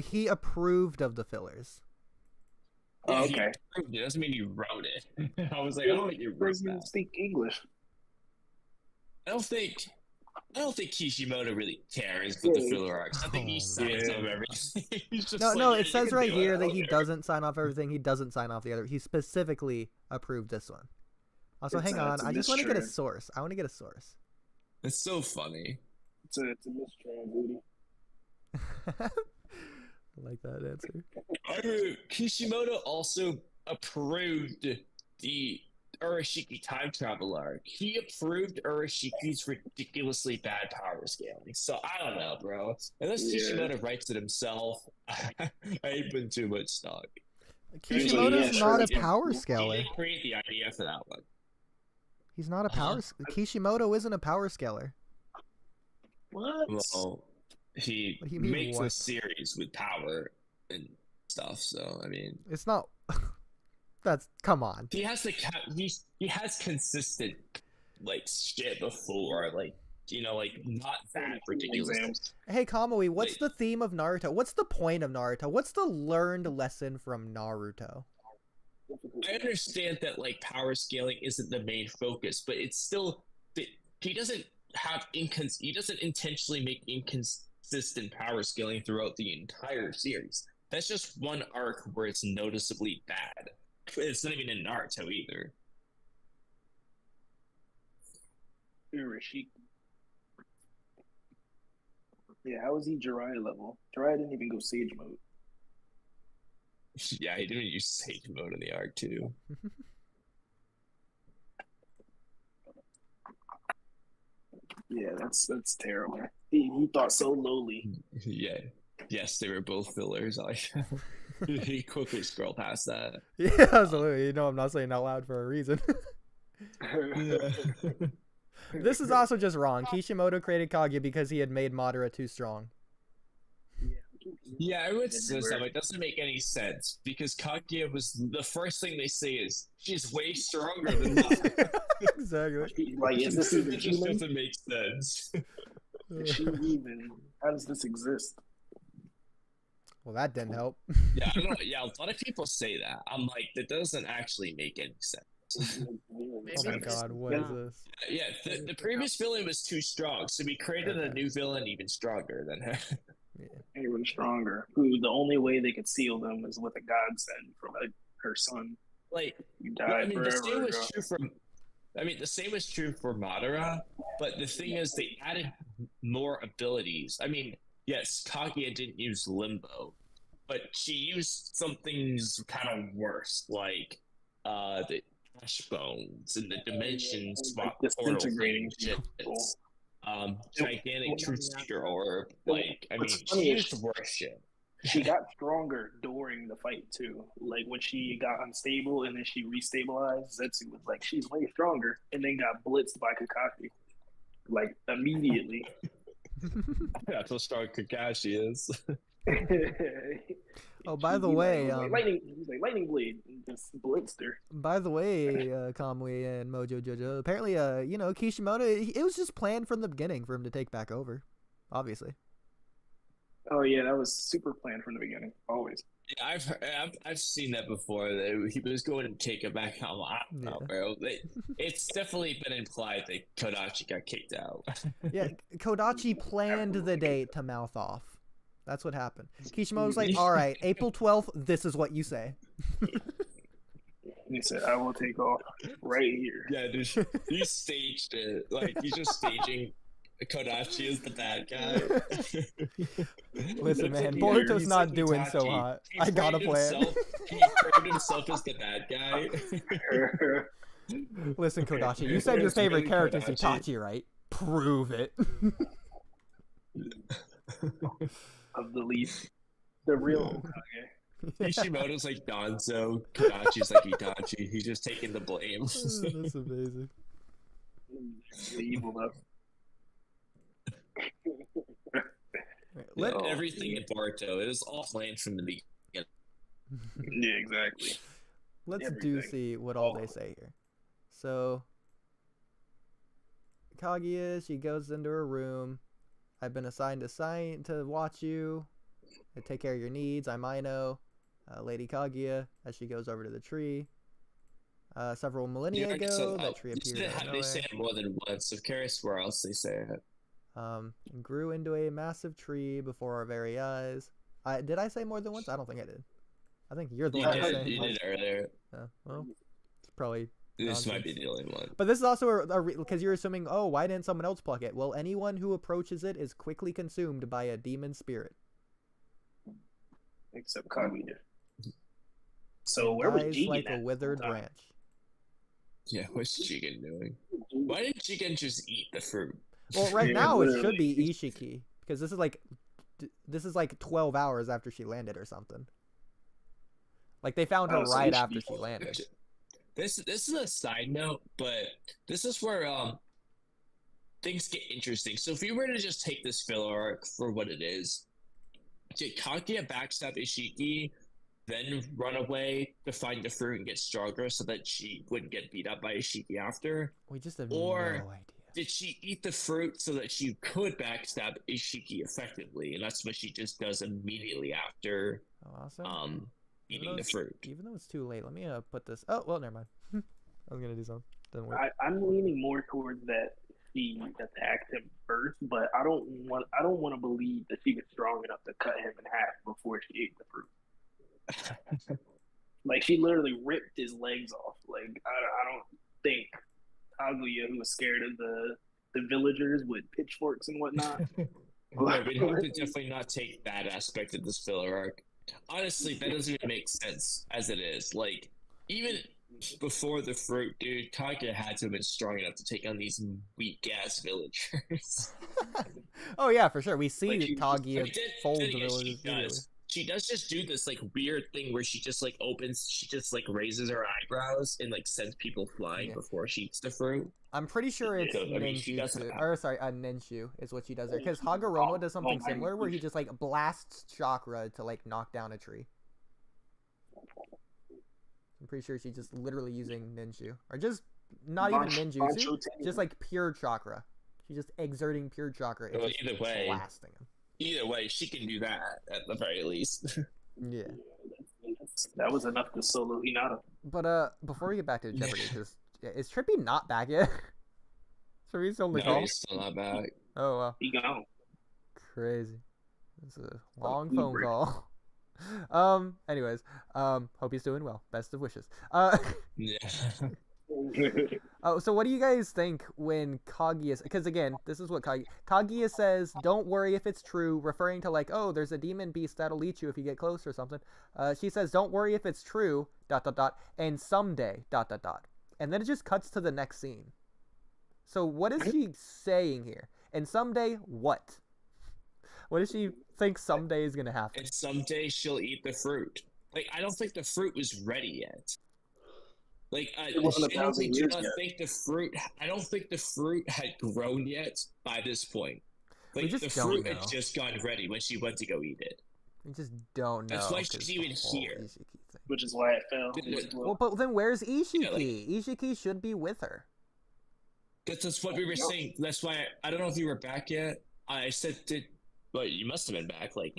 He approved of the fillers. Yeah, Oh, he okay. approved it. Doesn't mean you wrote it. I was like, I don't think you wrote Doesn't that. speak English. I don't think Kishimoto really cares with the Yeah. filler arcs. I think he signs Yeah. off everything. He's just No, like, no, yeah, it you says can right do it. here I that don't he care. doesn't sign off everything. He doesn't sign off the other. He specifically approved this one. Also, hang on. It's a I just want to get a mistrend. source. I want to get a source. It's so funny. It's a mistrend, Woody. I like that answer. I heard Kishimoto also approved the Urashiki time travel arc. He approved Urashiki's ridiculously bad power scaling. So I don't know, bro. Unless Yeah. Kishimoto writes it himself, I ain't put too much stock. Kishimoto's yeah, not sure. a power He scaler. didn't create the idea for that one. He's not a power. Kishimoto isn't a power scaler. What? Well, he What do you mean, makes a what? series with power and stuff. So I mean, It's not. That's come on. he has he has consistent like shit before, like like not that ridiculous. Exams. Hey Kamui, what's Wait. the theme of Naruto? What's the point of Naruto? What's the learned lesson from Naruto? I understand that like power scaling isn't the main focus, but it's still he doesn't have he doesn't intentionally make inconsistent power scaling throughout the entire series. That's just one arc where it's noticeably bad. It's not even in Naruto either. Urashiki. Yeah, how was he Jiraiya level? Jiraiya didn't even go Sage mode. Yeah, he didn't use Sage mode in the arc too. Yeah, that's terrible. He thought so lowly. Yeah. Yes, they were both fillers. He quickly scrolled past that. Yeah, absolutely. You know, I'm not saying out loud for a reason. This is also just wrong. Kishimoto created Kaguya because he had made Madara too strong. Yeah, I would say so. It doesn't make any sense because Kaguya was the first thing they say is she's way stronger than that. Exactly. Like, is this even It just human? doesn't make sense. Is she even? How does this exist? Well, that didn't help. Yeah, I don't know. Yeah, a lot of people say that. I'm like, that doesn't actually make any sense. Oh my god, what is this? Yeah, the previous villain was too strong, so we created a new villain even stronger than her. Even stronger. Who the only way they could seal them is with a godsend from her son. Like, You I died mean, forever the same was ago. true for. I mean, the same was true for Madara, but the thing is, they added more abilities. I mean, yes, Kaguya didn't use Limbo, but she used something kind of worse, like the Ash Bones and the Dimension Swap portal Disintegrating shit. people. Gigantic Truth Seeker Orb. Like, I mean, What's she funny is- used worse shit. She got stronger during the fight too. Like when she got unstable and then she restabilized, Zetsu was like, she's way stronger, and then got blitzed by Kakashi. Like immediately. That's how strong Kakashi is. Oh, by the He way, was like, lightning blade, and just blitzed her. by the way, Kamui and Mojo Jojo, apparently, you know, Kishimoto, it was just planned from the beginning for him to take back over, obviously. Oh yeah, that was super planned from the beginning. Always. Yeah, I've seen that before. That he was going to take it back. I don't know, bro. It's definitely been implied that Kodachi got kicked out. Yeah, Kodachi planned the date to mouth off. That's what happened. Kishimoto was like, all right, April 12th, this is what you say. He said, I will take off right here. Yeah, dude, he staged it. Like, he's just staging Kodachi as the bad guy. Listen, man, He's Boruto's like not doing Itachi. so hot. He I got a framed plan. He framed himself as the bad guy. Listen, Kodachi, you said your Where's favorite really character is Kodachi? Itachi, right? Prove it. Of the leaf. The real Hokage. Kishimoto's like Danzo, Kodachi's like Itachi. He's just taking the blame. That's amazing. The evil love. Let, Everything in Boruto, it was all planned from the beginning. Yeah, exactly. let's everything. see what all they say here. So, Kaguya, she goes into her room. I've been assigned to watch you. take care of your needs. I know. Lady Kaguya, as she goes over to the tree. Several millennia ago, that tree appeared out of nowhere. They say it more than once. I'm curious where else they say it. And grew into a massive tree before our very eyes. Did I say more than once? I don't think I did. I think you're the one who's saying. You did earlier. Well, it's probably. This nonsense. might be the only one. But this is also because you're assuming, oh, why didn't someone else pluck it? Well, anyone who approaches it is quickly consumed by a demon spirit. Except Kaguya. So where was Jigen like a withered branch. Yeah, what's Jigen doing? Why didn't Jigen just eat the fruit? Well, right now it should be Ishiki because this is like 12 hours after she landed or something. Like they found her right after she landed. This is a side note, but this is where things get interesting. So if we were to just take this filler arc for what it is, did Kaguya backstab Ishiki, then run away to find the fruit and get stronger so that she wouldn't get beat up by Ishiki after? We just have no idea. Did she eat the fruit so that she could backstab Ishiki effectively? And that's what she just does immediately after eating the fruit. Even though it's too late, let me put this. Oh, well, never mind. I was going to do something. Doesn't work. I'm leaning more towards that she attacked him first, but I don't want to believe that she was strong enough to cut him in half before she ate the fruit. Like, she literally ripped his legs off. Like, I don't think Kaguya, who was scared of the villagers with pitchforks and whatnot. No, we have to definitely not take that aspect of this filler arc. Honestly, that doesn't even make sense as it is. Like, even before the fruit, dude, Kaguya had to have been strong enough to take on these weak-ass villagers. Oh, yeah, for sure. We see Kaguya fold the villagers. She does just do this like weird thing where she just like raises her eyebrows and like sends people flying before she eats the fruit. I'm pretty sure it's Nenshu is what she does there. Because Hagoromo does something similar where he just like blasts chakra to like knock down a tree. I'm pretty sure she's just literally using Nenshu. Or just not even ninjutsu, just like pure chakra. She's just exerting pure chakra. Well, either way, blasting him. Either way, she can do that at the very least. Yeah. That was enough to solo Hinata. But before we get back to Jeopardy, because is Trippy not back yet? So he's still on the call? He's still not back. Oh, wow. He gone. Crazy. It's a long phone call. Anyways, hope he's doing well. Best of wishes. Yeah. Oh, so what do you guys think when Kaguya... Because again, this is what Kaguya says, don't worry if it's true, referring to like, oh, there's a demon beast that'll eat you if you get close or something. She says, don't worry if it's true, ... and someday, ... And then it just cuts to the next scene. So what is she saying here? And someday, what? What does she think someday is going to happen? And someday she'll eat the fruit. Like, I don't think the fruit was ready yet. Like, I don't think the fruit had grown yet by this point. Like, the fruit had just gotten ready when she went to go eat it. We just don't know. That's why she's even here. Which is why it fell. Well, but then where's Ishiki? Yeah, Ishiki should be with her. That's what we were saying. That's why I don't know if you were back yet. I said, well, you must have been back like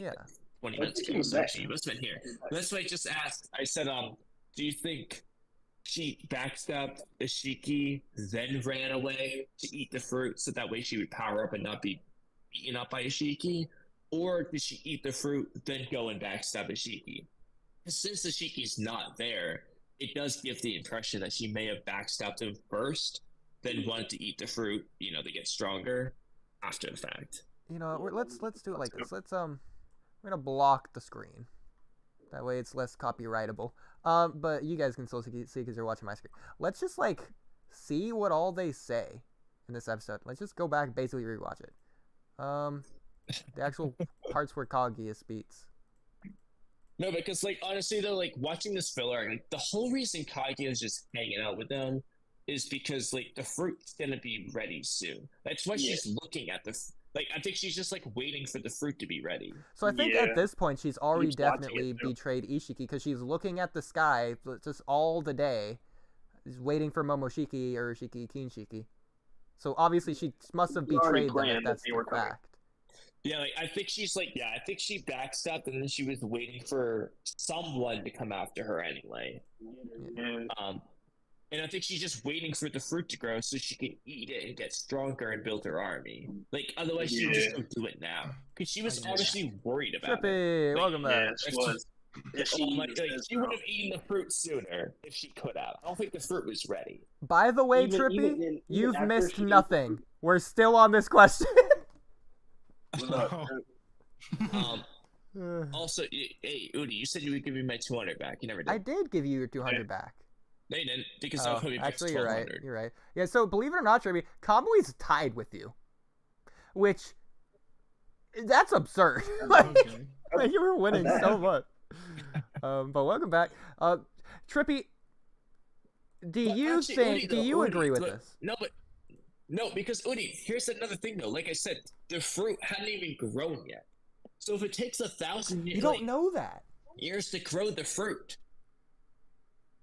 20 minutes ago. So you must have been here. That's why I just asked. I said, do you think she backstabbed Ishiki, then ran away to eat the fruit so that way she would power up and not be eaten up by Ishiki? Or did she eat the fruit, then go and backstab Ishiki? Since Ishiki's not there, it does give the impression that she may have backstabbed him first, then wanted to eat the fruit, to get stronger after the fact. Let's do it like this. We're gonna block the screen. That way it's less copyrightable. But you guys can still see because you're watching my screen. Let's just see what all they say in this episode. Let's just go back, basically rewatch it. The actual parts where Kaguya speaks. No, because honestly though, watching this filler, the whole reason Kaguya is just hanging out with them is because the fruit's gonna be ready soon. That's why she's looking at the. I think she's just waiting for the fruit to be ready. So I think at this point she's already definitely betrayed Ishiki because she's looking at the sky just all the day, is waiting for Momoshiki or Shiki Kinshiki. So obviously she must have betrayed them if that's the fact. Yeah, like I think she's like, I think she backstepped and then she was waiting for someone to come after her anyway. Yeah. And I think she's just waiting for the fruit to grow so she can eat it and get stronger and build her army. Like otherwise she would just go do it now because she was honestly worried about Trippy, it. welcome back. Yeah, she was. She would have eaten the fruit sooner if she could have. I don't think the fruit was ready. By the way, Even- Trippy, even- even you've after missed she ate the nothing. fruit. We're still on this question. Also, hey, Udi, you said you would give me my 200 back. You never did. I did give you your 200 back. No, you didn't, because Oh, I'll put me back actually, to you're right. 1200. You're right. Yeah. So believe it or not, Trippy, Kamui's tied with you, which that's absurd. Like you were winning so much. But welcome back, Trippy. Do you Actually, think? Udi, Do though, you Udi, agree with look, this? No, because Udi, here's another thing though. Like I said, the fruit hadn't even grown yet. So if it takes 1,000 years, You don't know that. years to grow the fruit,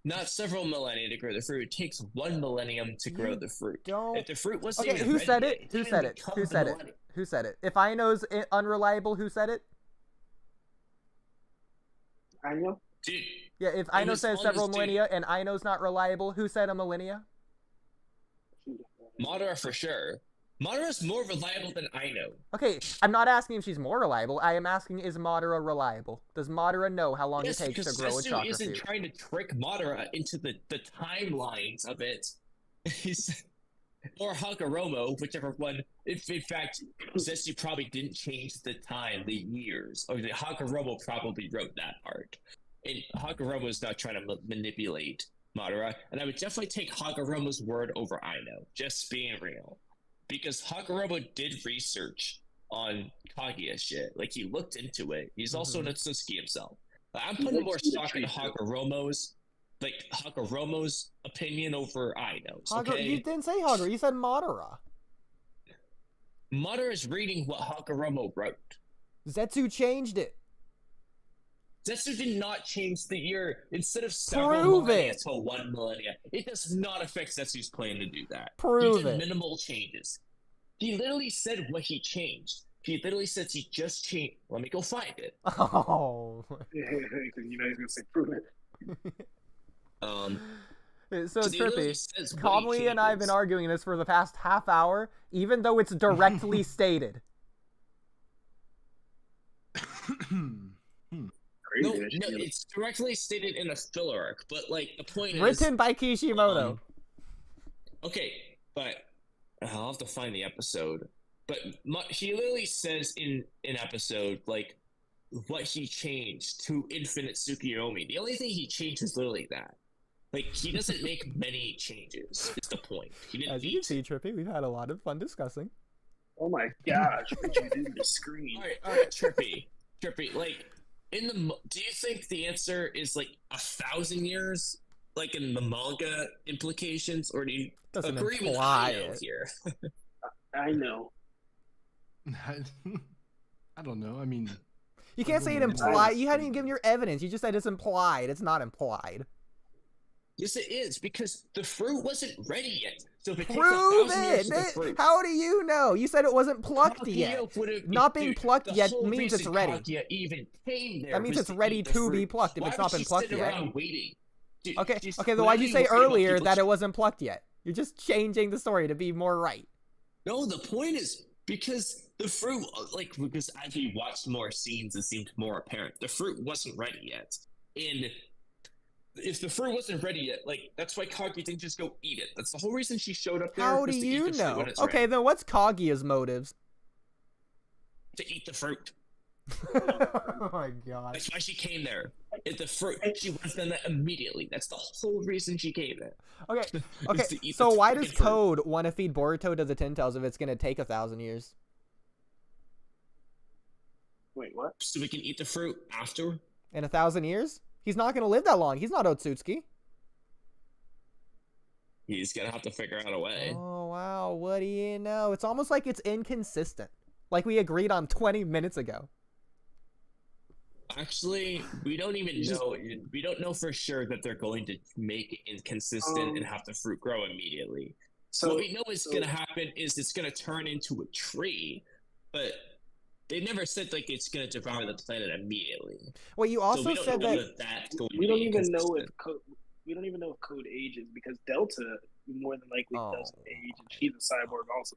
not several millennia to grow the fruit, it takes 1 millennium to grow the fruit. Don't. If the fruit wasn't Okay, even who ready said yet, it? Who didn't said even it? become Who the said it? millennium. Who said it? If Aino's unreliable, who said it? I know. Dude, Yeah, if Aino was says on several this millennia and Aino's not reliable, who said a millennia? Madara for sure. Madara's more reliable than I know. Okay, I'm not asking if she's more reliable. I am asking, is Madara reliable? Does Madara know how long Yes, it takes because to grow a Zetsu chakra isn't fruit? trying to trick Madara into the timelines of it. He's or Hagoromo, whichever one. If in fact Zetsu probably didn't change the time, the years, or the Hagoromo probably wrote that part. And Hagoromo is not trying to manipulate Madara, and I would definitely take Hagoromo's word over Aino, just being real. Because Hagoromo did research on Kaguya shit. Like, he looked into it. He's also an Atsuki himself. But I'm putting more stock in Hagoromo's opinion over Aino's, okay? You didn't say Hagoromo, you said Madara. Madara is reading what Hagoromo wrote. Zetsu changed it. Zetsu did not change the year. Instead of several Prove millennia it. to 1 millennia. It does not affect Zetsu's plan to do that. Prove He did it. minimal changes. He literally said what he changed. He literally said he just changed. Let me go find it. Oh. You know he's gonna say prove it. So he literally Trippy, says what he Kamui and I have been changes. arguing this for the past half hour, even though it's directly stated. No, Crazy. it's directly stated in a filler arc, but like the point is Written by Kishimoto. okay, but I'll have to find the episode. But he literally says in an episode like what he changed to Infinite Tsukiyomi. The only thing he changed is literally that. Like, he doesn't make many changes. It's the point. He didn't As you can see, Trippy, we've had a lot of fun discussing. Oh my gosh, what you did to the screen. All right, Trippy, like do you think the answer is like 1,000 years, like in the manga implications, or do you Doesn't agree with imply Aino it. here? I know. I don't know. I mean, You can't say it implied. You hadn't even given your evidence. You just said it's implied. It's not implied. Yes, it is, because the fruit wasn't ready yet. So if it takes Prove 1,000 years it! for the fruit, How do you know? You said it wasn't plucked Kaguya yet. would've- Not being dude, plucked the yet whole means it's reason ready. Kaguya even came there That means was it's to ready eat the to be fruit. plucked if Why it's would not been she plucked sit yet. around waiting? Dude, Okay, she's okay, then why'd you say literally waiting while earlier people that it wasn't plucked yet? You're just changing the story to be more right. No, the point is because the fruit, like, because as we watched more scenes, it seemed more apparent. The fruit wasn't ready yet. And if the fruit wasn't ready yet, like, that's why Kaguya didn't just go eat it. That's the whole reason she showed up there. How was do to eat you the fruit know? when it's Okay, ready. then what's Kaguya's motives? To eat the fruit. Oh my god. That's why she came there. It's the fruit. She would have done that immediately. That's the whole reason she came there. Okay, Is okay. to eat So the why freaking does fruit. Code want to feed Boruto to the Ten-Tails if it's gonna take 1,000 years? Wait, what? So we can eat the fruit after? In 1,000 years? He's not gonna live that long. He's not Otsutsuki. He's gonna have to figure out a way. Oh wow, what do you know? It's almost like it's inconsistent. Like we agreed on 20 minutes ago. Actually, we don't even know. We don't know for sure that they're going to make it inconsistent and have the fruit grow immediately. So what we know is going to happen is it's going to turn into a tree, but they never said like it's gonna devour the planet immediately. Well, you So also we don't said know that. that's going We to don't be even know consistent. if code ages because Delta more than likely Oh. doesn't age, and she's a cyborg also.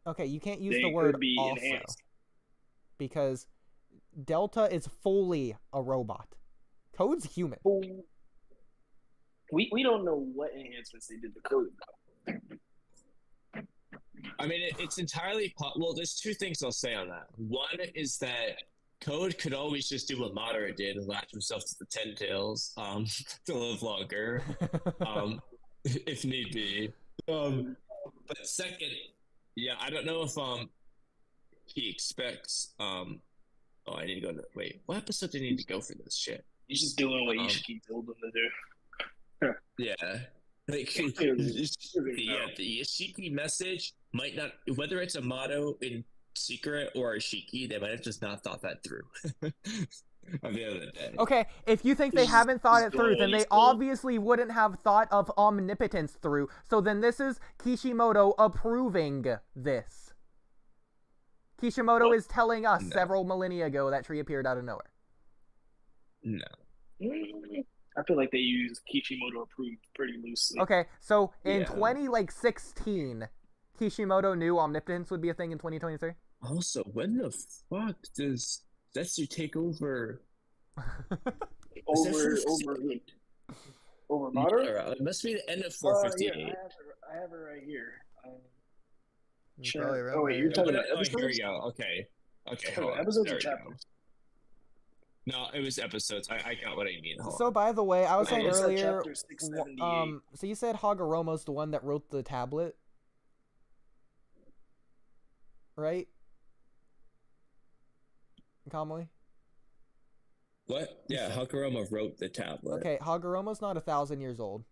Okay, you can't use They the word could be also enhanced. because Delta is fully a robot. Code's human. We don't know what enhancements they did to code though. I mean, it's entirely well. There's two things I'll say on that. One is that Code could always just do what Madara did and latch himself to the 10 tails to live longer, if need be. But second, yeah, I don't know if he expects oh, I need to go to wait. What episode do I need to go for this shit? He's just doing what Ishiki told them to do. Yeah. Like, the Ishiki message might not, whether it's a motto in secret or a Ishiki, they might have just not thought that through. At the end of the day. Okay, if you think they haven't thought it through, then they obviously wouldn't have thought of omnipotence through. So then this is Kishimoto approving this. Kishimoto is telling us several millennia ago that tree appeared out of nowhere. No. I feel like they use Kishimoto approved pretty loosely. Okay, so in 2016, Kishimoto knew omnipotence would be a thing in 2023? Also, when the fuck does Zetsu take over? Over Madara? It must be the end of 458. Yeah, I have it right here. Probably right. Oh wait, you're talking about episodes? Here we go. Okay, hold on. Episodes There or we go. chapters? No, it was episodes. I got what I mean. Hold So on. by the way, I was saying it's at earlier, chapter 678. so you said Hagoromo's the one that wrote the tablet, right? Kamui? What? Yeah, Hakurama wrote the tablet. Okay, Hagoromo's not 1,000 years old.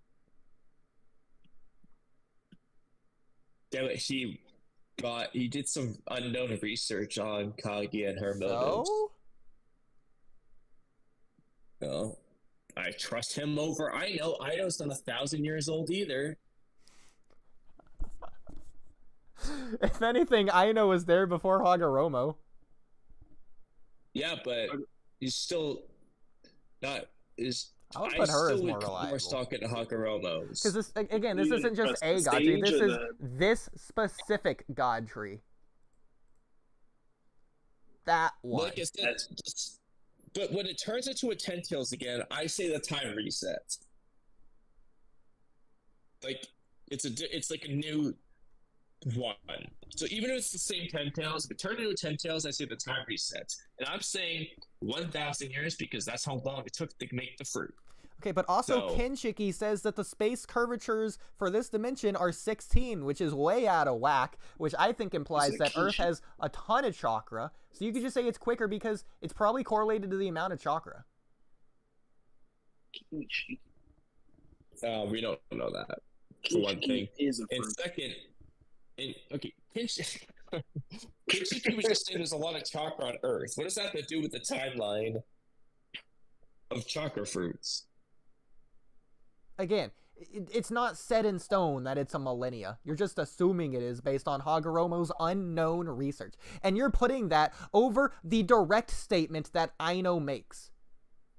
Damn it, he did some unknown research on Kaguya and her motives. So? No, I trust him over. Aino's not 1,000 years old either. If anything, Aino was there before Hagoromo. Yeah, but he's still not. I would put her as more More reliable. stock at Hagoromo's. Because this, again, this isn't just a god tree. This is this specific god tree. That one. Like I said, but when it turns into a 10 tails again, I say the time resets. Like it's like a new one. So even if it's the same 10 tails, if it turned into a 10 tails, I say the time resets. And I'm saying 1,000 years because that's how long it took to make the fruit. Okay, but also So- Kenshiki says that the space curvatures for this dimension are 16, which is way out of whack, which I think implies Is it that Earth Kishi? has a ton of chakra. So you could just say it's quicker because it's probably correlated to the amount of chakra. Ishiki We don't know that, for one thing. is a And fruit. second, Kenshiki was just saying there's a lot of chakra on Earth. What does that have to do with the timeline of chakra fruits? Again, it's not set in stone that it's a millennia. You're just assuming it is based on Hagoromo's unknown research. And you're putting that over the direct statement that Aino makes.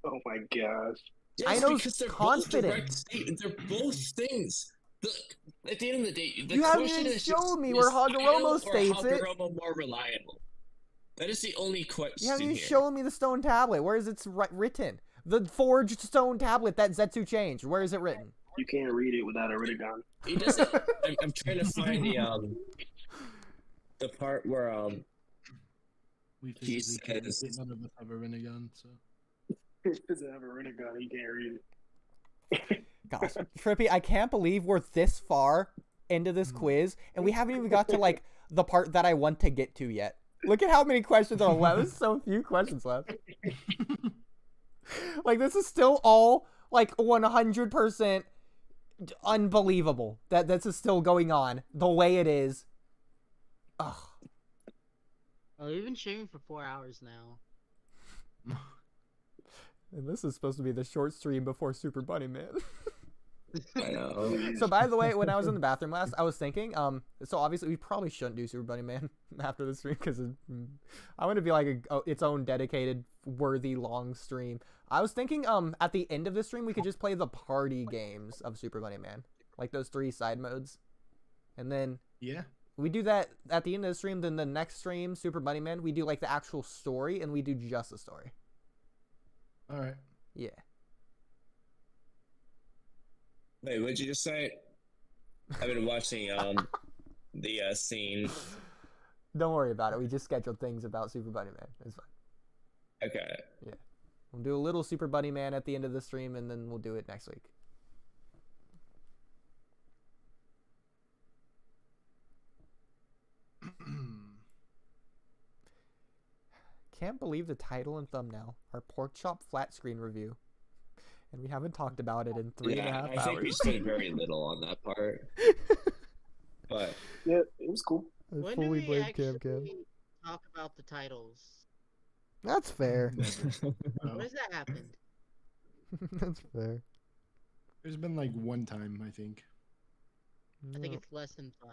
Oh my gosh. Yes, Aino's because they're confident. both direct statements. They're both things. Look, at the end of the day, the You haven't question even is shown me is where Aino Hagoromo or states it. Hagoromo more reliable? That is the only question You haven't even here. shown me the stone tablet. Where is it written? The forged stone tablet that Zetsu changed. Where is it written? You can't read it without a Riddigon. He doesn't. I'm trying to find the part where We He physically can't. says- None of us have a Renegon, so. He doesn't have a Riddigon, he can't read it. Gosh, Trippy, I can't believe we're this far into this quiz, and we haven't even got to, like, the part that I want to get to yet. Look at how many questions are left. There's so few questions left. Like, this is still all, like, 100% unbelievable that this is still going on the way it is. Ugh. Oh, we've been streaming for 4 hours now. And this is supposed to be the short stream before Super Bunny Man. I know. So by the way, when I was in the bathroom last, I was thinking, so obviously we probably shouldn't do Super Bunny Man after the stream because I want to be like its own dedicated, worthy long stream. I was thinking, at the end of the stream we could just play the party games of Super Bunny Man, like those 3 side modes, and then Yeah. we do that at the end of the stream. Then the next stream, Super Bunny Man, we do like the actual story, and we do just the story. All right. Yeah. Wait, what'd you just say? I've been watching the scene. Don't worry about it. We just scheduled things about Super Bunny Man. It's fine. Okay. We'll do a little Super Bunny Man at the end of the stream, and then we'll do it next week. Can't believe the title and thumbnail are Porkchop flat screen review, and we haven't talked about it in 3.5 hours. I think we spent very little on that part. But Yeah, it was cool. I When do fully we blame actually Camcam. talk about the titles? That's fair. Never. When has that happened? That's fair. There's been like one time, I think. I think No. it's less than 5.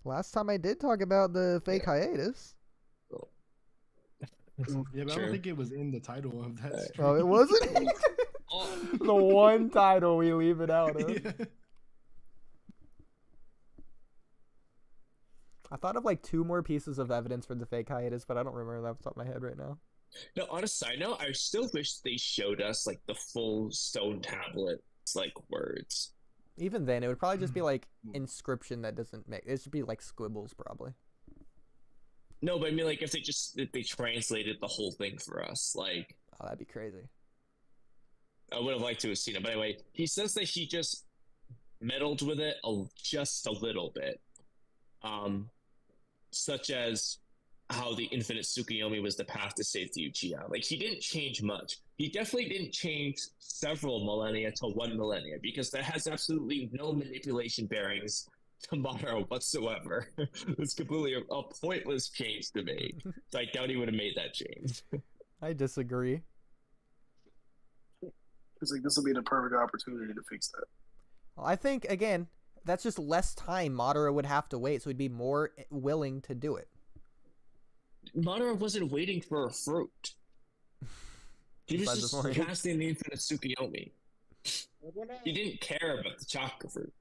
Last time I did talk about the fake hiatus. Yeah, but I True. don't think it was in the title of that stream. Oh, it wasn't? Oh, The one title we leave it out of. Yeah. I thought of like 2 more pieces of evidence for the fake hiatus, but I don't remember that off the top of my head right now. no, on a side note, I still wish they showed us like the full stone tablets, like words. Even then, it would probably just be like inscription that doesn't make it. Should be like squibbles, probably. No, but I mean, like if they translated the whole thing for us, like Oh, that'd be crazy. I would have liked to have seen it. But anyway, he says that he just meddled with it just a little bit, such as how the infinite Tsukuyomi was the path to save the Uchiha. Like he didn't change much. He definitely didn't change several millennia to 1 millennia because that has absolutely no manipulation bearings to Madara whatsoever. It's completely a pointless change to make. So I doubt he would have made that change. I disagree. It's like this will be the perfect opportunity to fix that. Well, I think again, that's just less time Madara would have to wait, so he'd be more willing to do it. Madara wasn't waiting for a fruit. He was Besides just this morning. casting the infinite Tsukuyomi. He didn't care about the chakra fruit.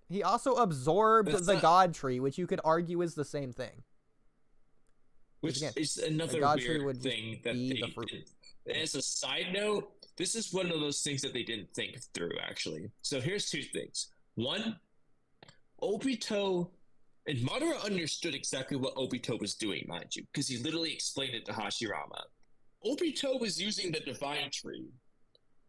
He also absorbed That's the not- God Tree, which you could argue is the same thing. Which again, is another God Tree weird would just thing that be they the fruit. did. As a side note, this is one of those things that they didn't think through, actually. So here's 2 things. One, Obito, and Madara understood exactly what Obito was doing, mind you, because he literally explained it to Hashirama. Obito was using the Divine Tree,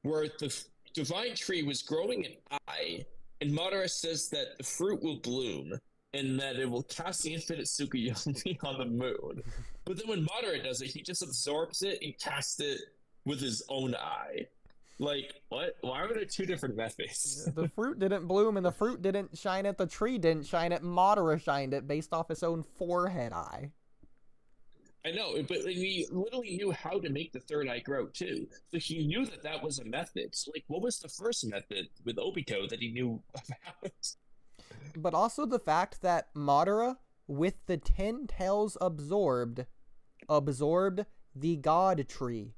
where the Divine Tree was growing an eye, and Madara says that the fruit will bloom, and that it will cast the infinite Tsukuyomi on the moon. But then when Madara does it, he just absorbs it and casts it with his own eye. Like, what? Why are there 2 different methods? The fruit didn't bloom, and the fruit didn't shine it. The tree didn't shine it. Madara shined it based off his own forehead eye. I know, but he literally knew how to make the 3rd eye grow, too. So he knew that that was a method. So, like, what was the first method with Obito that he knew about? But also the fact that Madara, with the 10 tails absorbed the God Tree.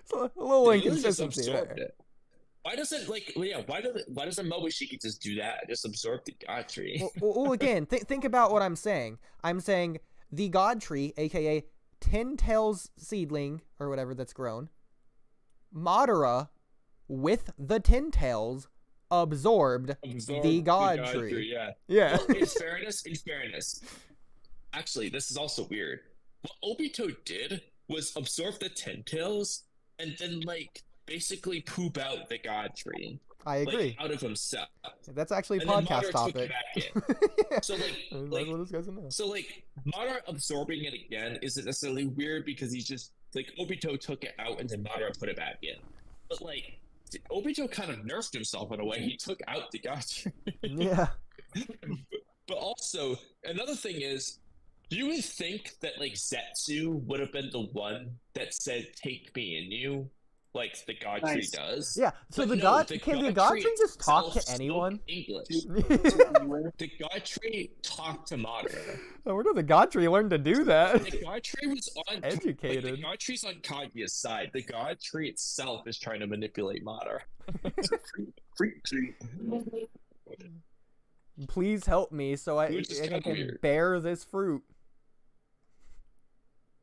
So a little He literally just inconsistency absorbed there. it. Why doesn't why doesn't Momoshiki just do that? Just absorb the God Tree. Well, again, think about what I'm saying. I'm saying the God Tree, aka 10 tails seedling or whatever that's grown. Madara, with the 10 tails, absorbed the God Tree. Yeah. Yeah. Well, in fairness, actually, this is also weird. What Obito did was absorb the 10 tails and then, like, basically poop out the God Tree. I agree. Like, out of himself. That's actually a And then podcast Madara took topic. it back in. Yeah. So, That's what this guy's gonna know. So, like, Madara absorbing it again isn't necessarily weird because he's just, like, Obito took it out and then Madara put it back in. But, like, Obito kind of nerfed himself in a way. He took out the God Tree. Yeah. But also, another thing is, You would think that like Zetsu would have been the one that said "Take me in you," like the God Tree Nice. does. Yeah. So But the no, God the can the God God Tree Tree just talk itself to anyone? spoke English. The God Tree talked to Madara. Oh, where did the God Tree learn to do that? The God Tree was on Like, Educated. the God Tree's on Kaguya's side. The God Tree itself is trying to manipulate Madara. It's a freak tree. Please help me so I Which is can kinda weird. bear this fruit.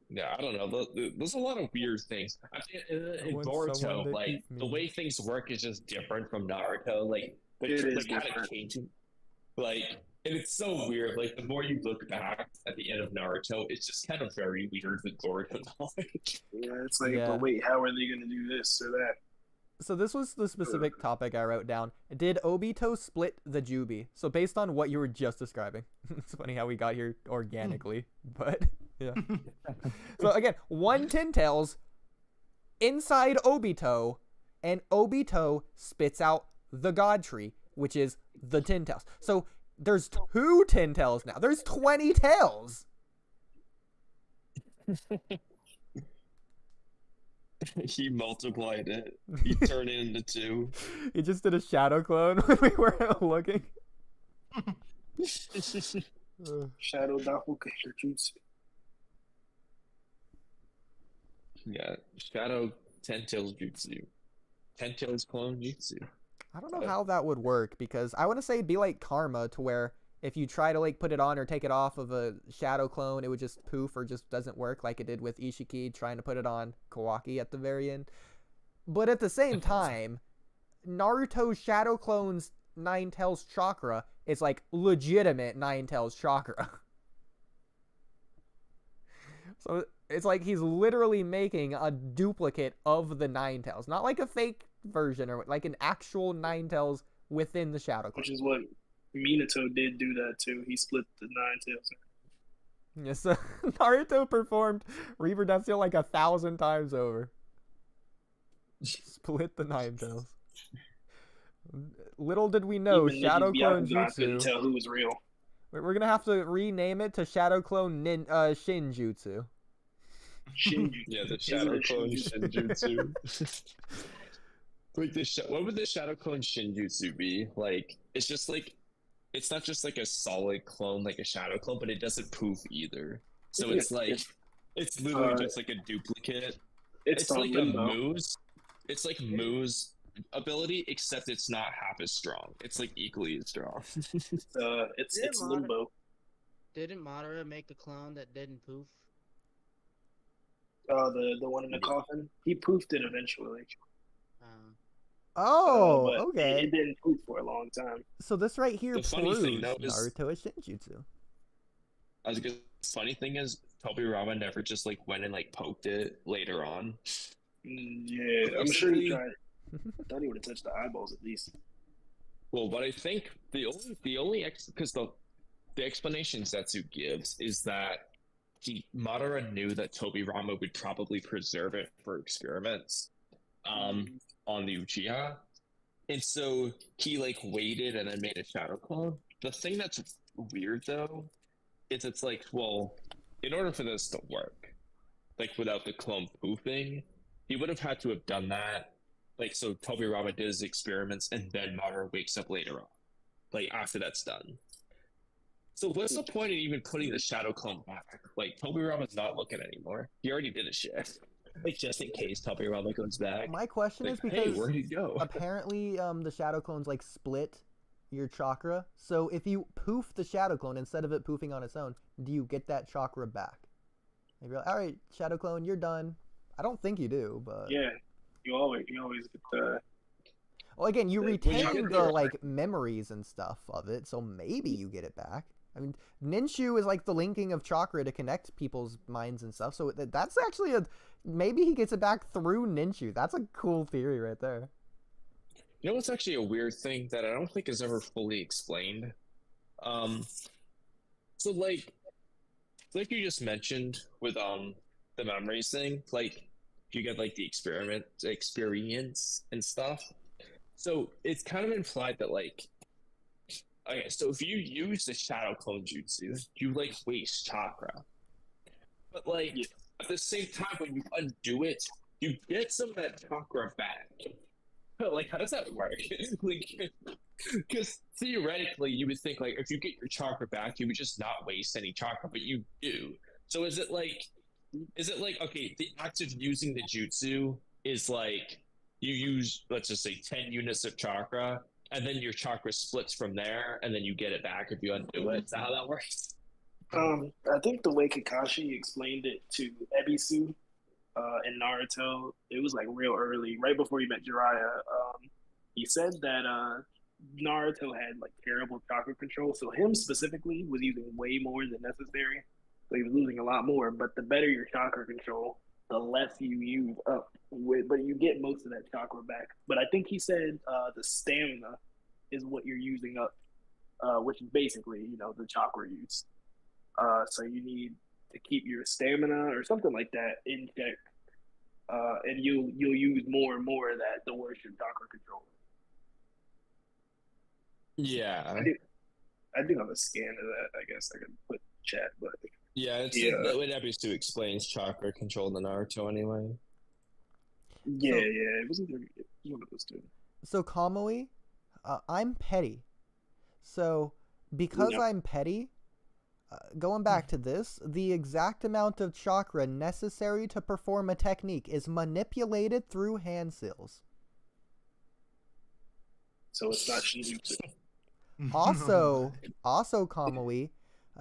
Yeah, I don't know. There's a lot of weird things. I mean, in want someone Boruto, to like eat the me. way things work is just different from Naruto. Like It is like kind of different. changing. Like, and it's so weird. Like the more you look back at the end of Naruto, it's just kind of very weird with Boruto knowledge. Yeah, it's like, Yeah. but wait, how are they gonna do this or that? So this was the specific topic I wrote down. Did Obito split the Jubi? So based on what you were just describing. It's funny how we got here organically, but yeah. So again, one Tin Tails inside Obito, and Obito spits out the God Tree, which is the Tin Tails. So there's 2 Tin Tails now. There's 20 tails. He multiplied it. He turned it into 2. He just did a shadow clone when we were looking. Shadow doppelganger jutsu. Yeah, Shadow 10 Tails Jutsu. 10 Tails clone Jutsu. I don't know how that would work, because I want to say it'd be like karma, to where if you try to like put it on or take it off of a shadow clone, it would just poof or just doesn't work, like it did with Ishiki trying to put it on Kawaki at the very end. But at the same time, Naruto's shadow clone's Nine Tails chakra is like legitimate Nine Tails chakra. So it's like he's literally making a duplicate of the Nine Tails, not like a fake version or like an actual Nine Tails within the shadow clone. Which is what Minato did do that too. He split the Nine Tails. Yes, so Naruto performed Reaver Death Seal like 1,000 times over. Split the Nine Tails. Little did we know, Even Shadow Nikki Clone Byakugan couldn't Jutsu. tell who was real. We're gonna have to rename it to Shadow Clone Shinjutsu. Shinju. Yeah, the Isn't Shadow it Clone Shinjutsu? Shinjutsu. Like what would the Shadow Clone Shinjutsu be? Like, it's just like, it's not just like a solid clone, like a Shadow Clone, but it doesn't poof either. So it's like, it's literally just like a duplicate. It's like Limbo. a Moo's. It's like Moo's ability, except it's not half as strong. It's like equally as strong. It's Limbo. Didn't Madara make a clone that didn't poof? The one in the coffin. He poofed it eventually. Oh, But okay. It didn't poof for a long time. So this right here The funny proves thing, though, is- Naruto is Shinjutsu. I was gonna. Funny thing is, Tobirama never just like went and like poked it later on. Yeah, I'm sure he tried. I thought he would have touched the eyeballs at least. Well, but I think the only because the explanation Zetsu gives is that Madara knew that Tobirama would probably preserve it for experiments on the Uchiha, and so he like waited and then made a shadow clone. The thing that's weird though is it's like, well, in order for this to work, like without the clone poofing, he would have had to have done that. Like, so Tobirama did his experiments and then Madara wakes up later on, like after that's done. So what's the point in even putting the shadow clone back? Like, Tobirama's not looking anymore. He already did his shit. Like, just in case Tobirama comes back. My question Like, is because hey, where'd he go? apparently the shadow clones like split your chakra. So if you poof the shadow clone instead of it poofing on its own, do you get that chakra back? If you're like, all right, shadow clone, you're done. I don't think you do, but Yeah, you always get the. well, again, you When you retain get the there- like memories and stuff of it, so maybe you get it back. I mean, Ninshu is like the linking of chakra to connect people's minds and stuff. So that's actually maybe he gets it back through Ninshu. That's a cool theory right there. You know what's actually a weird thing that I don't think is ever fully explained? So like you just mentioned with the memories thing, like you get like the experience and stuff. So it's kind of implied that like Okay, so if you use the Shadow Clone Jutsu, you like waste chakra. But like at the same time, when you undo it, you get some of that chakra back. Like, how does that work? Like, because theoretically, you would think like if you get your chakra back, you would just not waste any chakra, but you do. So is it like okay, the act of using the jutsu is like you use, let's just say, 10 units of chakra, and then your chakra splits from there, and then you get it back if you undo it. Is that how that works? I think the way Kakashi explained it to Ebisu in Naruto, it was like real early, right before he met Jiraiya. He said that Naruto had like terrible chakra control, so him specifically was using way more than necessary. So he was losing a lot more. But the better your chakra control, the less you use up with, but you get most of that chakra back. But I think he said the stamina is what you're using up, which is basically the chakra use. So you need to keep your stamina or something like that in check, and you'll use more and more of that the worse your chakra control. Yeah. I do have a scan of that. I guess I can put in chat, but yeah, it's that what Ebisu explains chakra control in the Naruto anyway. Yeah, it was one of those two. So Kamui, I'm petty. So because I'm petty, going back to this, the exact amount of chakra necessary to perform a technique is manipulated through hand seals. So it's not Shinjutsu. Also, Kamui,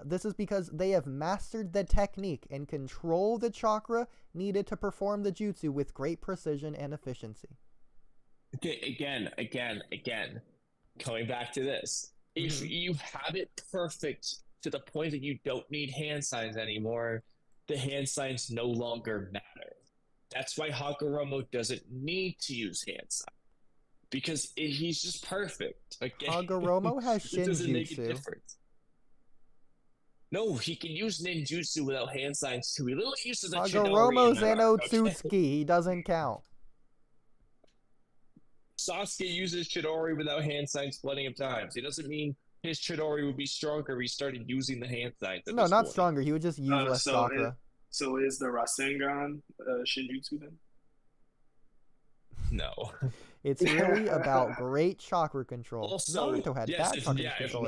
this is because they have mastered the technique and control the chakra needed to perform the jutsu with great precision and efficiency. Okay, again, coming back to this. If you have it perfect to the point that you don't need hand signs anymore, the hand signs no longer matter. That's why Hagoromo doesn't need to use hand signs. Because he's just perfect. Again, Hagoromo has it doesn't make a Shinjutsu. difference. No, he can use ninjutsu without hand signs too. He literally uses the Hagoromo's Chidori an Otsutsuki. He doesn't count. Sasuke uses Chidori without hand signs plenty of times. It doesn't mean his Chidori would be stronger if he started using the hand signs. No, not stronger. He would just use less chakra. So is the Rasengan Shinjutsu then? No. It's really about great chakra control. Also, Naruto had yes, bad chakra control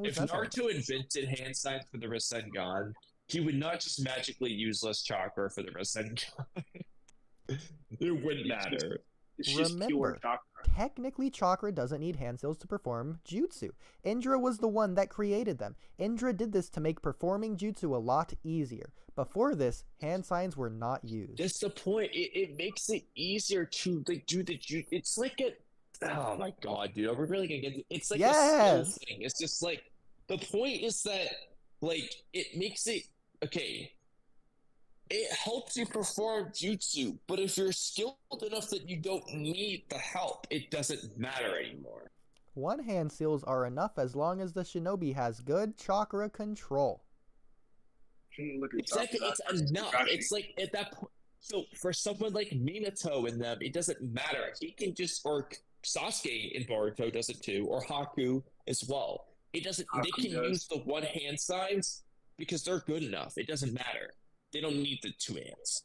if Naruto invented hand signs for the Rasengan, he would not just magically use less chakra for the Rasengan. It wouldn't matter. It's just pure chakra. Technically, chakra doesn't need hand seals to perform jutsu. Indra was the one that created them. Indra did this to make performing jutsu a lot easier. Before this, hand signs were not used. That's the point. It makes it easier to like do the jutsu. It's like oh my god, dude, are we really gonna get? It's like a skill thing. It's just like the point is that like it makes it okay. It helps you perform jutsu, but if you're skilled enough that you don't need the help, it doesn't matter anymore. One hand seals are enough as long as the shinobi has good chakra control. Exactly, it's enough. It's like at that point. So for someone like Minato in them, it doesn't matter. He can just, or Sasuke in Boruto does it too, or Haku as well. It doesn't. They can use the one hand signs because they're good enough. It doesn't matter. They don't need the two hands.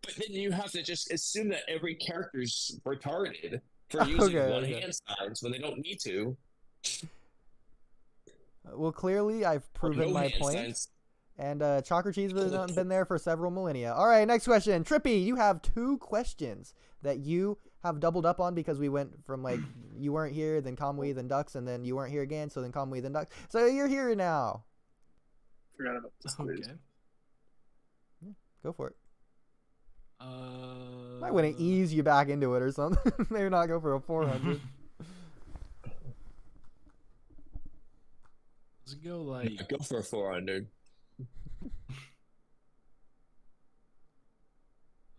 But then you have to just assume that every character's retarded for using hand signs when they don't need to. Well, clearly I've proven my point. And Chakra Cheese has been there for several millennia. All right, next question. Trippy, you have 2 questions that you have doubled up on because we went from like you weren't here, then Kamui, then Ducks, and then you weren't here again, so then Kamui, then Ducks. So you're here now. Forgot about this. Okay. Yeah, go for it. Might want to ease you back into it or something. Maybe not go for a 400. Let's go like go for a 400.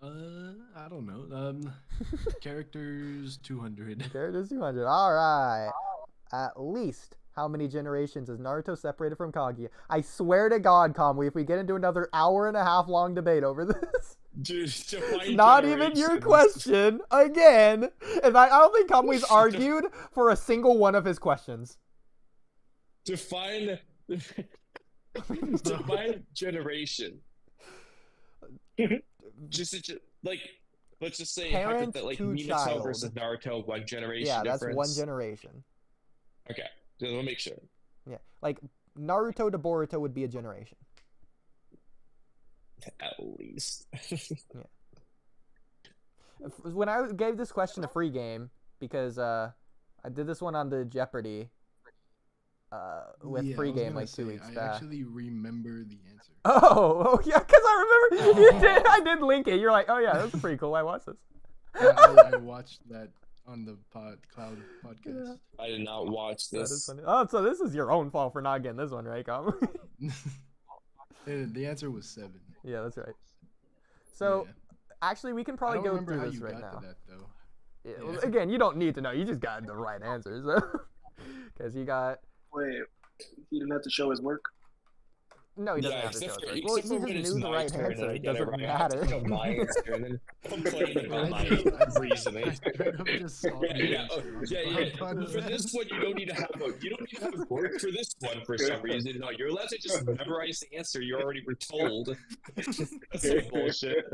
I don't know. Characters 200. Characters 200. All right. At least how many generations is Naruto separated from Kaguya? I swear to God, Kamui, if we get into another hour and a half long debate over this. Define Not even your generations. question again. And I don't think Kamui's argued for a single one of his questions. Define generation. just like, let's just say Parent that like to Minato child. versus Naruto, one generation. Yeah, that's difference. one generation. Okay, so we'll make sure. Yeah, like Naruto to Boruto would be a generation. At least. When I gave this question a free game, because I did this one on the Jeopardy with free game like 2 weeks I back. actually remember the answer. Oh yeah, because I remember you did. I did link it. You're like, oh yeah, that's pretty cool. I watched this. I watched that on the Cloud podcast. I did not watch That is this. funny. Oh, so this is your own fault for not getting this one right, Kamui. The answer was 7. Yeah, that's right. So Yeah. actually, we can I probably don't go remember through how this you right got now. to that though. Yeah, Yeah. well, again, you don't need to know. You just got the right answers. Because you got... Wait, he didn't have to show his work. No, he doesn't Yeah, have to show except it. for, Well, except he for when just it's knew the my right turn and answer. I It get it doesn't right. I have to matter. show my answer and then complain about my reasoning. Straight up just saw the Yeah, answer on yeah. the podcast. For this one, you don't need to have work for this one for some reason. No, you're allowed to just memorize the answer you already were told. That's some bullshit.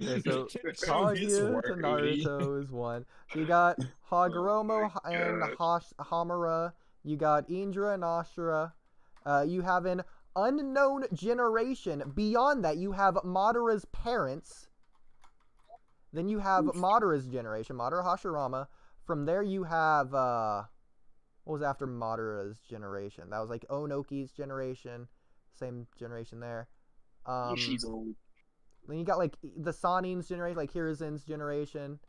Okay, so Show his Kaguya work, to OODIE. Naruto is one. So you got Hagoromo and Hamura. You got Indra and Ashura. You have an unknown generation. Beyond that, you have Madara's parents. Then you have Madara's generation, Madara Hashirama. From there, you have what was after Madara's generation? That was like Onoki's generation. Same generation there. She's old. Then you got like the Sanin's generation, like Hiruzen's generation.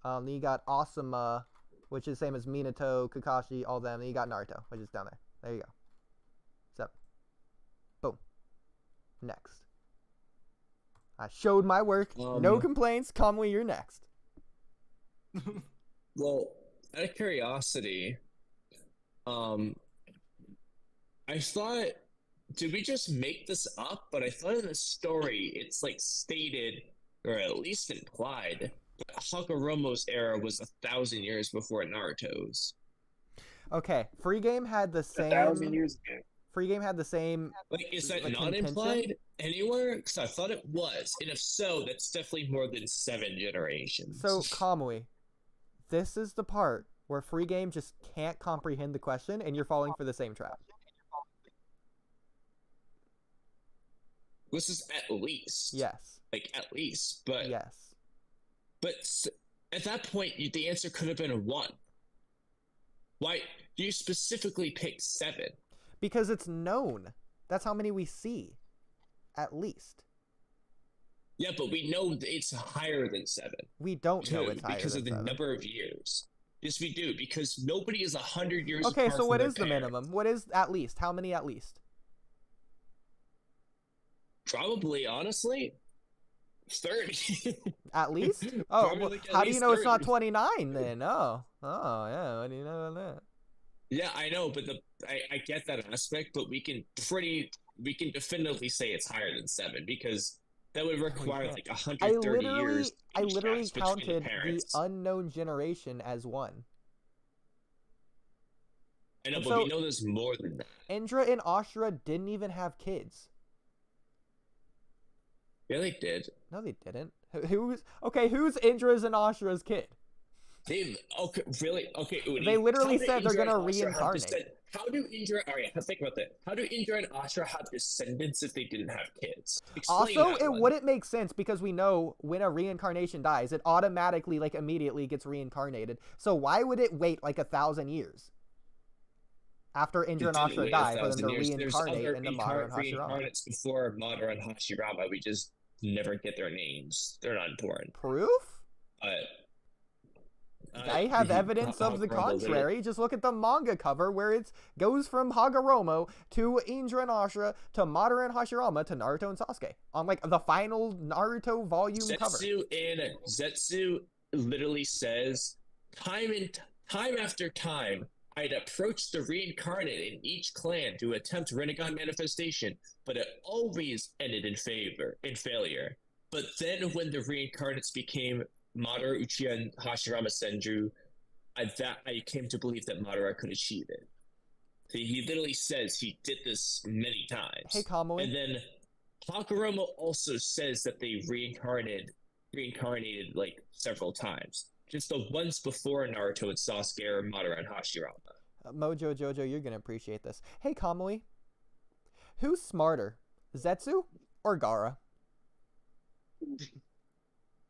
Then you got Asuma, which is same as Minato, Kakashi, all them. Then you got Naruto, which is down there. There you go. 7. Boom. Next. I showed my work. No complaints. Kamui, you're next. Well, out of curiosity, I thought, did we just make this up? But I thought in the story, it's like stated, or at least implied, that Hagoromo's era was 1,000 years before Naruto's. Okay, free game had the same. 1,000 years ago. Free game had the same. Like, is that Like not contention? implied anywhere? Because I thought it was. And if so, that's definitely more than 7 generations. So Kamui, this is the part where free game just can't comprehend the question, and you're falling for the same trap. This is at least. Yes. Like, at least. But Yes. at that point, the answer could have been a 1. Why? You specifically picked 7. Because it's known. That's how many we see. At least. Yeah, but we know that it's higher than 7. We don't know Too, it's higher because than of the 7. number of years. Yes, we do, because nobody is 100 years Okay, apart so from what their is the parents. minimum? What is at least? How many at least? Probably, honestly, 30. At least? Oh, Probably well, like at how do you least know it's not 30. 29 then? Oh, yeah. What do you know about that? Yeah, I know, but I get that aspect, but we can definitively say it's higher than 7 because that would require can't. like 130 years. I age literally gaps between counted the parents. unknown generation as 1. I know, and but so- we know there's more than that. Indra and Ashura didn't even have kids. Yeah, they did. No, they didn't. Who's Indra's and Ashura's kid? Okay, really? Okay, OODIE. They literally How do said they're Indra gonna and Ashura have reincarnate. How do Indra? All right, think about that. How do Indra and Ashura have descendants if they didn't have kids? Explain Also, that it one. wouldn't make sense because we know when a reincarnation dies, it automatically, like, immediately gets reincarnated. So why would it wait, like, 1,000 years after Indra and It didn't Ashura wait die for them 1,000 to years. reincarnate There's into other Madara and Hashirama? reincarnates before Madara and Hashirama. We just never get their names. They're not important. Proof? I have evidence of the contrary. Just look at the manga cover where it goes from Hagoromo to Indra and Ashura to Madara and Hashirama to Naruto and Sasuke on like the final Naruto volume cover. Zetsu literally says, time after time, I'd approached the reincarnate in each clan to attempt Rinnegan manifestation, but it always ended in failure. But then when the reincarnates became Madara, Uchiha, and Hashirama Senju, I came to believe that Madara could achieve it. He literally says he did this many times. Hey, Kamui. And then Hagoromo also says that they reincarnated like several times. Just the once before Naruto and Sasuke or Madara and Hashirama. Mojo Jojo, you're gonna appreciate this. Hey, Kamui. Who's smarter, Zetsu or Gaara?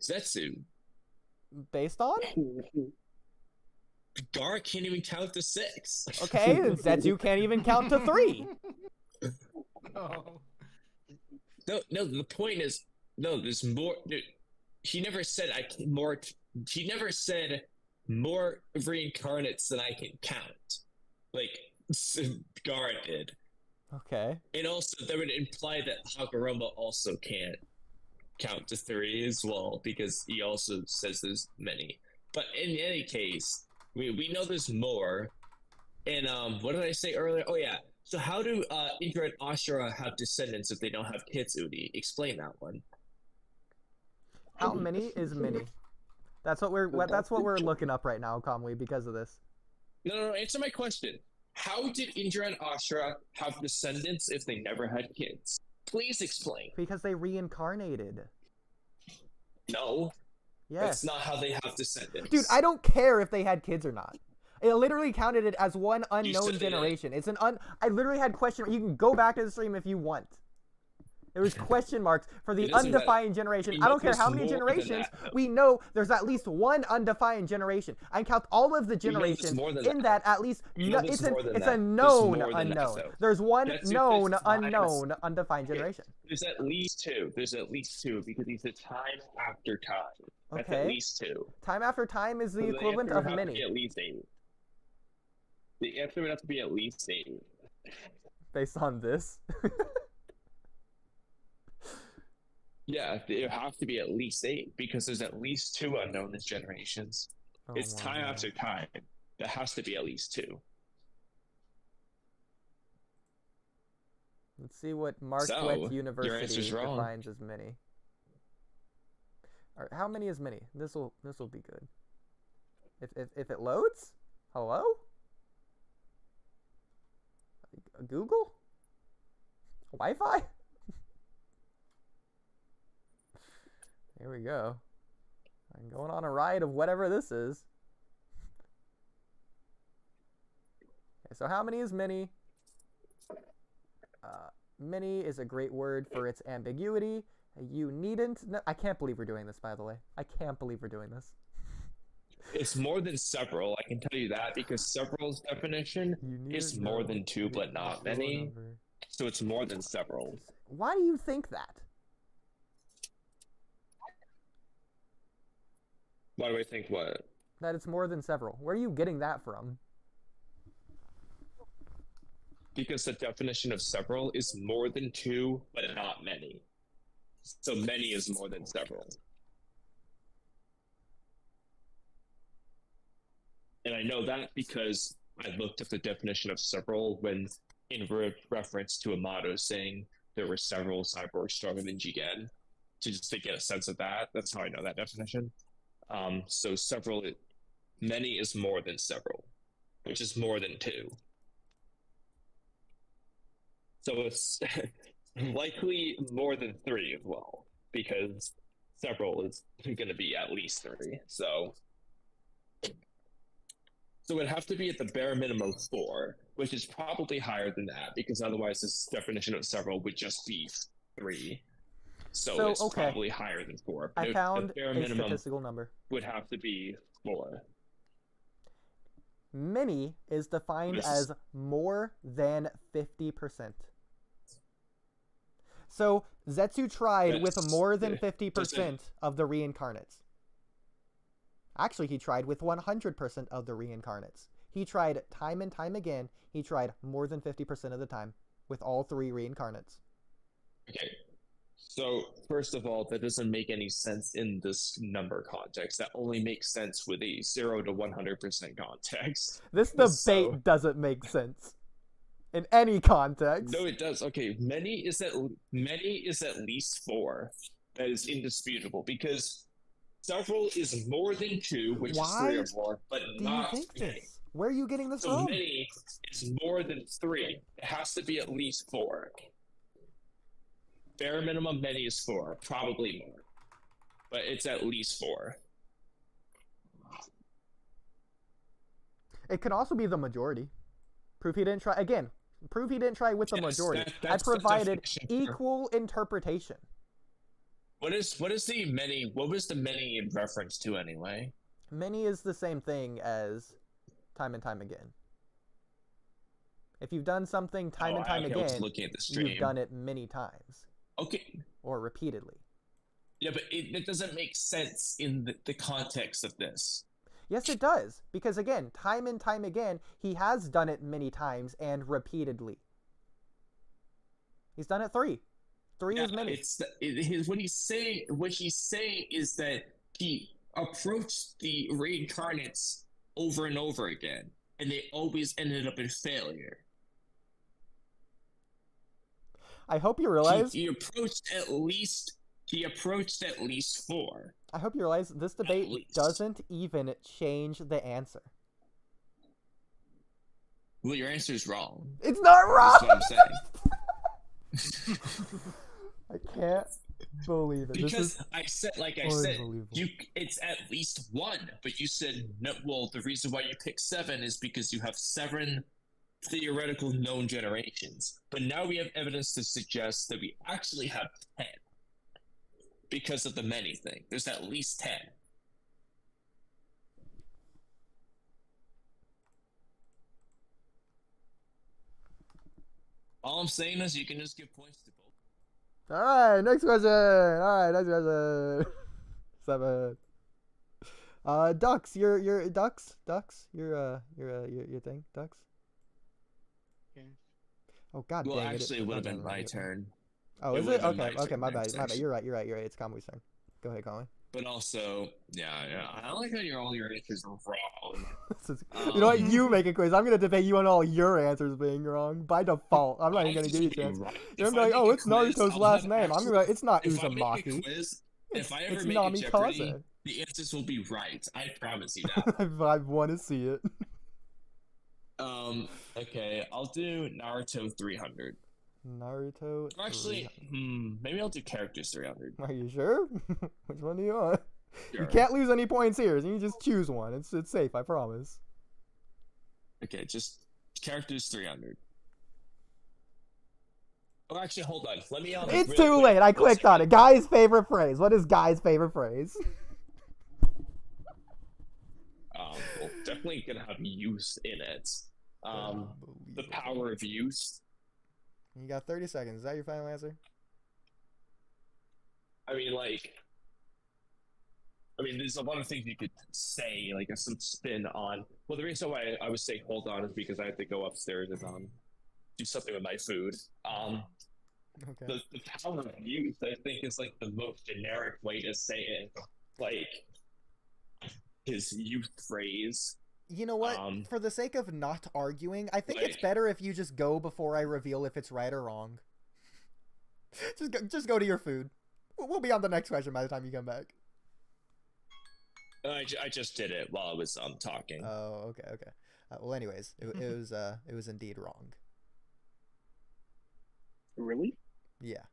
Zetsu. Based on? Gaara can't even count to 6. Okay, and Zetsu can't even count to 3. Oh. No. The point is, no. There's more. He never said more. He never said more reincarnates than I can count. Like Gaara did. Okay. And also, that would imply that Hagoromo also can't count to 3 as well, because he also says there's many. But in any case, we know there's more. And what did I say earlier? Oh yeah. So how do Indra and Ashura have descendants if they don't have kids, Udi? Explain that one. How many is many? That's what we're looking up right now, Kamui, because of this. No. Answer my question. How did Indra and Ashura have descendants if they never had kids? Please explain. Because they reincarnated. No. Yes. That's not how they have descendants. Dude, I don't care if they had kids or not. It literally counted it as one unknown said generation. It's an I literally had question. You can go back to the stream if you want. There was question marks for the It doesn't undefined generation. We I don't know care how there's many more than generations. that, We know there's at least one undefined generation. I count all of the We know there's generations more than in that at least. We know It's there's more than it's that. a There's known more than that, unknown. though. There's one That's if known it's time. unknown undefined generation. There's at least 2. There's at least 2 because he said time after time. That's Okay. at least 2. Time after time is the So equivalent answer of would have to many. be at least 8. The answer would have to be at least 8. Based on this. Yeah, it have to be at least 8 because there's at least 2 unknown generations. Oh It's my time God. after time. There has to be at least 2. Let's see what Marquette So, your University answer's wrong. defines as many. All right, how many is many? This will be good. If it loads, hello. Google, Wi-Fi. Here we go. I'm going on a ride of whatever this is. Okay, so how many is many? Many is a great word for its ambiguity. You needn't. No, I can't believe we're doing this, by the way. I can't believe we're doing this. It's more than several, I can tell you that, because several's definition is more than 2 but not many. So it's more than several. Why do you think that? Why do I think what? That it's more than several. Where are you getting that from? Because the definition of several is more than 2 but not many. So many is more than several. And I know that because I looked at the definition of several when in reference to a motto saying there were several cyborgs stronger than Jigen, to get a sense of that. That's how I know that definition. So several, many is more than several, which is more than 2. So it's likely more than 3 as well, because several is going to be at least 3. So it would have to be at the bare minimum 4, which is probably higher than that, because otherwise this definition of several would just be 3. So it's okay. probably higher than 4. But I found the bare a minimum statistical number. would have to be 4. Many is defined as more than 50%. So Zetsu tried with more than 50% of the reincarnates. Actually, he tried with 100% of the reincarnates. He tried time and time again. He tried more than 50% of the time with all 3 reincarnates. Okay. So, first of all, that doesn't make any sense in this number context. That only makes sense with a 0 to 100% context. This debate doesn't make sense in any context. No, it does. Okay, many is at least 4. That is indisputable because several is more than 2, which is 3 Why or more, but do you not think many. this? Where are you getting this So from? many is more than 3. It has to be at least 4. Bare minimum many is 4, probably more. But it's at least 4. It could also be the majority. Proof he didn't try again. Proof he didn't try with the Yes, majority. that's I the provided definition for- equal interpretation. What is the many? What was the many in reference to anyway? Many is the same thing as time and time again. If you've done something time and time okay, I was again, looking at the stream. you've done it many times. Okay. Or repeatedly. Yeah, but it doesn't make sense in the context of this. Yes, it does. Because again, time and time again, he has done it many times and repeatedly. He's done it 3. 3 is many. What he's saying is that he approached the reincarnates over and over again, and they always ended up in failure. I hope you realize he approached at least 4. I hope you realize this debate doesn't even change the answer. Well, your answer is wrong. It's not wrong. That's what I'm saying. I can't believe it. Because I said, it's at least 1, but you said no. Well, the reason why you picked 7 is because you have 7 theoretical known generations. But now we have evidence to suggest that we actually have 10 because of the many thing. There's at least 10. All I'm saying is you can just give points to both. All right, next question. All right, next question. 7. Ducks, your ducks, your thing, ducks. Okay. Oh God, Well, dang actually, it would have been my turn. Oh, It is would've it? been Okay, my okay, turn my bad, next, my bad. actually. You're right. It's Kamui's turn. Go ahead, Kamui. But also, yeah, I like how all your answers are wrong. You know what? You make a quiz. I'm gonna debate you on all your answers being wrong by default. I'm not even gonna give you a chance. You're gonna be like, oh, it's Naruto's last name. I'm gonna be like, it's not Uzumaki. If I ever It's make a Jeopardy, Namikaze. the answers will be right. I promise you that. I want to see it. Okay, I'll do Naruto 300. Naruto. Actually, maybe I'll do characters 300. Are you sure? Which one do you want? Sure. You can't lose any points here. So you just choose one. It's safe. I promise. Okay, just characters 300. Oh, actually, hold on. Let me. It's too late. I clicked on it. Guy's favorite phrase. What is Guy's favorite phrase? Well, definitely gonna have youth in it. The power of youth. You got 30 seconds. Is that your final answer? I mean, there's a lot of things you could say, like some spin on. Well, the reason why I was saying hold on is because I have to go upstairs and do something with my food. Okay. The power of youth, I think, is like the most generic way to say it. Like his youth phrase. You know what? For the sake of not arguing, I think it's Like- better if you just go before I reveal if it's right or wrong. Just go to your food. We'll be on the next question by the time you come back. I just did it while I was talking. Oh, okay. Well, anyways, it was indeed wrong. Really? Yeah.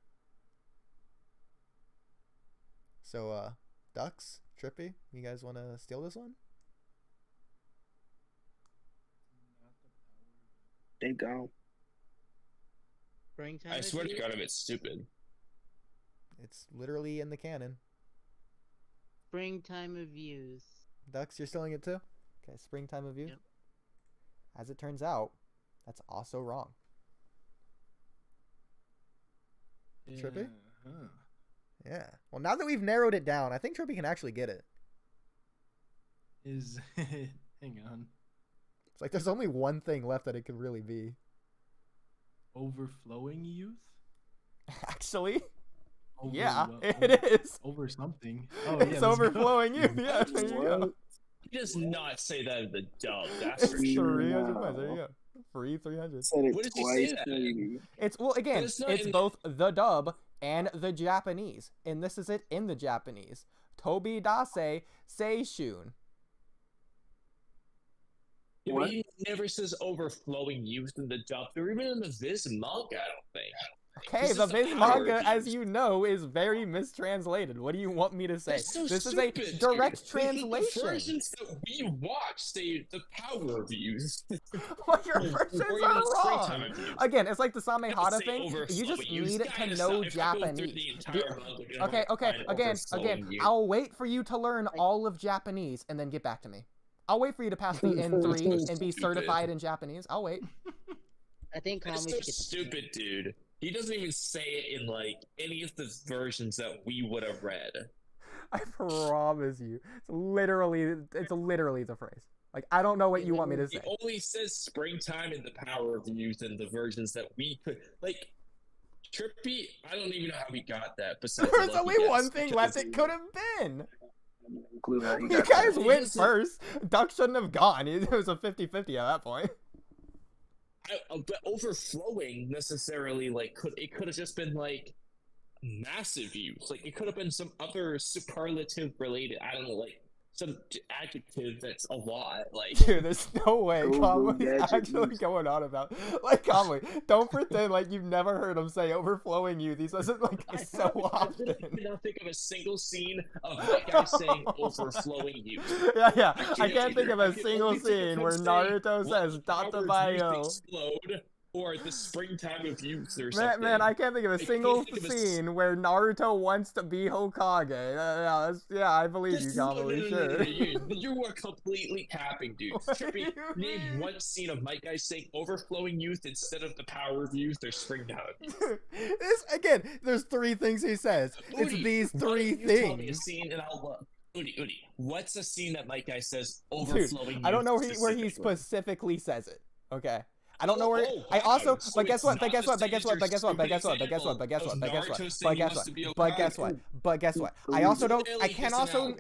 So, Ducks, Trippy, you guys want to steal this one? They go. Springtime. I swear to Review? God, if it's stupid. It's literally in the canon. Springtime of views. Ducks, you're stealing it too? Okay, springtime of you. Yep. As it turns out, that's also wrong. Trippy? Huh. Yeah. Well, now that we've narrowed it down, I think Trippy can actually get it. Is hang on. It's like there's only one thing left that it could really be. Overflowing youth? Actually, Over, yeah, well, it is. over something. Oh, It's yeah, let's go. overflowing you. Yeah, there you go. He does not say that in the dub. That's It's for sure. 300 points. There you go. Free 300. Said it What does he twice, say that? maybe. It's well again. But it's not It's in- both the dub and the Japanese. And this is it in the Japanese. Tobi Dase Seishun. Yeah, but he never says overflowing youth in the dub, or even in the Viz manga, I don't think. Okay, This the is the Viz power manga, of as youth. you know, is very mistranslated. What do you want me to say? That's so This stupid, is a dude. direct The translation. versions that we watch say the power of youth. Well, your Or versions even are the springtime wrong. of youth. Again, it's like the Say Samehada thing. You overflowing just youth. need to Kinda know stuff. If I go through the Japanese. entire manga, you're Okay, gonna find again, overflowing youth. I'll wait for you to learn all of Japanese and then get back to me. I'll wait for you to pass the N3 and be certified in Japanese. I'll wait. I think That's Kamui so should get stupid, dude. He doesn't even say it in like any of the versions that we would have read. I promise you. It's literally the phrase. Like, I don't know what you want me to say. He only says springtime and the power of youth in the versions that we could like. Trippy, I don't even know how he got that. Besides, There was the lucky only guess, one thing because- left it could have been. Clue that You got guys that. went first. Duck shouldn't have gone. It was a 50-50 at that point. But overflowing necessarily like could have just been like massive use. Like it could have been some other superlative related. I don't know, like some adjective that's a lot. Like Dude, there's no way Google Kamui gadget actually use. going on about. Like, Kamui, don't pretend like you've never heard him say overflowing youth. He says it like I so often. cannot think of a single scene of that guy saying overflowing youth. Yeah. I I can't think of a I can single only think of scene him where saying, Naruto "Let says the "Dot the power of youth bio." explode," or the springtime of youth or something. Man, I can't think of a can't single think of a scene where Naruto wants to be Hokage. Yeah, I believe you, Kamui, sure. You are completely capping, dude. What do Trippy, you name mean? one scene of Mike Guy saying overflowing youth instead of the power of youth or springtime. This again, there's three things he says. It's Udi, these why don't three you tell me a things. scene and I'll look. Udi, what's a scene that Mike Guy says Dude, overflowing youth? I don't know where he specifically? specifically says it. Okay. I don't know where. Oh, I also, wow. So but guess it's what? But not guess the what? But guess same what? as But guess what? But your guess what? But guess what? stupid But guess what? But guess what? example of But Naruto guess saying what? he wants to be But guess Hokage. what? But guess what? I also don't. I Literally can just also. an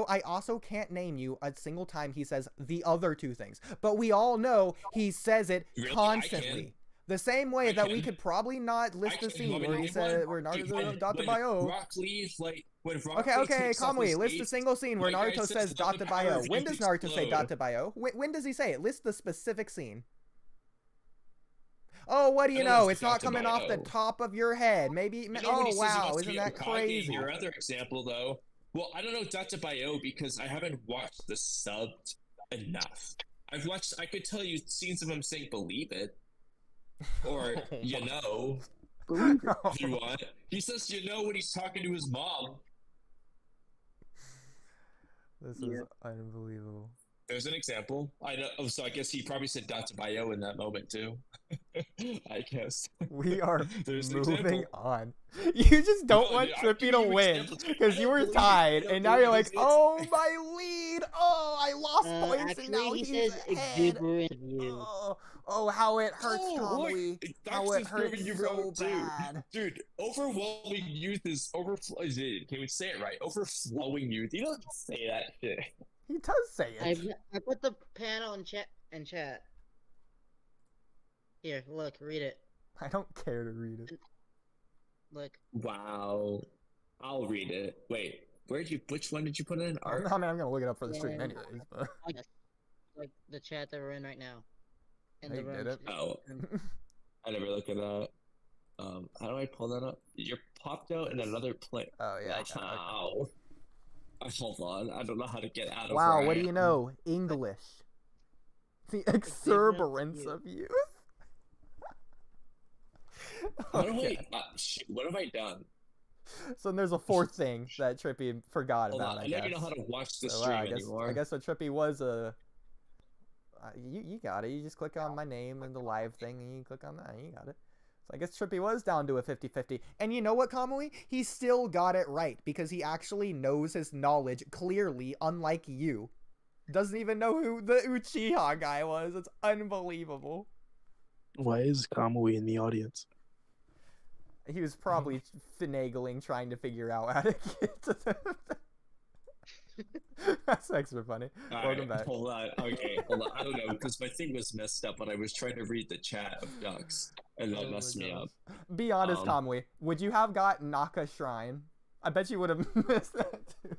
I also can't name you a single time he says the other two things. But we all know he says it Really? I constantly. can. The same way I that we can. could probably not list the Actually, scene want me where to he name said one? where Dude, Naruto dot the when bio. Rock Lee, like, when Rock Okay, Lee okay, takes off Kamui, his list a cape, single scene where Mike Guy Naruto says "Let dot the the power bio. of When youth does Naruto say dot explode." the bio? When does he say it? List the specific scene. Oh, what do you I don't know know? if It's it's not dot the coming off the bio. top of your head. Maybe. You know when Oh he says he wow, wants to isn't be that Hokage in crazy? Your other example, though. Well, I don't know Data Bio because I haven't watched the subbed enough. I could tell you scenes of him saying "believe it," or you know, if you want. He says "you know" when he's talking to his mom. This Yeah. is unbelievable. There's an example. I know. Oh, so I guess he probably said Data Bio in that moment too. I guess. We are There's an moving example. on. You just don't No, want dude, I'm Trippy giving to you win examples. because I you don't were believe it. tied, I don't and now you're like, believe it. oh my lead. Oh, I lost points, and now Actually, he he's says ahead. exuberant of you. Oh, how it hurts, Oh, look, Kamui. that's How it just proving hurts you so wrong, too. bad. Dude, overwhelming youth is overflowing. Can we say it right? Overflowing youth. You don't say that shit. He does say it. I put the panel in chat. Here, look, read it. I don't care to read it. Look. Wow. I'll read it. Wait, which one did you put in? I mean, I'm gonna look it up for the stream Yeah. anyways. But... Like the chat that we're in right now. In Hey, the room. did it? Oh, I never looked at that. How do I pull that up? You're popped out in another place. Oh yeah. I got it. Wow. Hold on, I don't know how to get out of Wow, where what I do you am. know? English. The exuberance of youth. Okay. Shit, what have I done? So there's a fourth thing that Trippy forgot Hold about, on, I I guess. don't even know how to watch the So, stream I anymore. guess what Trippy was you got it. You just click on my name and the live thing, and you click on that, and you got it. So I guess Trippy was down to a 50-50. And you know what, Kamui? He still got it right, because he actually knows his knowledge clearly, unlike you. Doesn't even know who the Uchiha guy was. It's unbelievable. Why is Kamui in the audience? He was probably finagling, trying to figure out how to get to the... That's extra funny. Welcome back. Hold on. Okay, hold on. I don't know, because my thing was messed up when I was trying to read the chat of ducks. and that Oh messed my me up. gosh. Be honest, Kamui. Would you have got Naka Shrine? I bet you would have missed that too.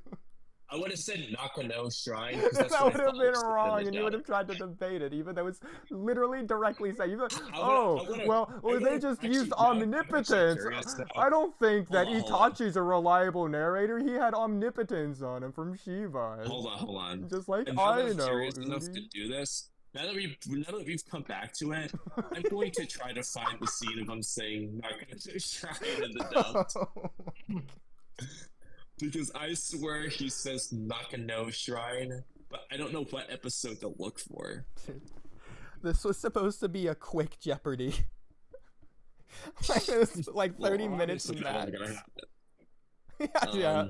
I would have said Nakano Shrine. 'Cause that's That what would I have thought been was the wrong, and you would dub. have tried to debate it, even though it's literally directly saying, I well, would've- they just actually, used now I'm actually omnipotence. curious now. I don't think that Hold on. Itachi's a reliable narrator. He had omnipotence on him from Shiva. Hold on. Just like And now that I I'm know, curious enough to Udi. do this, now that we've come back to it, I'm going to try to find the scene of him saying Nakano Shrine in the dub. Because I swear he says Nakano Shrine, but I don't know what episode to look for. This was supposed to be a quick Jeopardy. It was like 30 minutes obviously max. that wasn't gonna happen. Yeah,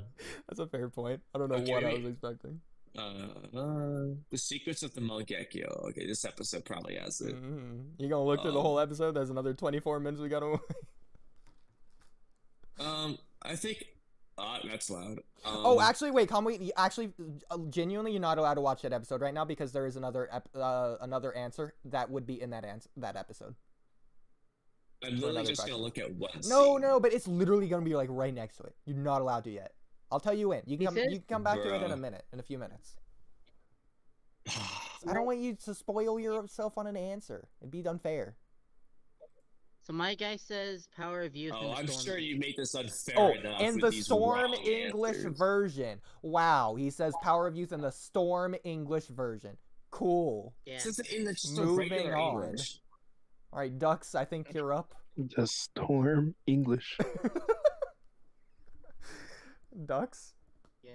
that's a fair point. I don't know okay, what I wait. was expecting. The Secrets of the Mangekyo. Okay, this episode probably has it. You gonna look through the whole episode? There's another 24 minutes we gotta wait. I think. That's loud. Oh, actually, wait, Kamui, actually, genuinely, you're not allowed to watch that episode right now because there is another answer that would be in that episode. I'm literally just gonna look at one. No, but it's literally gonna be like right next to it. You're not allowed to yet. I'll tell you when. You can come back to it in a few minutes. I don't want you to spoil yourself on an answer. It'd be unfair. So my guy says Power of Youth. Oh, I'm sure you made this unfair enough. In with the these Storm wrong English answers. version. Wow, he says Power of Youth in the Storm English version. Cool. Yeah. This isn't in the just Moving regular on. English. All right, Ducks, I think you're up. The Storm English. Ducks? Yeah.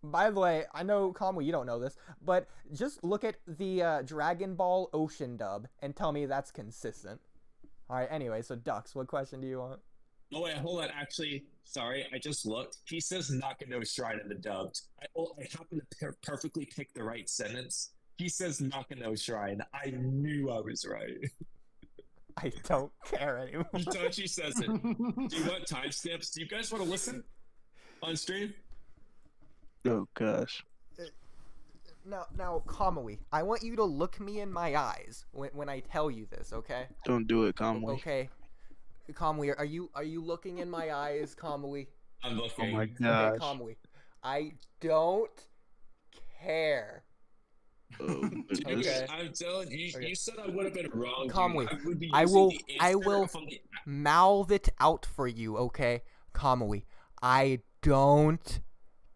By the way, I know, Kamui, you don't know this, but just look at the Dragon Ball Ocean dub and tell me that's consistent. Alright, anyway, so Ducks, what question do you want? Oh wait, hold on. Actually, sorry, I just looked. He says Nakano Shrine in the dubbed. I happened to perfectly pick the right sentence. He says Nakano Shrine. I knew I was right. I don't care anymore. Itachi says it. Do you want timestamps? Do you guys want to listen on stream? Oh gosh. Now, Kamui, I want you to look me in my eyes when I tell you this, okay? Don't do it, Kamui. Okay. Kamui, are you looking in my eyes, Kamui? I'm looking. Oh my Okay, gosh. Kamui. I don't care. Oh, Dude, Okay. I'm telling you, Okay. you said I would have been wrong. dude. Kamui, I would be I using will the answer from the- mouth it out for you, okay? Kamui, I don't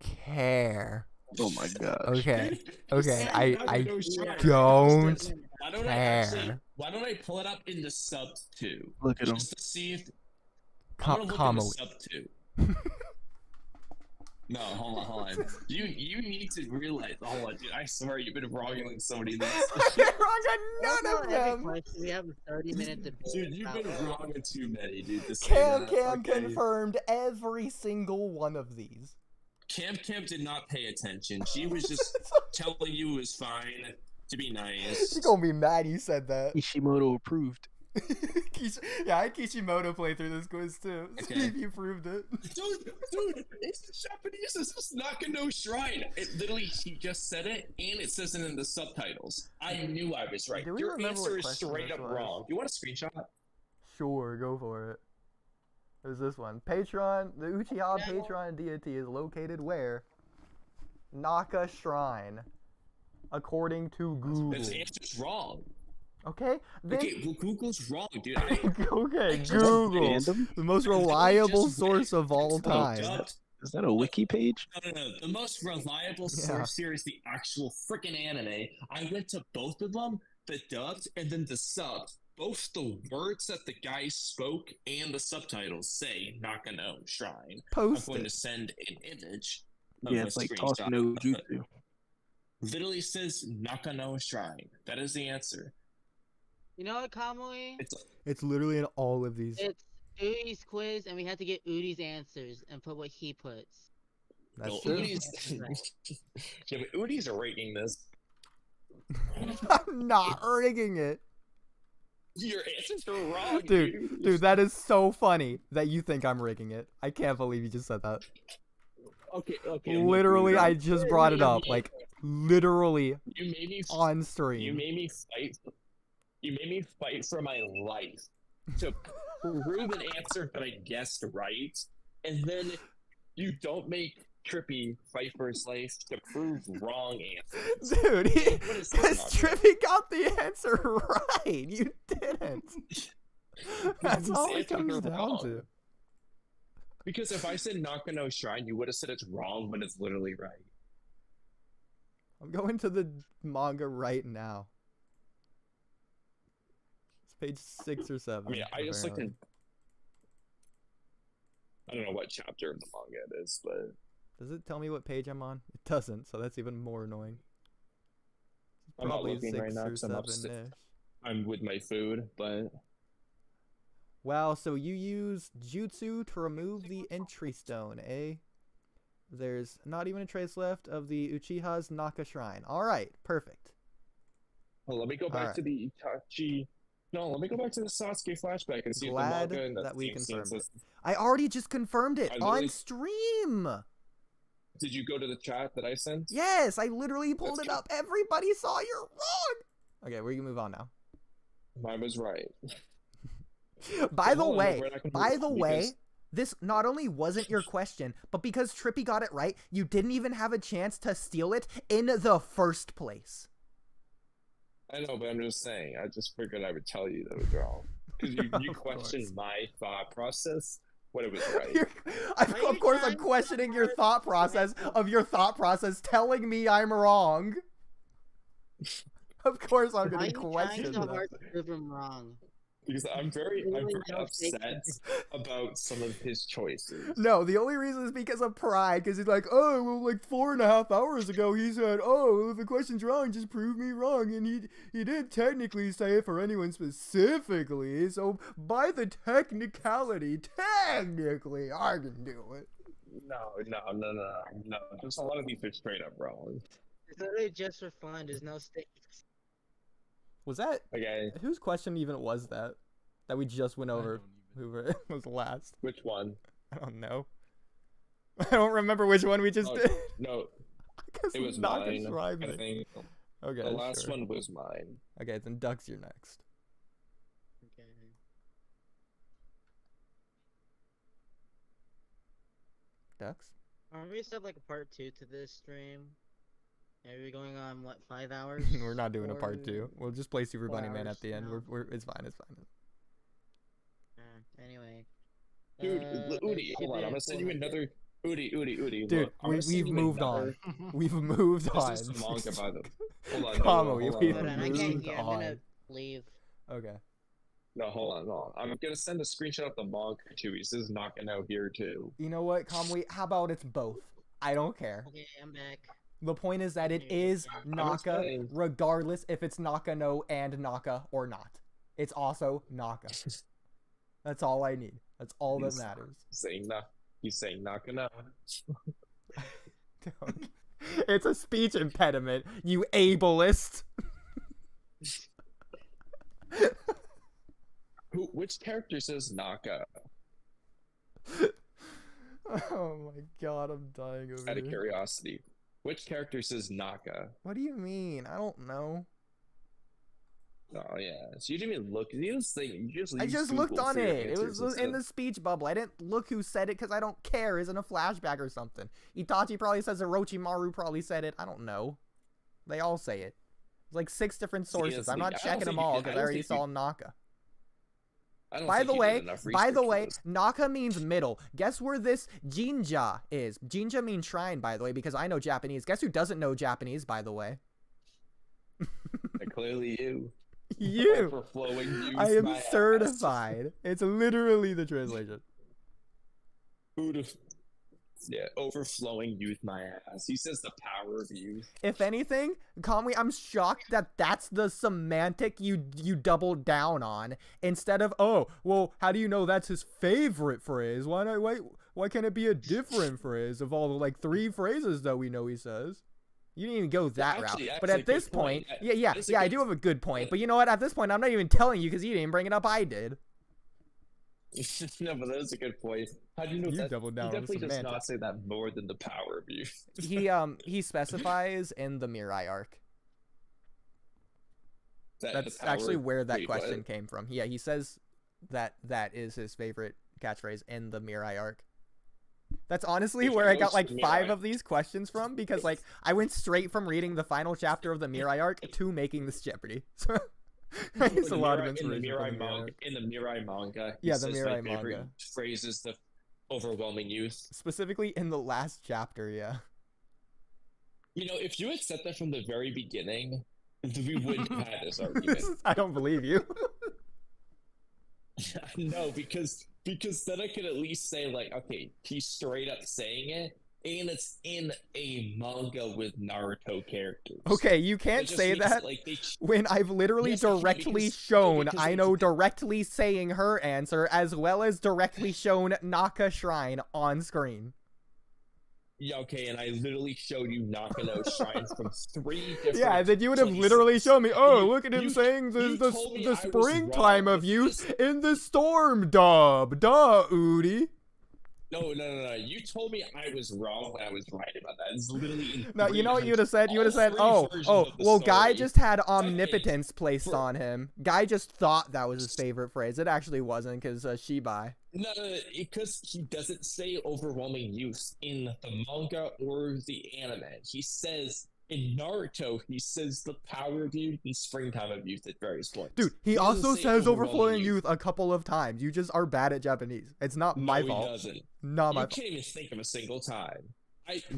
care. Oh my gosh. Okay. Okay, I Nakano Shrine. don't Why care. don't I pull it up in the sub too? Look at him. Just to see if I'm gonna look in the Kamui. sub too. No, hold on. You need to realize. Hold on, dude. I swear you've been wronging somebody. I'm wrong on none of Every them. question, we have a 30-minute debate. Dude, you've been about- wronging too many, dude. This Cam okay. confirmed every single one of these. Cam did not pay attention. She was just telling you it was fine to be nice. She's gonna be mad you said that. Kishimoto approved. Yeah, I had Kishimoto play through this quiz too. See Okay. if you proved it. Dude, it's Japanese. It's just Nakano Shrine. It literally, he just said it, and it says it in the subtitles. I knew I was right. Do we Your remember what answer is question straight this up was? wrong. You want a screenshot? Sure, go for it. There's this one. Patron, the Uchiha Patron deity is located where? Naka Shrine. According to Google. This answer's wrong. Okay, then. Okay, well, Google's wrong, dude. Okay, just Google. Random? The most I literally reliable just source read of all the time. dubbed- Is that a wiki page? No. The most reliable Yeah. source here is the actual freaking anime. I went to both of them, the dubbed and then the subbed. Both the words that the guy spoke and the subtitles say Nakano Shrine. Post I'm going it. to send an image of Yeah, a it's like screenshot tossing no of it. jutsu. Literally says Nakano Shrine. That is the answer. You know what, Kamui? It's literally in all of these. It's Udi's quiz, and we have to get Udi's answers and put what he puts. That's Well, true. Yeah, but Udi's are rating this. I'm not rigging it. Your answers are wrong, Dude, that is so funny that you think I'm rigging it. I can't believe you just said that. Okay. Literally, I just brought it up. Like, literally You made me on You stream. made me fight. You made me fight for my life to prove an answer that I guessed right, and then you don't make Trippy fight for his life to prove wrong answers. Dude, What is this because nonsense? Trippy got the answer right. You didn't. That's These all it answers comes are down wrong. to. Because if I said Nakano Shrine, you would have said it's wrong, but it's literally right. I'm going to the manga right now. It's page 6 or 7. I mean, I just looked apparently. in. I don't know what chapter of the manga it is, but Does it tell me what page I'm on? It doesn't, so that's even more annoying. I'm not Probably looking 6 right now or because I'm 7-ish. I'm with my food, but Wow, so you use jutsu to remove the entry stone, eh? There's not even a trace left of the Uchiha's Naka Shrine. Alright, perfect. well, let me go back Alright. to the Itachi. No, let me go back to the Sasuke flashback and see Glad if the manga that we same confirmed sense it. I already just confirmed it I on literally- stream! Did you go to the chat that I sent? Yes, I literally pulled That's it up. Everybody saw you're wrong! Okay, we can move on now. Mine was right. By the Hold on, way, we're not gonna by move the on way, because- this not only wasn't your question, but because Trippy got it right, you didn't even have a chance to steal it in the first place. I know, but I'm just saying. I just figured I would tell you that it was wrong because you Of course. questioned my thought process when it was right. Of you course, I'm trying to questioning your thought process of your thought process telling me I'm wrong. Of course, I'm Why are gonna you trying question so that. hard to prove him wrong? Because I'm very Literally no upset about some of his choices. No, the only reason is because of pride, because he's like, oh, well, like 4.5 hours ago, he said, oh, if the question's wrong, just prove me wrong, and he did technically say it for anyone specifically, so by the technicality, technically, I can do it. No. Just a lot of these are straight up wrong. It's literally just for fun. There's no stakes. Was that, Okay, whose question even was that we just went over? Whoever was last. which one? I don't know. I don't remember which one we just Oh, did. No, Because it was Naka mine. Shrine I thing. think Okay, the last sure. one was mine. Okay, then Ducks, you're next. Okay. Ducks? We still have like a part 2 to this stream. Are we going on what, 5 hours? We're not doing a part Or- 2. We'll just play Super 4 Bunny Man hours at the end. now? We're it's fine, it's fine. Anyway. Dude, Udi, ship hold on. it I'm gonna at send you 400. another. Udi. Dude, look, I'm gonna send we've you moved another- on. We've moved on. This is the manga, by the way. Hold on. Kamo, hold we've Hold on, I moved can't hear. I'm gonna on. leave. Okay. No, hold on. I'm gonna send a screenshot of the manga to you. This is knocking out here too. You know what, Kamui? How about it's both? I don't care. Okay, I'm back. The point is that it Yeah, is I'm Naka, saying- regardless if it's Nakano and Naka or not. It's also Naka. That's all I need. That's all that He's- matters. He's saying knocking out. It's a speech impediment, you ableist. Which character says Naka? Oh my god, I'm dying over Out of here. curiosity, which character says Naka? What do you mean? I don't know. Oh yeah, so you didn't even look. You didn't think. You just. I used just looked Google on for your it. It answers was in instead. the speech bubble. I didn't look who said it because I don't care. Is in a flashback or something. Itachi probably says it. Orochimaru probably said it. I don't know. They all say it. There's like 6 different sources. I'm not I don't checking think them all you can- because I I don't already think you- saw Naka. I don't By think the you way, did enough research for this. Naka means middle. Guess where this Jinja is? Jinja means shrine, by the way, because I know Japanese. Guess who doesn't know Japanese, by the way? Clearly you. You. Overflowing use I am my ass. certified. It's literally the translation. Who'd have? Yeah, overflowing youth my ass. He says the power of youth. If anything, Kamui, I'm shocked that that's the semantic you doubled down on instead of, oh, well, how do you know that's his favorite phrase? Why can't it be a different phrase of all the like 3 phrases that we know he says? You didn't even go that route. But actually, at this good point. point, That is a I good- do have a good point. But you know what? At this point, I'm not even telling you because you didn't bring it up. I did. No, but that is a good point. How do you know You that? doubled down He on definitely does semantics. not say that more than the power of youth. He specifies in the Mirai arc. That the That's power actually of- where that wait, what? question came from. Yeah, he says that is his favorite catchphrase in the Mirai arc. That's honestly where I got like 5 of these questions from, because like I went straight from reading the final chapter of the Mirai arc to making this Jeopardy. So I used a lot of inspiration from the Mirai arc. In the Mirai manga, Yeah, the Mirai manga phrase is the overwhelming youth. Specifically in the last chapter, yeah. You know, if you had said that from the very beginning, we wouldn't have had this argument. I don't believe you. No, because then I could at least say, like, okay, he's straight up saying it, and it's in a manga with Naruto characters. Okay, you can't say that like, when I've literally directly shown Aino directly saying her answer, as well as directly shown Naka Shrine on screen. Yeah, okay, and I literally showed you Nakano shrines from 3 different Yeah, then you would have literally shown me, oh, look at him saying the springtime of youth in the storm dub. Duh, OODIE. No. You told me I was wrong when I was right about that. It's literally no, you know what you would have said? You would have said, oh, well, Guy just had omnipotence placed on him. Guy just thought that was his favorite phrase. It actually wasn't, because Shibai. No, because he doesn't say overwhelming youth in the manga or the anime. He says, in Naruto, he says the power of youth and springtime of youth at various points. Dude, he also says overflowing youth a couple of times. You just are bad at Japanese. It's not my fault. He doesn't. Not my fault. You can't even think of a single time.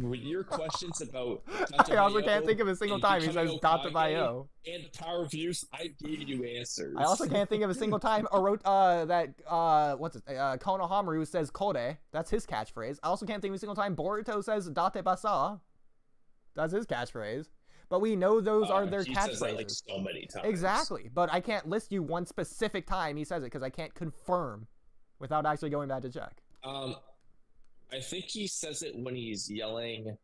With your questions about I also can't think of a single time he says Databayo and the power of youth, I gave you answers. I also can't think of a single time Konohamaru says Kore. That's his catchphrase. I also can't think of a single time Boruto says Date Basa. That's his catchphrase. But we know those are their catchphrases. Says that, like, so many times. Exactly. But I can't list you one specific time he says it, because I can't confirm without actually going back to check. I think he says it when he's yelling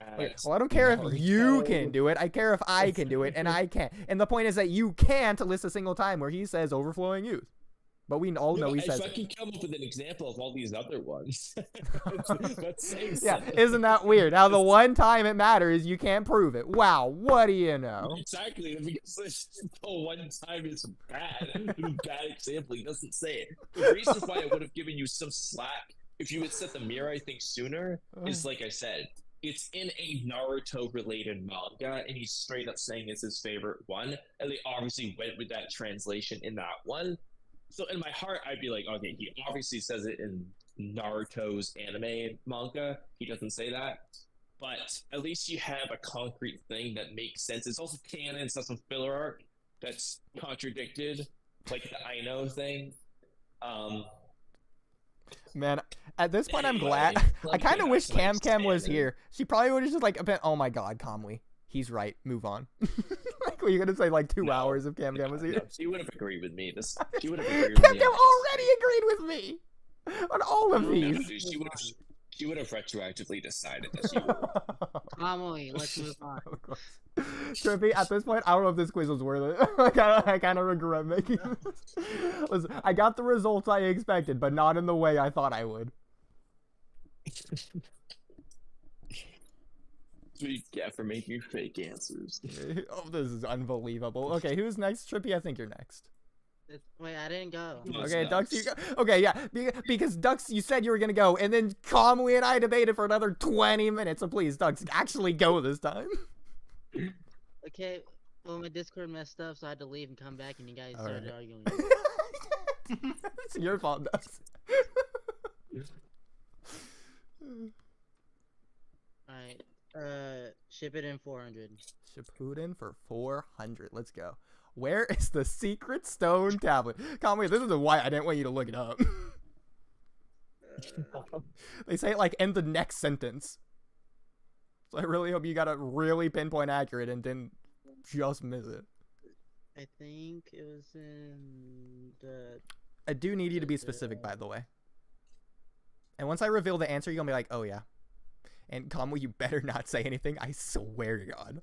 at well, I don't care if you can do it. I care if I can do it, and I can't. And the point is that you can't list a single time where he says overflowing youth. But we all know he says it. If I can come up with an example of all these other ones. That's saying yeah, something. isn't that weird? How the one time it matters, you can't prove it. Wow, what do you know? Exactly, because the one time it's bad. Bad example, he doesn't say it. The reason why I would have given you some slack if you had said the Mirai thing sooner is, like I said, it's in a Naruto-related manga, and he's straight up saying it's his favorite one, and they obviously went with that translation in that one. So in my heart, I'd be like, okay, he obviously says it in Naruto's anime manga. He doesn't say that. But at least you have a concrete thing that makes sense. It's also canon, it's not some filler arc that's contradicted, like the Aino thing. Man, at this point, I'm glad. I kind of wish Camcam was here. She probably would have just like been, oh my god, Kamui. He's right. Move on. Like, were you gonna say like 2 hours if Camcam was here? No, she would have agreed with me. She would have agreed with me. Camcam already agreed with me on all of these. No, dude, she would have retroactively decided that she would. Kamui, let's move on. Trippy, at this point, I don't know if this quiz was worth it. I kind of regret making this. Listen, I got the results I expected, but not in the way I thought I would. That's what you get for making fake answers. Oh, this is unbelievable. Okay, who's next? Trippy, I think you're next. Wait, I didn't go. Okay, Dux, you go. Okay, yeah, because Dux, you said you were gonna go, and then Kamui and I debated for another 20 minutes. So please, Dux, actually go this time. Okay, well, my Discord messed up, so I had to leave and come back, and you guys started arguing. It's your fault, Dux. Alright, ship it in 400. Shippuden for 400. Let's go. Where is the secret stone tablet? Kamui, this is why I didn't want you to look it up. They say it like in the next sentence. So I really hope you got it really pinpoint accurate and didn't just miss it. I think it was in the... I do need you to be specific, by the way. And once I reveal the answer, you're going to be like, oh yeah. And Kamui, you better not say anything. I swear to God.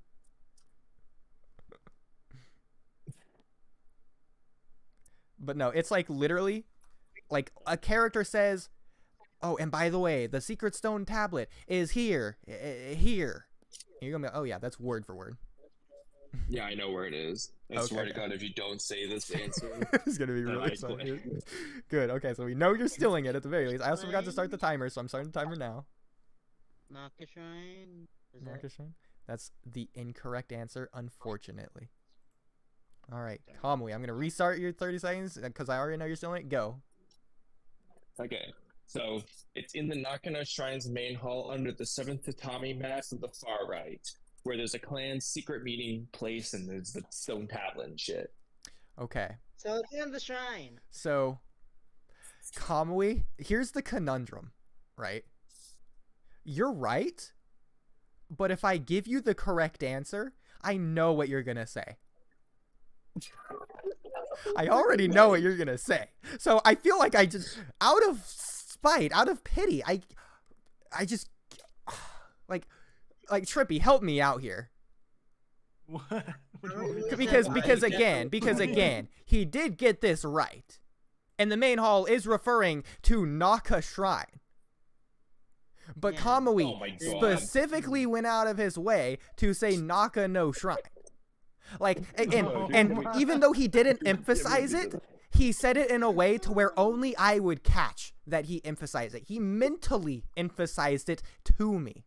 But no, it's like literally, like a character says, oh, and by the way, the secret stone tablet is here, here. And you're gonna be like, oh yeah, that's word for word. Yeah, I know where it is. I swear to Okay. God, if you don't say this answer, It's gonna be then really I exciting. quit. Good. Okay, so we know you're stealing it at the very least. I also forgot to start the timer, so I'm starting the timer now. Naka Shrine. Is that... Marcus, that's the incorrect answer, unfortunately. All right, Kamui, I'm gonna restart your 30 seconds because I already know you're stealing it. Go. Okay, so it's in the Nakano Shrine's main hall under the 7th tatami mat on the far right, where there's a clan secret meeting place and there's the stone tablet and shit. Okay. So it's in the shrine. So, Kamui, here's the conundrum, right? You're right, but if I give you the correct answer, I know what you're gonna say. I already know what you're gonna say. So I feel like I just, out of spite, out of pity, I just, like Trippy, help me out here. What? Because again, he did get this right. And the main hall is referring to Naka Shrine. But Yeah. Kamui Oh my God. specifically went out of his way to say Naka no Shrine. Like, and even though he didn't emphasize it, he said it in a way to where only I would catch that he emphasized it. He mentally emphasized it to me.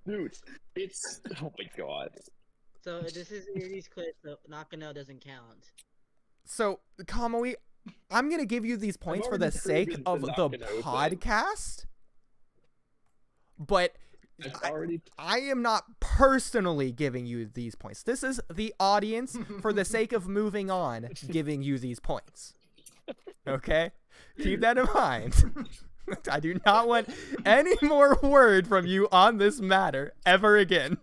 Dude, it's oh my God. So this is Yuri's quiz, so Nakano doesn't count. So, Kamui, I'm going to give you these points for the already sake proven of the the Nakano thing. podcast, but I've already I am not personally giving you these points. This is the audience, for the sake of moving on, giving you these points. Okay? Keep that in mind. I do not want any more word from you on this matter ever again.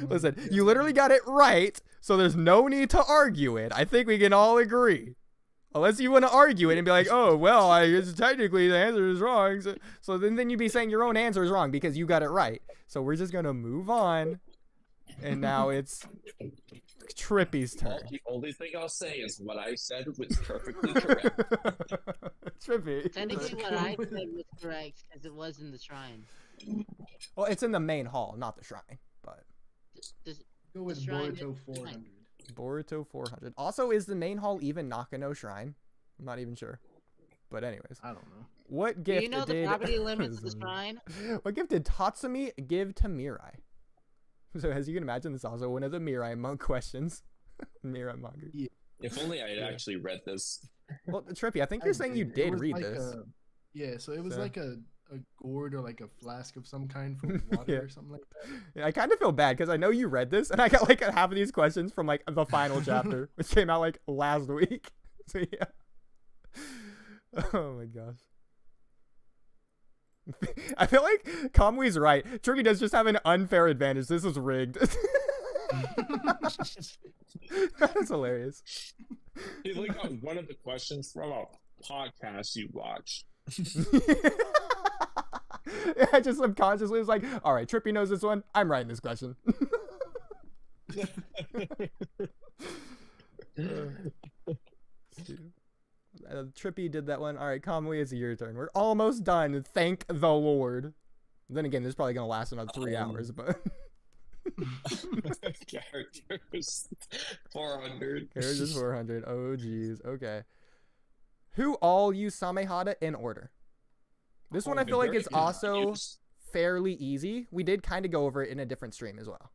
Listen, you literally got it right, so there's no need to argue it. I think we can all agree. Unless you want to argue it and be like, oh, well, I guess technically the answer is wrong. So then you'd be saying your own answer is wrong because you got it right. So we're just going to move on. And now it's Trippy's turn. the only thing I'll say is what I said was perfectly correct. Trippy. Technically, what I said was correct because it was in the shrine. Well, it's in the main hall, not the shrine. But This, Go with Shrine Boruto is 400. Boruto 400. Also, is the main hall even Nakano Shrine? I'm not even sure. But anyways, I don't know. what do gift you know the did property limits of the shrine? what gift did Tatsumi give to Mirai? So as you can imagine, this is also one of the Mirai monk questions. Mirai manga. If only I had actually read this. Well, Trippy, I think you're saying you It did was read like this. Yeah, so it was So- like a gourd or like a flask of some kind for water Yeah. or something like that. Yeah, I kind of feel bad because I know you read this, and I got like half of these questions from like the final chapter, which came out like last week. So yeah. Oh my gosh. I feel like Kamui's right. Trippy does just have an unfair advantage. This is rigged. That's hilarious. He looked at one of the questions from a podcast you watched. I just subconsciously was like, all right, Trippy knows this one. I'm writing this question. Trippy did that one. All right, Kamui, it's your turn. We're almost done. Thank the Lord. Then again, this is probably going to last another 3 hours, but... Characters 400. Characters 400. Oh, geez. Okay. Who all use Samehada in order? This one I feel like it's also fairly easy. We did kind of go over it in a different stream as well.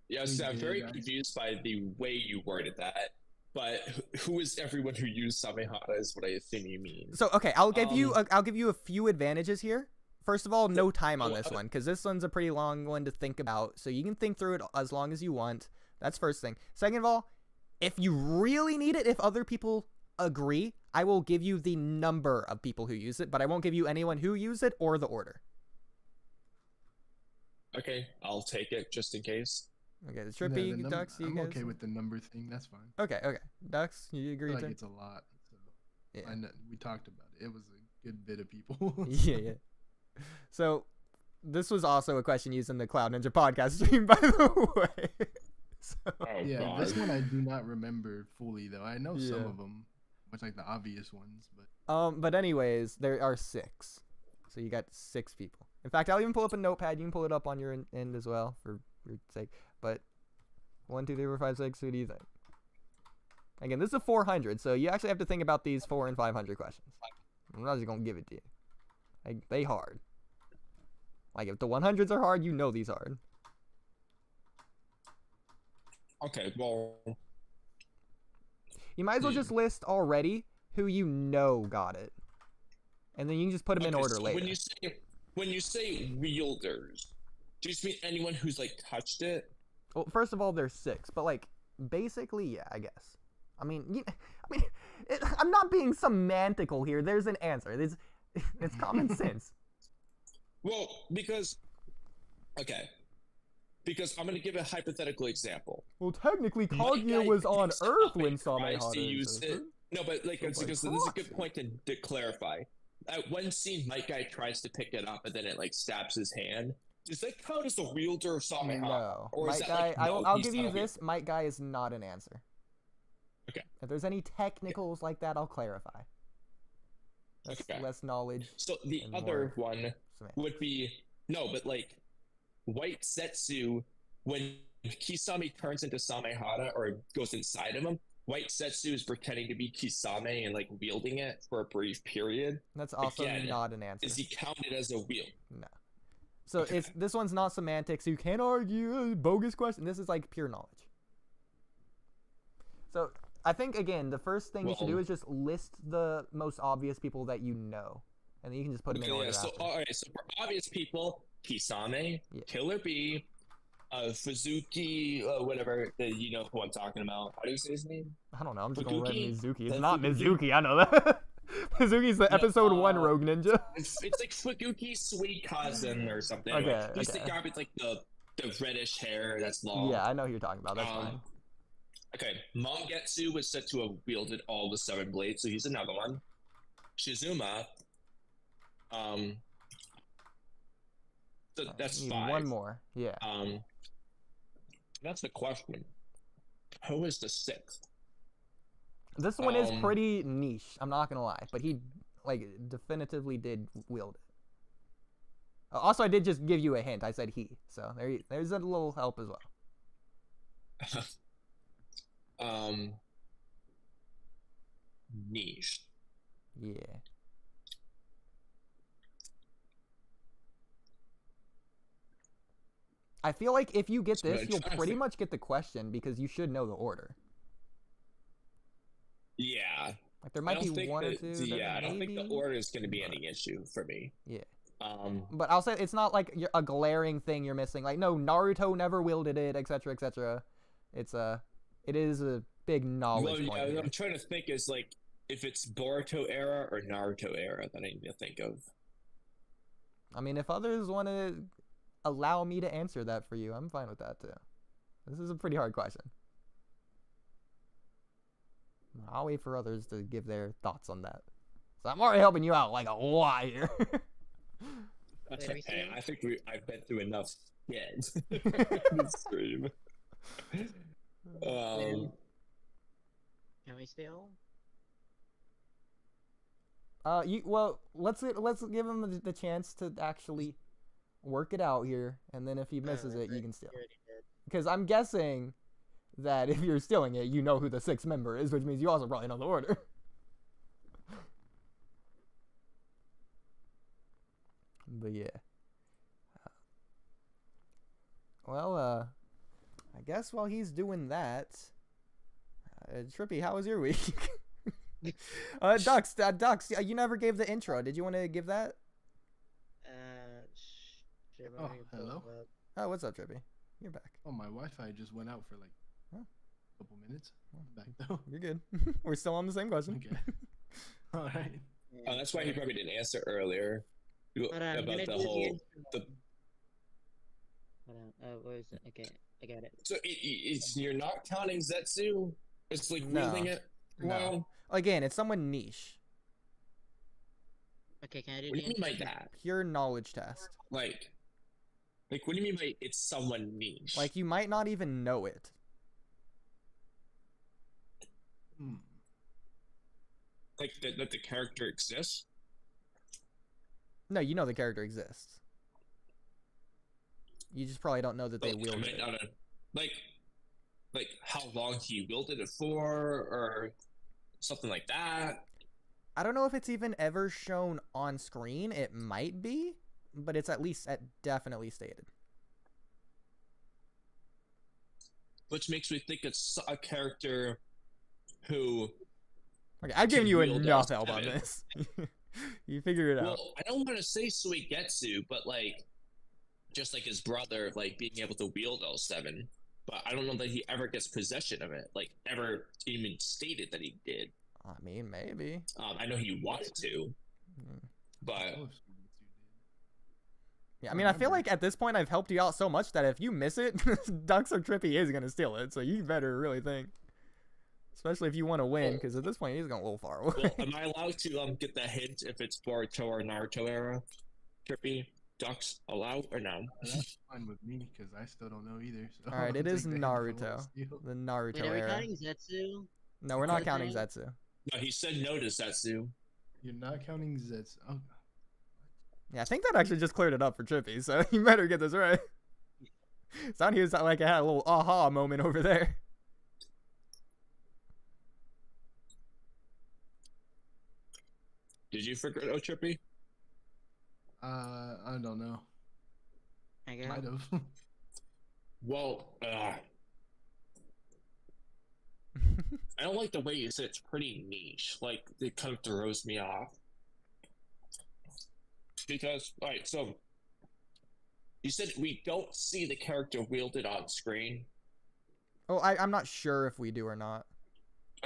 Yes, I'm very confused by the way you worded that. But who is everyone who used Samehada is what I assume you mean. So okay, I'll give you a few advantages here. First of all, no time on this one because this one's a pretty long one to think about. So you can think through it as long as you want. That's first thing. Second of all, if you really need it, if other people agree, I will give you the number of people who use it, but I won't give you anyone who used it or the order. Okay, I'll take it just in case. Okay, the Trippy, Ducks, you I'm guys. okay with the number thing. That's fine. Okay, Ducks, you I agree? feel like to? it's a lot. So Yeah. I know, we talked about it. It was a good bit of people. Yeah. So this was also a question used in the Cloud Ninja podcast stream, by the way. So, Oh, Yeah, God. this one I do not remember fully though. I know some Yeah. of them, which like the obvious ones, but but anyways, there are 6. So you got 6 people. In fact, I'll even pull up a notepad. You can pull it up on your end as well for your sake. But 1, 2, 3, 4, 5, 6. Who do you think? Again, this is a 400, so you actually have to think about these 400 and 500 questions. I'm not just gonna give it to you. Like, they hard. Like, if the 100s are hard, you know these hard. Okay, well, You might as well just list already who you know got it, and then you can just put them in order so later. when you say wielders, do you just mean anyone who's like touched it? Well, first of all, there's 6, but like basically, yeah, I guess. I mean, I'm not being semantical here. There's an answer. It's common sense. Well, because I'm gonna give a hypothetical example. Well, technically, My Kaguya guy was on picks it Earth up when and tries to use Samehada. it. No, but like, So it's by because this is a good proxy. point to clarify. At one scene, my guy tries to pick it up, and then it like stabs his hand. Does that count as a wielder of Samehada? No, Or is Might that, Guy. like, I'll he's give not you a this. Might Guy is not an answer. Okay. If there's any technicals like that, I'll clarify. That's Okay. less knowledge. So the and other more one semantics. would be but like White Setsu, when Kisame turns into Samehada or goes inside of him, White Setsu is pretending to be Kisame and like wielding it for a brief period. That's also Again, not an answer. Is he counted as a wield? No. So this one's not semantics. You can't argue. Bogus question. This is like pure knowledge. So I think again, the first thing you should do is just list the most obvious people that you know, and then you can just put them in order. So after. all right. So for obvious people, Kisame, Killer Bee, Fuzuki, whatever. You know who I'm talking about. How do you say his name? I don't know. I'm just gonna write Fukuki? Mizuki. It's That's not Fukuki? Mizuki. I know that. Mizuki's the episode 1 Rogue Ninja. It's like Fukuki's sweet cousin or something. Okay, Anyway, he's the okay. guy with like the reddish hair that's long. Yeah, I know who you're talking about. That's fine. Okay, Mangetsu was said to have wielded all the 7 blades, so he's another one. Shizuma, so that's Need 5. one more. Yeah. That's the question. Who is the 6th? This one is pretty niche. I'm not gonna lie, but he like definitively did wield it. Also, I did just give you a hint. I said he, so there's a little help as well. Niche. Yeah. I feel like if you get this, you'll pretty much get the question because you should know the order. Yeah. Like there might be one or two. Yeah, I don't think the maybe, order is going to be any issue for me. Yeah. But I'll say it's not like a glaring thing you're missing. Like no, Naruto never wielded it, etc., etc. It is a big knowledge point. What I'm trying to think is like if it's Boruto era or Naruto era that I need to think of. I mean, if others want to allow me to answer that for you, I'm fine with that too. This is a pretty hard question. I'll wait for others to give their thoughts on that. So I'm already helping you out like a lot here. Hey, I think I've been through enough shit this stream. Can we still? Well, let's give him the chance to actually work it out here, and then if he misses it, you can steal. Because I'm guessing that if you're stealing it, you know who the 6th member is, which means you also probably know the order. But yeah. Well, I guess while he's doing that, Trippy, how was your week? Dux, you never gave the intro. Did you want to give that? Oh, hello. Oh, what's up, Trippy? You're back. Oh, my Wi-Fi just went out for like a couple minutes. Back though. You're good. We're still on the same question. Okay. All right. Oh, that's why he probably didn't answer earlier about the whole. Hold on. Where is it? Okay, I got it. So it's you're not counting Zetsu. It's like No. wielding it. No. Again, it's someone niche. Okay, can I do What do you mean the by that? Pure knowledge test. Like, what do you mean by it's someone niche? Like, you might not even know it. Like that the character exists? No, you know the character exists. You just probably don't know that they wielded it. Like how long he wielded it for, or something like that. I don't know if it's even ever shown on screen. It might be, but it's at least definitely stated. Which makes me think it's a character who... Okay, I've given you wield enough all help on seven. this. You figure it out. Well, I don't want to say Suigetsu, but like, just like his brother, like being able to wield L7. But I don't know that he ever gets possession of it. Like, ever even stated that he did. I mean, maybe. I know he wanted to, but Yeah, I mean, I feel like at this point I've helped you out so much that if you miss it, Dux or Trippy is gonna steal it. So you better really think, especially if you want to win, because at this point he's going a little far away. well, am I allowed to get the hint if it's Boruto or Naruto era? Trippy, Dux, allowed or no? That's fine with me because I still don't know either. So All right, it I'll is take the hint if I want to Naruto. steal. The Naruto Wait, are we era. counting Zetsu? No, we're not Okay. counting Zetsu. No, he said no to Setsu. You're not counting Zets. Oh, Yeah, I think that actually just cleared it up for Trippy, so you better get this right. Sounded he was like I had a little aha moment over there. Did you figure it out, Trippy? I don't know. I guess. Might have. Well, I don't like the way you said it's pretty niche. Like, it kind of throws me off. Because, alright, so you said we don't see the character wielded on screen. Oh, I'm not sure if we do or not.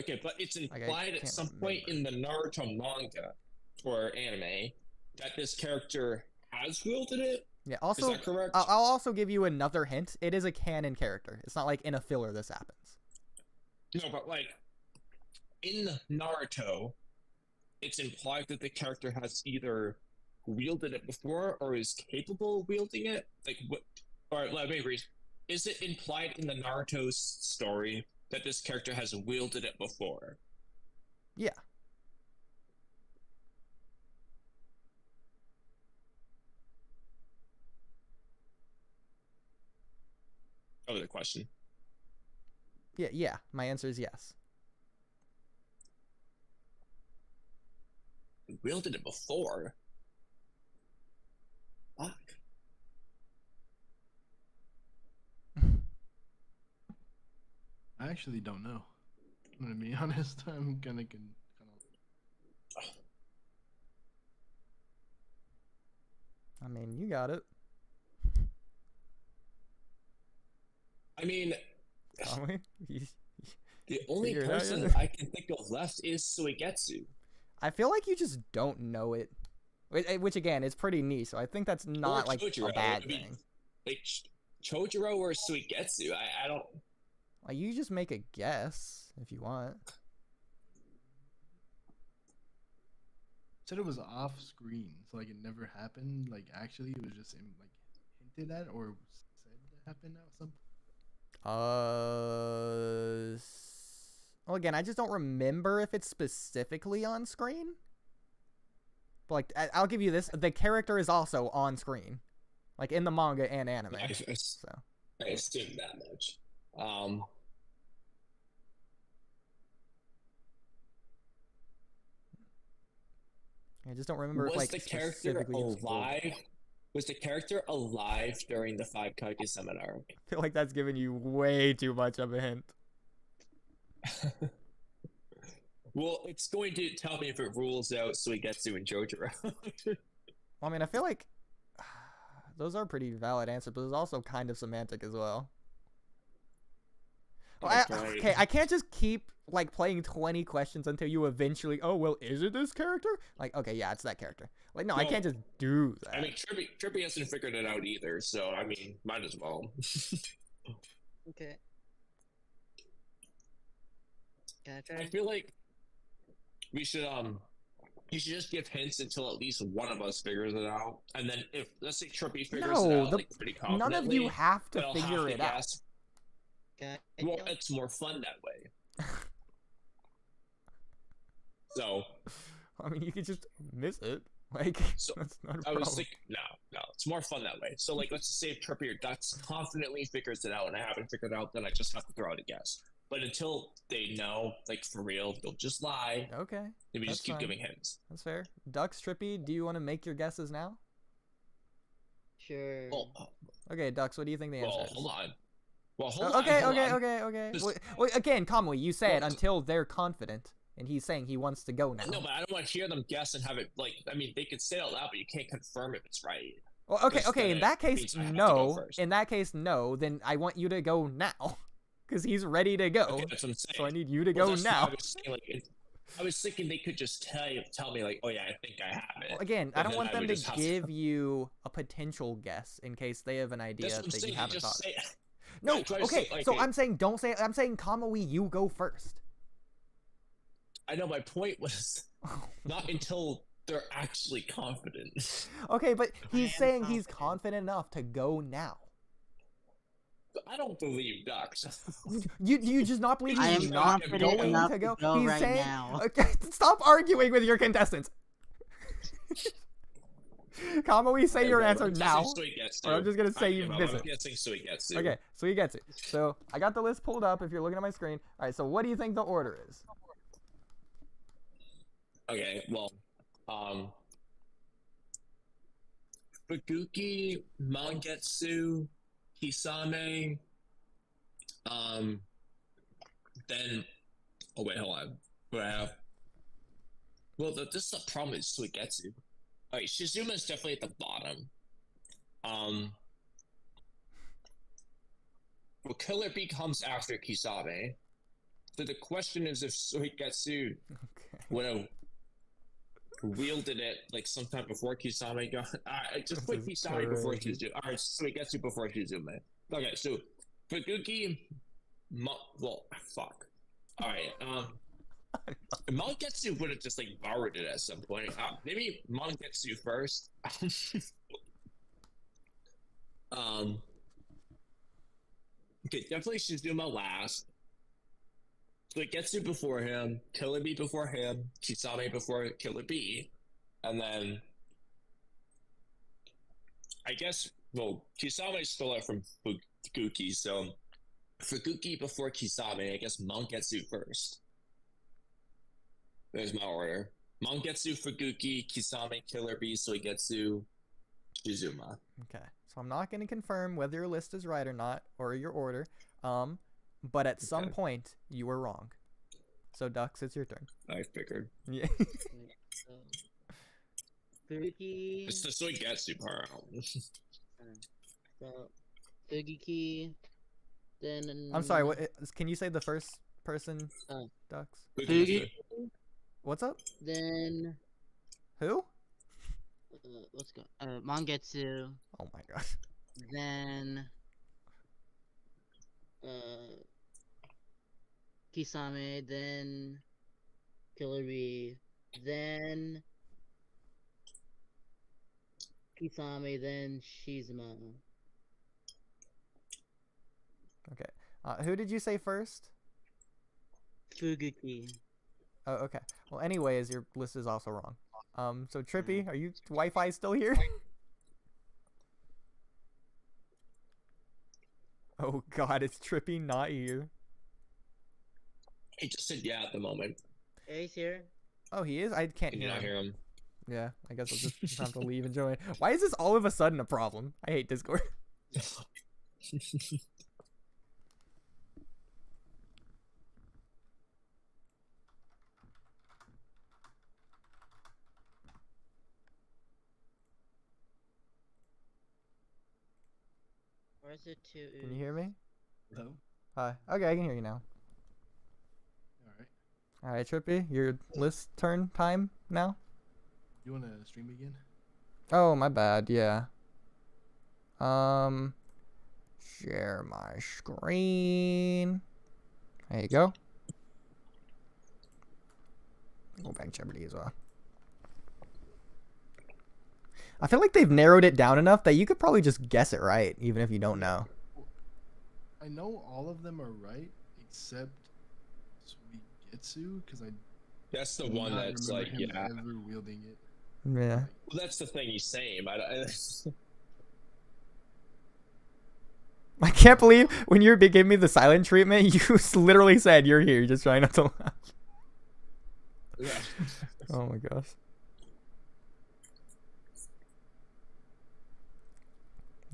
Okay, but it's I implied at can't some point in the Naruto manga or anime that this character has wielded it. Yeah. Is Also, that correct? I'll also give you another hint. It is a canon character. It's not like in a filler this happens. No, but like in Naruto, it's implied that the character has either wielded it before or is capable of wielding it. Like what? All right, let me read. Is it implied in the Naruto story that this character has wielded it before? Yeah. Other question. Yeah. My answer is yes. Wielded it before? Fuck. I actually don't know. I'm gonna be honest. I'm gonna kind of. I mean, you got it. I mean, Tommy. the only Figure it out person yet? I can think of left is Suigetsu. I feel like you just don't know it. Which again, is pretty niche, so I think that's not like Chojuro. a bad I mean, thing. Like Chojuro or Suigetsu. I don't. Like, you just make a guess if you want. Said it was off screen, so like it never happened. Like actually, it was just like hinted at or said to happen at some. Well, again, I just don't remember if it's specifically on screen. But like, I'll give you this: the character is also on screen, like in the manga and anime. So I assume that much. I just don't remember if Was like the character specifically it's called. alive? Was the character alive during the 5 Kage seminar? I feel like that's giving you way too much of a hint. Well, it's going to tell me if it rules out Suigetsu and Jojuro. Well, I mean, I feel like those are pretty valid answers, but there's also kind of semantic as well. Okay, I can't just keep like playing 20 questions until you eventually. Oh well, is it this character? Like, okay, yeah, it's that character. Like, no, I can't just do that. I mean, Trippy hasn't figured it out either, so I mean, might as well. Okay. Can I try? I feel like we should you should just give hints until at least one of us figures it out, and then if let's say Trippy figures it out like pretty confidently, none of you have to then I'll figure have to it out. guess. Okay. Well, it's more fun that way. So, I mean, you could just miss it. Like, So, that's not a I problem. was thinking, no, it's more fun that way. So, like, let's just say if Trippy or Ducks confidently figures it out and I haven't figured it out, then I just have to throw out a guess. But until they know, like, for real, they'll just lie. Okay. And we That's just keep fine. giving hints. That's fair. Ducks, Trippy, do you want to make your guesses now? Sure. Well, Okay, Ducks, what do you think the answer is? hold on. Well, hold on. Okay, hold on. okay. Just- Wait, again, Kamui, you said Well, until they're confident, and he's saying he wants to go now. No, but I don't want to hear them guess and have it, like, I mean, they could say it out loud, but you can't confirm if it's right. Well, okay, Because then in it that case, means I have to no. go first. In that case, no. Then I want you to go now, because he's ready to go. Okay, that's what I'm saying. So I need you to Well, go that's why now. I was saying, like, I was thinking they could just tell me, like, oh yeah, I think I have it. Well, again, I And don't then want I them would to just have give you a potential guess in case they have an idea That's what I'm that you saying. haven't Just thought. say. No, That's what I was okay. saying, like, So I'm saying don't say. I'm saying Kamui, you go first. I know my point was not until they're actually confident. Okay, but he's am saying he's confident. confident enough to go now. I don't believe Ducks. You just not believe I he's am not confident going enough to go. to go He's right saying, now. okay, stop arguing with your contestants. Kamui, say your answer now. Or I'm just gonna say you miss I'm it. guessing Suigetsu. Okay, so he gets it. So I got the list pulled up. If you're looking at my screen, all right. So what do you think the order is? Okay, well, Fuguki, Mangetsu, Kisame, then, oh wait, hold on. What I have? Well, this is the problem is Suigetsu. Alright, Shizuma's definitely at the bottom. Well, Killer Bee comes after Kisame. So the question is if Suigetsu Okay. would have wielded it like sometime before Kisame got. Just put This is Kisame before crazy. Shizuma. Alright, Suigetsu before Shizuma. Okay, so Fuguki. Well, fuck. Alright, Mangetsu would have just like borrowed it at some point. Maybe Mangetsu first. Okay, definitely Shizuma last. Suigetsu before him, Killer Bee before him, Kisame before Killer Bee, and then I guess Kisame stole it from Fuguki, so Fuguki before Kisame, I guess Mangetsu first. There's my order. Mangetsu, Fuguki, Kisame, Killer Bee, Suigetsu, Shizuma. Okay. So I'm not going to confirm whether your list is right or not, or your order. But at some Okay. point you were wrong. So Dux, it's your turn. I figured. Yeah. Fuguki. It's the Suigetsu part. So, Fuguki. Then. I'm sorry. What? Can you say the first person, Oh. Dux? Fuguki. What's up? Then. Who? What's going? Mangetsu. Oh my god. Then. Kisame. Then. Killer Bee. Then. Kisame. Then Shizuma. Okay. Who did you say first? Fuguki. Oh, okay. Well, anyways, your list is also wrong. So Trippy, are you Wi-Fi still here? Oh god, it's Trippy not here. He just said yeah at the moment. Ace here. Oh, he is? I can't Did hear you not him. hear him? Yeah, I guess I'll just have to leave and join. Why is this all of a sudden a problem? I hate Discord. Or is it two? Can you hear me? Hello? Hi. Okay, I can hear you now. Alright. Alright, Trippy, your list turn time now? You wanna stream again? Oh, my bad, yeah. Share my screen. There you go. Go back to Jeopardy as well. I feel like they've narrowed it down enough that you could probably just guess it right, even if you don't know. I know all of them are right except Suigetsu because I That's the do one not that's remember like, him yeah. ever wielding it. Yeah. Well, that's the thing he's saying. I can't believe when you gave me the silent treatment, you literally said you're here, just trying not to laugh. Yeah. Oh my gosh.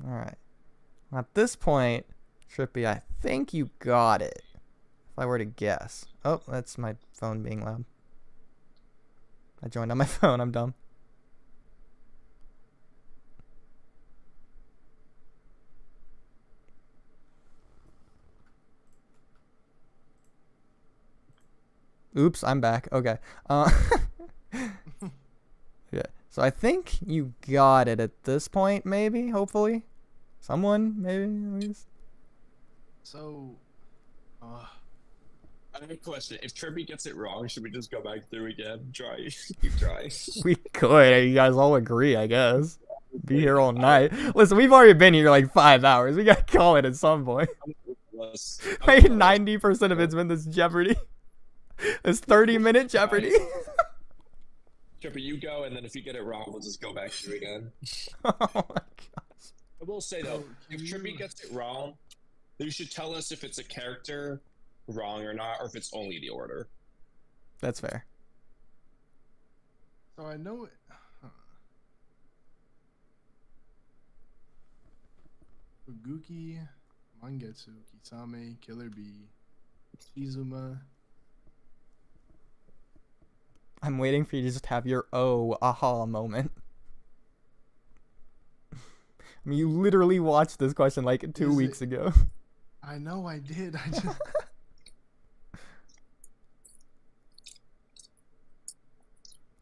Alright. At this point, Trippy, I think you got it. If I were to guess. Oh, that's my phone being loud. I joined on my phone, I'm dumb. Oops, I'm back. Okay. Yeah. So I think you got it at this point, maybe, hopefully. Someone, maybe, at least. So, I have a question. If Trippy gets it wrong, should we just go back through again? Try. Keep trying. We could. You guys all agree, I guess. Be here all night. Listen, we've already been here like 5 hours. We gotta call it at some point. Like 90% of it's been this Jeopardy. This 30-minute Jeopardy. Trippy, you go, and then if you get it wrong, we'll just go back through again. Oh my gosh. I will say, though, if you- Trippy gets it wrong, you should tell us if it's a character wrong or not, or if it's only the order. That's fair. so I know it. Fuguki, Mangetsu, Kisame, Killer Bee, Shizuma. I'm waiting for you to just have your aha moment. I mean, you literally watched this question like 2 Is weeks it- ago. I know I did. I just.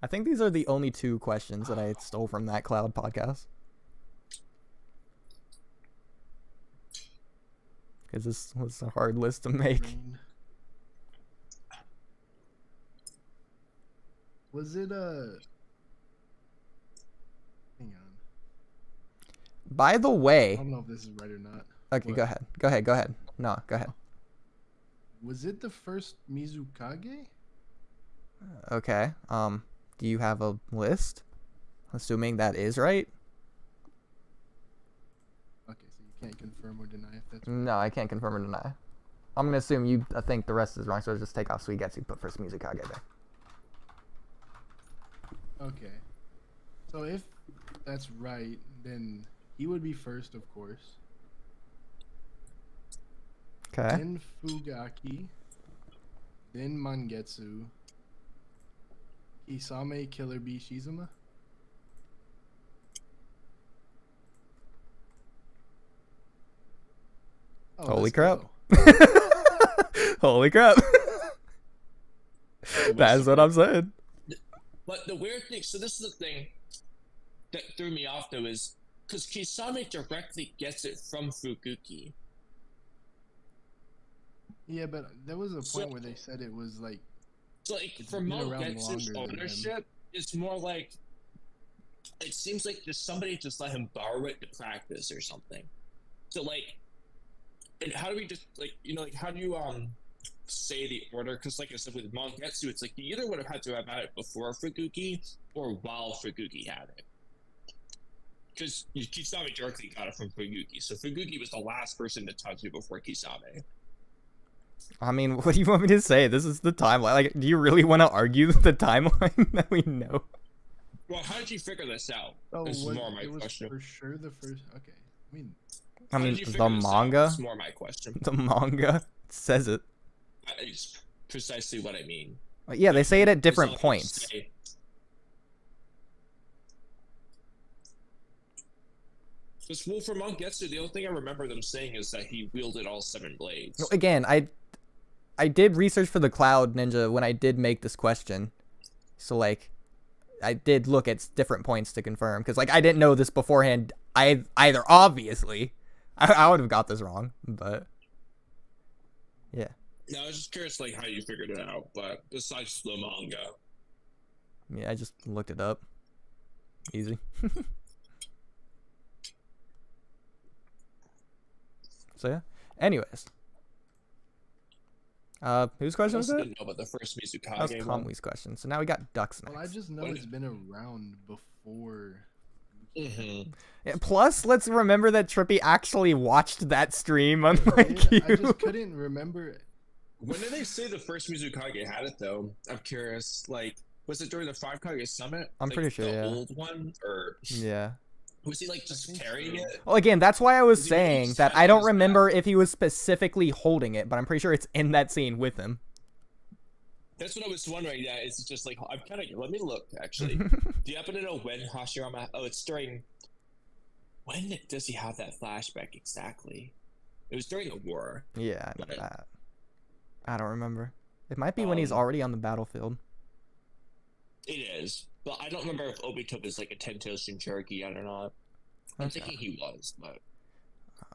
I think these are the only 2 questions that I stole from that Cloud podcast. Because this was a hard list to make. Brain. Was it a? Hang on. By the I way, don't know if this is right or not. okay, What? go ahead. Go ahead. No, go ahead. Was it the first Mizukage? Okay. Do you have a list? Assuming that is right? Okay, so you can't confirm or deny if that's right. No, I can't confirm or deny. I'm gonna assume you think the rest is wrong, so just take off Suigetsu, put first Mizukage there. Okay. So if that's right, then he would be first, of course. Okay. Then Fugaki. Then Mangetsu. Isame, Killer Bee, Shizuma. Oh, Holy let's crap. go. Holy crap. That's what I'm saying. But the weird thing, so this is the thing that threw me off, though, is because Kisame directly gets it from Fukuki. Yeah, but there was a So- point where they said it was like So, like, It's for been around Mogetsu's longer than him. ownership, it's more like it seems like just somebody just let him borrow it to practice or something. So, like, and how do we just like like how do you say the order? Because like I said with Mogetsu, it's like you either would have had to have had it before Fukuki or while Fukuki had it. Because Kisame directly got it from Fukuki, so Fukuki was the last person to touch it before Kisame. I mean, what do you want me to say? This is the timeline. Like, do you really want to argue the timeline that we know? Well, how did you figure this out? oh, This is what, more my it was question. for sure the first. Okay, I mean, I How mean, did you the figure this out? manga, That's more my question. the manga says it. It's precisely what I mean. Yeah, they say it at It's different not like points. Because well, for Mogetsu, the only thing I remember them saying is that he wielded all 7 blades. Again, I did research for the Cloud Ninja when I did make this question. So, like, I did look at different points to confirm. Because, like, I didn't know this beforehand either, obviously. I would have got this wrong, but... Yeah. Yeah, I was just curious, like, how you figured it out, but besides the manga. Yeah, I just looked it up. Easy. So, yeah. Anyways. Whose I question was also that? didn't know about the first That was Mizukage one. Kamui's question. So now we got Ducks next. Well, I just know it's been around before. Mm-hmm. Yeah, plus, let's remember that Trippy actually watched that stream, I unlike you. I just couldn't remember. When did they say the first Mizukage had it though? I'm curious. Like, was it during the 5 Kage Summit? I'm Like, pretty sure, the yeah. old one, or Yeah. was he like just think carrying so. it? Well, again, that's why I was Is he really saying just that having I don't his remember if he was specifically holding it, but I'm pretty sure it's in that scene with him. That's what I was wondering. Yeah, it's just like I'm kind of. Let me look. Actually, do you happen to know when Hashirama? Oh, it's during. When does he have that flashback exactly? It was during the war. Yeah, I know Right. that. I don't remember. It might be when he's already on the battlefield. It is, but I don't remember if Obito is like a Tento Shinchuriki or not. I'm Okay. thinking he was, but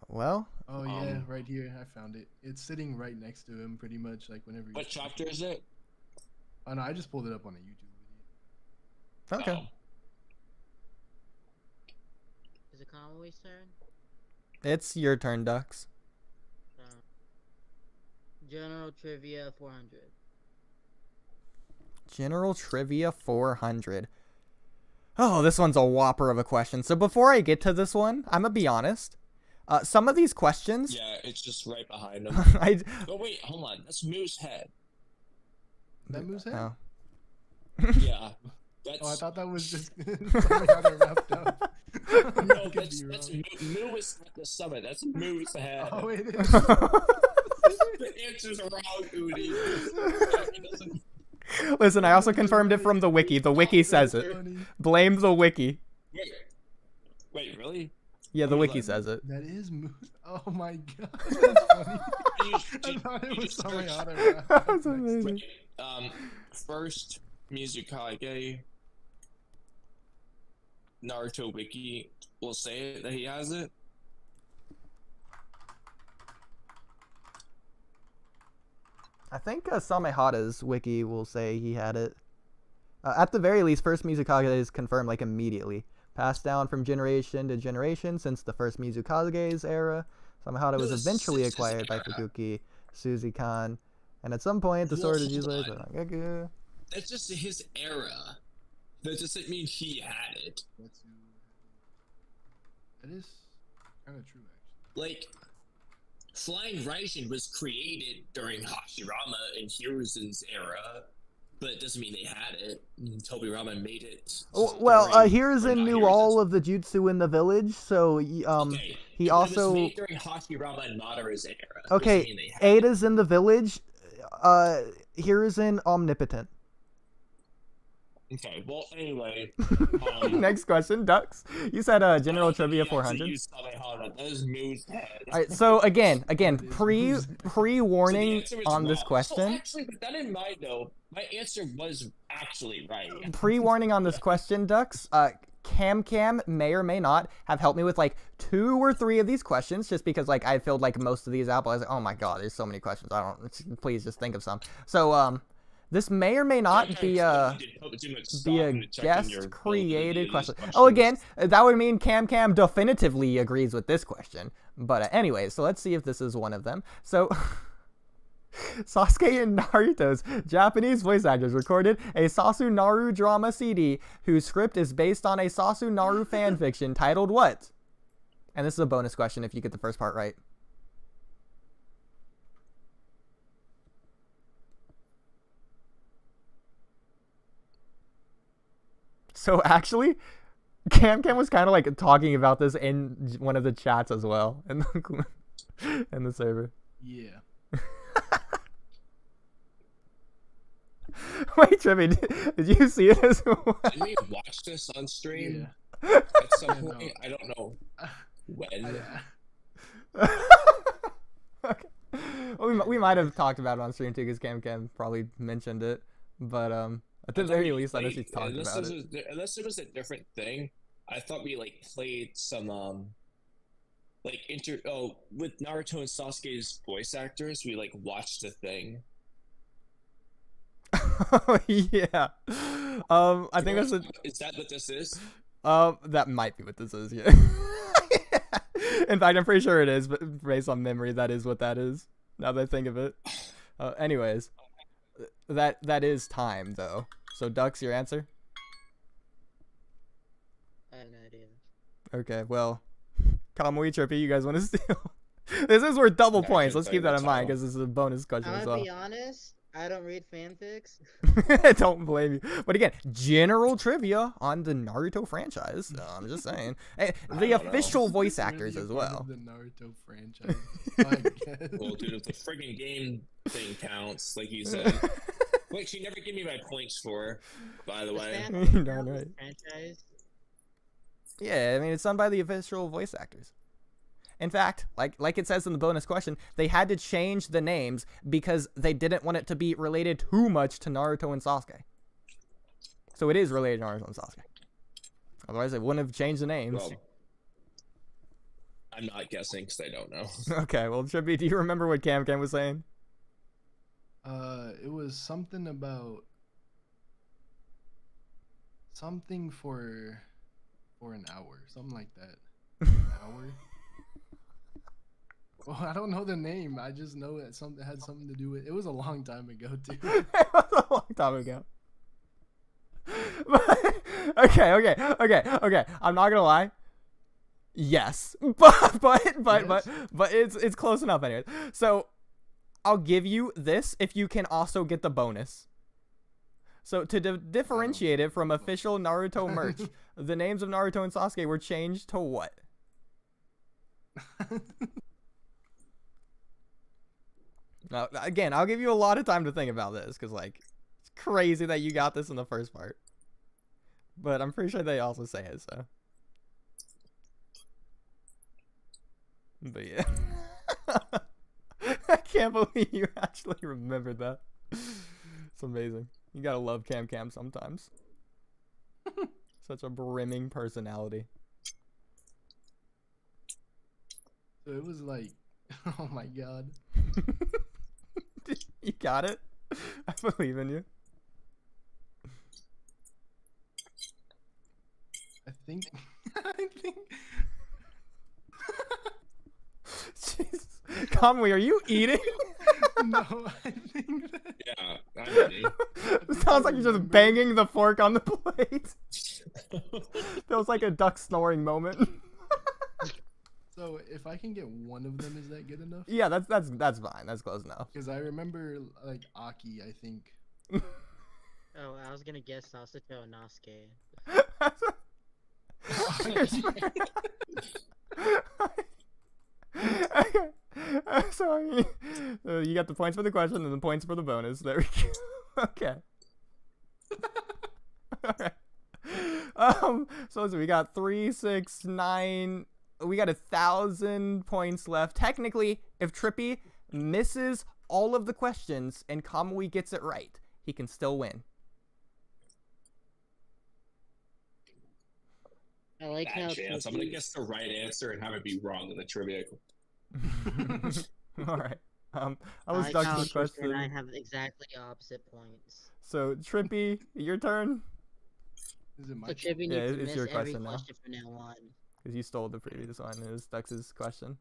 Well, Oh yeah, right here. I found it. It's sitting right next to him, pretty much. Like whenever. what chapter is it? Oh no, I just pulled it up on a YouTube video. okay. Oh. Is it Kamui's turn? It's your turn, Ducks. General Trivia 400. General Trivia 400. Oh, this one's a whopper of a question. So before I get to this one, I'm gonna be honest. Some of these questions, Yeah, it's just right behind him. I Oh wait, hold on. That's Moo's head. That moves head. oh. Yeah, that's. Oh, I thought that was just something how they're wrapped up. No, I could that's be Moo. wrong. Moo is not the summit. That's Moo's head. Oh, it is. The answer's wrong, Udi. It doesn't- Listen, I also confirmed it from the wiki. The wiki says it. Funny. Blame the wiki. Wait, really? Yeah, the What do you wiki like? says it. That is moose. Oh my god, that's funny. I thought it was Samehada. That's amazing. Wait, first Mizukage Naruto wiki will say it, that he has it. I think Samehada's wiki will say he had it. At the very least, first Mizukage is confirmed like immediately. Passed down from generation to generation since the first Mizukage's era. Samehada was No, this eventually is his acquired by era. Fukuki Suzukan. And at some point, the sword is used Hold later. on. That's just his era. That doesn't mean he had it. That's that is kind of true, actually. Like, Flying Raijin was created during Hashirama and Hiruzen's era, but it doesn't mean they had it. Tobirama made it. Well, during- Hiruzen or not knew Hiruzen's- all of the jutsu in the village, so Okay, he but also. it was made during Hashirama and Madara's era. Okay, Doesn't mean they had it. Ada's in the village. Hiruzen omnipotent. Okay, well, anyway. Next question, Ducks. You said General Trivia He actually 400. used Samehada. That is Moo's head. All right, so again, is pre-warning So the answer is on this wrong. So question. actually, with that in mind, though, my answer was actually right. Pre-warning on this question, Ducks. Camcam may or may not have helped me with like 2 or 3 of these questions, just because like I filled like most of these out. But I was like, oh my god, there's so many questions. I don't. Please just think of some. So this may or may not be a guest created question. Oh, again, that would mean Camcam definitively agrees with this question. But anyway, so let's see if this is one of them. So Sasuke and Naruto's Japanese voice actors recorded a Sasu Naru drama CD whose script is based on a Sasu Naru fanfiction titled what? And this is a bonus question if you get the first part right. So actually, Camcam was kind of like talking about this in one of the chats as well in the server. Yeah. Wait, Chubby, did you see it as well? Did we watch this on stream Yeah. at some Yeah, no. point? I don't know when. Okay. Well, we might have talked about it on stream too, because Camcam probably mentioned it. But at the very least, I know she's talked about it. Unless it was a different thing, I thought we like played some with Naruto and Sasuke's voice actors. We like watched a thing. Yeah. I think that's Is that what this is? that might be what this is. Yeah. In fact, I'm pretty sure it is, but based on memory, that is what that is. Now that I think of it. Anyways, that is time though. So Ducks, your answer? I have no idea. Okay, well, Kamui Trippy, you guys want to steal? This is worth double Yeah, I points. can Let's tell keep you that the in mind title. because this is a bonus question I'm as gonna well. be honest. I don't read fanfics. Don't blame you. But again, general trivia on the Naruto franchise. I'm just saying. Hey, the don't know. official voice Really actors a as part well. of the Naruto franchise. I guess. Well, dude, if the friggin' game thing counts, like you said. Which you never give me my points for, by the Does way. fanfic Darn count as right. franchise? Yeah, I mean, it's done by the official voice actors. In fact, like it says in the bonus question, they had to change the names because they didn't want it to be related too much to Naruto and Sasuke. So it is related to Naruto and Sasuke. Otherwise, they wouldn't have changed the names. Well, I'm not guessing because I don't know. Okay, well, Chubby, do you remember what Camcam was saying? It was something about something for an hour, something like that. An hour. Well, I don't know the name. I just know that something had something to do with. It was a long time ago too. It was a long time ago. Okay. I'm not gonna lie. Yes, but it's close enough anyways. So I'll give you this if you can also get the bonus. So to differentiate it from official Naruto merch, the names of Naruto and Sasuke were changed to what? Now, again, I'll give you a lot of time to think about this because, like, it's crazy that you got this in the first part. But I'm pretty sure they also say it, so. But yeah. I can't believe you actually remembered that. It's amazing. You gotta love Camcam sometimes. Such a brimming personality. So it was like, oh my god. You got it? I believe in you. I think. Jesus. Kamui, are you eating? No, I think that. Yeah, I'm eating. Sounds like you're just banging the fork on the plate. Feels like a duck snoring moment. So if I can get one of them, is that good enough? Yeah, that's fine. That's close enough. Because I remember like Aki, I think. Oh, I was gonna guess Sasuke or Nasuke. Okay. Sorry. You got the points for the question and the points for the bonus. There we go. Okay. Alright. So we got 3, 6, 9. We got 1,000 points left. Technically, if Trippy misses all of the questions and Kamui gets it right, he can still win. I like how Bad chance. I'm gonna guess the right answer and have it be wrong in the trivia. Alright. I was like stuck how to the Tristan question. and I have exactly opposite points. So, Trippy, your turn. Is it my So turn? Chubby Yeah, needs to it's miss your every question now. question from now on. Because you stole the previous one. It was Dux's question.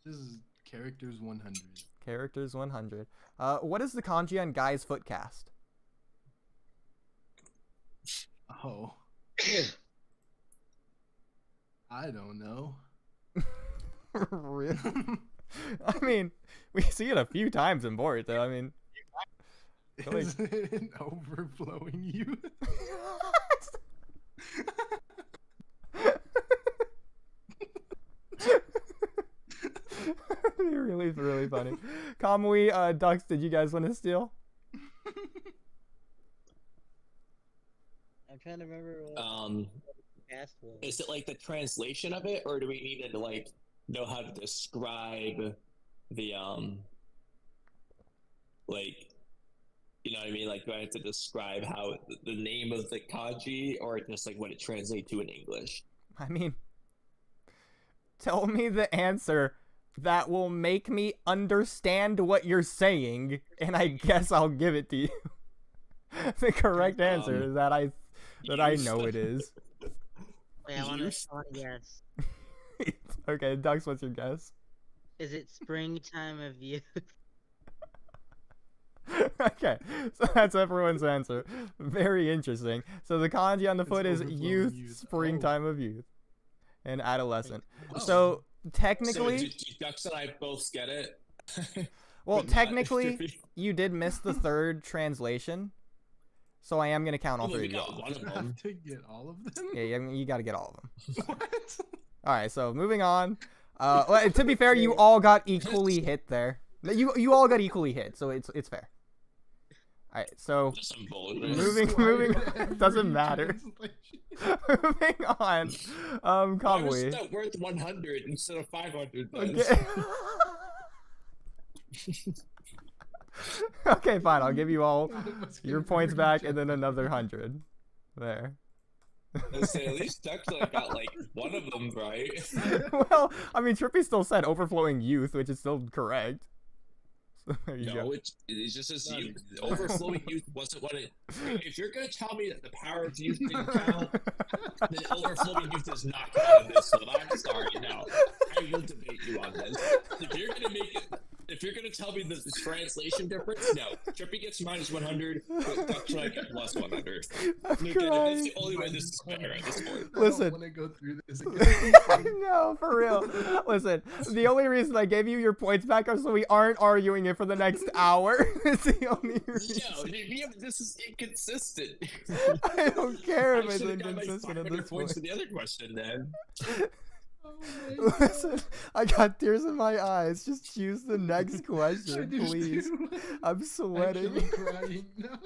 This is characters 100. Characters 100. What is the kanji on Guy's foot cast? Oh. I don't know. Really? I mean, we see it a few times in Boruto. I mean, Really? Is it overflowing you? really funny. Kamui, Ducks, did you guys want to steal? I'm trying to remember what cast was. Is it like the translation of it, or do we need to like know how to describe the like, you know what I mean? Like, do I have to describe how the name of the kanji, or just like what it translates to in English? I mean, tell me the answer that will make me understand what you're saying, and I guess I'll give it to you. The correct answer is that I know it is. Wait, I want to guess. Okay, Ducks, what's your guess? Is it springtime of youth? Okay, so that's everyone's answer. Very interesting. So the kanji on the It's foot is overflowing youth, youth. springtime of youth, and adolescent. Oh. So So technically, do Ducks and I both get it? well, But not technically, Drippy? you did miss the third translation. So I am gonna count all Oh, three we of you. got one of I them. have to get all of them. Yeah, you gotta get all of them. What? All right, so moving on. Well, to be fair, you all got equally hit there. You all got equally hit, so it's fair. All right, so Just some bullshit. moving doesn't matter. Translation. Moving on, Why was Kamui. that worth 100 instead of 500? Then? Okay. Okay, fine. I'll give you all your points back and then another 100. There. Let's say at least Ducks and I got like one of them right. Well, I mean, Trippy still said overflowing youth, which is still correct. So there you No, go. it's just as youth. Overflowing youth wasn't what it. If you're gonna tell me that the power of youth didn't count, then overflowing youth does not count in this one. I'm sorry. No, I will debate you on this. If you're gonna make it, if you're gonna tell me the translation difference, no. Trippy gets minus 100, but Ducks and I get plus 100. I'm Again, crying. that's the only way this is better at this point. Listen. I don't want to go through this again. No, for real. Listen, the only reason I gave you your points back are so we aren't arguing it for the next hour. It's the only reason. No, this is inconsistent. I don't care I if it's should've got my inconsistent at 500 this points point. to the other question then. Oh my God. Listen, I got tears in my eyes. Just choose the next I question, just please. do. I'm sweating. Actually crying now.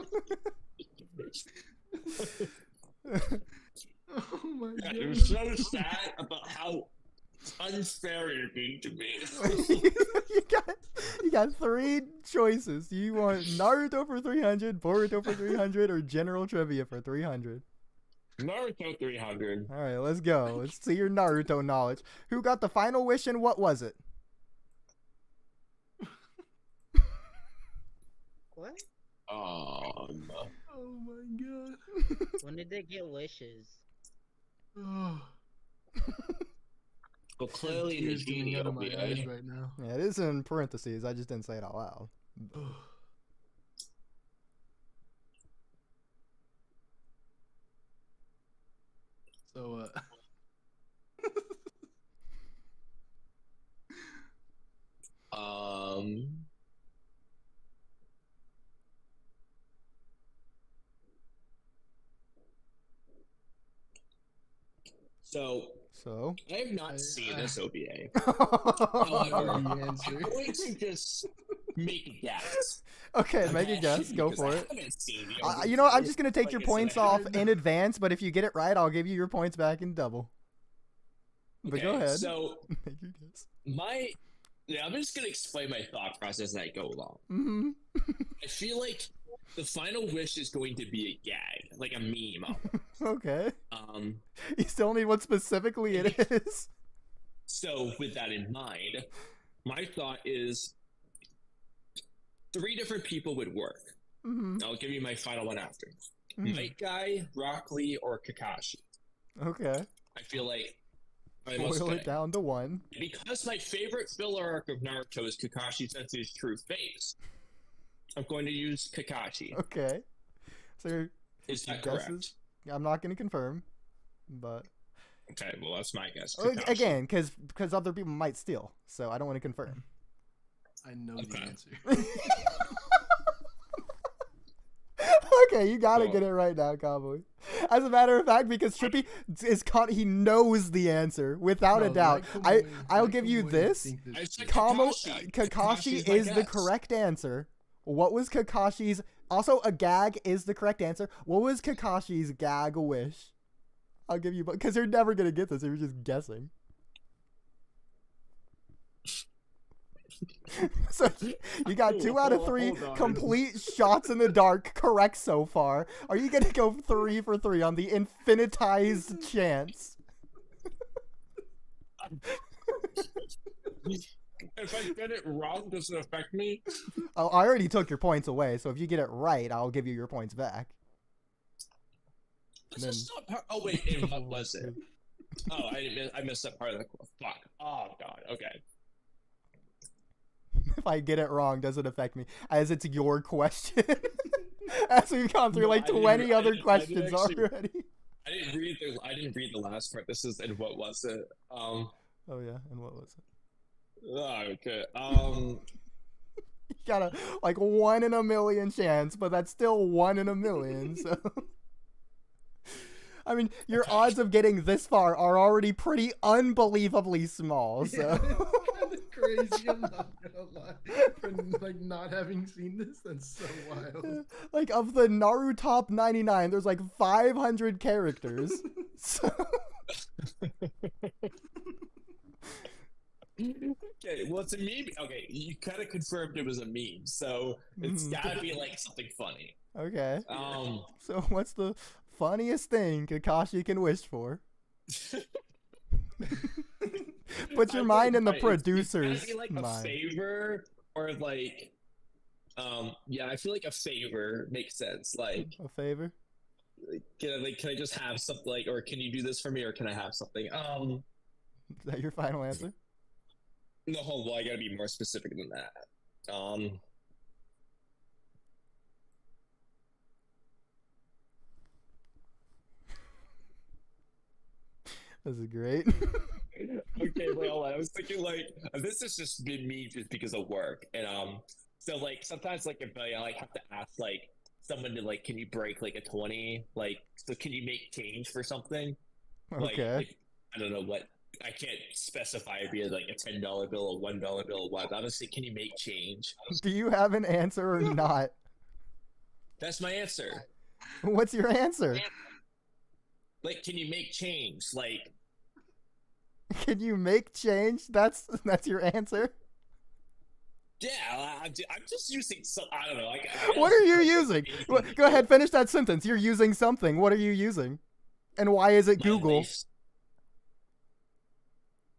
Oh my Yeah, God. you're so sad about how unfair you're being to me. you got three choices. You want Naruto for 300, Boruto for 300, or general trivia for 300. Naruto 300. All right, let's go. Let's see your Naruto knowledge. Who got the final wish and what was it? What? Oh no. Oh my God. When did they get wishes? Oh, Well, clearly the tears coming genie out of my eyes OBA. right now. Yeah, it is in parentheses. I just didn't say it out loud. So, So? I have not seen this OBA. I However, know the I'm answer. going to just make a guess. Okay, make a Okay? guess. Go Because for I it. haven't seen the You know what? I'm OBA. just going to take Like your I said, points I off haven't- in advance, but if you get it right, I'll give you your points back in double. But go Okay, ahead. So Make your guess. I'm just gonna explain my thought process as I go along. Mm-hmm. I feel like the final wish is going to be a gag, like a meme. Okay. Um, You still need what specifically it is. so with that in mind, my thought is 3 different people would work. Mm-hmm. I'll give you my final one after. Mhm. Night Guy, Rock Lee, or Kakashi. Okay. I feel like I must Boil it pick. down to one. Because my favorite filler arc of Naruto is Kakashi Sensei's true face, I'm going to use Kakashi. Okay. So your Is that guesses? correct? I'm not going to confirm, but Okay, well that's my guess. Oh, Kakashi. again, because other people might steal, so I don't want to confirm. I know the Okay. answer. Okay, you gotta Well- get it right now, Cowboy. As a matter of fact, because Trippy is caught, he knows the answer without No, a doubt. let I'll let give you Kamui this. think this I shit. said Kakashi Kakashi's my is the guess. correct answer. What was Kakashi's? Also, a gag is the correct answer. What was Kakashi's gag wish? I'll give you, because you're never gonna get this if you're just guessing. So you got 2 out of 3 Hold on. complete shots in the dark correct so far. Are you gonna go 3 for 3 on the infinitized chance? If I get it wrong, does it affect me? Oh, I already took your points away, so if you get it right, I'll give you your points back. Is this not part? Oh wait, and what was it? Oh, I missed that part of the fuck. Oh god. Okay. if I get it wrong, doesn't affect me, as it's your question. As we've gone through like 20 other questions already. I didn't read the last part. This is and what was it? Oh yeah, and what was it? Oh, okay. You got a like 1 in a million chance, but that's still 1 in a million. So, I mean, your odds of getting this far are already pretty unbelievably small. So. Yeah, it's kind of crazy. I'm not gonna lie. For like not having seen this, that's so wild. Like of the Naruto top 99, there's like 500 characters. So. Okay, well, it's a meme. Okay, you kind of confirmed it was a meme, so it's gotta be like something funny. Okay. So what's the funniest thing Kakashi can wish for? Put your mind in the producer's like mind. a favor or like, yeah, I feel like a favor makes sense. Like a favor. Can I just have something like, or can you do this for me, or can I have something? Is that your final answer? No, hold on, I gotta be more specific than that. This is great. Okay, well, I was thinking like this has just been me just because of work, and so like sometimes like if I like have to ask like someone to like, can you break like a 20? Like, so can you make change for something? Okay. Like, I don't know what. I can't specify it be like a $10 bill, a $1 bill, what. Obviously, can you make change? Do you have an answer or not? That's my answer. What's your answer? Like, can you make change? Like, can you make change? That's your answer. Yeah, I'm just using some. I don't know. What are you using? Go ahead, finish that sentence. You're using something. What are you using? And why is it Google?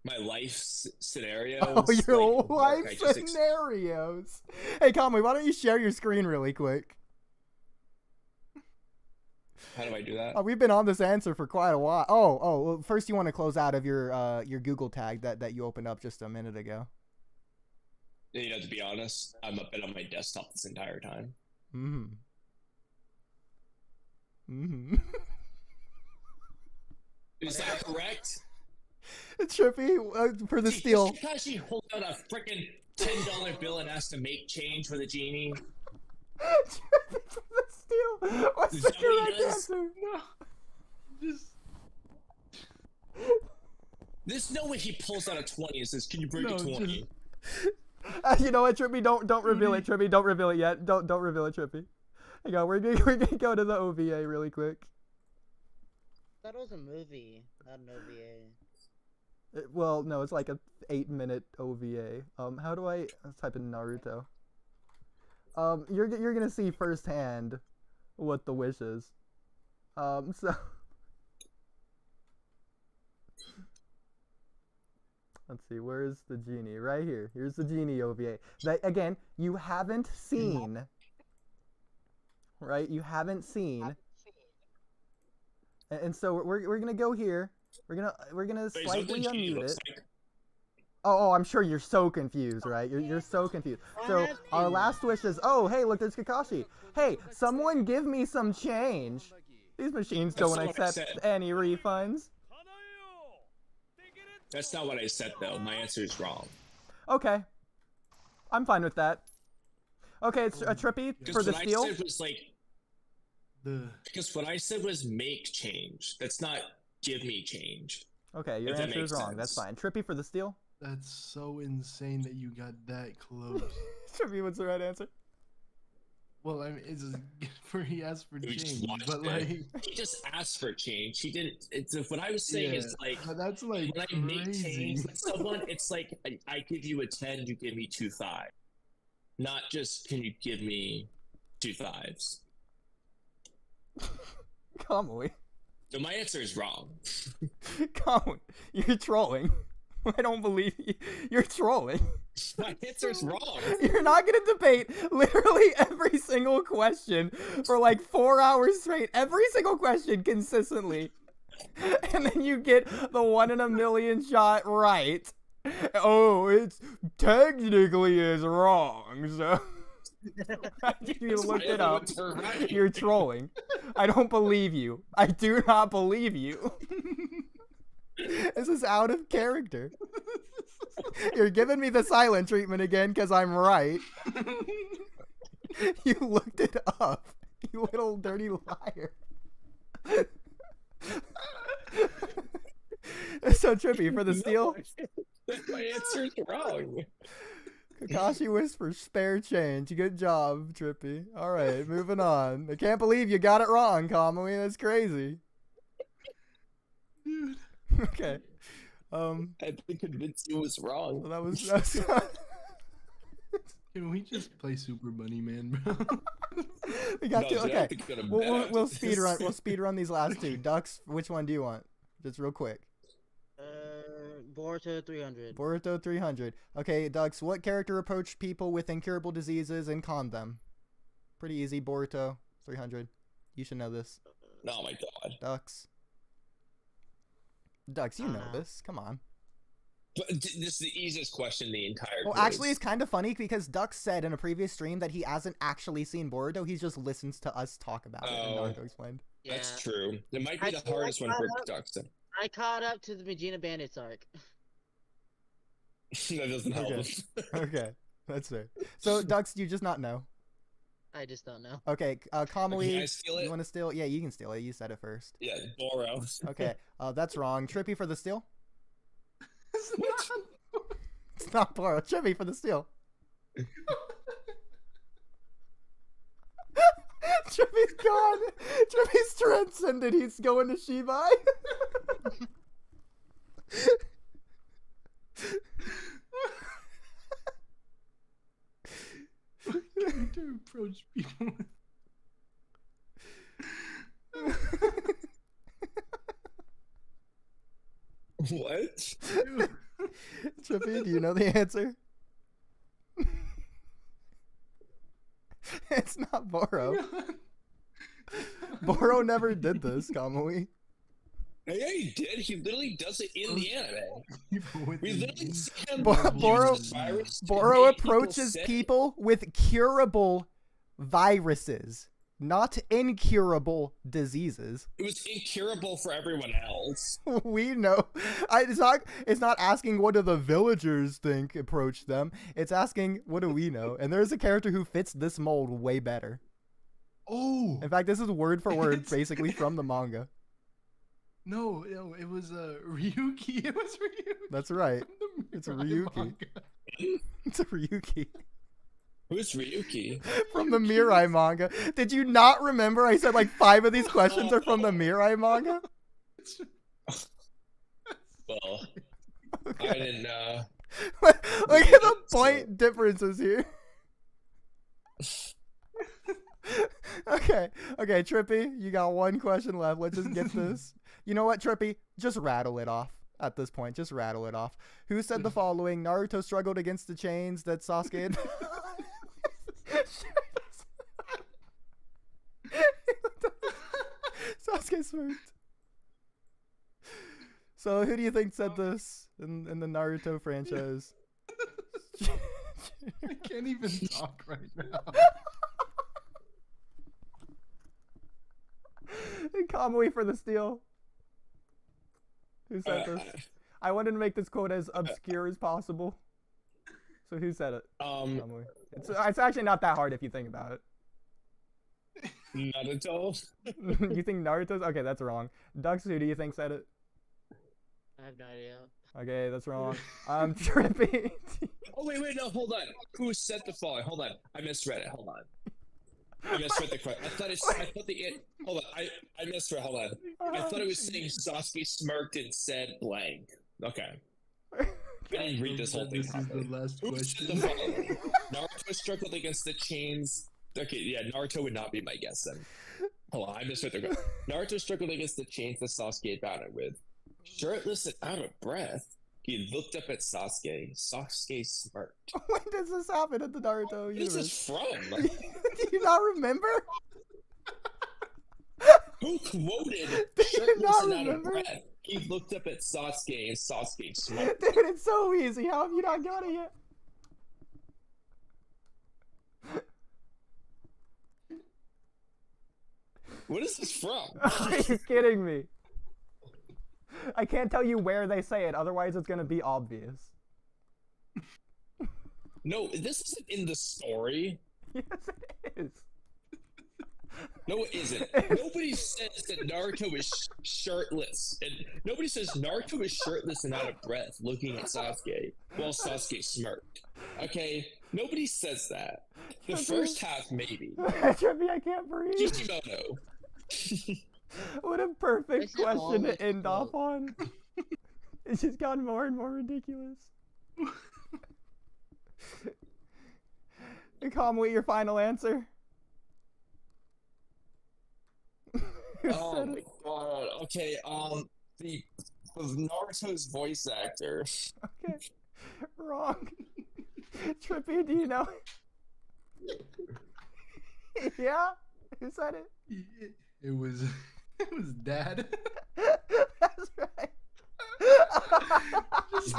My life scenarios. Oh, your like, life scenarios. Hey, Kamui, why don't you share your screen really quick? How do I do that? We've been on this answer for quite a while. Oh. Well, first you want to close out of your Google tag that you opened up just a minute ago. You know, to be honest, I'm up on my desktop this entire time. Is that correct? Trippy, for the steal. Did Kakashi hold out a freaking $10 bill and asked to make change for the genie? Trippy for the steal. What's the correct answer? No. Just. There's no way he pulls out a 20 and says, "Can you break a 20?" You know what, Trippy? Don't reveal it, Trippy. Don't reveal it yet. Don't reveal it, Trippy. Hang on, we're gonna go to the OVA really quick. That was a movie, not an OVA. Well, no, it's like a 8-minute OVA. How do I type in Naruto? You're gonna see firsthand what the wish is. So let's see, where is the genie? Right here. Here's the genie OVA. That again, you haven't seen. Right? You haven't seen. And so we're gonna go here. We're gonna slightly unmute it. Oh, I'm sure you're so confused, right? You're so confused. So our last wish is, oh, hey, look, there's Kakashi. Hey, someone give me some change. These machines don't accept any refunds. That's not what I said, though. My answer is wrong. Okay, I'm fine with that. Okay, it's a Trippy for the steal. What I said was like. Because what I said was make change. That's not give me change. Okay, your answer is wrong. That's fine. Trippy for the steal. That's so insane that you got that close. Trippy, what's the right answer? Well, I mean, he asked for change, but like he just asked for change. He didn't. It's what I was saying is like that's like when I make change with someone, it's like I give you a 10, you give me 2 5, not just can you give me 2 5s. Kamui. So my answer is wrong. Kamui, you're trolling. I don't believe you. You're trolling. My answer is wrong. You're not going to debate literally every single question for like 4 hours straight. Every single question consistently. And then you get the 1 in a million shot right. Oh, it's technically is wrong, so you looked it up. You're trolling. I don't believe you. I do not believe you. This is out of character. You're giving me the silent treatment again because I'm right. You looked it up. You little dirty liar. So trippy for the steal. My answer's wrong. Kakashi whispers spare change. Good job, Trippy. All right, moving on. I can't believe you got it wrong, Kamui. That's crazy. Dude. Okay. I've been convinced you was wrong. Well, that was Can we just play Super Bunny Man, bro? we got No, to. dude, I Okay. have to go to We'll bed we'll after speed run. this. We'll speed run these last two. Ducks. Which one do you want? Just real quick. Boruto 300. Boruto 300. Okay, Ducks. What character approached people with incurable diseases and conned them? Pretty easy. Boruto 300. You should know this. Oh my god. Ducks. Ducks, you know this. Come on. But this is the easiest question in the entire Well, quiz. actually, it's kind of funny because Ducks said in a previous stream that he hasn't actually seen Boruto. He just listens to us talk about it. And Oh. Naruto explained. Yeah. That's true. It might be I the feel hardest like one for I have- Duxton. I caught up to the Vegeta Bandits arc. That doesn't help. Okay. Okay, that's fair. So, Ducks, you just not know. I just don't know. Okay, Kamui, Can I steal it? you want to steal? Yeah, you can steal it. You said it first. Yeah, Boro. Okay, that's wrong. Trippy for the steal. It's not. It's not Boro. Trippy for the steal. Trippy's gone. Trippy's transcended. He's going to Shibai. Character approach people What? Trippy, do you know the answer? It's not Boro. Boro never did this, Kamui. Yeah, he did. He literally does it in the anime. We literally see him Boro- use the virus to Boro make people approaches sick. people with curable viruses, not incurable diseases. It was incurable for everyone else. We know. It's not asking what do the villagers think approached them. It's asking what do we know. And there's a character who fits this mold way better. Oh In fact, this is word for word, basically from the manga. no, it was Ryuki. It was Ryuki. That's right. from the It's Mirai Ryuki. manga. It's a Ryuki Who's Ryuki? from the Mirai manga. Did you not remember? I said like 5 of these questions are from the Mirai manga. Well, Okay. I didn't know. Look at the point differences here. Okay, Trippy, you got one question left. Let's just get this. You know what, Trippy? Just rattle it off at this point. Just rattle it off. Who said the following? Naruto struggled against the chains that Sasuke had... Sasuke smirked. So who do you think said this in the Naruto franchise? I can't even talk right now. Kamui for the steal. Who said this? I wanted to make this quote as obscure as possible. So who said it? Kamui. It's actually not that hard if you think about it. Naruto. You think Naruto's? Okay, that's wrong. Ducks, who do you think said it? I have no idea. Okay, that's wrong. Trippy. Oh wait, no, hold on. Who said the following? Hold on, I misread it. Hold on. I misread the question. I thought hold on. I misread. Hold on. I thought it was saying Sasuke smirked and said blank. Okay. I didn't read this whole thing This is the properly. last Who said the question. following? Naruto struggled against the chains. Okay, yeah, Naruto would not be my guess then. Hold on, I misread the question. Naruto struggled against the chains that Sasuke had bound him with. Shirtless and out of breath, he looked up at Sasuke. Sasuke smirked. When does this happen in the Naruto Where is universe? this from? Do you not remember? Who quoted Do you shirtless not and out of remember? breath? He looked up at Sasuke and Sasuke smoked. Dude, it's so easy. How have you not got it yet? What is this from? Are you kidding me? I can't tell you where they say it, otherwise it's gonna be obvious. No, this isn't in the story. Yes, it is. No, it isn't. Nobody says that Naruto is shirtless. And nobody says Naruto is shirtless and out of breath looking at Sasuke while Sasuke smirked. Okay? Nobody says that. The first half, maybe. Trippy, I can't breathe. Kishimoto. What a perfect Is it all question to this end off quote? on. It's just gotten more and more ridiculous. Kamui, your final answer? Oh my god. Okay, the Naruto's voice actor. Okay. Wrong. Trippy, do you know? Yeah? Who said it? It was Dad. That's right.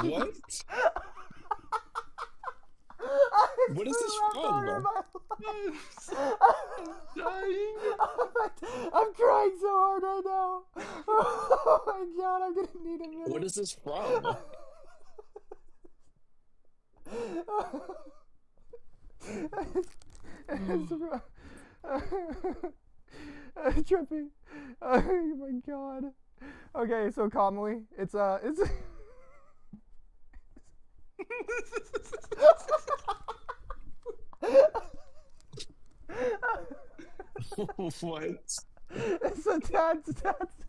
What? What is this from? I'm dying. I'm crying so hard right now. Oh my god, I'm gonna need a minute. What is this from? Trippy. Oh my god. Okay, so Kamui, it's What? it's a dad's.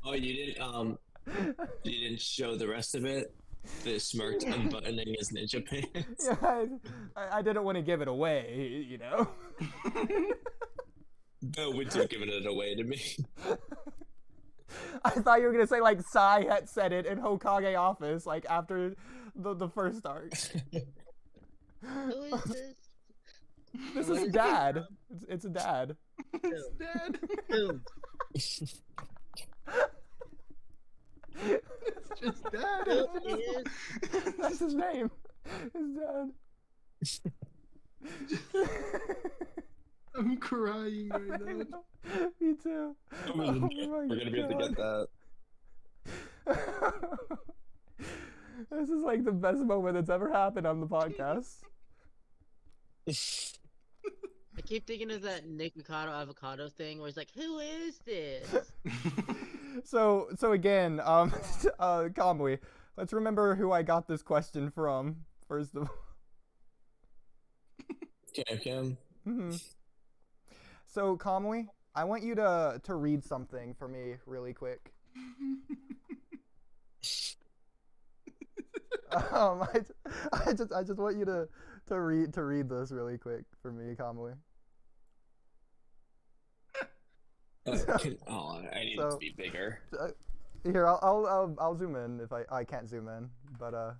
Oh, you didn't show the rest of it? The smirked unbuttoning his ninja pants? Yeah, I didn't want to give it away, you know. No, would you giving it away to me? I thought you were gonna say like Sai had said it in Hokage office, like after the first arc. Who is this? This What is is Dad. It's a dad. It's Dad. Who? It's just Dad. Who is? That's his name. His dad. I'm crying right I now. know. Me too. We're gonna be able to get that. This is like the best moment that's ever happened on the podcast. I keep thinking of that Nick Mikado avocado thing where it's like, who is this? So again, Kamui, let's remember who I got this question from, first of all. Camcam. So Kamui, I want you to read something for me really quick. I just want you to read this really quick for me, Kamui. I need it to be bigger. Here, I'll zoom in if I can't zoom in, but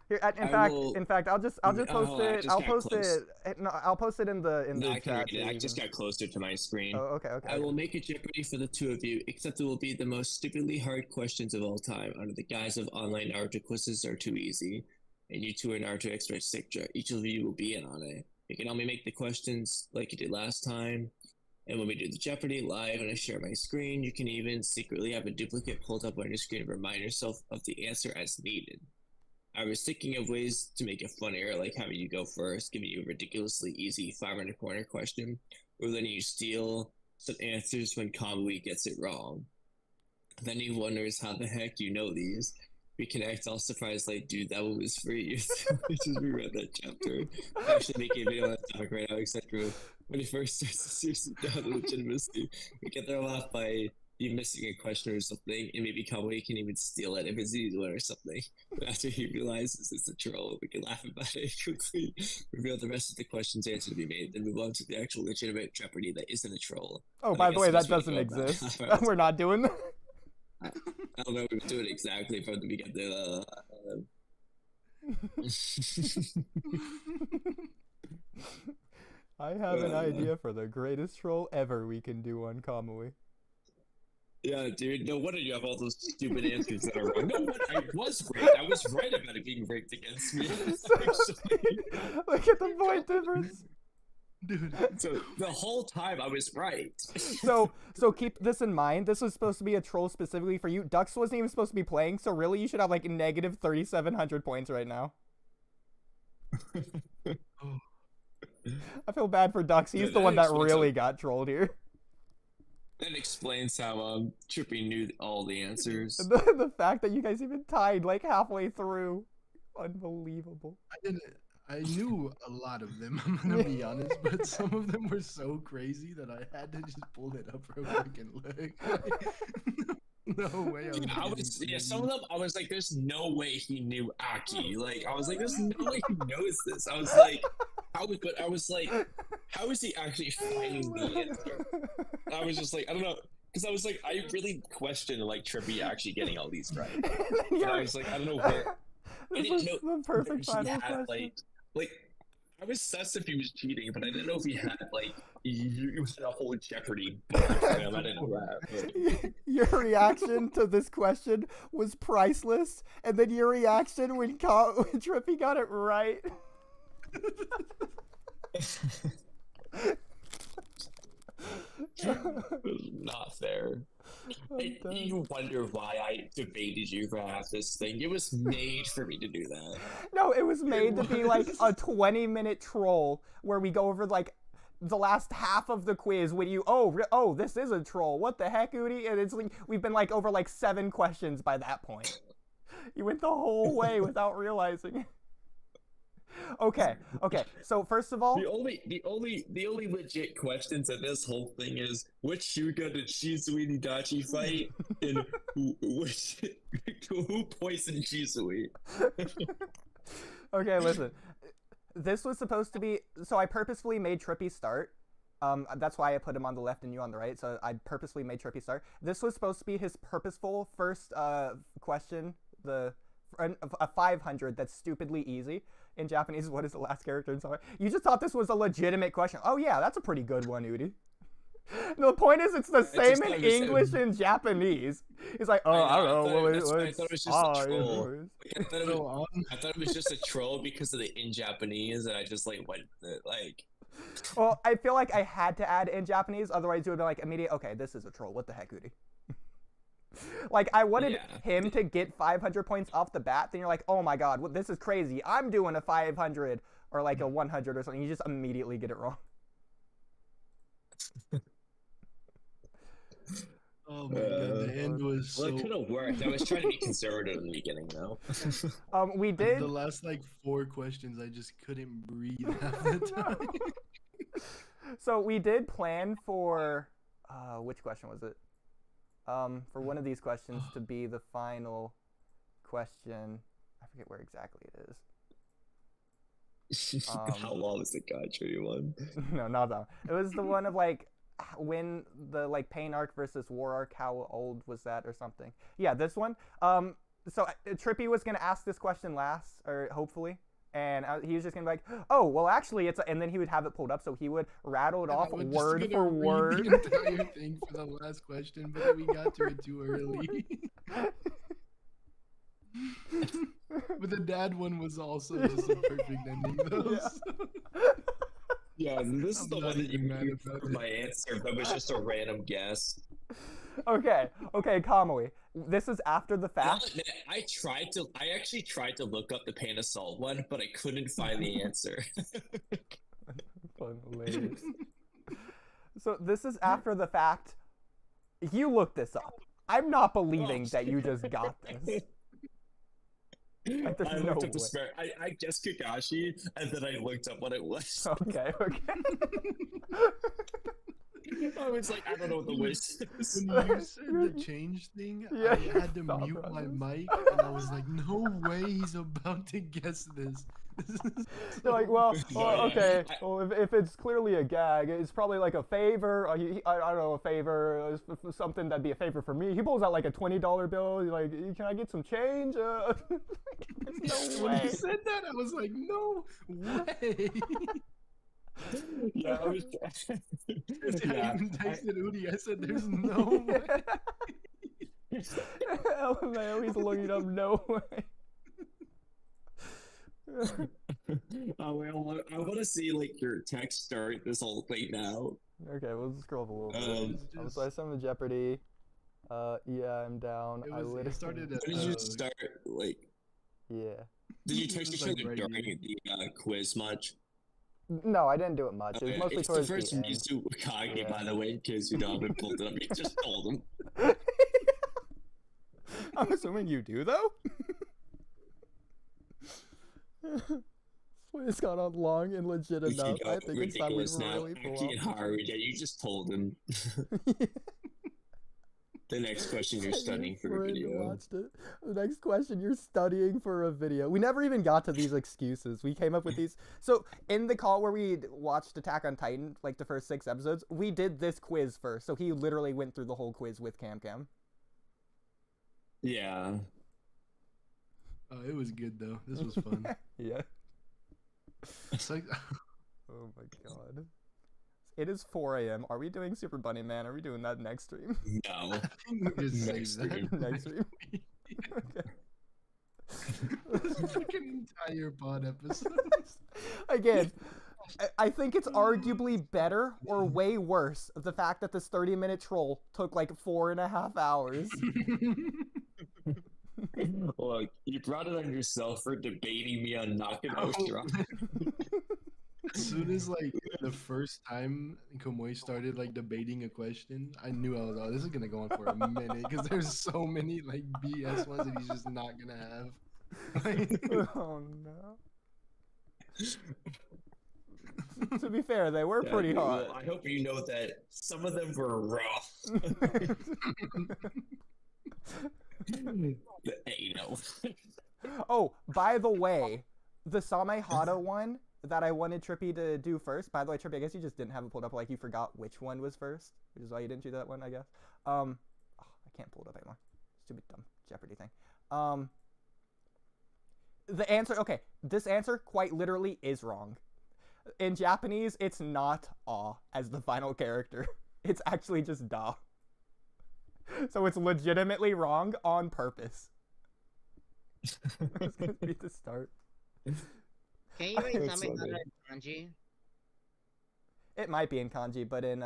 here, in fact, I'll just post it. I'll post it. No, I'll post it in the chat. I just got closer to my screen. Oh, okay. I will make a Jeopardy for the two of you, except it will be the most stupidly hard questions of all time, under the guise of online Naruto quizzes are too easy, and you two are Naruto experts, etc. Each of you will be in on it. You can only make the questions like you did last time. And when we do the Jeopardy live and I share my screen, you can even secretly have a duplicate pulled up on your screen to remind yourself of the answer as needed. I was thinking of ways to make it funnier, like having you go first, giving you a ridiculously easy 500 corner question, or letting you steal some answers when Kamui gets it wrong. Then he wonders how the heck you know these. We can act all surprised like, dude, that one was free. I just reread that chapter. I'm actually making a video on that topic right now, etc. When he first starts to seriously doubt the legitimacy, we get there a lot by you missing a question or something, and maybe Kamui can even steal it if it's easy one or something. But after he realizes it's a troll, we can laugh about it, quickly reveal the rest of the question's answer to be made, then move on to the actual legitimate Jeopardy that isn't a troll. Oh, by the way, that doesn't exist. We're not doing that. I don't know if we would do it exactly from the beginning. I have an idea for the greatest troll ever we can do on Kamui. Yeah, dude. No wonder you have all those stupid answers that are wrong. No, but I was right. I was right about it being rigged against me. Look at the point difference. Dude. So the whole time I was right. So keep this in mind. This was supposed to be a troll specifically for you. Dux wasn't even supposed to be playing, so really you should have like negative 3,700 points right now. I feel bad for Dux. He's the one that really got trolled here. That explains how Trippy knew all the answers. The fact that you guys even tied like halfway through, unbelievable. I knew a lot of them. I'm gonna be honest, but some of them were so crazy that I had to just pull it up real quick and look. No way. Some of them I was like, there's no way he knew Aki. Like, I was like, there's no way he knows this. I was like, how is he actually finding the answer? I was just like, I don't know, because I was like, I really questioned like Trippy actually getting all these right. And I was like, I don't know where. This was the perfect final question. Like, I was sus if he was cheating, but I didn't know if he had like you had a whole Jeopardy book for him. I didn't know that. Your reaction to this question was priceless, and then your reaction when Trippy got it right. Not fair. You wonder why I debated you for half this thing. It was made for me to do that. No, it was made to be like a 20-minute troll where we go over like the last half of the quiz when you oh this is a troll. What the heck, OODIE? And it's like we've been like over like 7 questions by that point. You went the whole way without realizing it. Okay. So first of all, the only legit questions in this whole thing is which Shuga did Shisui and Itachi fight, and who poisoned Shisui? Okay, listen. This was supposed to be, so I purposefully made Trippy start. That's why I put him on the left and you on the right. So I purposely made Trippy start. This was supposed to be his purposeful first question, a 500 that's stupidly easy. In Japanese, what is the last character in Samehada? You just thought this was a legitimate question. Oh yeah, that's a pretty good one, OODIE. The point is, it's the same in English and Japanese. It's like, oh, I don't know. I thought it was just a troll. I thought it was just a troll because of the in Japanese, and I just like went like. Well, I feel like I had to add in Japanese, otherwise it would be like immediate. Okay, this is a troll. What the heck, OODIE? Like, I wanted him to get 500 points off the bat, then you're like, oh my god, this is crazy. I'm doing a 500 or like a 100 or something. You just immediately get it wrong. Oh my god, the end was so... Well, it could have worked. I was trying to be conservative in the beginning, though. We did... The last, like, 4 questions, I just couldn't breathe half the time. So, we did plan for... which question was it? For one of these questions to be the final question. I forget where exactly it is. How long is the country one? No, not that one. It was the one of like when the like pain arc versus war arc, how old was that or something. Yeah, this one. So Trippy was gonna ask this question last, or hopefully. And he was just gonna be like, oh, well, actually, it's and then he would have it pulled up, so he would rattle it off word for word. The entire thing for the last question, but we got to it too early. But the dad one was also just a perfect ending, though. Yeah, this is the one that you made for my answer, but it was just a random guess. Okay, Kamui. This is after the fact. I actually tried to look up the pain assault one, but I couldn't find the answer. So this is after the fact. You looked this up. I'm not believing that you just got this. Like, I looked up the spare. I guessed Kakashi, and then I looked up what it was. Okay. I was like, I don't know what the list is. When you said the change thing, I had to mute my mic, and I was like, no way he's about to guess this. They're like, well, okay. Well, if it's clearly a gag, it's probably like a favor. I don't know, a favor, something that'd be a favor for me. He pulls out like a $20 bill. He's like, can I get some change? There's no way. When he said that, I was like, no way. Yeah, I was. I Yeah, even texted Udi. I said, "There's no way." LMAO, he's looking up no way. well, I want to see like your text start this whole thing now. Okay, we'll just scroll up a little bit. Just- So I sent him to Jeopardy. Yeah, I'm down. It started When at, did you start? Like, Yeah. did you It text was, each like, other right during here. the quiz much? No, I didn't do it much. It was mostly It's the towards first the end. Mizu Kage, Yeah. by the way, because you know I've been pulled up. You just told him. I'm assuming you do, though? It's gone on long and legit We enough. can I go think it's time we ridiculous now. really pull Aki and off. Haru, yeah, you just told him. The next question you're studying for a Friend video. watched it. The next question, you're studying for a video. We never even got to these excuses. We came up with these. So in the call where we watched Attack on Titan, like the first 6 episodes, we did this quiz first. So he literally went through the whole quiz with Camcam. Yeah. Oh, it was good though. This was fun. Yeah. It's like, Oh my god. It is 4 a.m. Are we doing Super Bunny Man? Are we doing that next stream? No. just Next save that. stream. Next stream? Okay. This fucking entire pod episode. Again, I think it's arguably better or way worse the fact that this 30-minute troll took like 4.5 hours. Look, you brought it on yourself for debating me on Nakano Strong. As soon as like the first time Kamui started like debating a question, I knew I was, oh, this is gonna go on for a minute because there's so many like BS ones that he's just not gonna have. Oh no. To be fair, they were pretty hot. Well, I hope you know that some of them were rough. Hey, you know. Oh, by the way, the Samehada one that I wanted Trippy to do first. By the way, Trippy, I guess you just didn't have it pulled up, like you forgot which one was first, which is why you didn't do that one, I guess. Oh, I can't pull it up anymore. Stupid dumb Jeopardy thing. The answer, okay, this answer quite literally is wrong. In Japanese, it's not "ah" as the final character. It's actually just "da." So it's legitimately wrong on purpose. It's gonna be the start. Can you write That's so Samehada good. in kanji? It might be in kanji, but in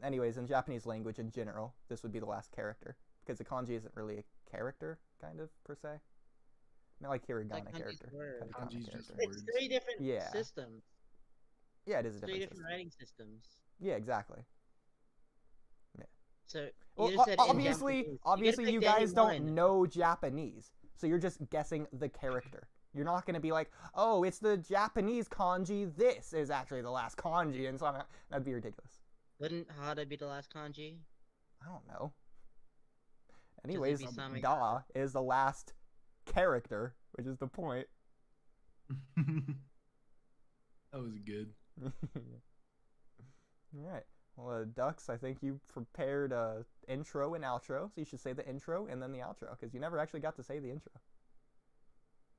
anyways, in Japanese language in general, this would be the last character because the kanji isn't really a character, kind of per se. Not like hiragana Like kanji's character. word. Katakana Kanji's just character. words. It's 3 different Yeah. systems. Yeah, it is a 3 different different system. writing systems. Yeah, exactly. So you Well, just said in obviously, Japanese. obviously, you picked any guys don't one. know Japanese, so you're just guessing the character. You're not gonna be like, oh, it's the Japanese kanji. This is actually the last kanji, and so that'd be ridiculous. Wouldn't Hada be the last kanji? I don't know. Anyways, be Samehada. Da is the last character, which is the point. That was good. All right. Well, Ducks, I think you prepared a intro and outro, so you should say the intro and then the outro, because you never actually got to say the intro.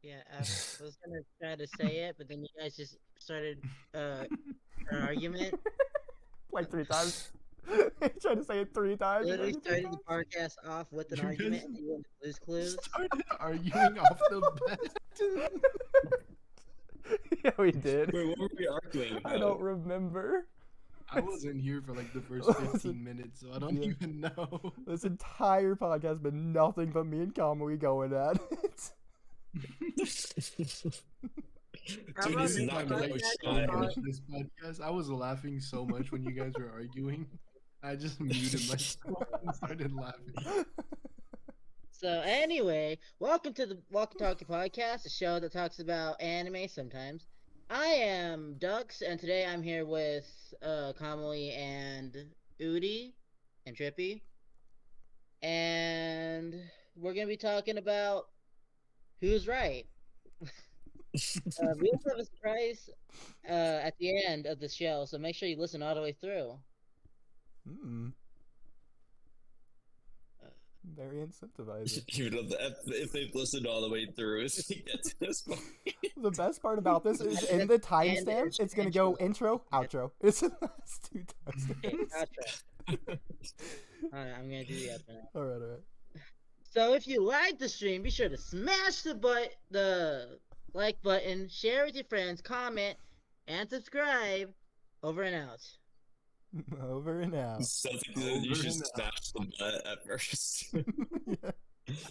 Yeah, I was gonna try to say it, but then you guys just started an argument. Like 3 times. Tried to say it 3 times. Literally and then you started the podcast off with an You argument guys- and you went to Blue's Clues. Started arguing off the bat. Yeah, we did. Wait, what were we arguing about? I don't remember. I wasn't here for like the first 15 minutes, so I don't Yeah. even know. This entire podcast has been nothing but me and Kamui going at it. Dude, it's I'm not not gonna like go that. shine. This podcast, I was laughing so much when you guys were arguing. I just muted myself and started laughing. So anyway, welcome to the Walky Talky podcast, a show that talks about anime sometimes. I am Dux, and today I'm here with Kamui and OODIE and Trippy, and we're gonna be talking about who's right. We also have a surprise at the end of the show, so make sure you listen all the way through. Very incentivizing. Even if they've listened all the way through to get to this point. The best part about this is in the timestamps, it's gonna go intro, outro. It's the last two Okay, timestamps. outro. Alright, I'm gonna do the outro now. All right. So if you like the stream, be sure to smash the like button, share with your friends, comment, and subscribe. Over and out. Over and out. Sounds like you should smash the butt at first. Yeah.